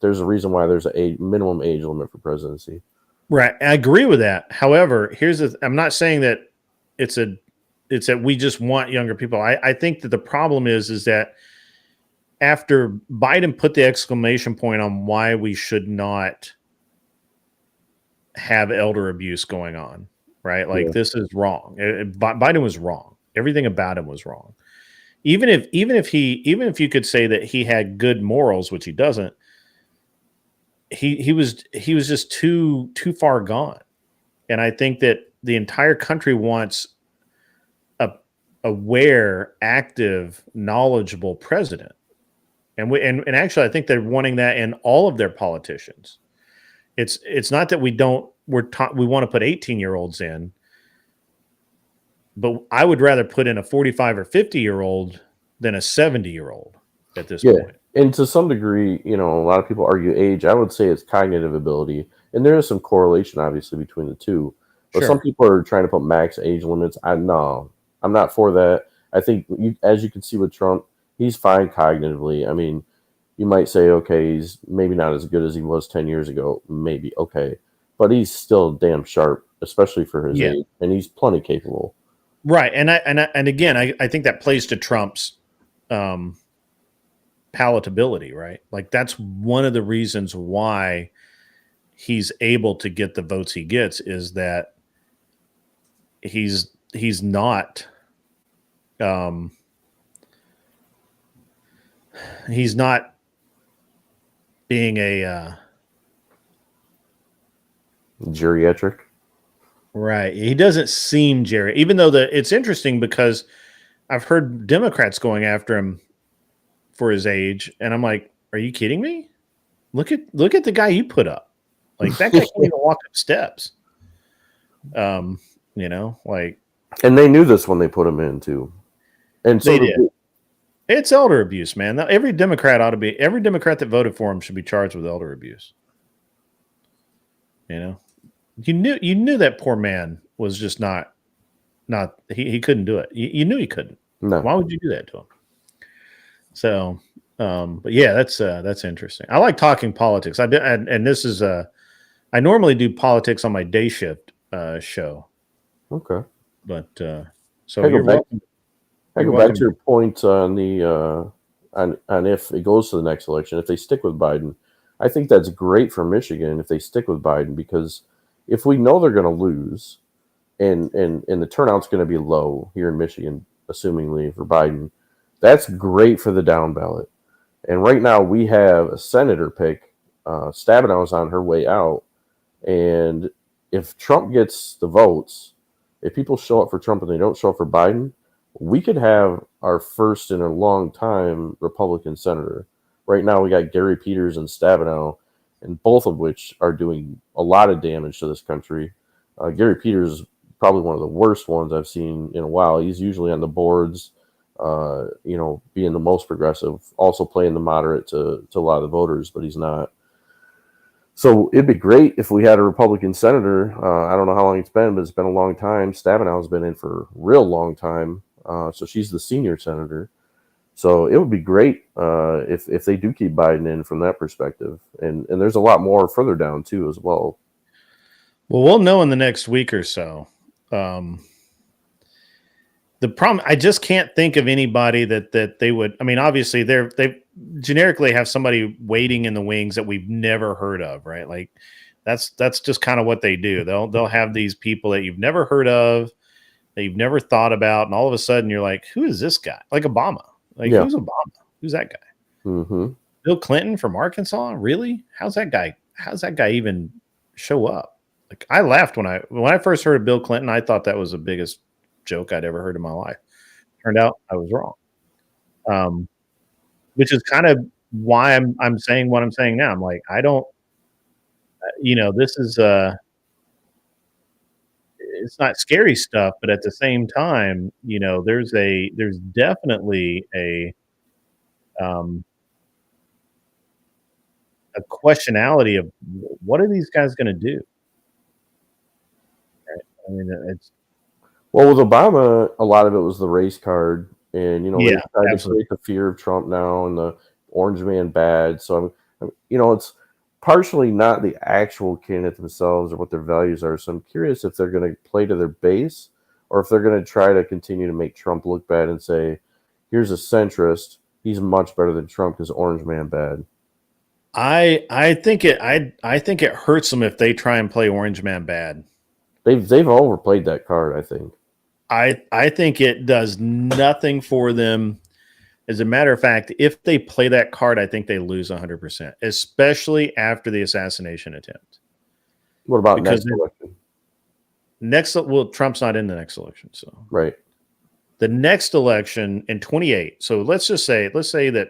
there's a reason why there's a minimum age limit for presidency. Right, I agree with that. However, I'm not saying that it's that we just want younger people. I think that the problem is that after Biden put the exclamation point on why we should not have elder abuse going on, right? Like this is wrong. Biden was wrong. Everything about him was wrong. Even if you could say that he had good morals, which he doesn't, he was just too far gone. And I think that the entire country wants a aware, active, knowledgeable president. And actually I think they're wanting that in all of their politicians. It's not that we want to put 18-year-olds in, but I would rather put in a 45 or 50-year-old than a 70-year-old at this point. And to some degree, a lot of people argue age. I would say it's cognitive ability. And there is some correlation, obviously, between the two. But some people are trying to put max age limits. I'm not for that. I think, as you can see with Trump, he's fine cognitively. I mean, you might say, okay, he's maybe not as good as he was 10 years ago. Maybe, okay. But he's still damn sharp, especially for his age. And he's plenty capable. Right. And again, I think that plays to Trump's palatability, right? Like that's one of the reasons why he's able to get the votes he gets is that he's not being Geriatric. Right. He doesn't seem even though it's interesting because I've heard Democrats going after him for his age, and I'm like, are you kidding me? Look at the guy you put up. Like that guy can't even walk up steps. Like, and they knew this when they put him in too. And so they did. It's elder abuse, man. Every Democrat that voted for him should be charged with elder abuse. You knew that poor man was just not he couldn't do it. You knew he couldn't. No. Why would you do that to him? So, but yeah, that's interesting. I like talking politics. And this is I normally do politics on my day shift show. Okay. But so you're welcome. I go back to your point on the on if it goes to the next election, if they stick with Biden, I think that's great for Michigan if they stick with Biden, because if we know they're going to lose and the turnout's going to be low here in Michigan, assumingly for Biden, that's great for the down ballot. And right now we have a senator pick. Stabenow's on her way out. And if Trump gets the votes, if people show up for Trump and they don't show up for Biden, we could have our first in a long time Republican senator. Right now we got Gary Peters and Stabenow, and both of which are doing a lot of damage to this country. Gary Peters is probably one of the worst ones I've seen in a while. He's usually on the boards, being the most progressive, also playing the moderate to a lot of the voters, but he's not. So it'd be great if we had a Republican senator. I don't know how long it's been, but it's been a long time. Stabenow's been in for a real long time. So she's the senior senator. So it would be great if they do keep Biden in from that perspective. And there's a lot more further down too as well. Well, we'll know in the next week or so. The problem, I just can't think of anybody that they would. I mean, obviously they generically have somebody waiting in the wings that we've never heard of, right? Like that's just kind of what they do. They'll have these people that you've never heard of, that you've never thought about, and all of a sudden you're like, who is this guy? Like Obama. Like, who's Obama? Who's that guy? Mm-hmm. Bill Clinton from Arkansas? Really? How's that guy even show up? Like, I laughed when I first heard of Bill Clinton. I thought that was the biggest joke I'd ever heard in my life. Turned out I was wrong. Which is kind of why I'm saying what I'm saying now. I'm like, I don't, this is it's not scary stuff, but at the same time, there's definitely a questionality of what are these guys going to do? Right? I mean, it's well, with Obama, a lot of it was the race card, and they tried to create the fear of Trump now and the orange man bad. So it's partially not the actual candidate themselves or what their values are. So I'm curious if they're going to play to their base or if they're going to try to continue to make Trump look bad and say, here's a centrist. He's much better than Trump because orange man bad. I think it hurts them if they try and play orange man bad. They've overplayed that card, I think. I think it does nothing for them. As a matter of fact, if they play that card, I think they lose 100%, especially after the assassination attempt. What about next election? Trump's not in the next election, so right. The next election in 28. So let's say that,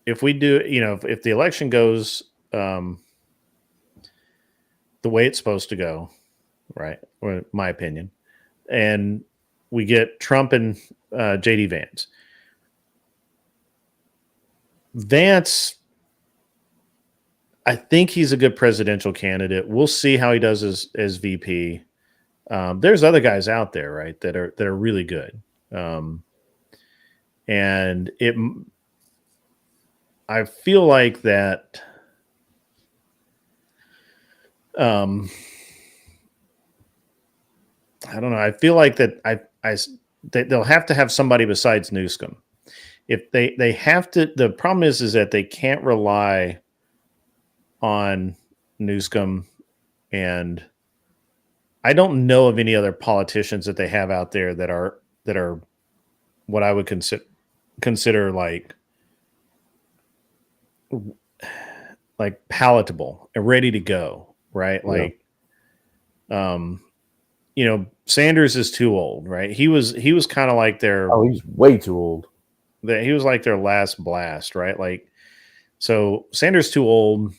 if we do, if the election goes the way it's supposed to go, right? Or my opinion. And we get Trump and JD Vance. Vance, I think he's a good presidential candidate. We'll see how he does as VP. There's other guys out there, right, that are really good. And I feel like that. I don't know. I feel like that they'll have to have somebody besides Newsom. If they have to, the problem is that they can't rely on Newsom, and I don't know of any other politicians that they have out there that are what I would consider like like palatable and ready to go, right? Yeah. Like, Sanders is too old, right? He was kind of like their. Oh, he's way too old. He was like their last blast, right? Like, so Sanders too old.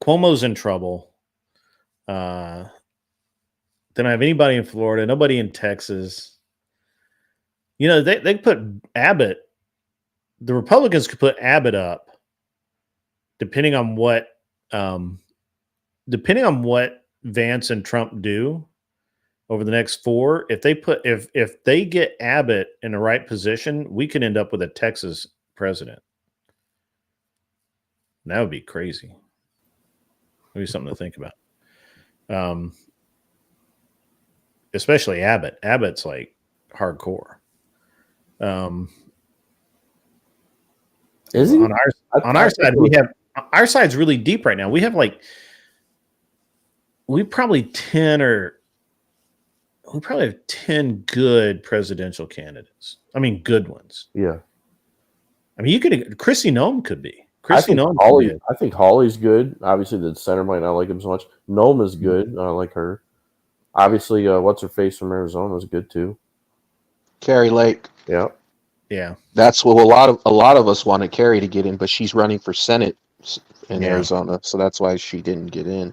Cuomo's in trouble. Then I have anybody in Florida, nobody in Texas. They put Abbott. The Republicans could put Abbott up, depending on what Vance and Trump do over the next 4. If they get Abbott in the right position, we could end up with a Texas president. That would be crazy. Maybe something to think about. Especially Abbott. Abbott's like hardcore. Is he? On our side, we have our side's really deep right now. We have we probably have 10 good presidential candidates. I mean, good ones. Yeah. I mean, Kristi Noem could be. I think Hawley's good. Obviously, the center might not like him so much. Noem is good. I like her. Obviously, what's her face from Arizona is good too. Carrie Lake. Yeah. Yeah. That's what a lot of us wanted Carrie to get in, but she's running for Senate in Arizona, so that's why she didn't get in.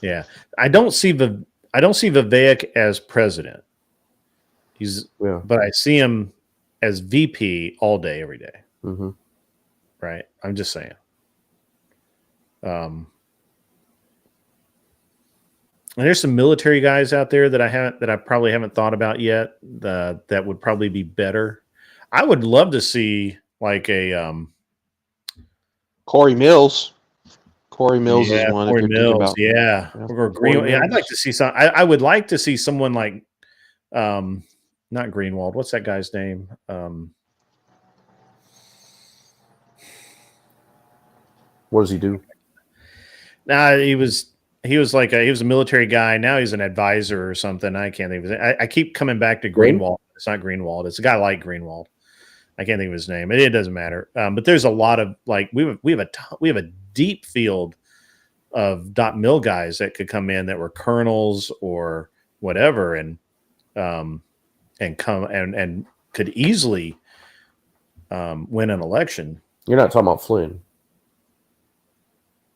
Yeah. I don't see Vivek as president. But I see him as VP all day, every day. Mm-hmm. Right. I'm just saying. And there's some military guys out there that I probably haven't thought about yet. That would probably be better. I would love to see like a Corey Mills. Corey Mills is one. Corey Mills, yeah. Or Green. Yeah, I'd like to see some. I would like to see someone like, not Greenwald. What's that guy's name? What does he do? He was a military guy. Now he's an advisor or something. I can't think of it. I keep coming back to Greenwald. It's not Greenwald. It's a guy like Greenwald. I can't think of his name. It doesn't matter. But there's a lot of we have a deep field of .mil guys that could come in that were colonels or whatever, and come and could easily win an election. You're not talking about Flynn.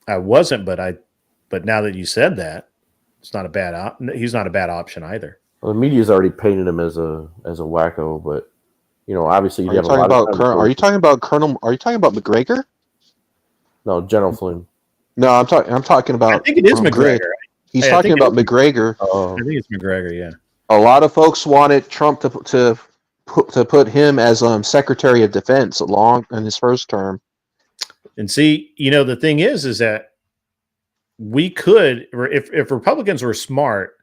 I wasn't, but now that you said that, it's not a bad he's not a bad option either. Well, the media's already painted him as a wacko, but obviously Are you talking about McGregor? No, General Flynn. No, I'm talking about. I think it is McGregor. He's talking about McGregor. I think it's McGregor. Yeah. A lot of folks wanted Trump to put him as Secretary of Defense in his first term. And see, the thing is that we could, if Republicans were smart,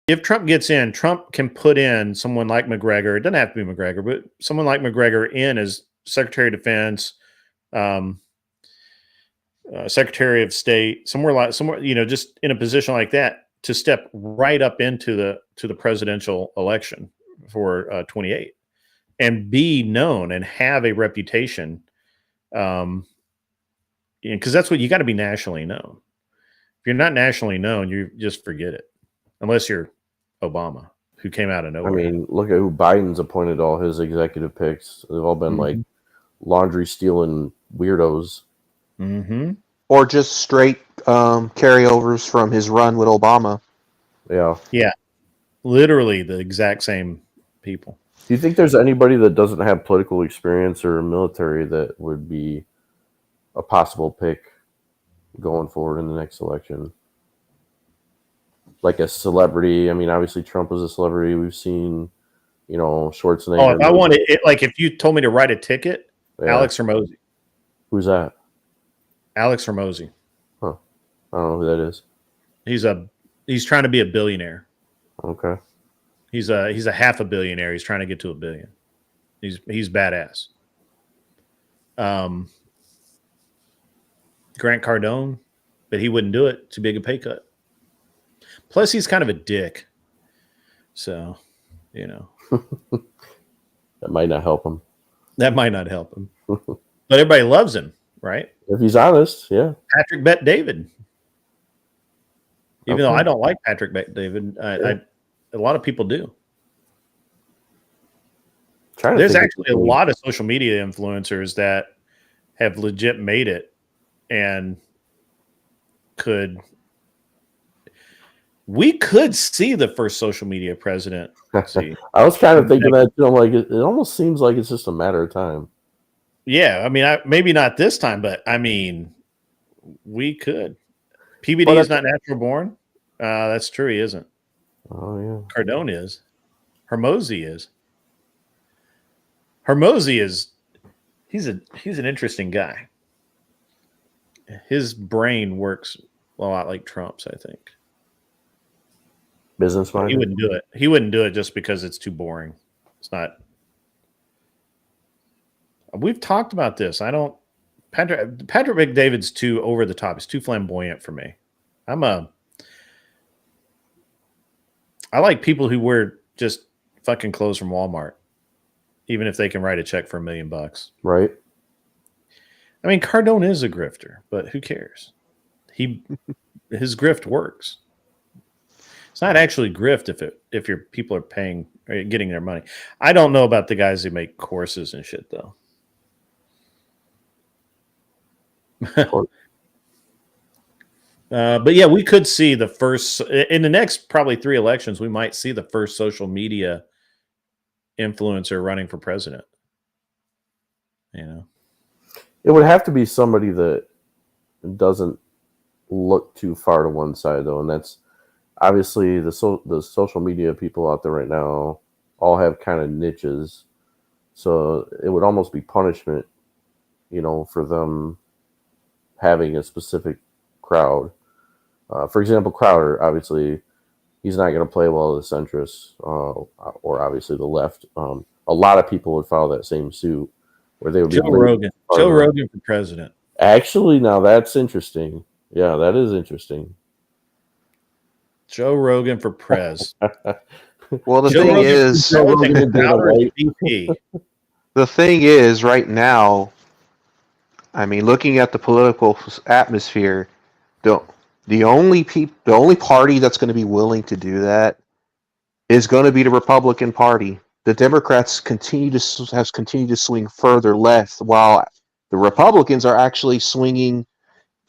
if Trump gets in, Trump can put in someone like McGregor. It doesn't have to be McGregor, but someone like McGregor in as Secretary of Defense, Secretary of State, somewhere, just in a position like that to step right up into the presidential election for 28 and be known and have a reputation. Because that's what you got to be nationally known. If you're not nationally known, you just forget it, unless you're Obama, who came out of nowhere. I mean, look at who Biden's appointed all his executive picks. They've all been like laundry stealing weirdos. Mm-hmm. Or just straight carryovers from his run with Obama. Yeah. Yeah. Literally the exact same people. Do you think there's anybody that doesn't have political experience or military that would be a possible pick going forward in the next election? Like a celebrity. I mean, obviously Trump was a celebrity. We've seen, Schwarzenegger. Oh, if I wanted it, like if you told me to write a ticket, Alex Hormozy. Who's that? Alex Hormozy. Huh. I don't know who that is. He's trying to be a billionaire. Okay. He's a half a billionaire. He's trying to get to $1 billion. He's badass. Grant Cardone, but he wouldn't do it. Too big a pay cut. Plus, he's kind of a dick. So, that might not help him. That might not help him. But everybody loves him, right? If he's honest, yeah. Patrick Bet David. Even though Okay. I don't like Patrick Bet David, a lot of people do. There's actually a lot of social media influencers that have legit made it and we could see the first social media president. See. I was kind of thinking that, you know, like it almost seems like it's just a matter of time. Yeah, I mean, maybe not this time, but I mean, we could. PBD is not natural born. That's true. He isn't. Oh yeah. Cardone is. Hermosi is. Hermosi is. He's an interesting guy. His brain works a lot like Trump's, I think. Business minded. He wouldn't do it. He wouldn't do it just because it's too boring. It's not. We've talked about this. I don't. Patrick McDavid's too over the top. He's too flamboyant for me. I like people who wear just fucking clothes from Walmart, even if they can write a check for $1 million. Right. I mean, Cardone is a grifter, but who cares? His grift works. It's not actually grift if your people are paying or getting their money. I don't know about the guys who make courses and shit though. But yeah, we could see the first in the next probably 3 elections. We might see the first social media influencer running for president. You know, it would have to be somebody that doesn't look too far to one side, though, and that's obviously the social media people out there right now all have kind of niches, so it would almost be punishment, you know, for them having a specific crowd. For example, Crowder, obviously, he's not going to play well with the centrists or obviously the left. A lot of people would follow that same suit, where they would Joe Rogan. Joe Rogan for president. Actually, now that's interesting. Yeah, that is interesting. Joe Rogan for prez. Well, the thing is, right now, I mean, looking at the political atmosphere, the only party that's going to be willing to do that is going to be the Republican Party. The Democrats have continued to swing further left, while the Republicans are actually swinging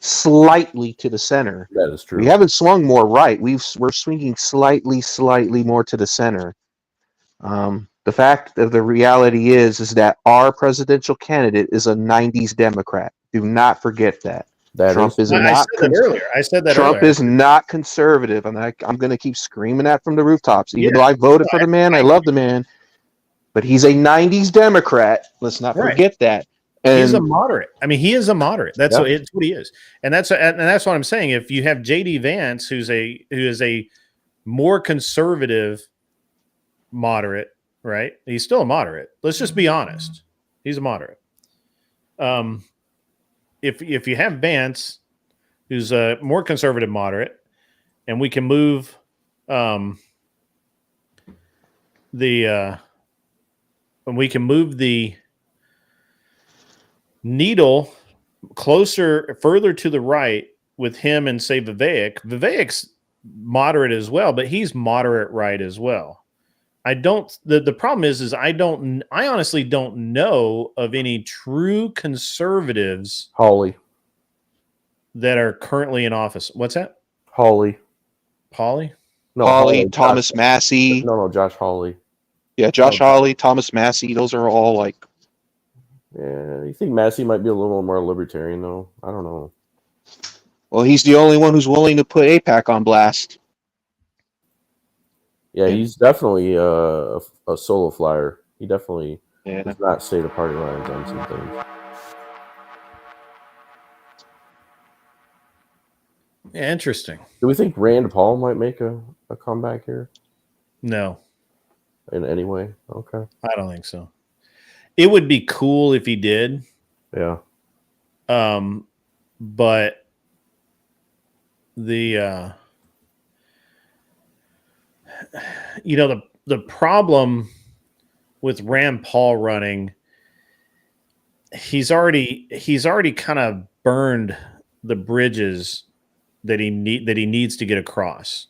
slightly to the center. That is true. We haven't swung more right. We're swinging slightly more to the center. The fact of the reality is that our presidential candidate is a 90s Democrat. Do not forget that. Trump is not. I said that Trump earlier. is not conservative, and I'm going to keep screaming that from the rooftops. Even though I voted for the man, I love the man, but he's a 90s Democrat. Let's not forget that. And he's a moderate. I mean, he is a moderate. That's what he is, and that's what I'm saying. If you have J.D. Vance, who is a more conservative moderate, right? He's still a moderate. Let's just be honest. He's a moderate. If you have Vance, who's a more conservative moderate, and we can move the needle further to the right with him and say Vivek. Vivek's moderate as well, but he's moderate right as well. The problem is I honestly don't know of any true conservatives that are currently in office. What's that? Hawley. No, Hawley, Thomas Massey. No, Josh Hawley. Yeah, Josh Hawley, Thomas Massey. Those are all like. Yeah, you think Massey might be a little more libertarian, though? I don't know. Well, he's the only one who's willing to put AIPAC on blast. Yeah, he's definitely a solo flyer. He definitely does not stay to party lines on some things. Yeah, interesting. Do we think Rand Paul might make a comeback here? No. In any way? Okay. I don't think so. It would be cool if he did. Yeah. But the the problem with Rand Paul running he's already kind of burned the bridges that he needs to get across.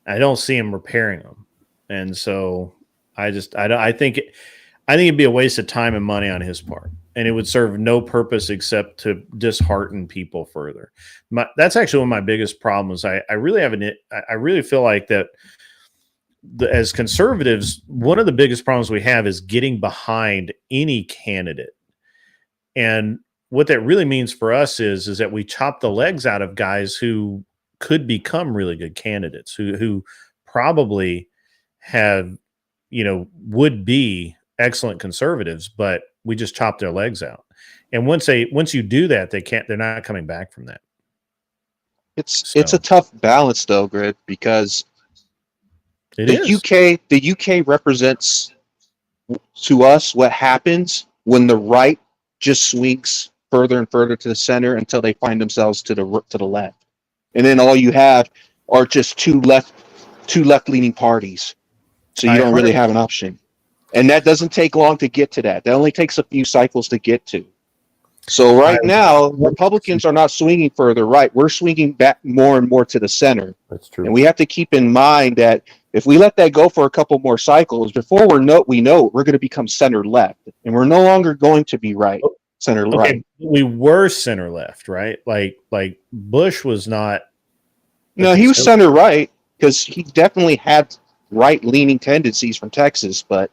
I don't see him repairing them, and so I think it'd be a waste of time and money on his part, and it would serve no purpose except to dishearten people further. That's actually one of my biggest problems. I really feel like that as conservatives, one of the biggest problems we have is getting behind any candidate, and what that really means for us is that we chop the legs out of guys who could become really good candidates, who probably have, would be excellent conservatives, but we just chop their legs out. And once you do that, they're not coming back from that. It's a tough balance though, Grid, because the UK represents to us what happens when the right just swings further and further to the center until they find themselves to the left, and then all you have are just two left-leaning parties. So you don't really have an option, and that doesn't take long to get to that. That only takes a few cycles to get to. So right now, Republicans are not swinging further right. We're swinging back more and more to the center. That's true. And we have to keep in mind that if we let that go for a couple more cycles, before we're going to become center left, and we're no longer going to be center right. We were center left, right? Like Bush was not. No, he was center right because he definitely had right-leaning tendencies from Texas, but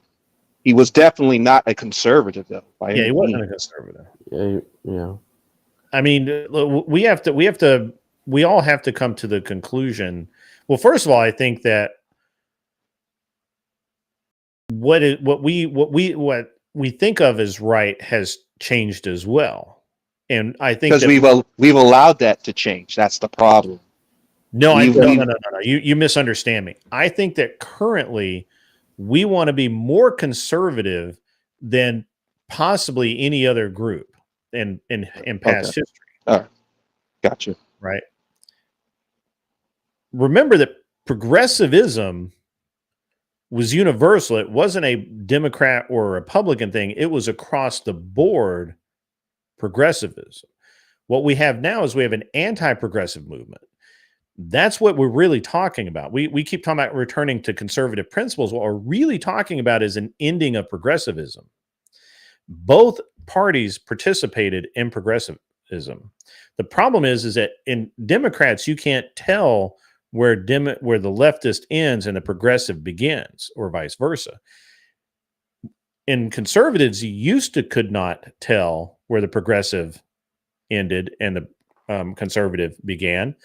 he was definitely not a conservative, though. He wasn't a conservative. Yeah. I mean, we all have to come to the conclusion. Well, first of all, I think that what we think of as right has changed as well, and I think because we've allowed that to change. That's the problem. No. You misunderstand me. I think that currently we want to be more conservative than possibly any other group in past history. All right. Gotcha. Right. Remember that progressivism was universal. It wasn't a Democrat or a Republican thing. It was across the board progressivism. What we have now is we have an anti-progressive movement. That's what we're really talking about. We keep talking about returning to conservative principles. What we're really talking about is an ending of progressivism. Both parties participated in progressivism. The problem is that in Democrats, you can't tell where the leftist ends and the progressive begins, or vice versa. In conservatives, you could not tell where the progressive ended and the conservative began.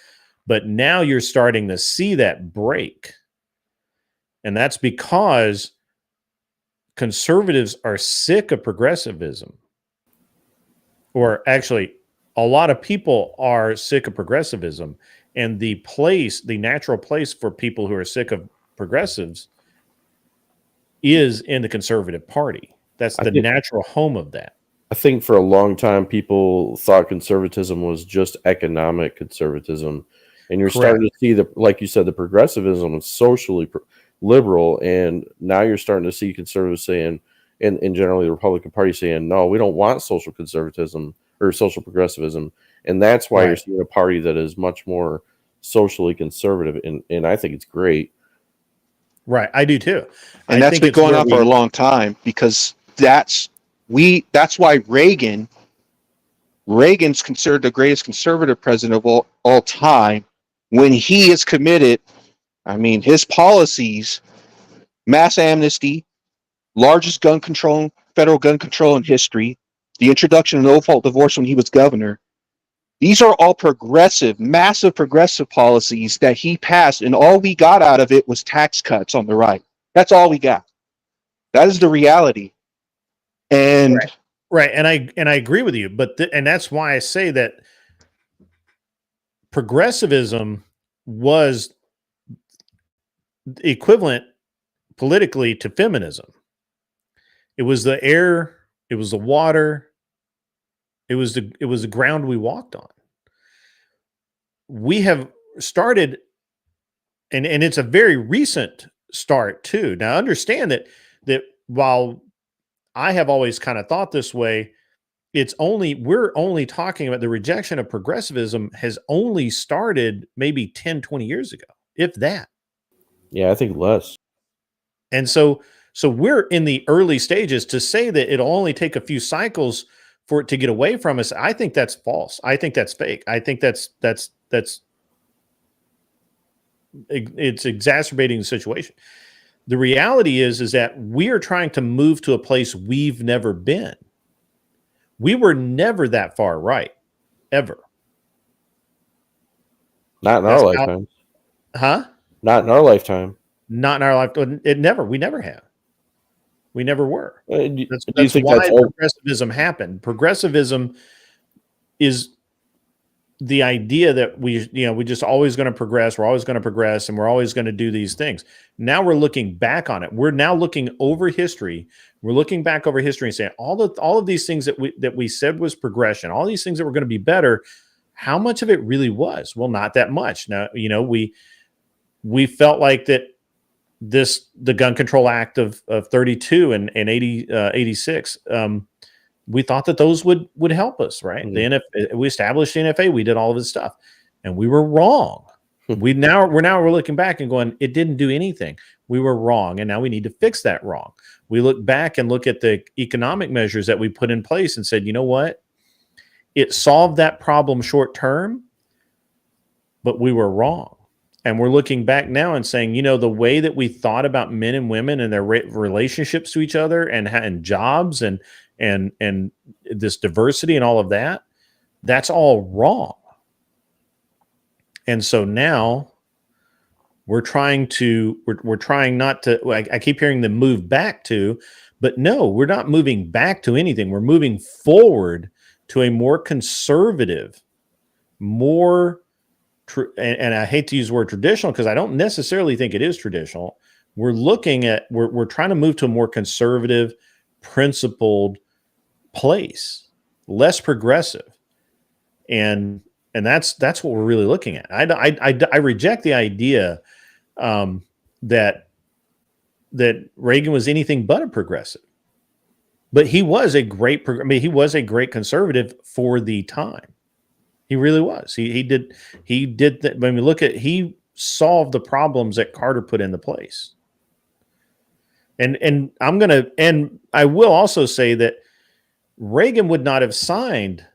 But now you're starting to see that break. And that's because conservatives are sick of progressivism. Or actually, a lot of people are sick of progressivism. And the natural place for people who are sick of progressives is in the conservative party. That's the natural home of that. I think for a long time, people thought conservatism was just economic conservatism. And you're starting to see like you said, the progressivism is socially liberal. And now you're starting to see conservatives saying, and generally the Republican Party saying, no, we don't want social conservatism or social progressivism. And that's why you're seeing a party that is much more socially conservative. And I think it's great. Right. I do too. And that's been going on for a long time, because that's why Reagan's considered the greatest conservative president of all time. When he is committed, I mean, his policies, mass amnesty, largest federal gun control in history, the introduction of no-fault divorce when he was governor. These are all massive progressive policies that he passed, and all we got out of it was tax cuts on the right. That's all we got. That is the reality. And right. And I agree with you, but and that's why I say that progressivism was equivalent politically to feminism. It was the air, it was the water, it was the ground we walked on. We have started, and it's a very recent start too. Now understand that while I have always kind of thought this way. We're only talking about the rejection of progressivism has only started maybe 10, 20 years ago, if that. Yeah, I think less. And so we're in the early stages. To say that it'll only take a few cycles for it to get away from us, I think that's false. I think that's fake. I think it's exacerbating the situation. The reality is that we are trying to move to a place we've never been. We were never that far right, ever. Not in our lifetime. Not in our lifetime. Not in our lifetime. We never have. We never were. That's why progressivism happened. Progressivism is the idea that we're just always going to progress. We're always going to progress, and we're always going to do these things. Now we're looking back on it. We're now looking over history. We're looking back over history and saying all of these things that we said was progression, all these things that were going to be better. How much of it really was? Well, not that much. Now, we felt like that the Gun Control Act of 32 and 86, we thought that those would help us, right? Mm-hmm. We established the NFA, we did all of this stuff, and we were wrong. We're looking back and going, it didn't do anything. We were wrong, and now we need to fix that wrong. We look back and look at the economic measures that we put in place and said, you know what? It solved that problem short term, but we were wrong. And we're looking back now and saying, the way that we thought about men and women and their relationships to each other and jobs and this diversity and all of that, that's all wrong. And so now we're trying not to, I keep hearing them move back to, but no, we're not moving back to anything. We're moving forward to a more conservative, more and I hate to use the word traditional because I don't necessarily think it is traditional. We're trying to move to a more conservative, principled place, less progressive, and that's what we're really looking at. I reject the idea that Reagan was anything but a progressive, but he was a great conservative for the time. He really was. He did that. When we look at, he solved the problems that Carter put into place. And I will also say that Reagan would not have signed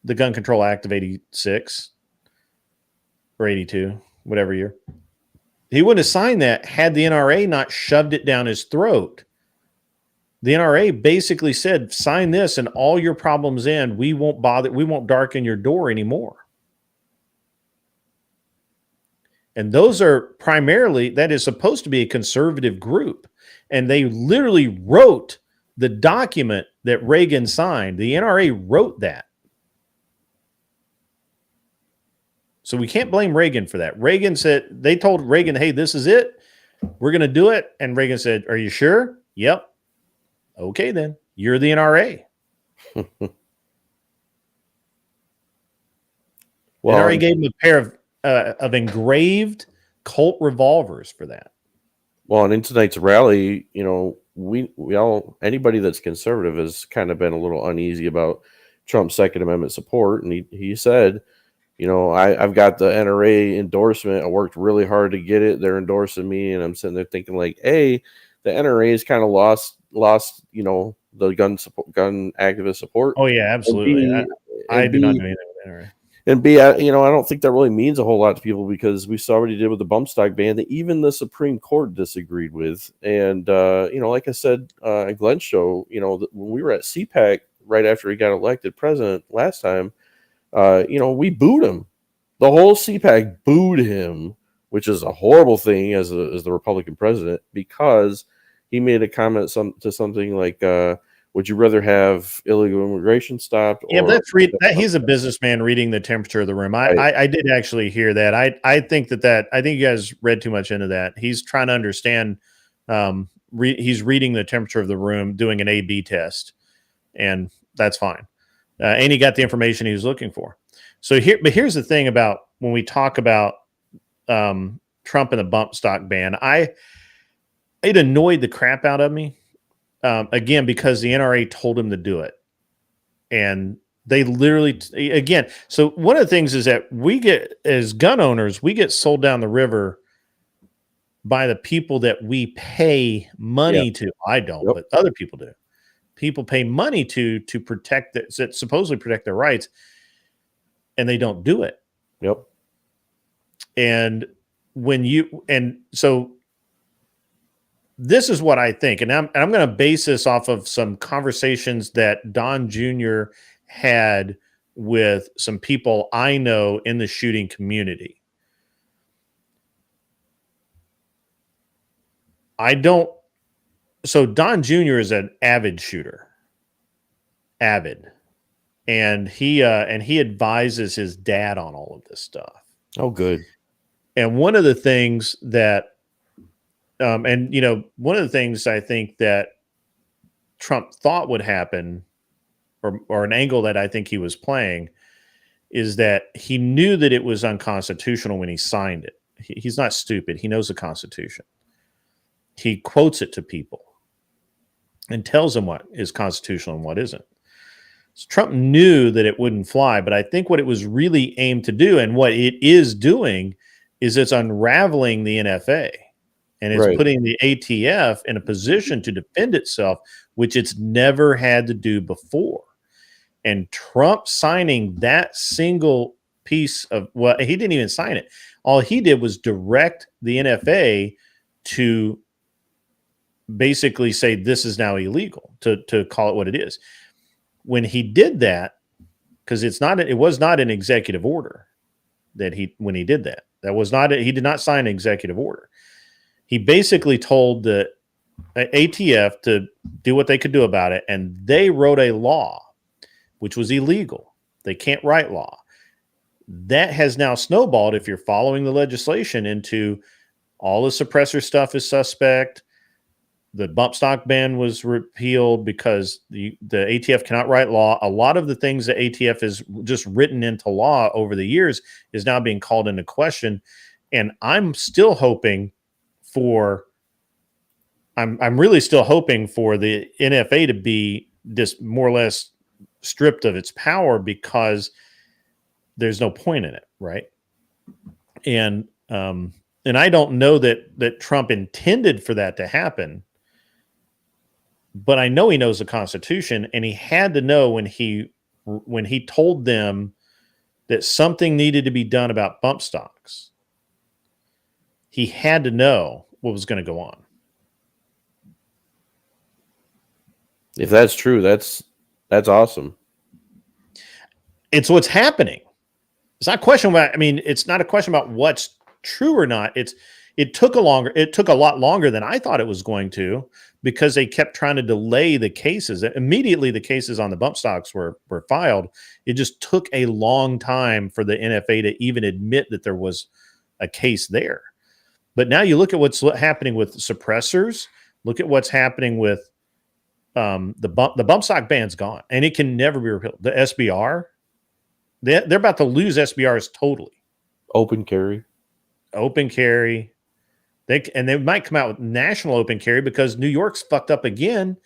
the Gun Control Act of 86 or 82, whatever year. He wouldn't have signed that had the NRA not shoved it down his throat. The NRA basically said, sign this and all your problems end. We won't darken your door anymore. And those are primarily, that is supposed to be a conservative group. And they literally wrote the document that Reagan signed. The NRA wrote that. So we can't blame Reagan for that. They told Reagan, hey, this is it. We're going to do it. And Reagan said, are you sure? Yep. Okay, then you're the NRA. NRA gave him a pair of engraved Colt revolvers for that. Well, and in tonight's rally, we all, anybody that's conservative has kind of been a little uneasy about Trump's Second Amendment support, and he said, I've got the NRA endorsement. I worked really hard to get it. They're endorsing me, and I'm sitting there thinking, like, hey, the NRA has kind of lost, the gun activist support. Oh yeah, absolutely. I do not know anything with NRA. And B, I don't think that really means a whole lot to people because we saw what he did with the bump stock ban that even the Supreme Court disagreed with. And like I said, at Glenn's show, when we were at CPAC right after he got elected president last time, we booed him. The whole CPAC booed him, which is a horrible thing as the Republican president, because he made a comment to something like, would you rather have illegal immigration stopped? Yeah, but he's a businessman reading the temperature of the room. I did actually hear that. I think I think you guys read too much into that. He's trying to understand. He's reading the temperature of the room, doing an A/B test, and that's fine. And he got the information he was looking for. But here's the thing about when we talk about Trump and the bump stock ban. It annoyed the crap out of me again, because the NRA told him to do it. And they literally, again, so one of the things is that we get, as gun owners, we get sold down the river by the people that we pay money to. I don't, but other people do. People pay money to protect that supposedly protect their rights, and they don't do it. Yep. And so this is what I think, and I'm going to base this off of some conversations that Don Jr. had with some people I know in the shooting community. So Don Jr. is an avid shooter. Avid. And he advises his dad on all of this stuff. Oh, good. And one of the things that, one of the things I think that Trump thought would happen, or an angle that I think he was playing, is that he knew that it was unconstitutional when he signed it. He's not stupid. He knows the Constitution. He quotes it to people and tells them what is constitutional and what isn't. So Trump knew that it wouldn't fly, but I think what it was really aimed to do, and what it is doing, is it's unraveling the NFA, and it's putting the ATF in a position to defend itself, which it's never had to do before. And Trump signing that single piece of, well, he didn't even sign it. All he did was direct the NFA to basically say this is now illegal, to call it what it is. When he did that, because it was not an executive order when he did that. He did not sign an executive order. He basically told the ATF to do what they could do about it, and they wrote a law, which was illegal. They can't write law. That has now snowballed, if you're following the legislation, into all the suppressor stuff is suspect. The bump stock ban was repealed because the ATF cannot write law. A lot of the things that ATF has just written into law over the years is now being called into question. And I'm still hoping I'm really still hoping for the NFA to be just more or less stripped of its power, because there's no point in it, right? And I don't know that Trump intended for that to happen, but I know he knows the Constitution, and he had to know when he told them that something needed to be done about bump stocks. He had to know what was going to go on. If that's true, that's awesome. It's what's happening. It's not a question about, it's not a question about what's true or not. It took a lot longer than I thought it was going to, because they kept trying to delay the cases. Immediately the cases on the bump stocks were filed. It just took a long time for the NFA to even admit that there was a case there. But now you look at what's happening with suppressors, look at what's happening with the bump stock ban's gone, and it can never be repealed. The SBR, they're about to lose SBRs totally. Open carry. They might come out with national open carry, because New York's fucked up again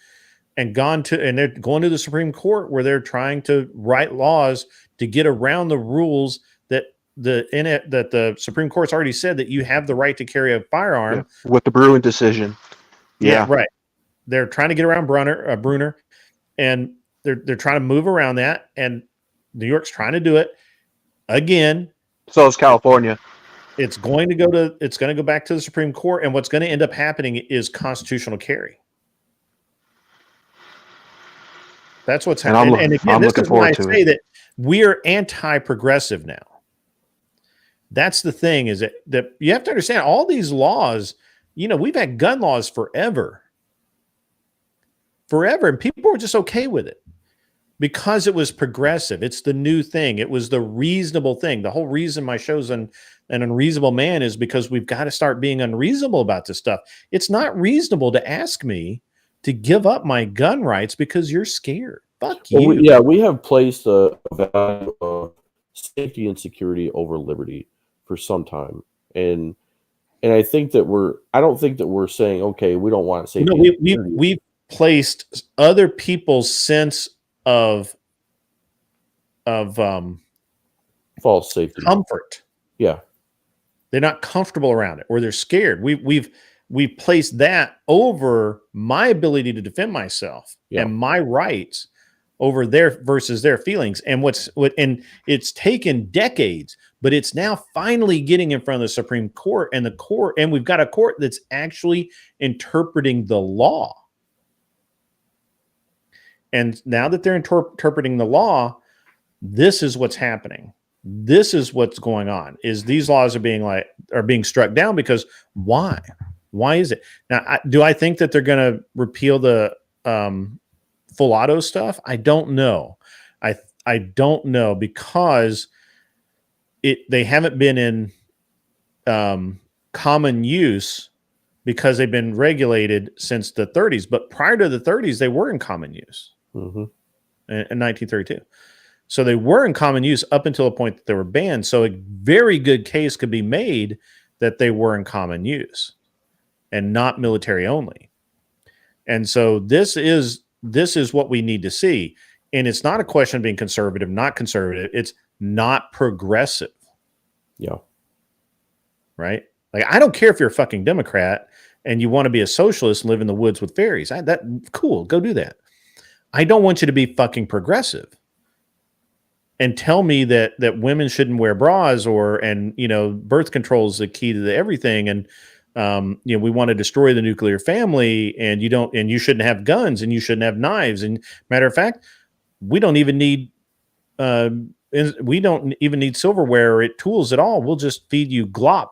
and they're going to the Supreme Court, where they're trying to write laws to get around the rules that the Supreme Court's already said that you have the right to carry a firearm. Yeah, with the Bruin decision. Yeah, right. They're trying to get around Bruner, and they're trying to move around that, and New York's trying to do it again. So is California. It's going to go back to the Supreme Court, and what's going to end up happening is constitutional carry. That's what's happening. And again, this is why I say that we're anti-progressive now. That's the thing, is that you have to understand, all these laws, we've had gun laws forever, and people were just okay with it because it was progressive. It's the new thing. It was the reasonable thing. The whole reason my show's an unreasonable man is because we've got to start being unreasonable about this stuff. It's not reasonable to ask me to give up my gun rights because you're scared. Fuck you. Well, we have placed a value of safety and security over liberty for some time, and I think that I don't think that we're saying, okay, we don't want safety. No, placed other people's sense of false safety, comfort. Yeah, they're not comfortable around it, or they're scared. We've placed that over my ability to defend myself and my rights over their versus their feelings. And and it's taken decades, but it's now finally getting in front of the Supreme Court, and we've got a court that's actually interpreting the law. And now that they're interpreting the law, this is what's happening. This is what's going on. Is these laws are being struck down because why? Why is it? Now, do I think that they're going to repeal the full auto stuff? I don't know. I don't know, because they haven't been in common use because they've been regulated since the 30s. But prior to the 30s, they were in common use in 1932. So they were in common use up until a point that they were banned. So a very good case could be made that they were in common use and not military only. And so this is what we need to see. And it's not a question of being conservative, not conservative. It's not progressive. Yeah. Right? Like, I don't care if you're a fucking Democrat and you want to be a socialist and live in the woods with fairies. Cool, go do that. I don't want you to be fucking progressive and tell me that women shouldn't wear bras and birth control is the key to everything. And, we want to destroy the nuclear family, and you shouldn't have guns, and you shouldn't have knives. And matter of fact, we don't even need silverware or tools at all. We'll just feed you glop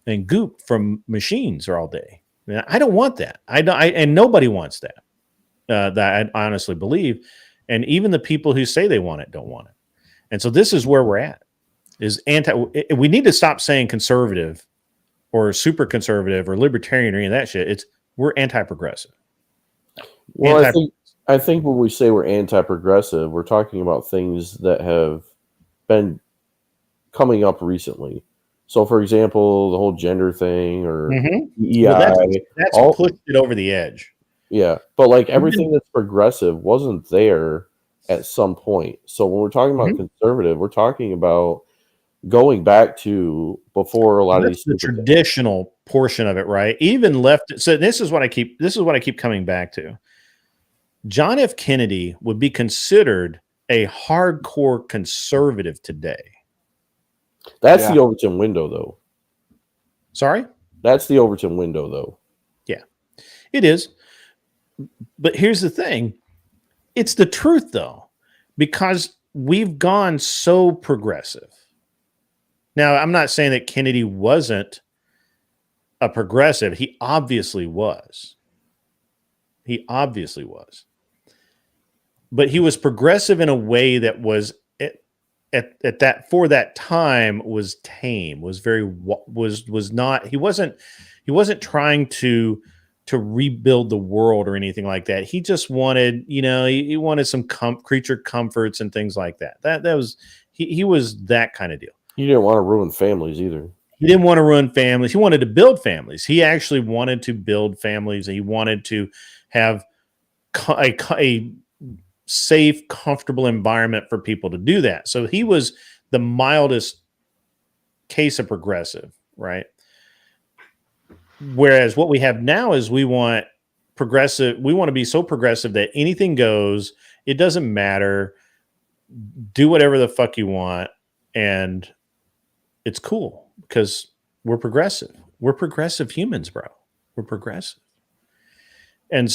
and goop from machines all day. I don't want that. And nobody wants that. That I honestly believe. And even the people who say they want it don't want it. And so this is where we're at. We need to stop saying conservative or super conservative or libertarian or any of that shit. We're anti-progressive. Well, I think when we say we're anti-progressive, we're talking about things that have been coming up recently. So, for example, the whole gender thing, or that's pushed it over the edge. Yeah, but like everything that's progressive wasn't there at some point. So when we're talking about conservative, we're talking about going back to before a lot of these the traditional portion of it, right? Even left. So this is what I keep coming back to. John F. Kennedy would be considered a hardcore conservative today. That's the Overton window, though. Sorry? That's the Overton window, though. Yeah, it is. But here's the thing. It's the truth, though, because we've gone so progressive. Now, I'm not saying that Kennedy wasn't a progressive. He obviously was. But he was progressive in a way that was at that for that time was tame, was not. He wasn't trying to rebuild the world or anything like that. He just wanted, he wanted some creature comforts and things like that. That was he was that kind of deal. He didn't want to ruin families either. He didn't want to ruin families. He wanted to build families. He actually wanted to build families. He wanted to have a safe, comfortable environment for people to do that. So he was the mildest case of progressive, right? Whereas what we have now is we want to be so progressive that anything goes. It doesn't matter. Do whatever the fuck you want. And it's cool because we're progressive. We're progressive humans, bro. We're progressive. And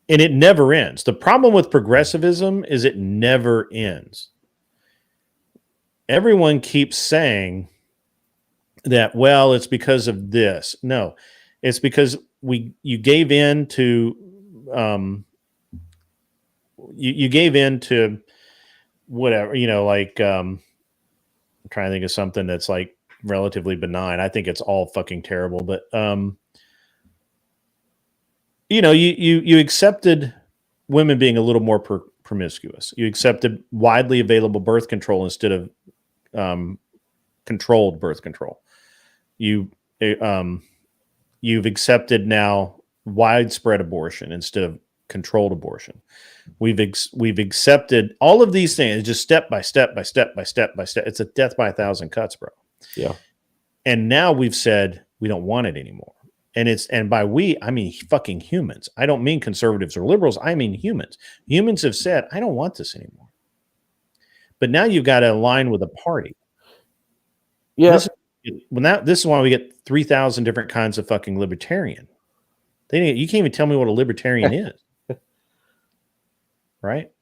it never ends. The problem with progressivism is it never ends. Everyone keeps saying that, well, it's because of this. No, it's because you gave in to you gave in to whatever, I'm trying to think of something that's like relatively benign. I think it's all fucking terrible, but you accepted women being a little more promiscuous. You accepted widely available birth control instead of controlled birth control. You've accepted now widespread abortion instead of controlled abortion. We've accepted all of these things just step by step by step by step by step. It's a death by 1,000 cuts, bro. Yeah. And now we've said we don't want it anymore. And by we, I mean fucking humans. I don't mean conservatives or liberals. I mean humans. Humans have said, I don't want this anymore. But now you've got to align with a party. Yeah. This is why we get 3,000 different kinds of fucking libertarian. You can't even tell me what a libertarian is. Right?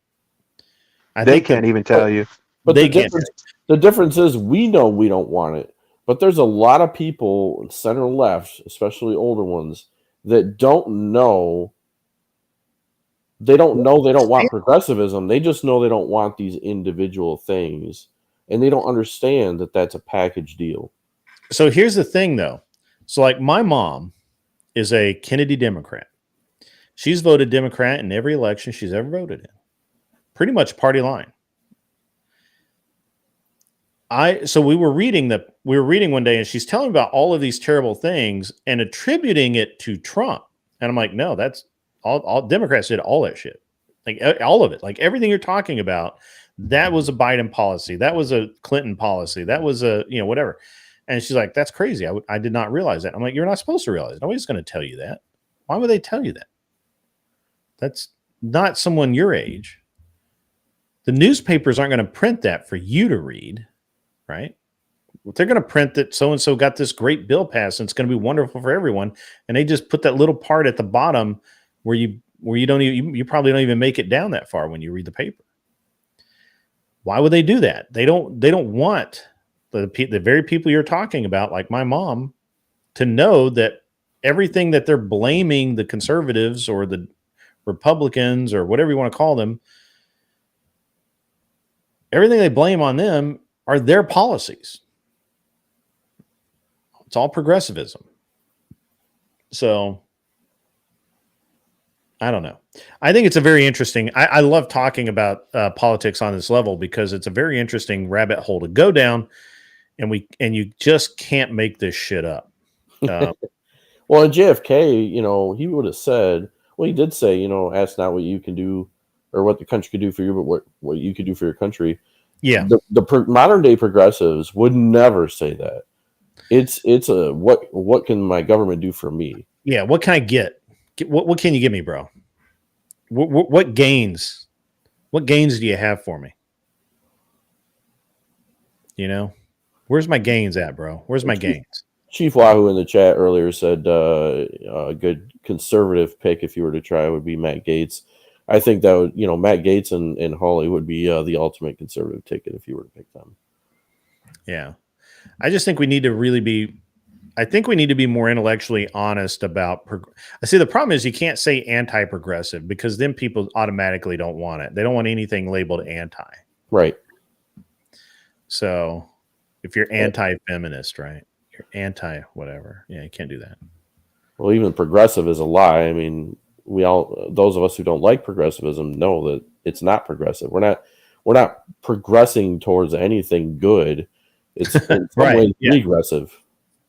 They can't even tell you. But the difference is we know we don't want it. But there's a lot of people, center left, especially older ones, that don't know. They don't want progressivism. They just know they don't want these individual things. And they don't understand that that's a package deal. So here's the thing, though. So like my mom is a Kennedy Democrat. She's voted Democrat in every election she's ever voted in. Pretty much party line. So we were reading one day, and she's telling about all of these terrible things and attributing it to Trump. And I'm like, no, that's all Democrats did all that shit. Like all of it. Like everything you're talking about, that was a Biden policy. That was a Clinton policy. That was a, whatever. And she's like, that's crazy. I did not realize that. I'm like, you're not supposed to realize it. Nobody's going to tell you that. Why would they tell you that? That's not someone your age. The newspapers aren't going to print that for you to read. Right? They're going to print that so-and-so got this great bill passed and it's going to be wonderful for everyone. And they just put that little part at the bottom where you probably don't even make it down that far when you read the paper. Why would they do that? They don't want the very people you're talking about, like my mom, to know that everything that they're blaming the conservatives or the Republicans or whatever you want to call them, everything they blame on them are their policies. It's all progressivism. So I don't know. I think it's a very interesting. I love talking about politics on this level because it's a very interesting rabbit hole to go down, and you just can't make this shit up. Well, in JFK, he would have said. Well, he did say, ask not what you can do or what the country could do for you, but what you could do for your country. Yeah, the modern day progressives would never say that. It's a what can my government do for me? Yeah, what can I get? What can you give me, bro? What gains? What gains do you have for me? Where's my gains at, bro? Where's my gains? Chief Wahoo in the chat earlier said a good conservative pick if you were to try would be Matt Gaetz. I think that would, Matt Gaetz and Hawley would be the ultimate conservative ticket if you were to pick them. Yeah. I just think we need to really be, more intellectually honest about, I see the problem is you can't say anti-progressive because then people automatically don't want it. They don't want anything labeled anti. Right. So if you're anti-feminist, right? You're anti whatever. Yeah, you can't do that. Well, even progressive is a lie. I mean, those of us who don't like progressivism know that it's not progressive. We're not progressing towards anything good. It's in some right. way regressive.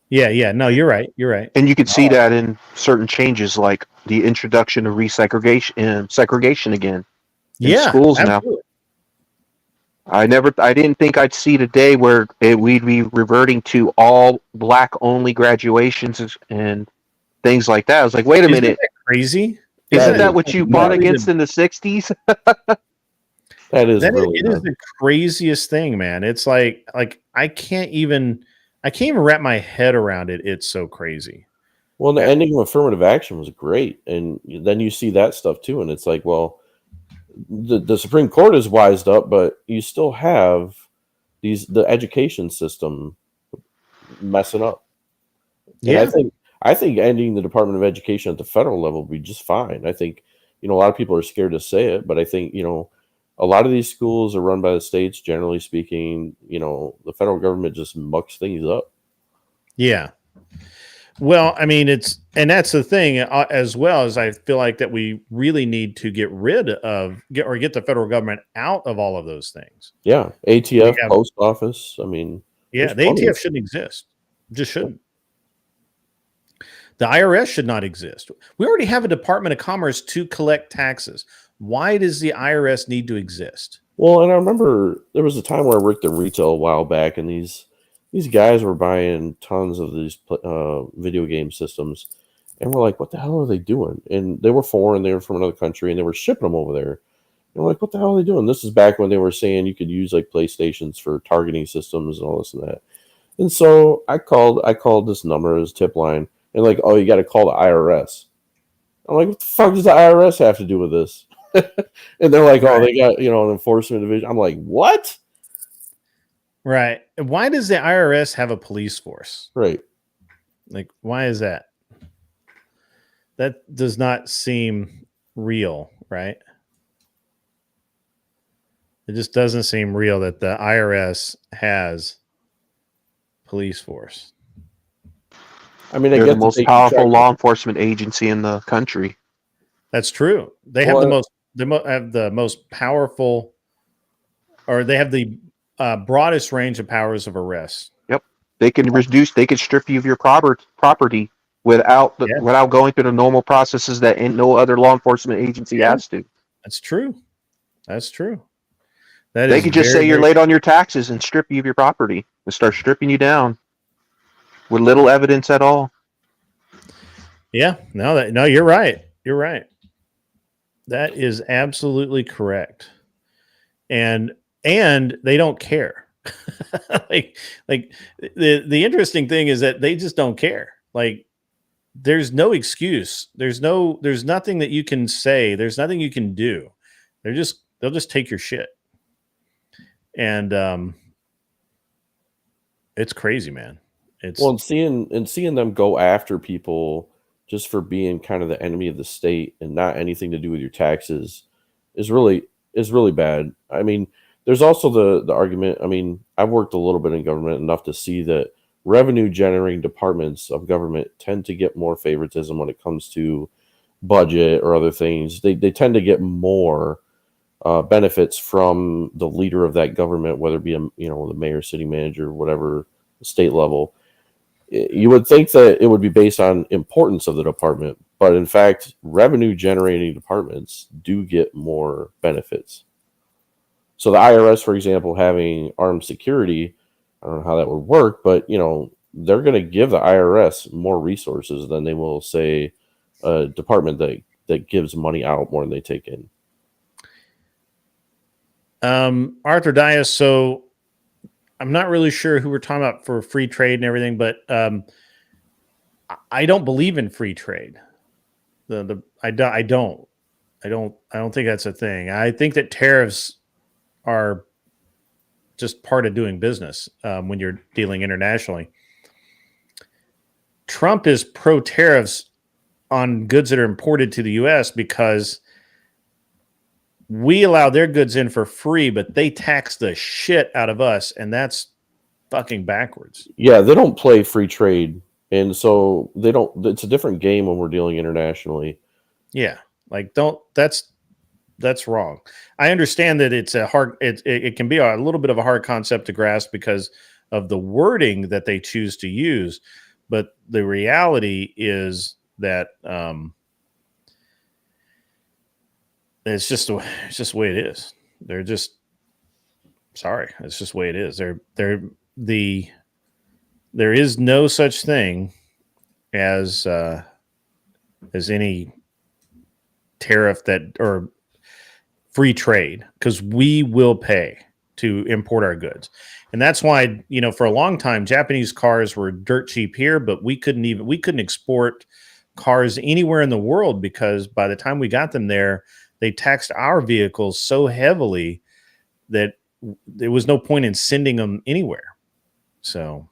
Yeah. No, you're right. And you can see that in certain changes, like the introduction of segregation again in schools absolutely. now. I didn't think I'd see the day where we'd be reverting to all black only graduations and things like that. I was like, wait a minute. Isn't that crazy? Isn't that what you fought against in the 60s? That is it really is the craziest thing, man. It's like I can't even wrap my head around it. It's so crazy. Well, the ending of affirmative action was great, and then you see that stuff too, and it's like, well, the Supreme Court is wised up, but you still have the education system messing up. Yeah, and I think ending the Department of Education at the federal level would be just fine. I think a lot of people are scared to say it, but I think a lot of these schools are run by the states. Generally speaking, the federal government just mucks things up. Yeah. Well, I mean, that's the thing as well, as I feel like that we really need to get the federal government out of all of those things. Yeah. ATF, post office. I mean, yeah, the ATF shouldn't exist. Just shouldn't. The IRS should not exist. We already have a Department of Commerce to collect taxes. Why does the IRS need to exist? Well, and I remember there was a time where I worked at retail a while back, and these guys were buying tons of these video game systems, and we're like, "What the hell are they doing?" And they were foreign; they were from another country, and they were shipping them over there. And we're like, "What the hell are they doing?" This is back when they were saying you could use like PlayStations for targeting systems and all this and that. And so I called this number as tip line, and like, "Oh, you got to call the IRS." I'm like, "What the fuck does the IRS have to do with this?" And they're like, "Oh, they got, an enforcement division." I'm like, "What?" Right. And why does the IRS have a police force? Right. Like, why is that? That does not seem real, right? It just doesn't seem real that the IRS has police force. I mean, they're the most powerful law enforcement agency in the country. That's true. They have have the most powerful, or they have the broadest range of powers of arrest. Yep, they can strip you of your property without going through the normal processes that no other law enforcement agency has to. That's true. That's true. They could just say you're late on your taxes and strip you of your property and start stripping you down with little evidence at all. Yeah, no, you're right. You're right. That is absolutely correct. And they don't care. like the interesting thing is that they just don't care. Like, there's no excuse. There's nothing that you can say. There's nothing you can do. They'll just take your shit. And it's crazy, man. And seeing them go after people just for being kind of the enemy of the state and not anything to do with your taxes is really bad. I mean, there's also the argument. I mean, I've worked a little bit in government enough to see that revenue generating departments of government tend to get more favoritism when it comes to budget or other things. They tend to get more benefits from the leader of that government, whether it be the mayor, city manager, whatever, state level. You would think that it would be based on importance of the department, but in fact, revenue generating departments do get more benefits. So the IRS, for example, having armed security, I don't know how that would work, but they're going to give the IRS more resources than they will, say, a department that gives money out more than they take in. Arthur Dias, so I'm not really sure who we're talking about for free trade and everything, but I don't believe in free trade. I don't think that's a thing. I think that tariffs are just part of doing business when you're dealing internationally. Trump is pro tariffs on goods that are imported to the U.S. because we allow their goods in for free, but they tax the shit out of us, and that's fucking backwards. Yeah, they don't play free trade, and so they don't. It's a different game when we're dealing internationally. Yeah, like that's wrong. I understand that it's a hard. It can be a little bit of a hard concept to grasp because of the wording that they choose to use, but the reality is that it's just the way it is. They're just sorry. It's just the way it is. There is no such thing as any tariff or free trade, because we will pay to import our goods. And that's why, for a long time, Japanese cars were dirt cheap here, but we couldn't export cars anywhere in the world because by the time we got them there, they taxed our vehicles so heavily that there was no point in sending them anywhere. So,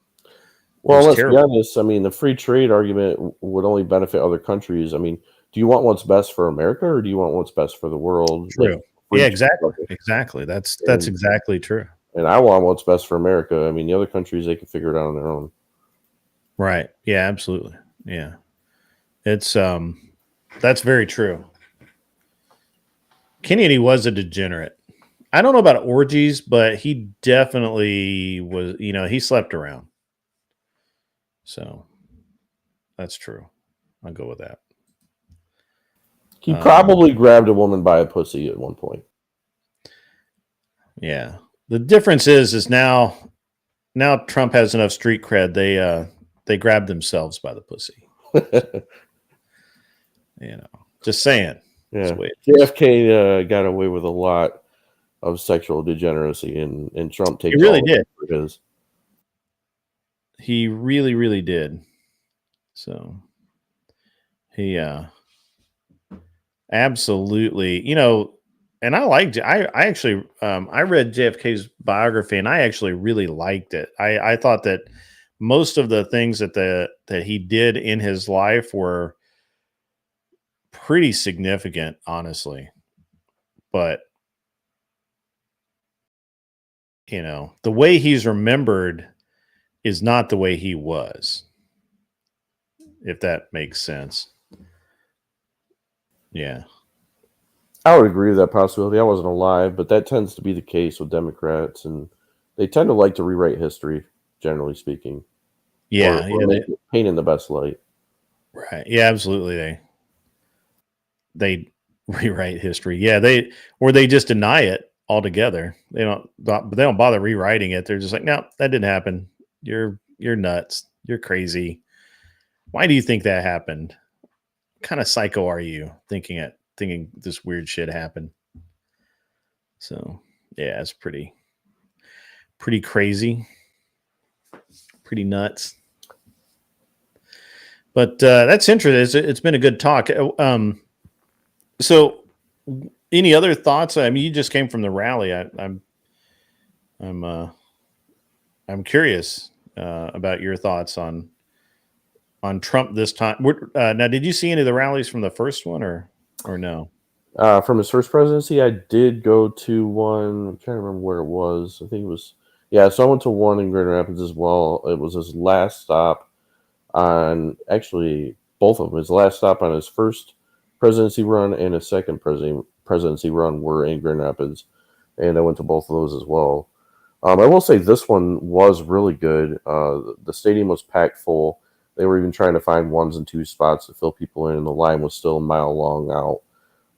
well, let's be honest. I mean, the free trade argument would only benefit other countries. I mean, do you want what's best for America or do you want what's best for the world? True. Yeah, exactly. Exactly. That's exactly true. And I want what's best for America. I mean, the other countries, they can figure it out on their own. Right. Yeah, absolutely. Yeah. It's that's very true. Kennedy was a degenerate. I don't know about orgies, but he definitely was, he slept around. So that's true. I'll go with that. He probably grabbed a woman by a pussy at one point. Yeah. The difference is now Trump has enough street cred. They grab themselves by the pussy. Just saying. Yeah. JFK got away with a lot of sexual degeneracy, and Trump takes he really all did. For his. He really, really did. So he absolutely, and I liked it. I actually I read JFK's biography, and I actually really liked it. I thought that most of the things that he did in his life were pretty significant, honestly. But the way he's remembered is not the way he was, if that makes sense. Yeah. I would agree with that possibility. I wasn't alive, but that tends to be the case with Democrats, and they tend to like to rewrite history, generally speaking. Yeah, or paint in the best light. Right. Yeah, absolutely. They rewrite history. Yeah, they just deny it altogether. They don't bother rewriting it. They're just like, no, that didn't happen. You're nuts. You're crazy. Why do you think that happened? What kind of psycho are you thinking this weird shit happened? So yeah, it's pretty crazy, pretty nuts. But that's interesting. It's been a good talk. So any other thoughts? I mean, you just came from the rally. I'm curious about your thoughts on Trump this time. Now, did you see any of the rallies from the first one or no? From his first presidency, I did go to one. I'm trying to remember where it was. I think it was, so I went to one in Grand Rapids as well. It was his last stop on, actually, both of them. His last stop on his first presidency run and his second presidency run were in Grand Rapids, and I went to both of those as well. I will say this one was really good. The stadium was packed full. They were even trying to find 1s and 2 spots to fill people in, and the line was still a mile long out.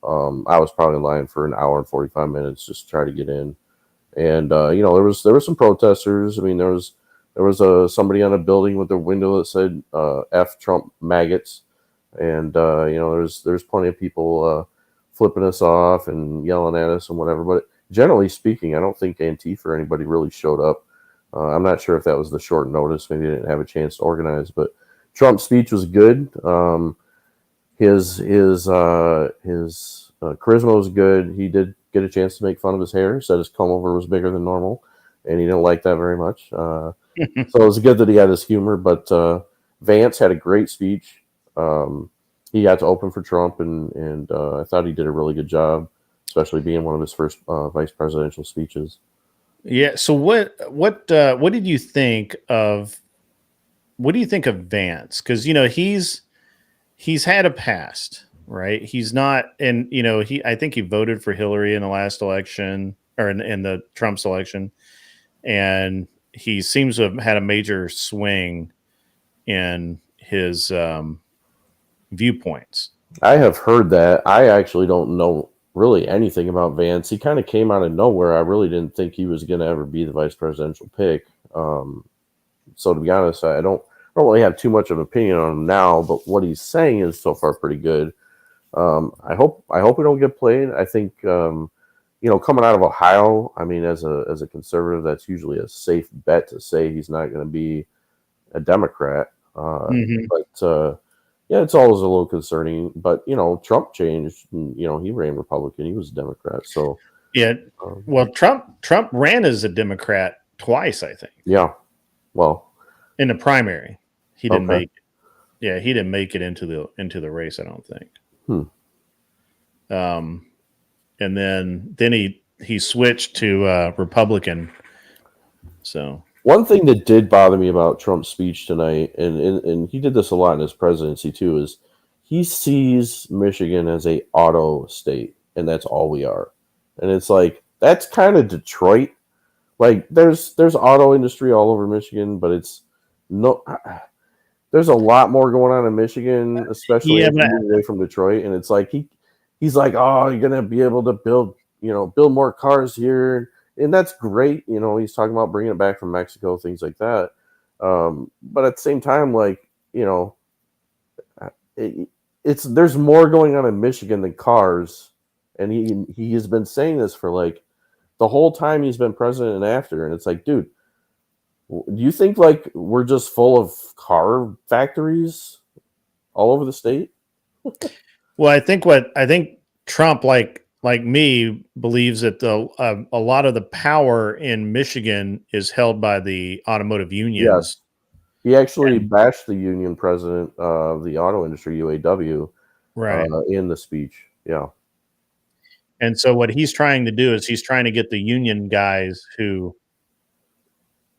I was probably in line for an hour and 45 minutes just to try to get in. And there were some protesters. I mean, there was somebody on a building with a window that said "F Trump maggots," and there's plenty of people flipping us off and yelling at us and whatever. But generally speaking, I don't think Antifa or anybody really showed up. I'm not sure if that was the short notice. Maybe they didn't have a chance to organize, but Trump's speech was good. His charisma was good. He did get a chance to make fun of his hair. Said his comb over was bigger than normal, and he didn't like that very much. So it was good that he had his humor. But Vance had a great speech. He got to open for Trump, and I thought he did a really good job, especially being one of his first vice presidential speeches. Yeah. So what did you think of? What do you think of Vance? Because he's had a past, right? He's not, and I think he voted for Hillary in the last election, or in the Trump's election, and he seems to have had a major swing in his viewpoints. I have heard that. I actually don't know really anything about Vance. He kind of came out of nowhere. I really didn't think he was going to ever be the vice presidential pick. So to be honest, I don't really have too much of an opinion on him now, but what he's saying is so far pretty good. I hope we don't get played. I think coming out of Ohio, I mean, as a conservative, that's usually a safe bet to say he's not going to be a Democrat. But yeah, it's always a little concerning. But Trump changed. And, he ran Republican. He was a Democrat. So yeah, well, Trump ran as a Democrat twice, I think. Yeah, well, in the primary, he didn't make it. Yeah, he didn't make it into the race, I don't think. And then he switched to Republican. So one thing that did bother me about Trump's speech tonight, and he did this a lot in his presidency too, is he sees Michigan as a auto state, and that's all we are. And it's like, that's kind of Detroit. Like there's auto industry all over Michigan, but it's no. there's a lot more going on in Michigan, especially Yeah, as you move away from Detroit. And it's like he's like, oh, you're gonna be able to build more cars here, and that's great. He's talking about bringing it back from Mexico, things like that. But at the same time, like there's more going on in Michigan than cars, and he has been saying this for like the whole time he's been president and after. And it's like, dude, do you think like we're just full of car factories all over the state? Well, I think Trump, like me, believes that a lot of the power in Michigan is held by the automotive unions. Yes. He actually bashed the union president of the auto industry, UAW, right, in the speech. Yeah. And so what he's trying to do is he's trying to get the union guys who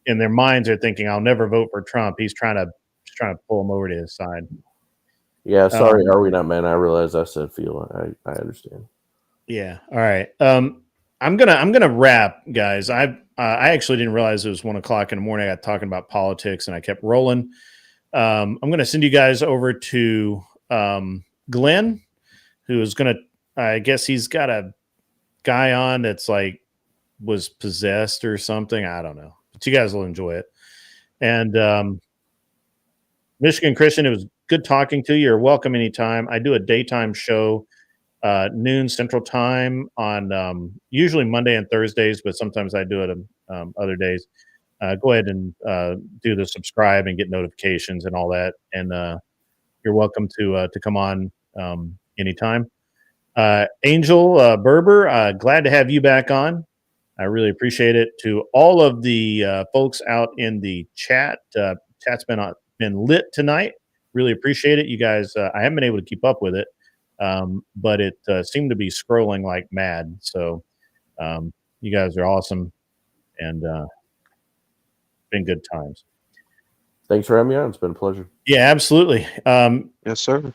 in their minds are thinking, I'll never vote for Trump. He's trying to pull them over to his side. Yeah, sorry, are we not men? I realize I said feel. I understand. Yeah. All right. I'm gonna wrap, guys. I actually didn't realize it was 1 o'clock in the morning. I got talking about politics and I kept rolling. I'm gonna send you guys over to Glenn, who is gonna. I guess he's got a guy on that's like was possessed or something. I don't know, but you guys will enjoy it. And Michigan Christian, it was good talking to you. You're welcome anytime. I do a daytime show, noon Central Time on usually Monday and Thursdays, but sometimes I do it other days. Go ahead and do the subscribe and get notifications and all that. And you're welcome to come on anytime. Angel Berber, glad to have you back on. I really appreciate it. To all of the folks out in the chat, chat's been lit tonight. Really appreciate it. You guys, I haven't been able to keep up with it, but it seemed to be scrolling like mad. So you guys are awesome, and been good times. Thanks for having me on. It's been a pleasure. Yeah, absolutely. Yes, sir.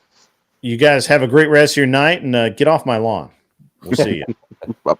You guys have a great rest of your night, and get off my lawn. We'll see you. Bye-bye.